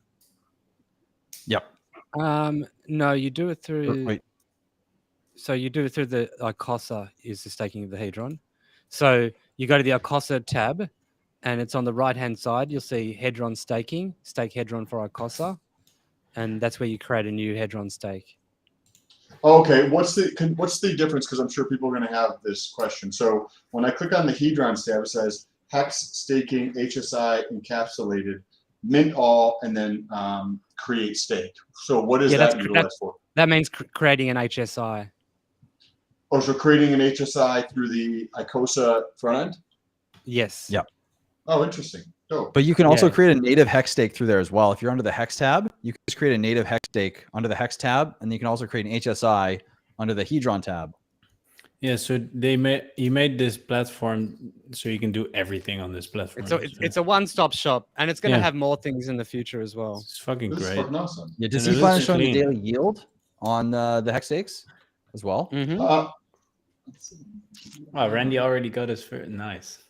Yep. No, you do it through. Wait. So you do it through the Icosa is the staking of the Hedron. So you go to the Icosa tab, and it's on the right-hand side. You'll see Hedron staking, stake Hedron for Icosa, and that's where you create a new Hedron stake. Okay, what's the difference? Because I'm sure people are going to have this question. So when I click on the Hedron tab, it says Hex staking HSI encapsulated, mint all, and then create stake. So what is that utilized for? That means creating an HSI. Oh, so creating an HSI through the Icosa front end? Yes. Yep. Oh, interesting. Dope. But you can also create a native hex stake through there as well. If you're under the hex tab, you can just create a native hex stake under the hex tab, and you can also create an HSI under the Hedron tab. Yeah, so he made this platform so you can do everything on this platform. It's a one-stop shop, and it's going to have more things in the future as well. It's fucking This is great. fucking awesome. Yeah, does he plan on showing the daily yield on the hex stakes as well? Mm-hmm. Wow, Randy already got his first. Nice.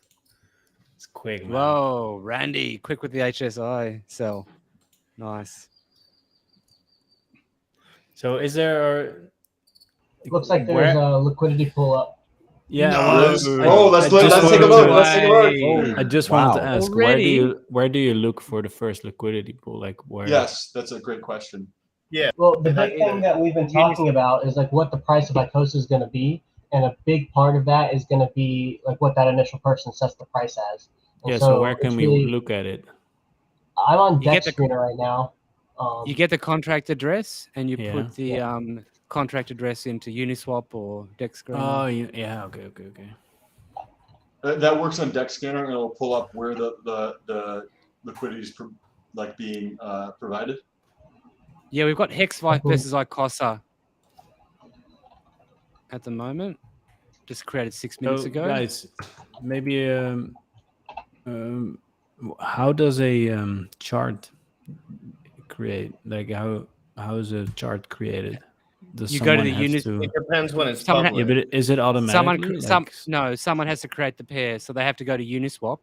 It's quick, man. Whoa, Randy, quick with the HSI sell. Nice. So is there? Looks like there's a liquidity pull up. Yeah. Let's take a look. Let's take a look. I just wanted to ask, where do you look for the first liquidity pool? Like where? Yes, that's a great question. Yeah. Well, the big thing that we've been talking about is like what the price of Icosa is going to be, and a big part of that is going to be like what that initial person sets the price as. And yeah. So where can we look at it? I'm on Dex Screener right now. You get the contract address, and you put the contract address into Uniswap or Dex Screener. Oh, yeah. Okay. That works on Dex Scanner, and it'll pull up where the liquidity is being provided. Yeah, we've got Hex versus Icosa at the moment. Just created 6 minutes ago. Guys, maybe how does a chart create? Like how is a chart created? Does you go to the Uniswap. It depends when it's public. Yeah, but is it automatic? Someone has to create the pair, so they have to go to Uniswap,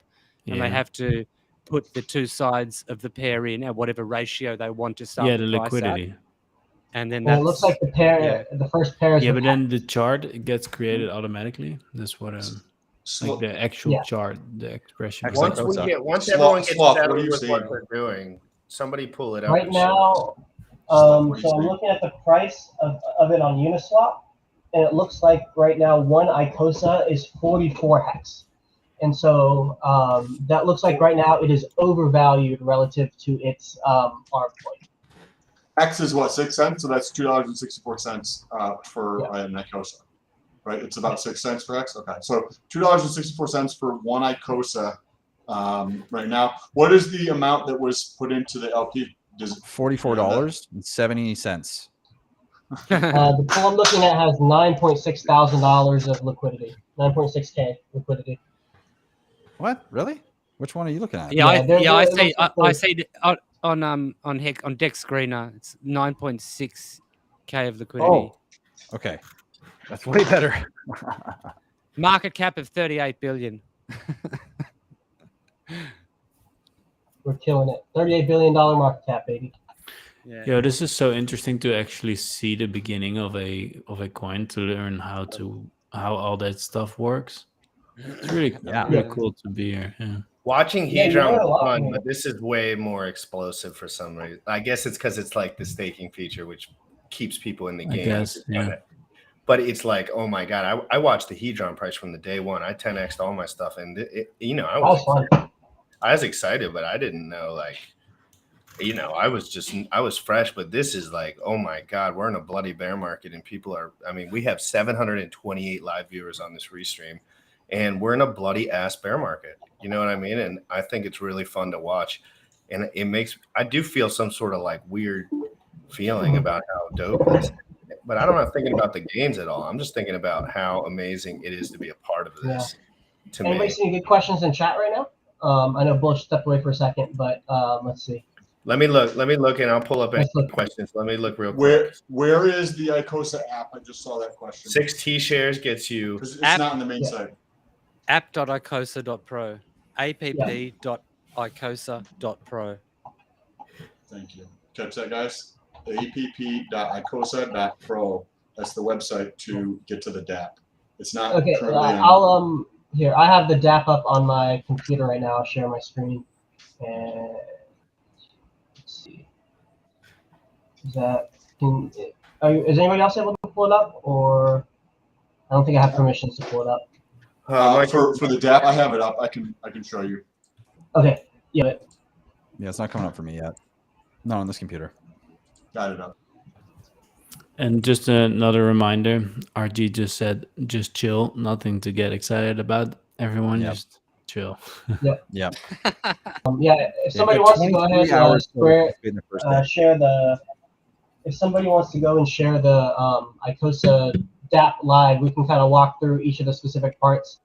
and they have to put the two sides of the pair in at whatever ratio they want to start. Yeah, the liquidity. At. And then it looks like the pair, the first pair is. Yeah, but then the chart gets created automatically. That's what like the actual chart, the expression. Once everyone gets settled with what they're doing, somebody pull it up. Right now, so I'm looking at the price of it on Uniswap, and it looks like right now one Icosa is 44 hex. And so that looks like right now it is overvalued relative to its arm point. X is what, 6 cents? So that's $2.64 for an Icosa, right? It's about 6 cents for X. Okay, so $2.64 for one Icosa right now. What is the amount that was put into the LP? $44.70. The pool I'm looking at has $9.6 thousand of liquidity, 9.6K liquidity. What? Really? Which one are you looking at? I see on Dex Screener, it's 9.6K of liquidity. Oh, okay, that's way better. Market cap of 38 billion. We're killing it. $38 billion market cap, baby. Yeah. Yo, this is so interesting to actually see the beginning of a coin, to learn how all that stuff works. It's really cool to be here. Yeah. Watching Hedron was fun, but this is way more explosive for some reason. I guess it's because it's like the staking feature, which keeps people in the game. I guess, yeah. But it's like, oh my god! I watched the Hedron price from the day one. I 10x'd all my stuff, and I was excited, but I didn't know, like, I was fresh. But this is like, oh my god, we're in a bloody bear market, and people are. I mean, we have 728 live viewers on this restream, and we're in a bloody ass bear market. You know what I mean? And I think it's really fun to watch. And I do feel some sort of like weird feeling about how dope it is. But I'm not thinking about the games at all. I'm just thinking about how amazing it is to be a part of this. Anybody see any good questions in chat right now? I know Bullish stepped away for a second, but let's see. Let me look, and I'll pull up any Let's look. questions. Let me look real quick. Where is the Icosa app? I just saw that question. 6 T shares gets you. Because it's not on the main site. App.icosa.pro. app.icosa.pro. Thank you. Catch that, guys? app.icosa.pro. That's the website to get to the DApp. It's not Okay, currently on. I'll here. I have the DApp up on my computer right now. I'll share my screen. And let's see. Is that? Is anybody else able to pull it up, or I don't think I have permissions to pull it up. For the DApp, I have it up. I can show you. Okay. Yeah. Yeah, it's not coming up for me yet. Not on this computer. Got it up. And just another reminder, RG just said, just chill, nothing to get excited about. Everyone just chill. Yep. Yep. Yeah, if somebody wants to go ahead and share the, if somebody wants to go and share the Icosa DApp live, we can kind of walk through each of the specific parts.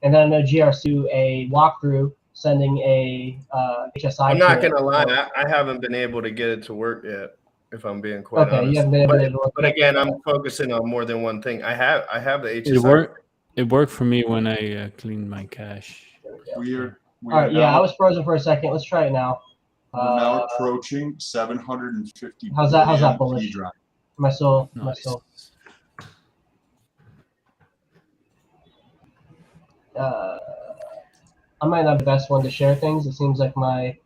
And then I know GR's do a walkthrough, sending a HSI. I'm not gonna lie, I haven't been able to get it to work yet. If I'm being quite honest. You haven't been able to work. But again, I'm focusing on more than one thing. I have the HSI. It worked for me when I cleaned my cache. All right, I was frozen for a second. Let's try it now. We're now approaching 750. How's that, Bullish? Am I still? I might not be the best one to share things. It seems like my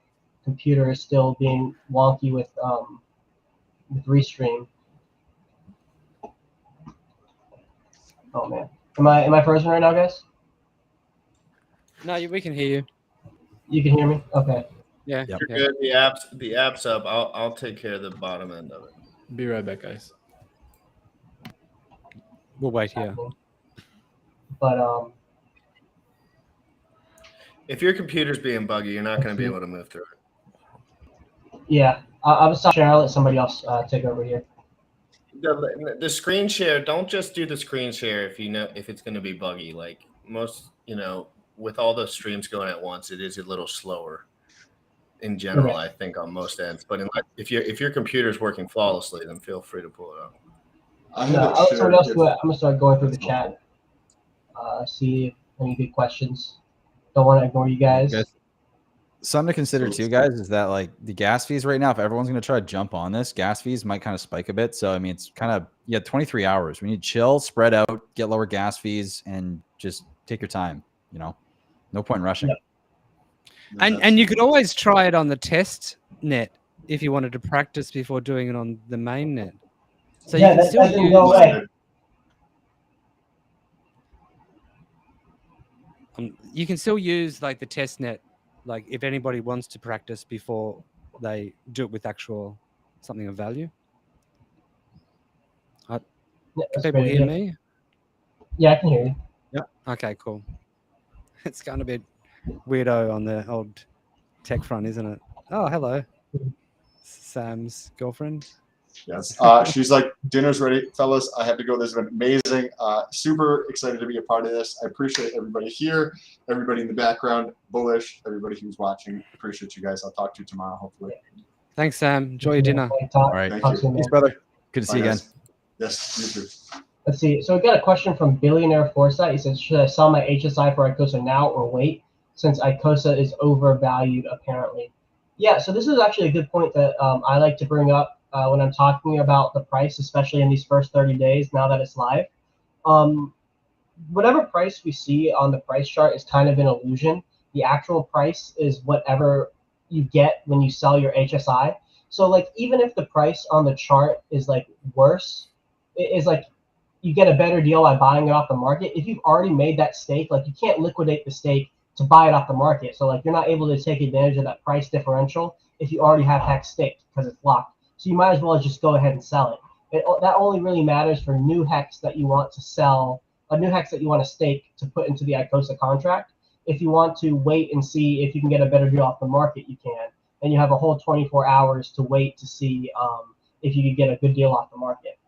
computer is still being wonky with Restream. Oh man, am I frozen right now, guys? No, we can hear you. You can hear me? Okay. Yeah. You're good. The app's up. I'll take care of the bottom end of it. Be right back, guys. We'll wait here. But if your computer's being buggy, you're not going to be able to move through it. Yeah, I was sharing. I'll let somebody else take over here. The screen share. Don't just do the screen share if you know if it's going to be buggy. Like most, with all the streams going at once, it is a little slower in general. Okay. I think on most ends. But if your computer's working flawlessly, then feel free to pull it up. I'm gonna start going through the chat. See if any good questions. Don't want to ignore you guys. Something to consider too, guys, is that like the gas fees right now, if everyone's going to try to jump on this, gas fees might kind of spike a bit. So, I mean, it's kind of, 23 hours. We need to chill, spread out, get lower gas fees, and just take your time, No point in rushing. Yep. And you could always try it on the test net if you wanted to practice before doing it on the main net. So yeah, you can still didn't go away. You can still use like the test net, like if anybody wants to practice before they do it with actual something of value. Can people hear me? Yeah, I can hear you. Yeah. Okay, cool. It's kind of a bit weirdo on the old tech front, isn't it? Oh, hello. Sam's girlfriend. Yes. She's like, dinner's ready, fellas. I have to go. This has been amazing. Super excited to be a part of this. I appreciate everybody here, everybody in the background, Bullish, everybody who's watching. Appreciate you guys. I'll talk to you tomorrow, hopefully. Thanks, Sam. Enjoy your dinner. All right. Thank you. Thanks, brother. Good to see you again. Yes, you too. Let's see. So we got a question from Billionaire Foresight. He says, should I sell my HSI for Icosa now or wait, since Icosa is overvalued apparently? Yeah, so this is actually a good point that I like to bring up when I'm talking about the price, especially in these first 30 days now that it's live. Whatever price we see on the price chart is kind of an illusion. The actual price is whatever you get when you sell your HSI. So like even if the price on the chart is like worse, it is like you get a better deal by buying it off the market. If you've already made that stake, like you can't liquidate the stake to buy it off the market. So like you're not able to take advantage of that price differential if you already have hex staked because it's locked. So you might as well just go ahead and sell it. That only really matters for new hex that you want to sell, a new hex that you want to stake to put into the Icosa contract. If you want to wait and see if you can get a better deal off the market, you can. And you have a whole 24 hours to wait to see if you could get a good deal off the market.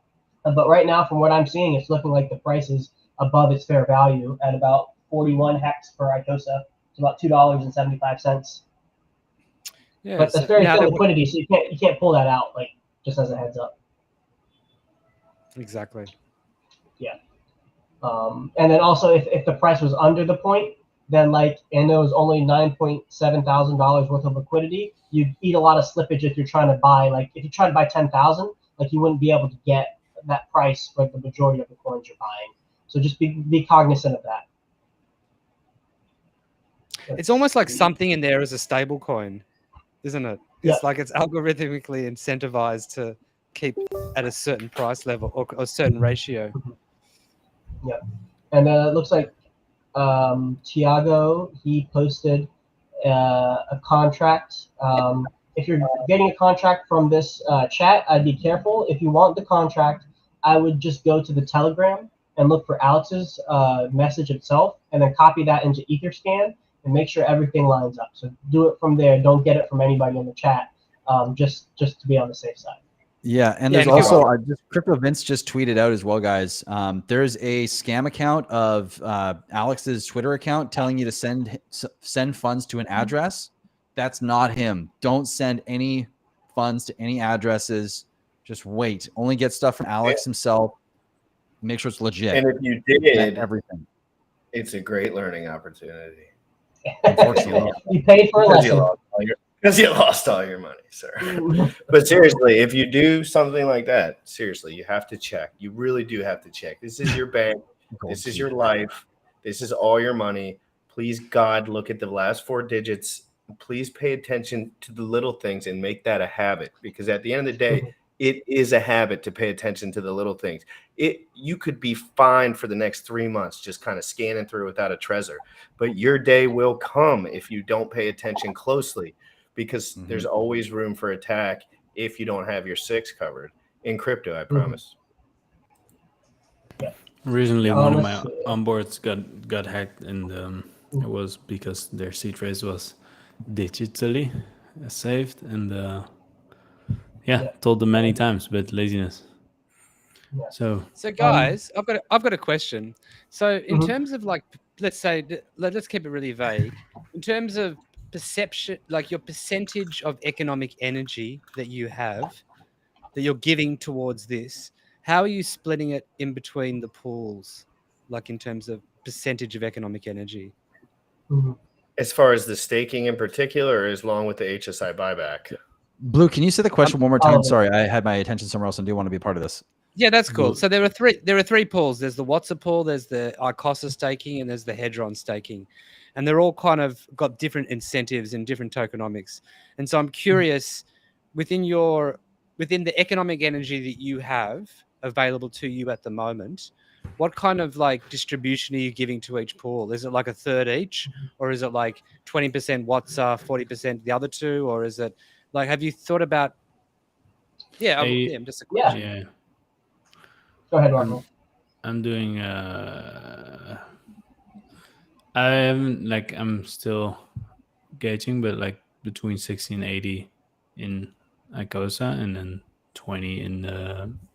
But right now, from what I'm seeing, it's looking like the price is above its fair value at about 41 hex per Icosa. It's about $2.75. Yeah, But that's so very now thin that liquidity, so you can't pull that out like just as a heads up. exactly. Yeah. And then also if the price was under the point, then and there was only $9,700 worth of liquidity, you'd eat a lot of slippage if you're trying to buy. Like if you try to buy 10,000, like you wouldn't be able to get that price for the majority of the coins you're buying. So just be cognizant of that. It's almost like something in there is a stable coin, isn't it? It's like it's algorithmically incentivized to keep at a certain price level or a certain ratio. Yeah. And then it looks like Tiago, he posted a contract. If you're getting a contract from this chat, I'd be careful. If you want the contract, I would just go to the Telegram and look for Alex's message itself, and then copy that into Etherscan and make sure everything lines up. So do it from there. Don't get it from anybody in the chat, just to be on the safe side. Yeah, and there's also Crypto Vince just tweeted out as well, guys. There's a scam account of Alex's Twitter account telling you to send funds to an address. That's not him. Don't send any funds to any addresses. Just wait. Only get stuff from Alex himself. Make sure it's legit. And if you did everything, it's a great learning opportunity. Unfortunately, you paid for a lesson. Because you lost all your money, sir. But seriously, if you do something like that, seriously, you have to check. You really do have to check. This is your bank. This is your life. This is all your money. Please, God, look at the last 4 digits. Please pay attention to the little things and make that a habit. Because at the end of the day, it is a habit to pay attention to the little things. You could be fine for the next 3 months just kind of scanning through without a treasure. But your day will come if you don't pay attention closely. Because there's always room for attack if you don't have your 6 covered in crypto. I promise. Recently, one of my onboards got hacked, and it was because their seed phrase was digitally saved, and told them many times, but laziness. So guys, I've got a question. So in terms of let's keep it really vague. In terms of perception, like your percentage of economic energy that you have, that you're giving towards this, how are you splitting it in between the pools, like in terms of percentage of economic energy? As far as the staking in particular, or as long with the HSI buyback? Blue, can you say the question one more time? Sorry, I had my attention somewhere else and do want to be a part of this. Yeah, that's cool. So there are three pools. There's the Watson pool, there's the Icosa staking, and there's the Hedron staking. And they're all kind of got different incentives and different tokenomics. And so I'm curious, within the economic energy that you have available to you at the moment, what kind of distribution are you giving to each pool? Is it like a third each, or is it like 20% Watson, 40% the other two, or is it have you thought about? Yeah, I'm just a question. Yeah. Go ahead, Marco. I'm doing. I'm still gauging, but between 60 and 80 in Icosa, and then 20 in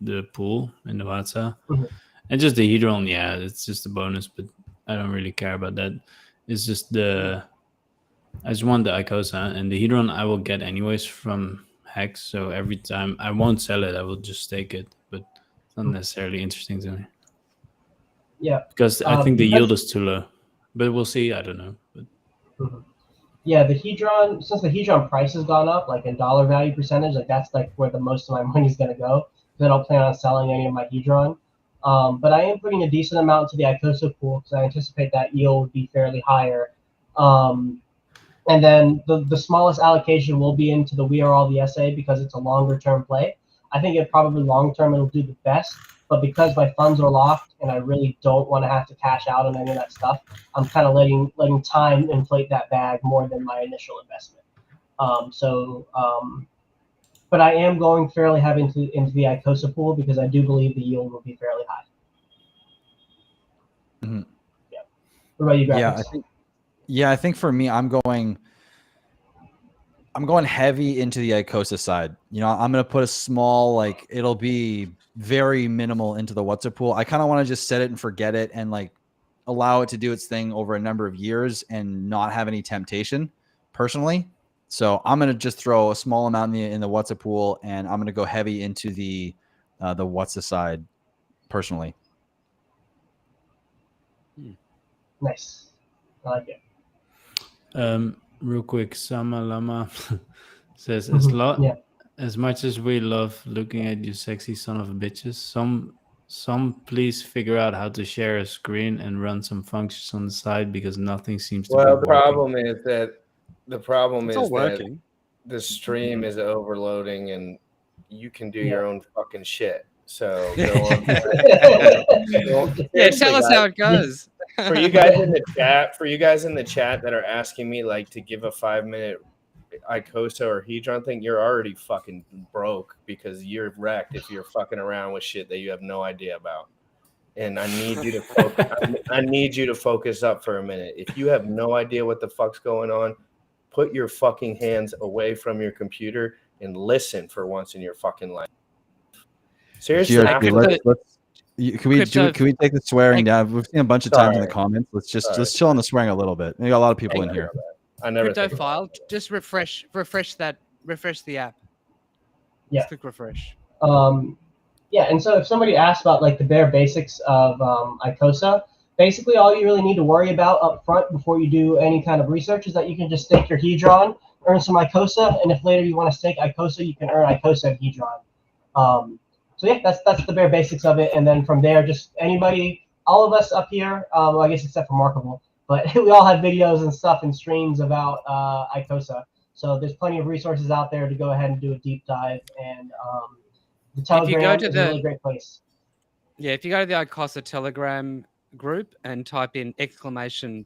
the pool in the Watsa. And just the Hedron, it's just a bonus, but I don't really care about that. It's just I just want the Icosa, and the Hedron I will get anyways from Hex. So every time I won't sell it, I will just stake it, but it's not necessarily interesting to me. Yeah, because I think the yield is too low, but we'll see. I don't know. But yeah, the Hedron, since the Hedron price has gone up, in dollar value percentage, that's where the most of my money is going to go. Because I don't plan on selling any of my Hedron. But I am putting a decent amount to the Icosa pool because I anticipate that yield would be fairly higher. And then the smallest allocation will be into the We Are All the SA because it's a longer term play. I think it probably long term it'll do the best. But because my funds are locked and I really don't want to have to cash out on any of that stuff, I'm kind of letting time inflate that bag more than my initial investment. But I am going fairly heavy into the Icosa pool because I do believe the yield will be fairly high. Yeah. What about you, Graphics? I think for me, I'm going heavy into the Icosa side. I'm going to put a small, it'll be very minimal into the What's Up pool. I kind of want to just set it and forget it and allow it to do its thing over a number of years and not have any temptation personally. So I'm going to just throw a small amount in the What's a pool, and I'm going to go heavy into the What's a side personally. Nice. I like it. Real quick, Sama Lama says, Yeah. as much as we love looking at you sexy son of bitches, some please figure out how to share a screen and run some functions on the side, because nothing seems to be Well, working. the problem It's is all that working. the stream is overloading and you can do your own fucking shit. So go on. Yeah, tell us how it goes. For you guys in the chat that are asking me like to give a 5-minute Icosa or Hedron thing, you're already fucking broke because you're wrecked if you're fucking around with shit that you have no idea about. And I need you to focus. I need you to focus up for a minute. If you have no idea what the fuck's going on, put your fucking hands away from your computer and listen for once in your fucking life. Seriously, Can we take the swearing down? We've seen a bunch of times in the comments. Let's chill on the swearing a little bit. We got a lot of people in here. I never Crypto file. Just refresh the app. Yeah. Just click refresh. Yeah, and so if somebody asks about like the bare basics of Icosa, basically all you really need to worry about up front before you do any kind of research is that you can just stake your Hedron, earn some Icosa, and if later you want to stake Icosa, you can earn Icosa and Hedron. So yeah, that's the bare basics of it, and then from there, just anybody, all of us up here, well, I guess except for Markable, but we all have videos and stuff and streams about Icosa. So there's plenty of resources out there to go ahead and do a deep dive, and the Telegram is a really great place. Yeah, if you go to the Icosa Telegram group and type in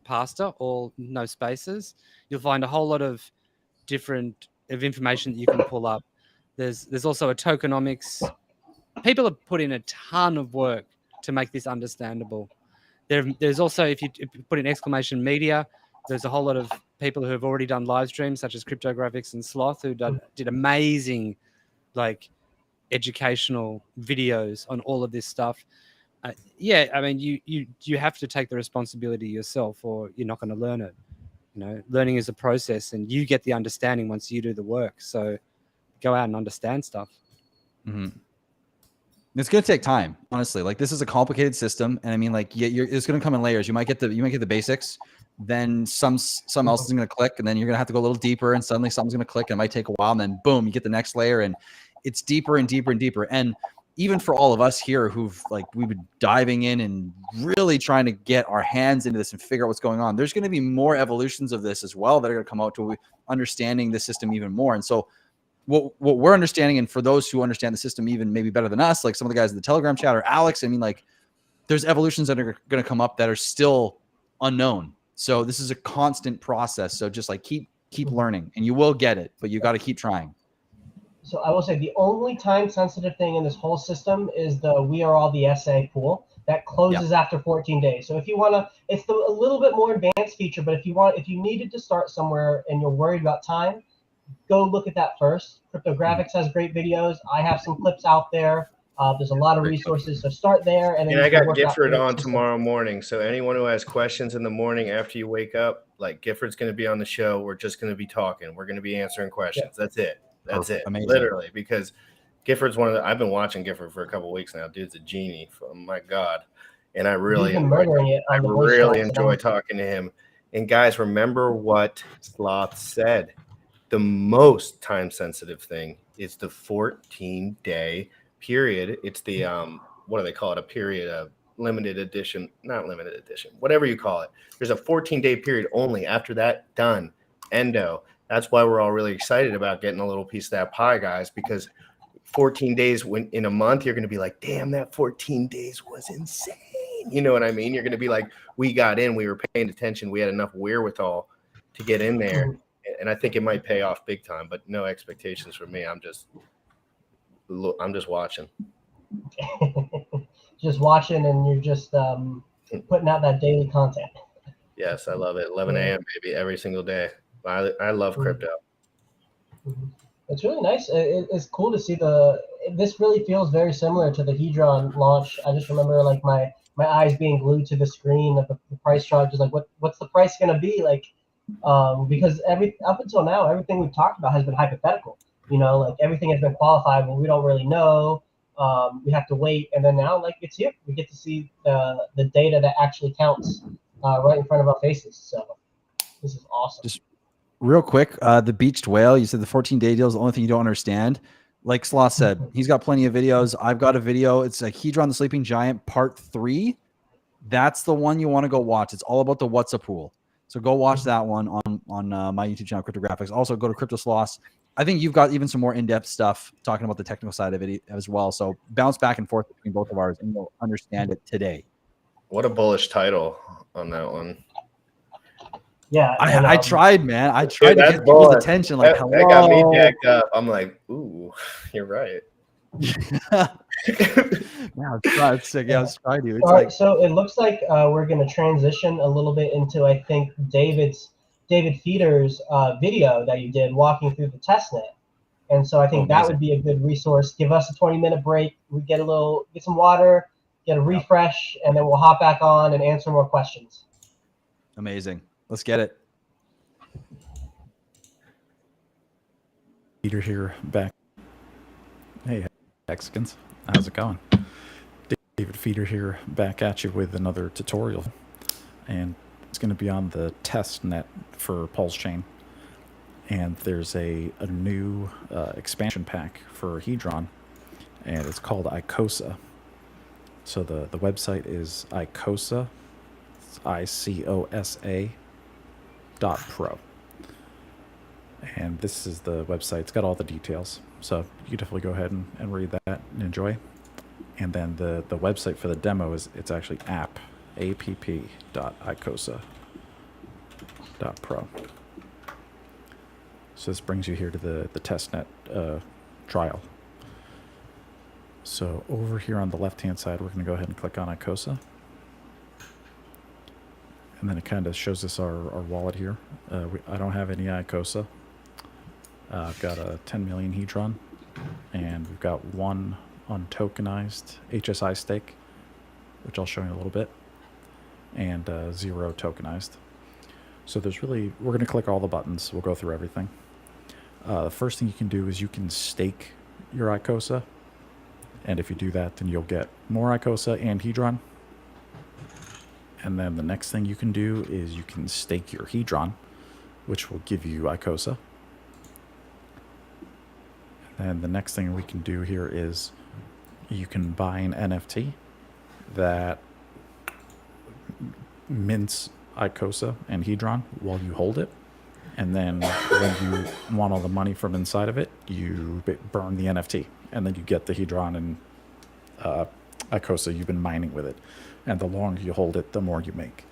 !pasta, all no spaces, you'll find a whole lot of different information that you can pull up. There's also a tokenomics. People have put in a ton of work to make this understandable. There's also, if you put in !media, there's a whole lot of people who have already done live streams, such as Cryptographics and Sloth, who did amazing, like, educational videos on all of this stuff. Yeah, I mean, you have to take the responsibility yourself, or you're not going to learn it. You know, learning is a process, and you get the understanding once you do the work. So go out and understand stuff. Mm-hmm. It's going to take time, honestly. Like, this is a complicated system, and I mean, like, it's going to come in layers. You might get the basics, then some else is going to click, and then you're going to have to go a little deeper, and suddenly something's going to click, and it might take a while, and then boom, you get the next layer, and it's deeper and deeper and deeper. And even for all of us here who've we've been diving in and really trying to get our hands into this and figure out what's going on, there's going to be more evolutions of this as well that are going to come out to understanding the system even more. And so what we're understanding, and for those who understand the system even maybe better than us, like some of the guys in the Telegram chat or Alex, I mean, like, there's evolutions that are going to come up that are still unknown. So this is a constant process. So just like keep learning, and you will get it, but you got to keep trying. So I will say the only time-sensitive thing in this whole system is the We Are All the SA pool that closes after 14 days. So if you want to, it's a little bit more advanced feature, but if you needed to start somewhere and you're worried about time, go look at that first. Cryptographics has great videos. I have some clips out there. There's a lot of resources, so start there. And then I got Gifford on tomorrow morning, so anyone who has questions in the morning after you wake up, like, Gifford's going to be on the show. We're just going to be talking. We're going to be answering questions. Yeah. That's it. That's it. Amazing. Literally, because Gifford's I've been watching Gifford for a couple of weeks now. Dude's a genie. Oh my God. And I really enjoy talking to him. And guys, remember what Sloth said. The most time-sensitive thing is the 14-day period. It's the what do they call it? A period of limited edition, not limited edition, whatever you call it. There's a 14-day period only. After that, done. Endo. That's why we're all really excited about getting a little piece of that pie, guys, because 14 days in a month, you're going to be like, damn, that 14 days was insane. You know what I mean? You're going to be like, we got in, we were paying attention, we had enough wherewithal to get in there. And I think it might pay off big time, but no expectations for me. I'm just watching. Just watching, and you're just putting out that daily content. Yes, I love it. 11 a.m., baby, every single day. I love crypto. It's really nice. It's cool to see this really feels very similar to the Hedron launch. I just remember like my eyes being glued to the screen of the price chart, just like what's the price going to be like? Because up until now, everything we've talked about has been hypothetical. You know, like everything has been qualified, but we don't really know. We have to wait, and then now, like it's here. We get to see the data that actually counts right in front of our faces. So this is awesome. Just real quick, the beached whale. You said the 14-day deal is the only thing you don't understand. Like Sloth said, he's got plenty of videos. I've got a video. It's like Hedron the Sleeping Giant Part 3. That's the one you want to go watch. It's all about the what's a pool. So go watch that one on my YouTube channel, Cryptographics. Also go to Crypto Sloths. I think you've got even some more in-depth stuff talking about the technical side of it as well. So bounce back and forth between both of ours, and you'll understand it today. What a bullish title on that one. Yeah, I tried, man. I tried to get people's attention. Like, hello. That got me jacked up. I'm like, ooh, you're right. Yeah, it's sick. Yeah, let's try to. It's All right, like, so it looks like we're going to transition a little bit into, I think, David Feeder's video that you did walking through the testnet. And so I think that would be a good resource. Give us a 20-minute break. We get some water, get a refresh, and then we'll hop back on and answer more questions. amazing. Let's get it. Peter here, back. Hey, Mexicans. How's it going? David Feeder here, back at you with another tutorial. And it's going to be on the test net for Pulse Chain. And there's a new expansion pack for Hedron, and it's called Icosa. So the website is Icosa, it's ICOSA.pro. And this is the website. It's got all the details. So you can definitely go ahead and read that and enjoy. And then the website for the demo it's actually app.icosa.pro. So this brings you here to the testnet trial. So over here on the left-hand side, we're going to go ahead and click on Icosa. And then it kind of shows us our wallet here. I don't have any Icosa. I've got a 10 million Hedron, and we've got one untokenized HSI stake, which I'll show you in a little bit, and 0 tokenized. So we're going to click all the buttons. We'll go through everything. The first thing you can do is you can stake your Icosa, and if you do that, then you'll get more Icosa and Hedron. And then the next thing you can do is you can stake your Hedron, which will give you Icosa. And the next thing we can do here is you can buy an NFT that mints Icosa and Hedron while you hold it. And then when you want all the money from inside of it, you burn the NFT. And then you get the Hedron and Icosa you've been mining with it. And the longer you hold it, the more you make.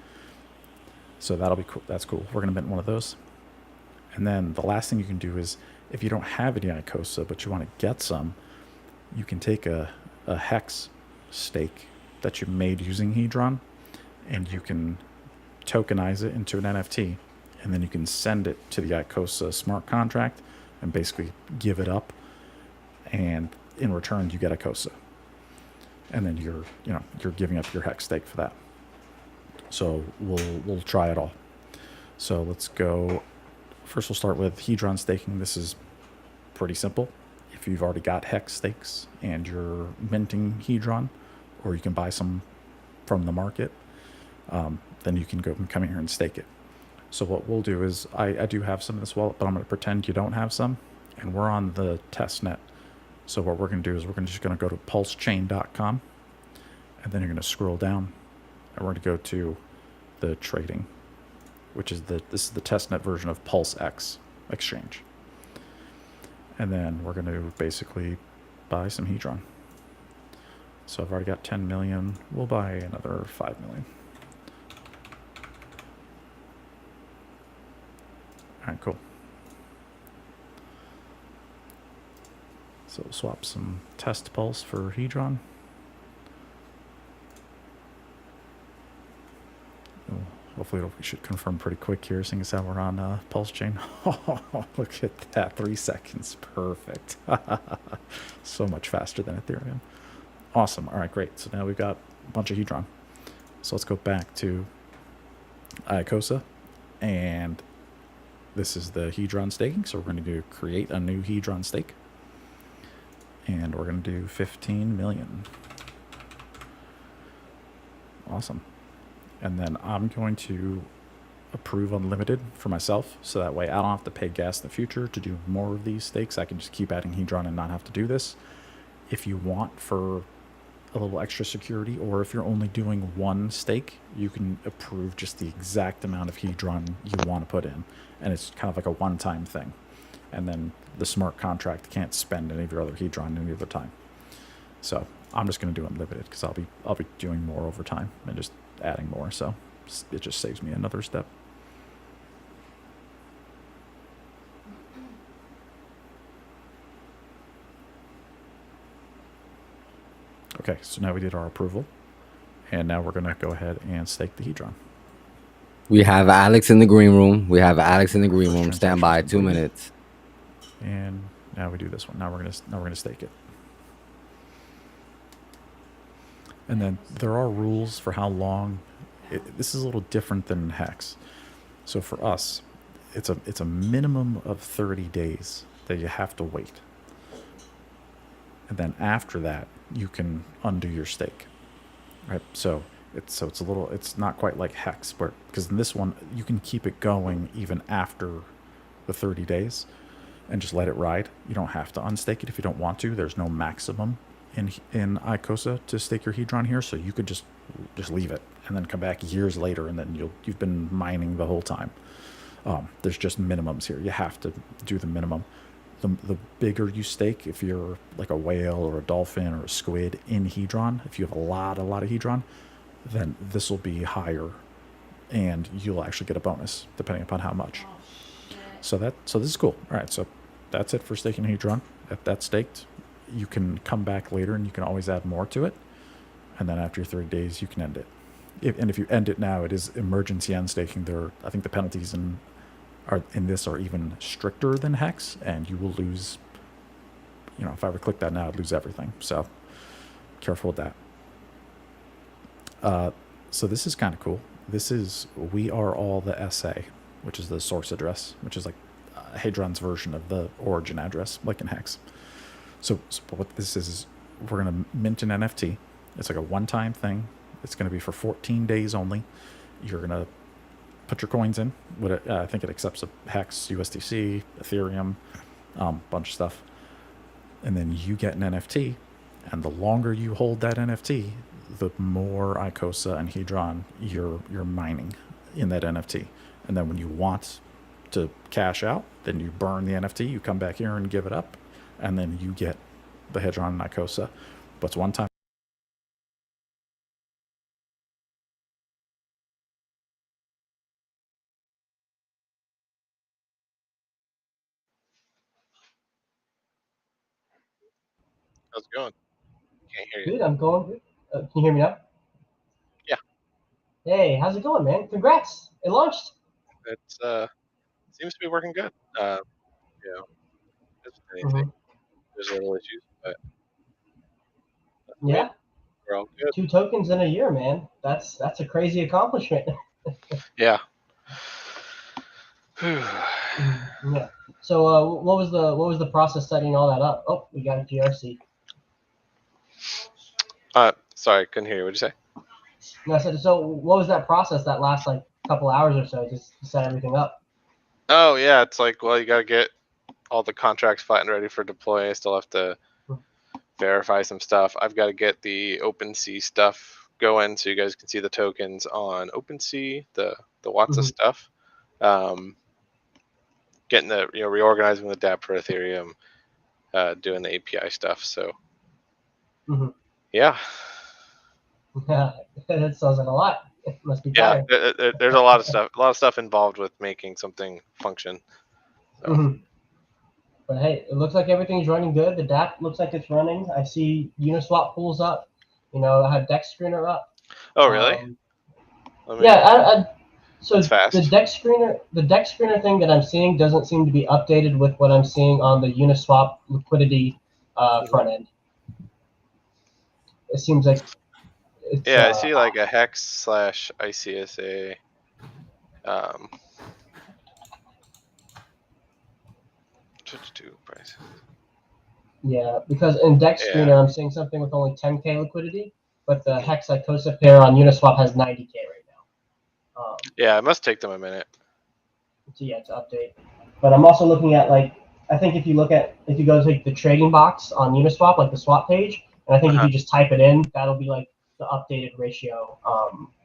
So that'll be cool. That's cool. We're going to mint one of those. And then the last thing you can do is, if you don't have any Icosa, but you want to get some, you can take a hex stake that you made using Hedron, and you can tokenize it into an NFT, and then you can send it to the Icosa smart contract and basically give it up, and in return you get Icosa. And then you're giving up your hex stake for that. So we'll try it all. So let's go. First, we'll start with Hedron staking. This is pretty simple. If you've already got hex stakes and you're minting Hedron, or you can buy some from the market, then you can come in here and stake it. So what we'll do is, I do have some in this wallet, but I'm going to pretend you don't have some, and we're on the test net. So what we're going to do is we're just going to go to pulsechain.com, and then you're going to scroll down, and we're going to go to the trading, which is this is the testnet version of PulseX exchange. And then we're going to basically buy some Hedron. So I've already got 10 million. We'll buy another 5 million. All right, cool. So we'll swap some test pulse for Hedron. We'll Hopefully we should confirm pretty quick here, seeing as how we're on Pulse Chain. Look at that, 3 seconds, perfect. So much faster than Ethereum. Awesome. All right, great. So now we've got a bunch of Hedron. So let's go back to Icosa, and this is the Hedron staking. So we're going to create a new Hedron stake, and we're going to do 15 million. Awesome. And then I'm going to approve unlimited for myself, so that way I don't have to pay gas in the future to do more of these stakes. I can just keep adding Hedron and not have to do this. If you want for a little extra security, or if you're only doing one stake, you can approve just the exact amount of Hedron you want to put in, and it's kind of like a one-time thing. And then the smart contract can't spend any of your other Hedron any other time. So I'm just going to do unlimited because I'll be doing more over time and just adding more. So it just saves me another step. Okay, so now we did our approval, and now we're going to go ahead and stake the Hedron. We have Alex in the green room. Stand by 2 minutes. And now we do this one. Now we're gonna stake it. And then there are rules for how long. This is a little different than Hex. So for us, it's a minimum of 30 days that you have to wait. And then after that, you can undo your stake. Right? So it's not quite like Hex, because in this one you can keep it going even after the 30 days and just let it ride. You don't have to unstake it if you don't want to. There's no maximum in Icosa to stake your Hedron here, so you could just leave it and then come back years later, and then you've been mining the whole time. There's just minimums here. You have to do the minimum. The bigger you stake, if you're like a whale or a dolphin or a squid in Hedron, if you have a lot of Hedron, then this will be higher, and you'll actually get a bonus depending upon how much. So this is cool. All right, so that's it for staking Hedron. That's staked. You can come back later and you can always add more to it, and then after 30 days you can end it. If you end it now, it is emergency end staking. I think the penalties in this are even stricter than Hex, and you will lose. If I were to click that now, I'd lose everything. So careful with that. So this is kind of cool. This is We Are All the SA, which is the source address, which is like Hadron's version of the origin address, like in Hex. So what this is we're going to mint an NFT. It's like a one-time thing. It's going to be for 14 days only. You're going to put your coins in. I think it accepts a Hex, USDC, Ethereum, bunch of stuff. And then you get an NFT. And the longer you hold that NFT, the more Icosa and Hedron you're mining in that NFT. And then when you want to cash out, then you burn the NFT, you come back here and give it up, and then you get the Hedron and Icosa. But it's one time. How's it going? Can't hear you. Good, I'm going good. Can you hear me now? Yeah. Hey, how's it going, man? Congrats. It launched. It's seems to be working good. Just anything. There's little issues, but Yeah. we're all good. 2 tokens in a year, man. That's a crazy accomplishment. Yeah. Yeah. So what was the process setting all that up? Oh, we got a GRC. Sorry, couldn't hear you. What'd you say? No, so what was that process that last like couple hours or so just to set everything up? Oh yeah, it's like, well, you got to get all the contracts flat and ready for deploy. I still have to verify some stuff. I've got to get the OpenSea stuff going so you guys can see the tokens on OpenSea, the Watsa stuff. Getting the reorganizing the DApp for Ethereum, doing the API stuff. So yeah. That sounds like a lot. It must be Yeah, tiring. there's a lot of stuff involved with making something function. So. But hey, it looks like everything's running good. The DApp looks like it's running. I see Uniswap pulls up. I have Dex Screener up. Oh really? So It's fast. the deck screener thing that I'm seeing doesn't seem to be updated with what I'm seeing on the Uniswap liquidity front end. It seems like it's Yeah, I see like a hex / ICSA. Price. Yeah, because in deck Yeah. screener I'm seeing something with only 10K liquidity, but the Hex Icosa pair on Uniswap has 90K right now. Yeah, it must take them a minute. To update. But I'm also looking at I think if you go to like the trading box on Uniswap, like the swap page, and I think if you just type it in, that'll be like the updated ratio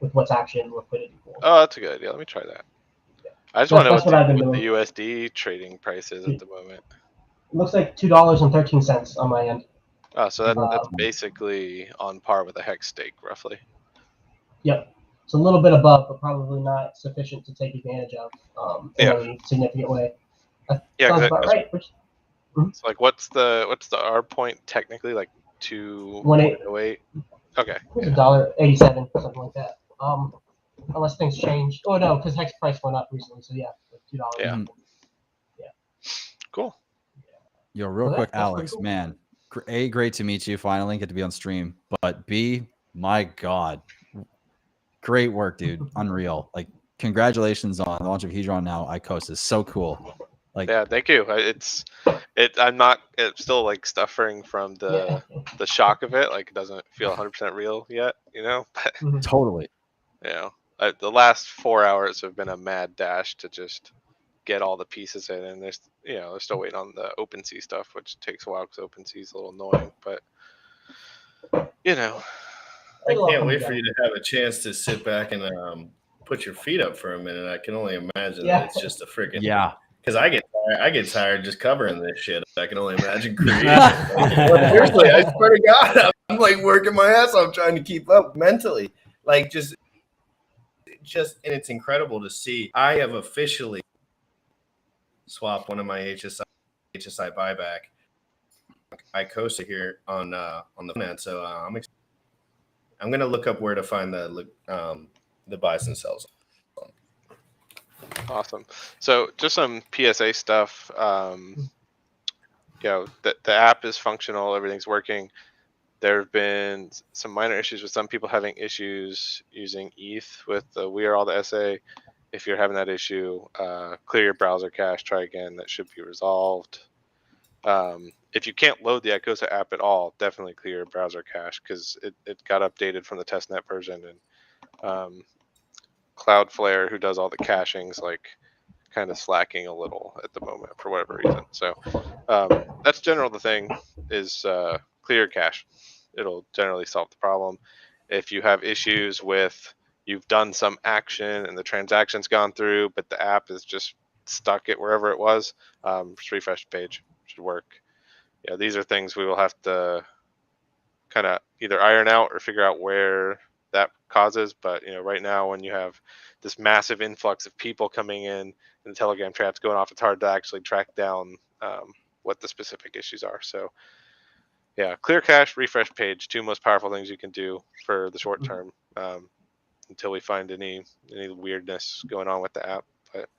with what's actually in the liquidity pool. Oh, that's a good idea. Let me try that. I just want to know what the USD trading price is at the moment. It looks like $2.13 on my end. Oh, so that's basically on par with a hex stake, roughly. Yep. It's a little bit above, but probably not sufficient to take advantage of in any significant way. Sounds about right. It's like what's the R point technically, like 2.08? Okay. It's $1.87, something like that. Unless things change. Oh no, because hex price went up recently, so yeah, like $2. Yeah. Cool. Yo, real quick, Alex, man, A, great to meet you. Finally, get to be on stream. But B, my God, great work, dude. Unreal. Like, congratulations on the launch of Hedron now. Icosa is so cool. Like, yeah, thank you. I'm still like suffering from the shock of it. Like, it doesn't feel 100% real yet, you know. But, totally. You know, the last 4 hours have been a mad dash to just get all the pieces in, and they're still waiting on the OpenSea stuff, which takes a while because OpenSea is a little annoying, but you know. I can't wait for you to have a chance to sit back and put your feet up for a minute. I can only imagine that it's just a freaking Because I get tired just covering this shit. I can only imagine creating. Seriously, I swear to God, I'm like working my ass off trying to keep up mentally. Like just, and it's incredible to see. I have officially swapped one of my HSI buyback Icosa here on the net. So I'm gonna look up where to find the buys and sells. Awesome. So just some PSA stuff. The app is functional. Everything's working. There have been some minor issues with some people having issues using ETH with the We Are All the SA. If you're having that issue, clear your browser cache. Try again. That should be resolved. If you can't load the Icosa app at all, definitely clear your browser cache because it got updated from the testnet version, and Cloudflare, who does all the caching's kind of slacking a little at the moment for whatever reason. So that's the thing is clear cache. It'll generally solve the problem. If you have issues with you've done some action and the transaction's gone through, but the app is just stuck at wherever it was, just refresh the page. Should work. Yeah, these are things we will have to kind of either iron out or figure out where that causes. But right now when you have this massive influx of people coming in and the Telegram chat's going off, it's hard to actually track down what the specific issues are. So yeah, clear cache, refresh page, two most powerful things you can do for the short term until we find any weirdness going on with the app. But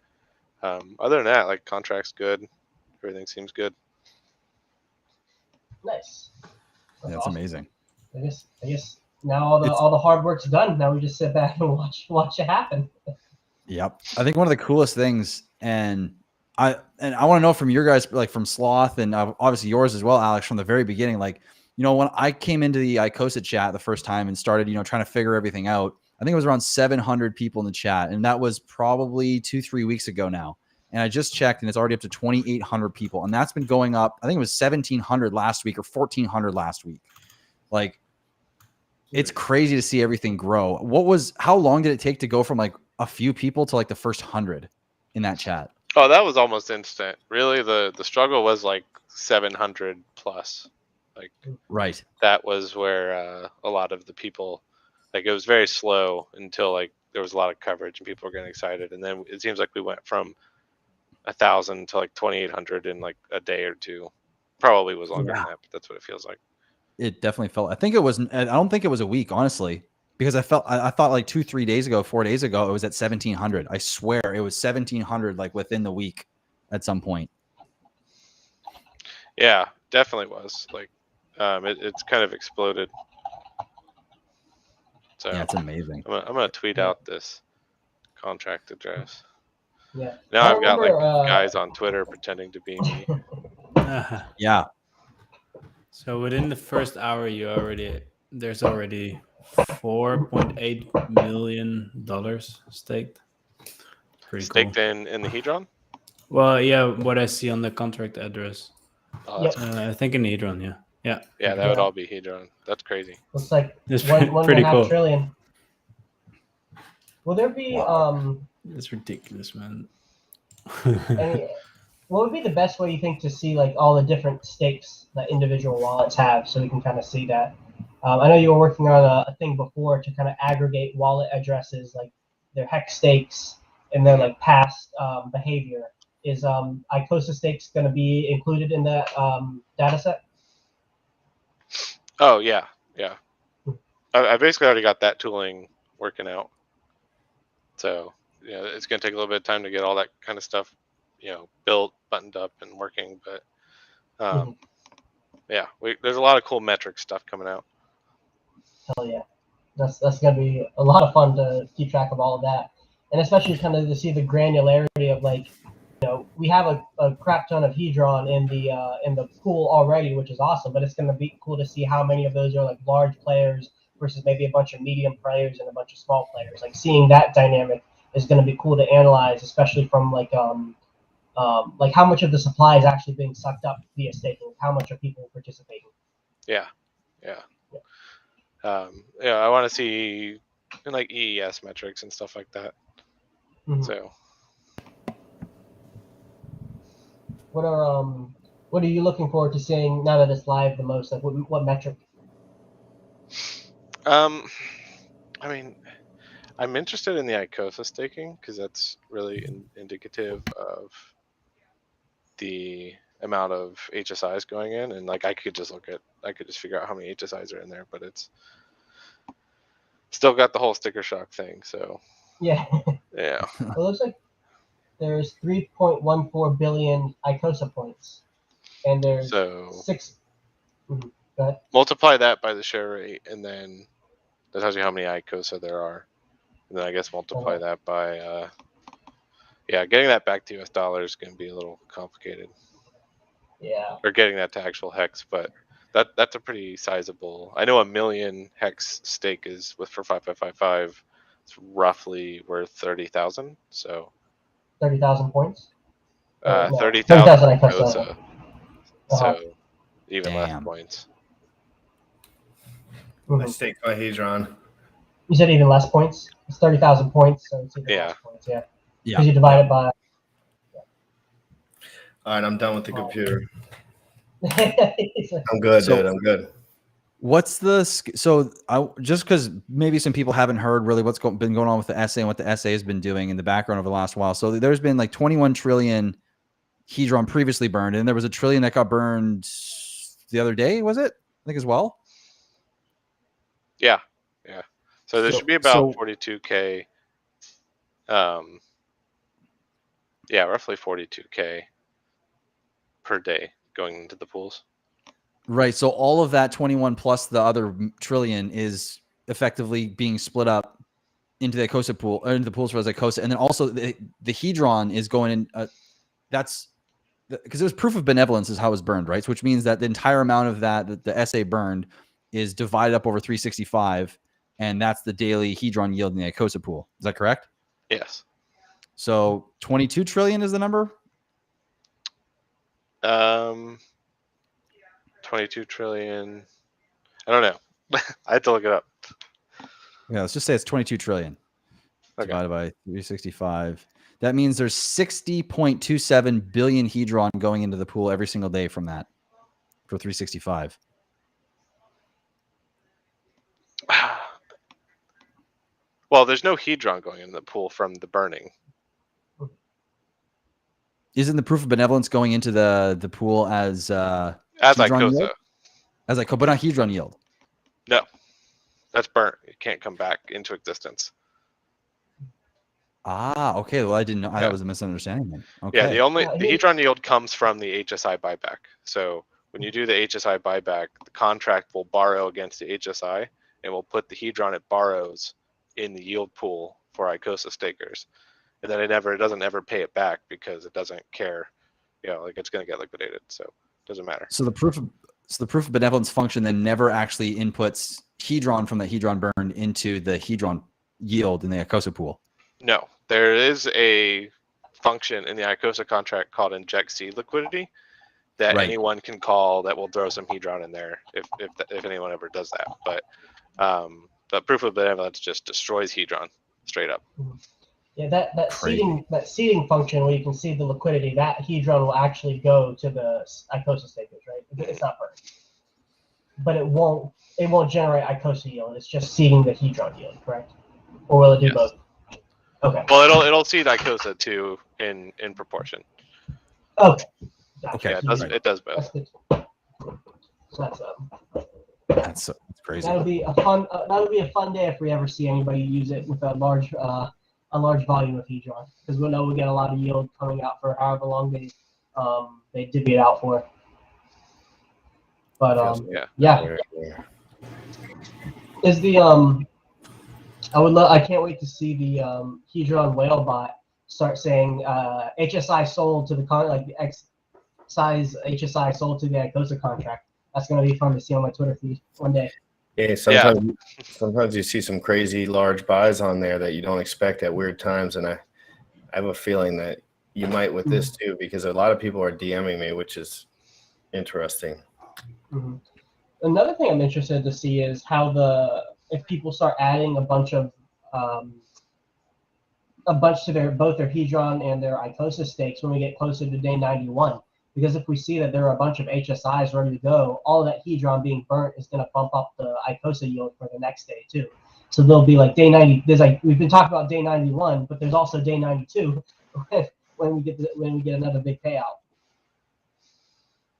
other than that, contract's good, everything seems good. Nice. That's awesome. Amazing. I guess now all the hard work's done. Now we just sit back and watch it happen. Yep. I think one of the coolest things, and I want to know from your guys, like from Sloth and obviously yours as well, Alex, from the very beginning, when I came into the Icosa chat the first time and started, trying to figure everything out, I think it was around 700 people in the chat. And that was probably 2-3 weeks ago now. And I just checked and it's already up to 2,800 people. And that's been going up. I think it was 1,700 last week or 1,400 last week. It's crazy to see everything grow. How long did it take to go from a few people to the first 100 in that chat? Oh, that was almost instant. Really, the struggle was 700 plus. Right. That was where a lot of the people, it was very slow until there was a lot of coverage and people were getting excited, and then it seems like we went from 1,000 to 2,800 in a day or two. Probably was longer than that, but that's what it feels like. It definitely felt. I don't think it was a week, honestly, because I thought like 4 days ago, it was at 1,700. I swear it was 1,700 like within the week at some point. Yeah, definitely was. Like, it's kind of exploded. So yeah, it's amazing. I'm gonna tweet out this contract address. Yeah. Now I I've got like remember, guys on Twitter pretending to be me. Yeah. So within the first hour, there's already $4.8 million staked. Pretty Staked cool. in the Hedron? Well, yeah, what I see on the contract address. Oh, that's I think in Hedron, yeah. Yeah, that would all be Hedron. That's crazy. Looks like It's one and a pretty half cool. trillion. Will there be It's ridiculous, man. any, what would be the best way you think to see like all the different stakes that individual wallets have, so we can kind of see that? I know you were working on a thing before to kind of aggregate wallet addresses, like their hex stakes and then like past behavior. Is Icosa stakes going to be included in that data set? Oh yeah. I basically already got that tooling working out. So yeah, it's gonna take a little bit of time to get all that kind of stuff, built, buttoned up, and working. But yeah, there's a lot of cool metric stuff coming out. Hell yeah, that's going to be a lot of fun to keep track of all of that, and especially kind of to see the granularity of like, we have a crap ton of Hedron in the pool already, which is awesome. But it's going to be cool to see how many of those are like large players versus maybe a bunch of medium players and a bunch of small players. Like seeing that dynamic is going to be cool to analyze, especially from like how much of the supply is actually being sucked up via staking. How much are people participating? Yeah. I want to see like EES metrics and stuff like that. Mhm. So what are you looking forward to seeing now that it's live the most? Like what metric? I mean, I'm interested in the Icosa staking because that's really indicative of the amount of HSIs going in, and like I could just figure out how many HSIs are in there, but it's still got the whole sticker shock thing. So Yeah. yeah. It looks like there's 3.14 billion Icosa points, and there's So 6. Go ahead. Multiply that by the share rate, and then that tells you how many Icosa there are. And then I guess multiply that by getting that back to US dollars is going to be a little complicated. Yeah. Or getting that to actual hex, but that's a pretty sizable. I know 1 million hex stake is for 5555. It's roughly worth 30,000. So 30,000 points. 30,000 Icosa. So even less Damn. points. I stake my Hedron. You said even less points. It's 30,000 points, so it's even less points. Yeah. Because you divide it by. All right, I'm done with the computer. I'm good, dude. I'm good. What's just because maybe some people haven't heard really what's been going on with the SA and what the SA has been doing in the background over the last while. So there's been like 21 trillion Hedron previously burned, and there was $1 trillion that got burned the other day. Was it? I think as well. Yeah. So there should be about 42K. Roughly 42K per day going into the pools. Right. So all of that 21 plus the other trillion is effectively being split up into the Icosa pool, or into the pools for the Icosa, and then also the Hedron is going in. That's because it was proof of benevolence is how it was burned, right? So which means that the entire amount of that the SA burned is divided up over 365, and that's the daily Hedron yield in the Icosa pool. Is that correct? Yes. So 22 trillion is the number. 22 trillion. I don't know. I had to look it up. Yeah, let's just say it's 22 trillion divided by 365. That means there's 60.27 billion Hedron going into the pool every single day from that for 365. Well, there's no Hedron going in the pool from the burning. Isn't the proof of benevolence going into the pool as Icosa? As but not Hedron yield. No. That's burnt. It can't come back into existence. Ah, okay. Well, I didn't know. Yeah. That was a misunderstanding then. Okay. Yeah, the Hedron yield comes from the HSI buyback. So when you do the HSI buyback, the contract will borrow against the HSI and will put the Hedron it borrows in the yield pool for Icosa stakers. And then it doesn't ever pay it back because it doesn't care, like it's going to get liquidated. So it doesn't matter. So the proof of benevolence function then never actually inputs Hedron from the Hedron burn into the Hedron yield in the Icosa pool. No, there is a function in the Icosa contract called inject seed liquidity that Right. anyone can call that will throw some Hedron in there if anyone ever does that. But proof of benevolence just destroys Hedron straight up. Yeah, that seeding function where you can see the liquidity, that Hedron will actually go to the Icosa stakers, right? It's not burnt, but it won't generate Icosa yield. It's just seeding the Hedron yield, correct? Or will it do both? Okay. Well, it'll seed Icosa too in proportion. Okay. Gotcha. Okay. Yeah, it does both. So that's crazy. That'll be a fun day if we ever see anybody use it with a large volume of Hedron, because we'll know we get a lot of yield coming out for however long they divvy it out for. But yeah. Is the I can't wait to see the Hedron whale bot start saying HSI sold to the X size HSI sold to the Icosa contract. That's gonna be fun to see on my Twitter feed one day. Yeah, sometimes you see some crazy large buys on there that you don't expect at weird times, and I have a feeling that you might with this too, because a lot of people are DMing me, which is interesting. Mm-hmm. Another thing I'm interested to see is how if people start adding a bunch to both their Hedron and their Icosa stakes when we get closer to day 91. Because if we see that there are a bunch of HSIs ready to go, all that Hedron being burnt is going to bump up the Icosa yield for the next day too. So there'll be like day 90. There's we've been talking about day 91, but there's also day 92 when we get another big payout.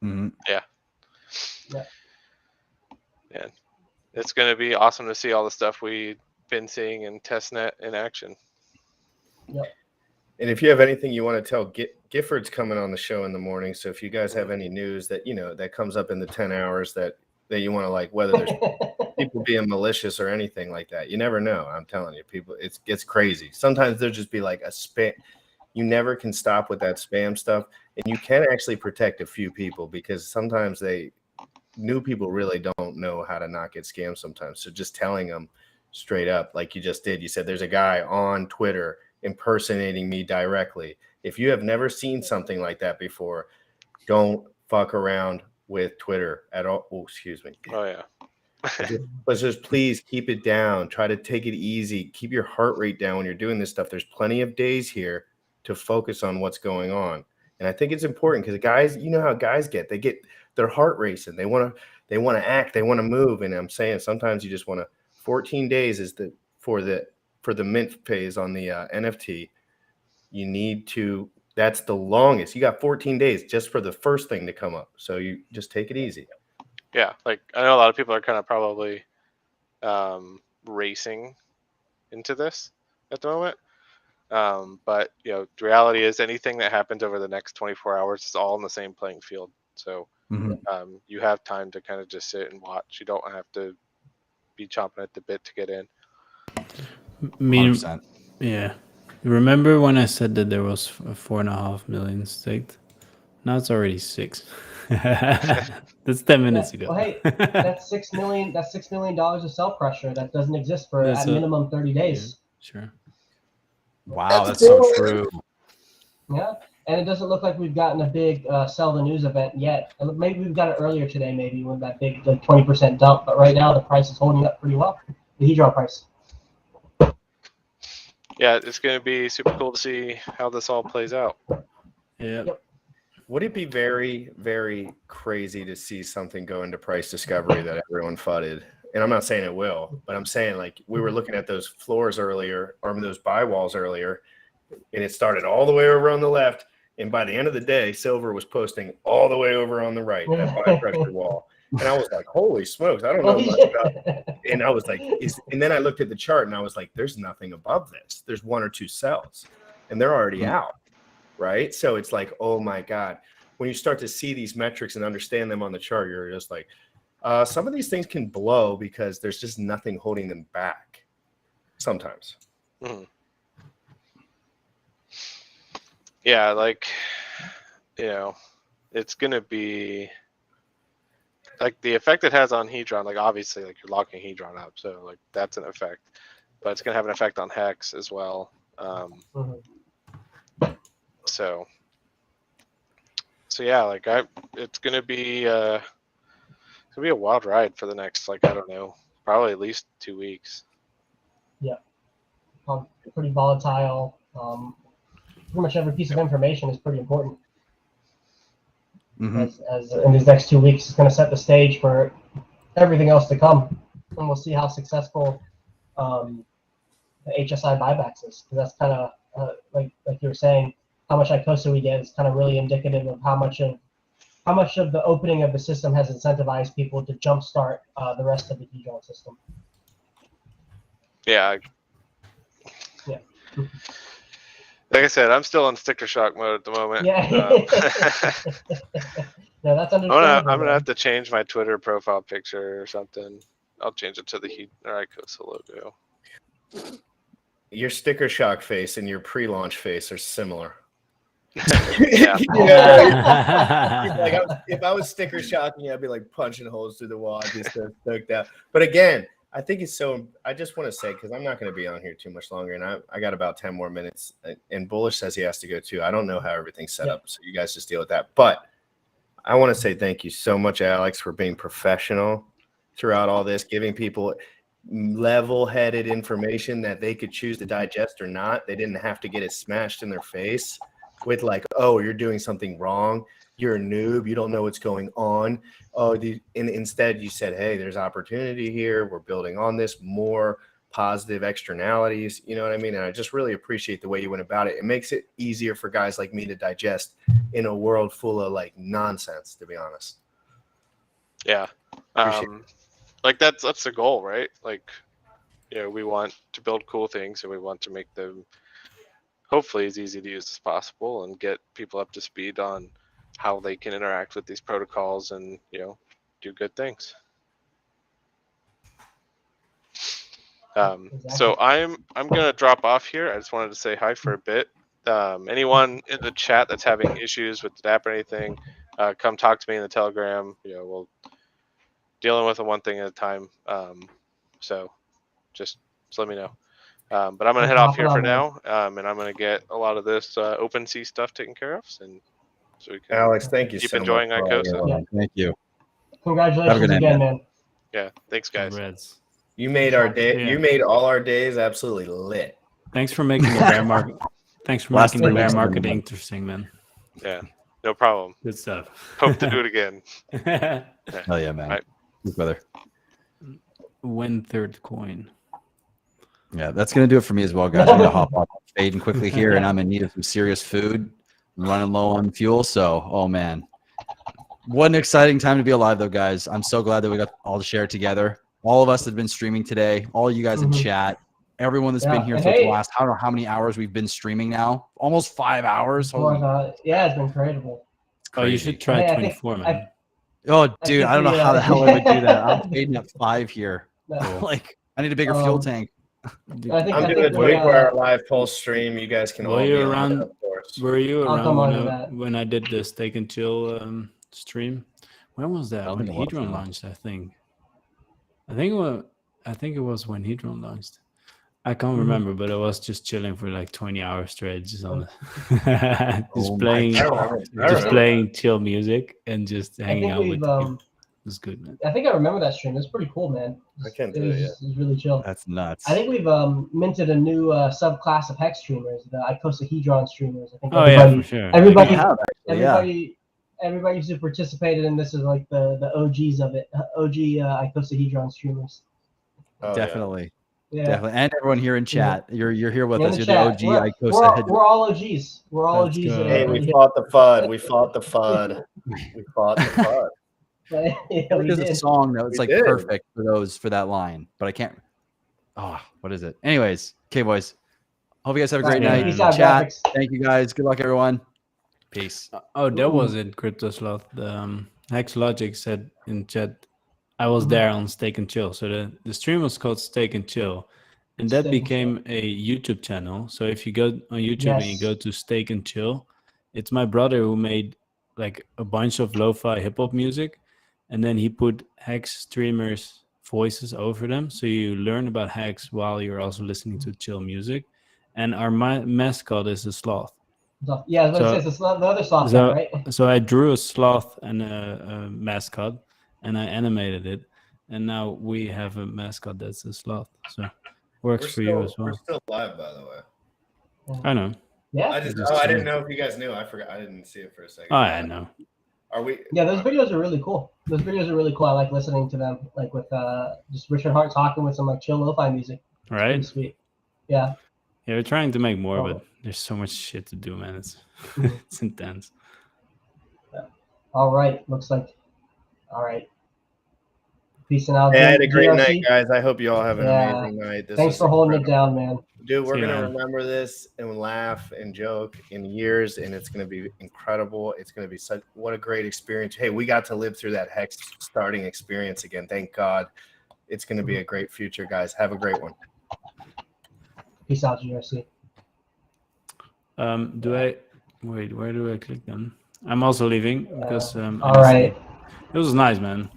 Mm-hmm. Yeah. Yeah. Yeah. It's going to be awesome to see all the stuff we've been seeing in testnet in action. Yep. And if you have anything you want to tell, Gifford's coming on the show in the morning. So if you guys have any news that that comes up in the 10 hours that you want to whether there's people being malicious or anything like that, you never know. I'm telling you, people, it gets crazy. Sometimes there'll just be a spam. You never can stop with that spam stuff, and you can actually protect a few people because sometimes new people really don't know how to not get scammed sometimes. So just telling them straight up, like you just did, you said there's a guy on Twitter impersonating me directly. If you have never seen something like that before, don't fuck around with Twitter at all. Oh, excuse me. Oh yeah. But just please keep it down. Try to take it easy. Keep your heart rate down when you're doing this stuff. There's plenty of days here to focus on what's going on. And I think it's important because guys, you know how guys get their heart racing. They want to act, they want to move. And I'm saying sometimes you just want to 14 days is for the mint phase on the NFT. You need to, that's the longest. You got 14 days just for the first thing to come up. So you just take it easy. Yeah. I know a lot of people are kind of probably racing into this at the moment. But the reality is anything that happens over the next 24 hours is all in the same playing field. So you have time to kind of just sit and watch. You don't have to be chomping at the bit to get in. Yeah. Remember when I said that there was 4.5 million staked? Now it's already 6. That's 10 minutes ago. Well, hey, that's $6 million. That's $6 million of sell pressure that doesn't exist for at minimum 30 days. Yeah, sure. Wow, that's so true. Yeah, and it doesn't look like we've gotten a big sell the news event yet. Maybe we've got it earlier today, maybe with that big 20% dump. But right now, the price is holding up pretty well. The Hedron price. Yeah, it's going to be super cool to see how this all plays out. Yeah. Yep. Would it be very, very crazy to see something go into price discovery that everyone fudded? And I'm not saying it will, but I'm saying we were looking at those floors earlier, or those buy walls earlier, and it started all the way over on the left. And by the end of the day, silver was posting all the way over on the right, that buy pressure wall. And I was like, holy smokes, I don't know much about. And I was like, and then I looked at the chart and I was like, there's nothing above this. There's 1 or 2 cells and they're already out. Right. So it's like, oh my God, when you start to see these metrics and understand them on the chart, you're just like, some of these things can blow because there's just nothing holding them back sometimes. Mhm. Yeah, like, you know, it's going to be like the effect it has on Hedron, like obviously like you're locking Hedron up. So like that's an effect, but it's going to have an effect on Hex as well. So yeah, like it's going to be a wild ride for the next, like, I don't know, probably at least 2 weeks. Yeah. Pretty volatile. Pretty much every piece of information is pretty important. As in these next 2 weeks, it's going to set the stage for everything else to come, and we'll see how successful the HSI buybacks is. Because that's kind of like you were saying, how much Icosa we get is kind of really indicative of how much of the opening of the system has incentivized people to jumpstart the rest of the Hedron system. Yeah. Yeah. Like I said, I'm still on sticker shock mode at the moment. Yeah. No, that's understandable. I'm gonna have to change my Twitter profile picture or something. I'll change it to the Icosa logo. Your sticker shock face and your pre-launch face are similar. Yeah. Like if I was sticker shocking, I'd be like punching holes through the wall. I'd be so stoked out. But again, I think it's so. I just want to say, because I'm not going to be on here too much longer, and I got about 10 more minutes. And Bullish says he has to go too. I don't know how everything's set up, so you guys just deal with that. But I want to say thank you so much, Alex, for being professional throughout all this, giving people level-headed information that they could choose to digest or not. They didn't have to get it smashed in their face with like, oh, you're doing something wrong. You're a noob. You don't know what's going on. Oh, and instead you said, hey, there's opportunity here. We're building on this, more positive externalities. You know what I mean? And I just really appreciate the way you went about it. It makes it easier for guys like me to digest in a world full of like nonsense, to be honest. Yeah. Like that's the goal, right? Like, you know, we want to build cool things and we want to make them hopefully as easy to use as possible and get people up to speed on how they can interact with these protocols and, you know, do good things. So I'm gonna drop off here. I just wanted to say hi for a bit. Anyone in the chat that's having issues with the DApp or anything, come talk to me in the Telegram. You know, we'll dealing with them one thing at a time. So just let me know. But I'm gonna head off here for now, and I'm gonna get a lot of this OpenSea stuff taken care of, and so we can. Alex, thank you keep so enjoying much. Icosa. Yeah, thank you. Congratulations again, man. Yeah, thanks, guys. Reds. You made our day. Yeah. You made all our days absolutely lit. Thanks for making the bear market. Thanks for making the bear market interesting, man. Yeah, no problem. Good stuff. Hope to do it again. Hell yeah, man. Right. Good weather. Win third coin. Yeah, that's gonna do it for me as well, guys. I'm gonna hop off fading quickly here, and I'm in need of some serious food. I'm running low on fuel, so oh man. What an exciting time to be alive, though, guys. I'm so glad that we got all to share together. All of us that have been streaming today, all you guys in chat, everyone that's been here for the last, I don't know how many hours we've been streaming now. Almost 5 hours. Yeah, it's been incredible. Oh, you should try 24, man. Oh, dude, I don't know how the hell I would do that. I'm fading at 5 here. Like, I need a bigger fuel tank. I'm doing a 24-hour live pulse stream. You guys can all Were be you on around? it, of course. Were you I'll come on to around that. when I did the Steak and Chill stream? When was that? That When was a lot of Hedron fun. launched, I think. I think it was when Hedron launched. I can't remember, but I was just chilling for like 20 hours straight, just on playing chill music and just hanging out with the people. It was good, man. I think I remember that stream. It was pretty cool, man. I can't It do was, it yet. it was really chill. That's nuts. I think we've minted a new subclass of hex streamers, the Icosahedron streamers. I think Oh, yeah, for sure. Everybody, We have, actually, yeah. everybody who's participated in this is like the OGs of it, OG Icosahedron streamers. Oh, Definitely. Yeah. Definitely. And everyone here in chat. You're here with In us. the You're chat. the OG We're Icosa. all OGs. We're all Let's OGs. go. Hey, we fought the FUD. We fought the FUD. We fought the FUD. Yeah, we There's a did. song that was We like did. perfect for that line, but I can't. Oh, what is it? Anyways, okay, boys. Hope you guys have a great All right, night. peace out, Chat. graphics. Thank you guys. Good luck, everyone. Peace. Oh, that was it, Crypto Sloth. The Hex Logic said in chat, I was there on Steak and Chill. So the stream was called Steak and Chill. And that Steak and became a YouTube channel. So if you go on YouTube and you Yes. go to Steak and Chill, it's my brother who made like a bunch of lo-fi hip-hop music. And then he put Hex streamers' voices over them. So you learn about Hex while you're also listening to chill music. And our mascot is a sloth. Yeah, but it says it's not the other sloth So, guy, right? so I drew a sloth and a mascot, and I animated it, and now we have a mascot that's a sloth. So works for you as We're well. still live, by the way. I know. Yeah. I didn't know if you guys knew. I forgot. I didn't see it for a second. Oh, I know. Are we? Yeah, those videos are really cool. Those videos are really cool. I like listening to them, like with just Richard Hart talking with some like chill lo-fi music. It's Right? pretty sweet. Yeah. Yeah, we're trying to make more, Oh. but there's so much shit to do, man. It's Mhm. it's intense. All right. Looks like. All right. Peace and out. Yeah, I had a great GRC. night, guys. I hope you all have an Yeah. amazing night. This Thanks was for holding it incredible. down, man. Dude, we're See you, gonna man. remember this and laugh and joke in years, and it's gonna be incredible. It's gonna be such what a great experience. Hey, we got to live through that Hex starting experience again. Thank God. It's gonna be a great future, guys. Have a great one. Peace out, GRC. Do I wait? Where do I click then? I'm also leaving because I All need right. to- It was nice, man.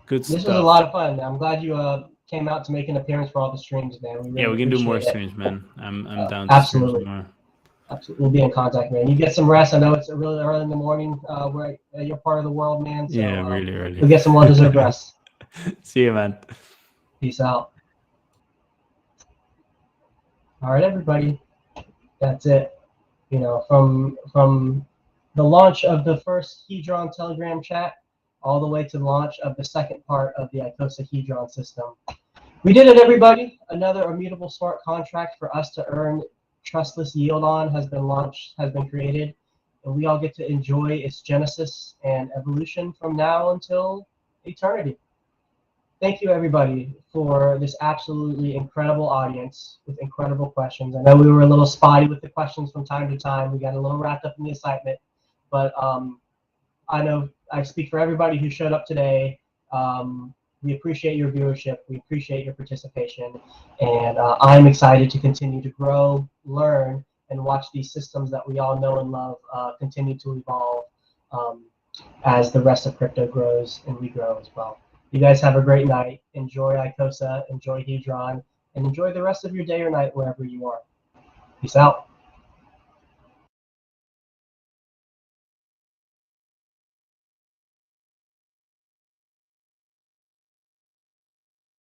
Good This stuff. was a lot of fun. I'm glad you came out to make an appearance for all the streams, man. We really Yeah, we can do more appreciate it. streams, man. I'm down to Absolutely. stream some more. Absolutely. We'll be in contact, man. You get some rest. I know it's really early in the morning where you're part of the world, man. So, Yeah, really early. You'll get some well-deserved rest. See you, man. Peace out. All right, everybody. That's it. You know, from the launch of the first Hedron Telegram chat all the way to the launch of the second part of the Icosa Hedron system. We did it, everybody. Another immutable smart contract for us to earn trustless yield on has been launched, has been created, and we all get to enjoy its genesis and evolution from now until eternity. Thank you, everybody, for this absolutely incredible audience with incredible questions. I know we were a little spotty with the questions from time to time. We got a little wrapped up in the excitement, but I know I speak for everybody who showed up today. We appreciate your viewership. We appreciate your participation. And I'm excited to continue to grow, learn, and watch these systems that we all know and love continue to evolve as the rest of crypto grows and we grow as well. You guys have a great night. Enjoy Icosa, enjoy Hedron, and enjoy the rest of your day or night wherever you are. Peace out.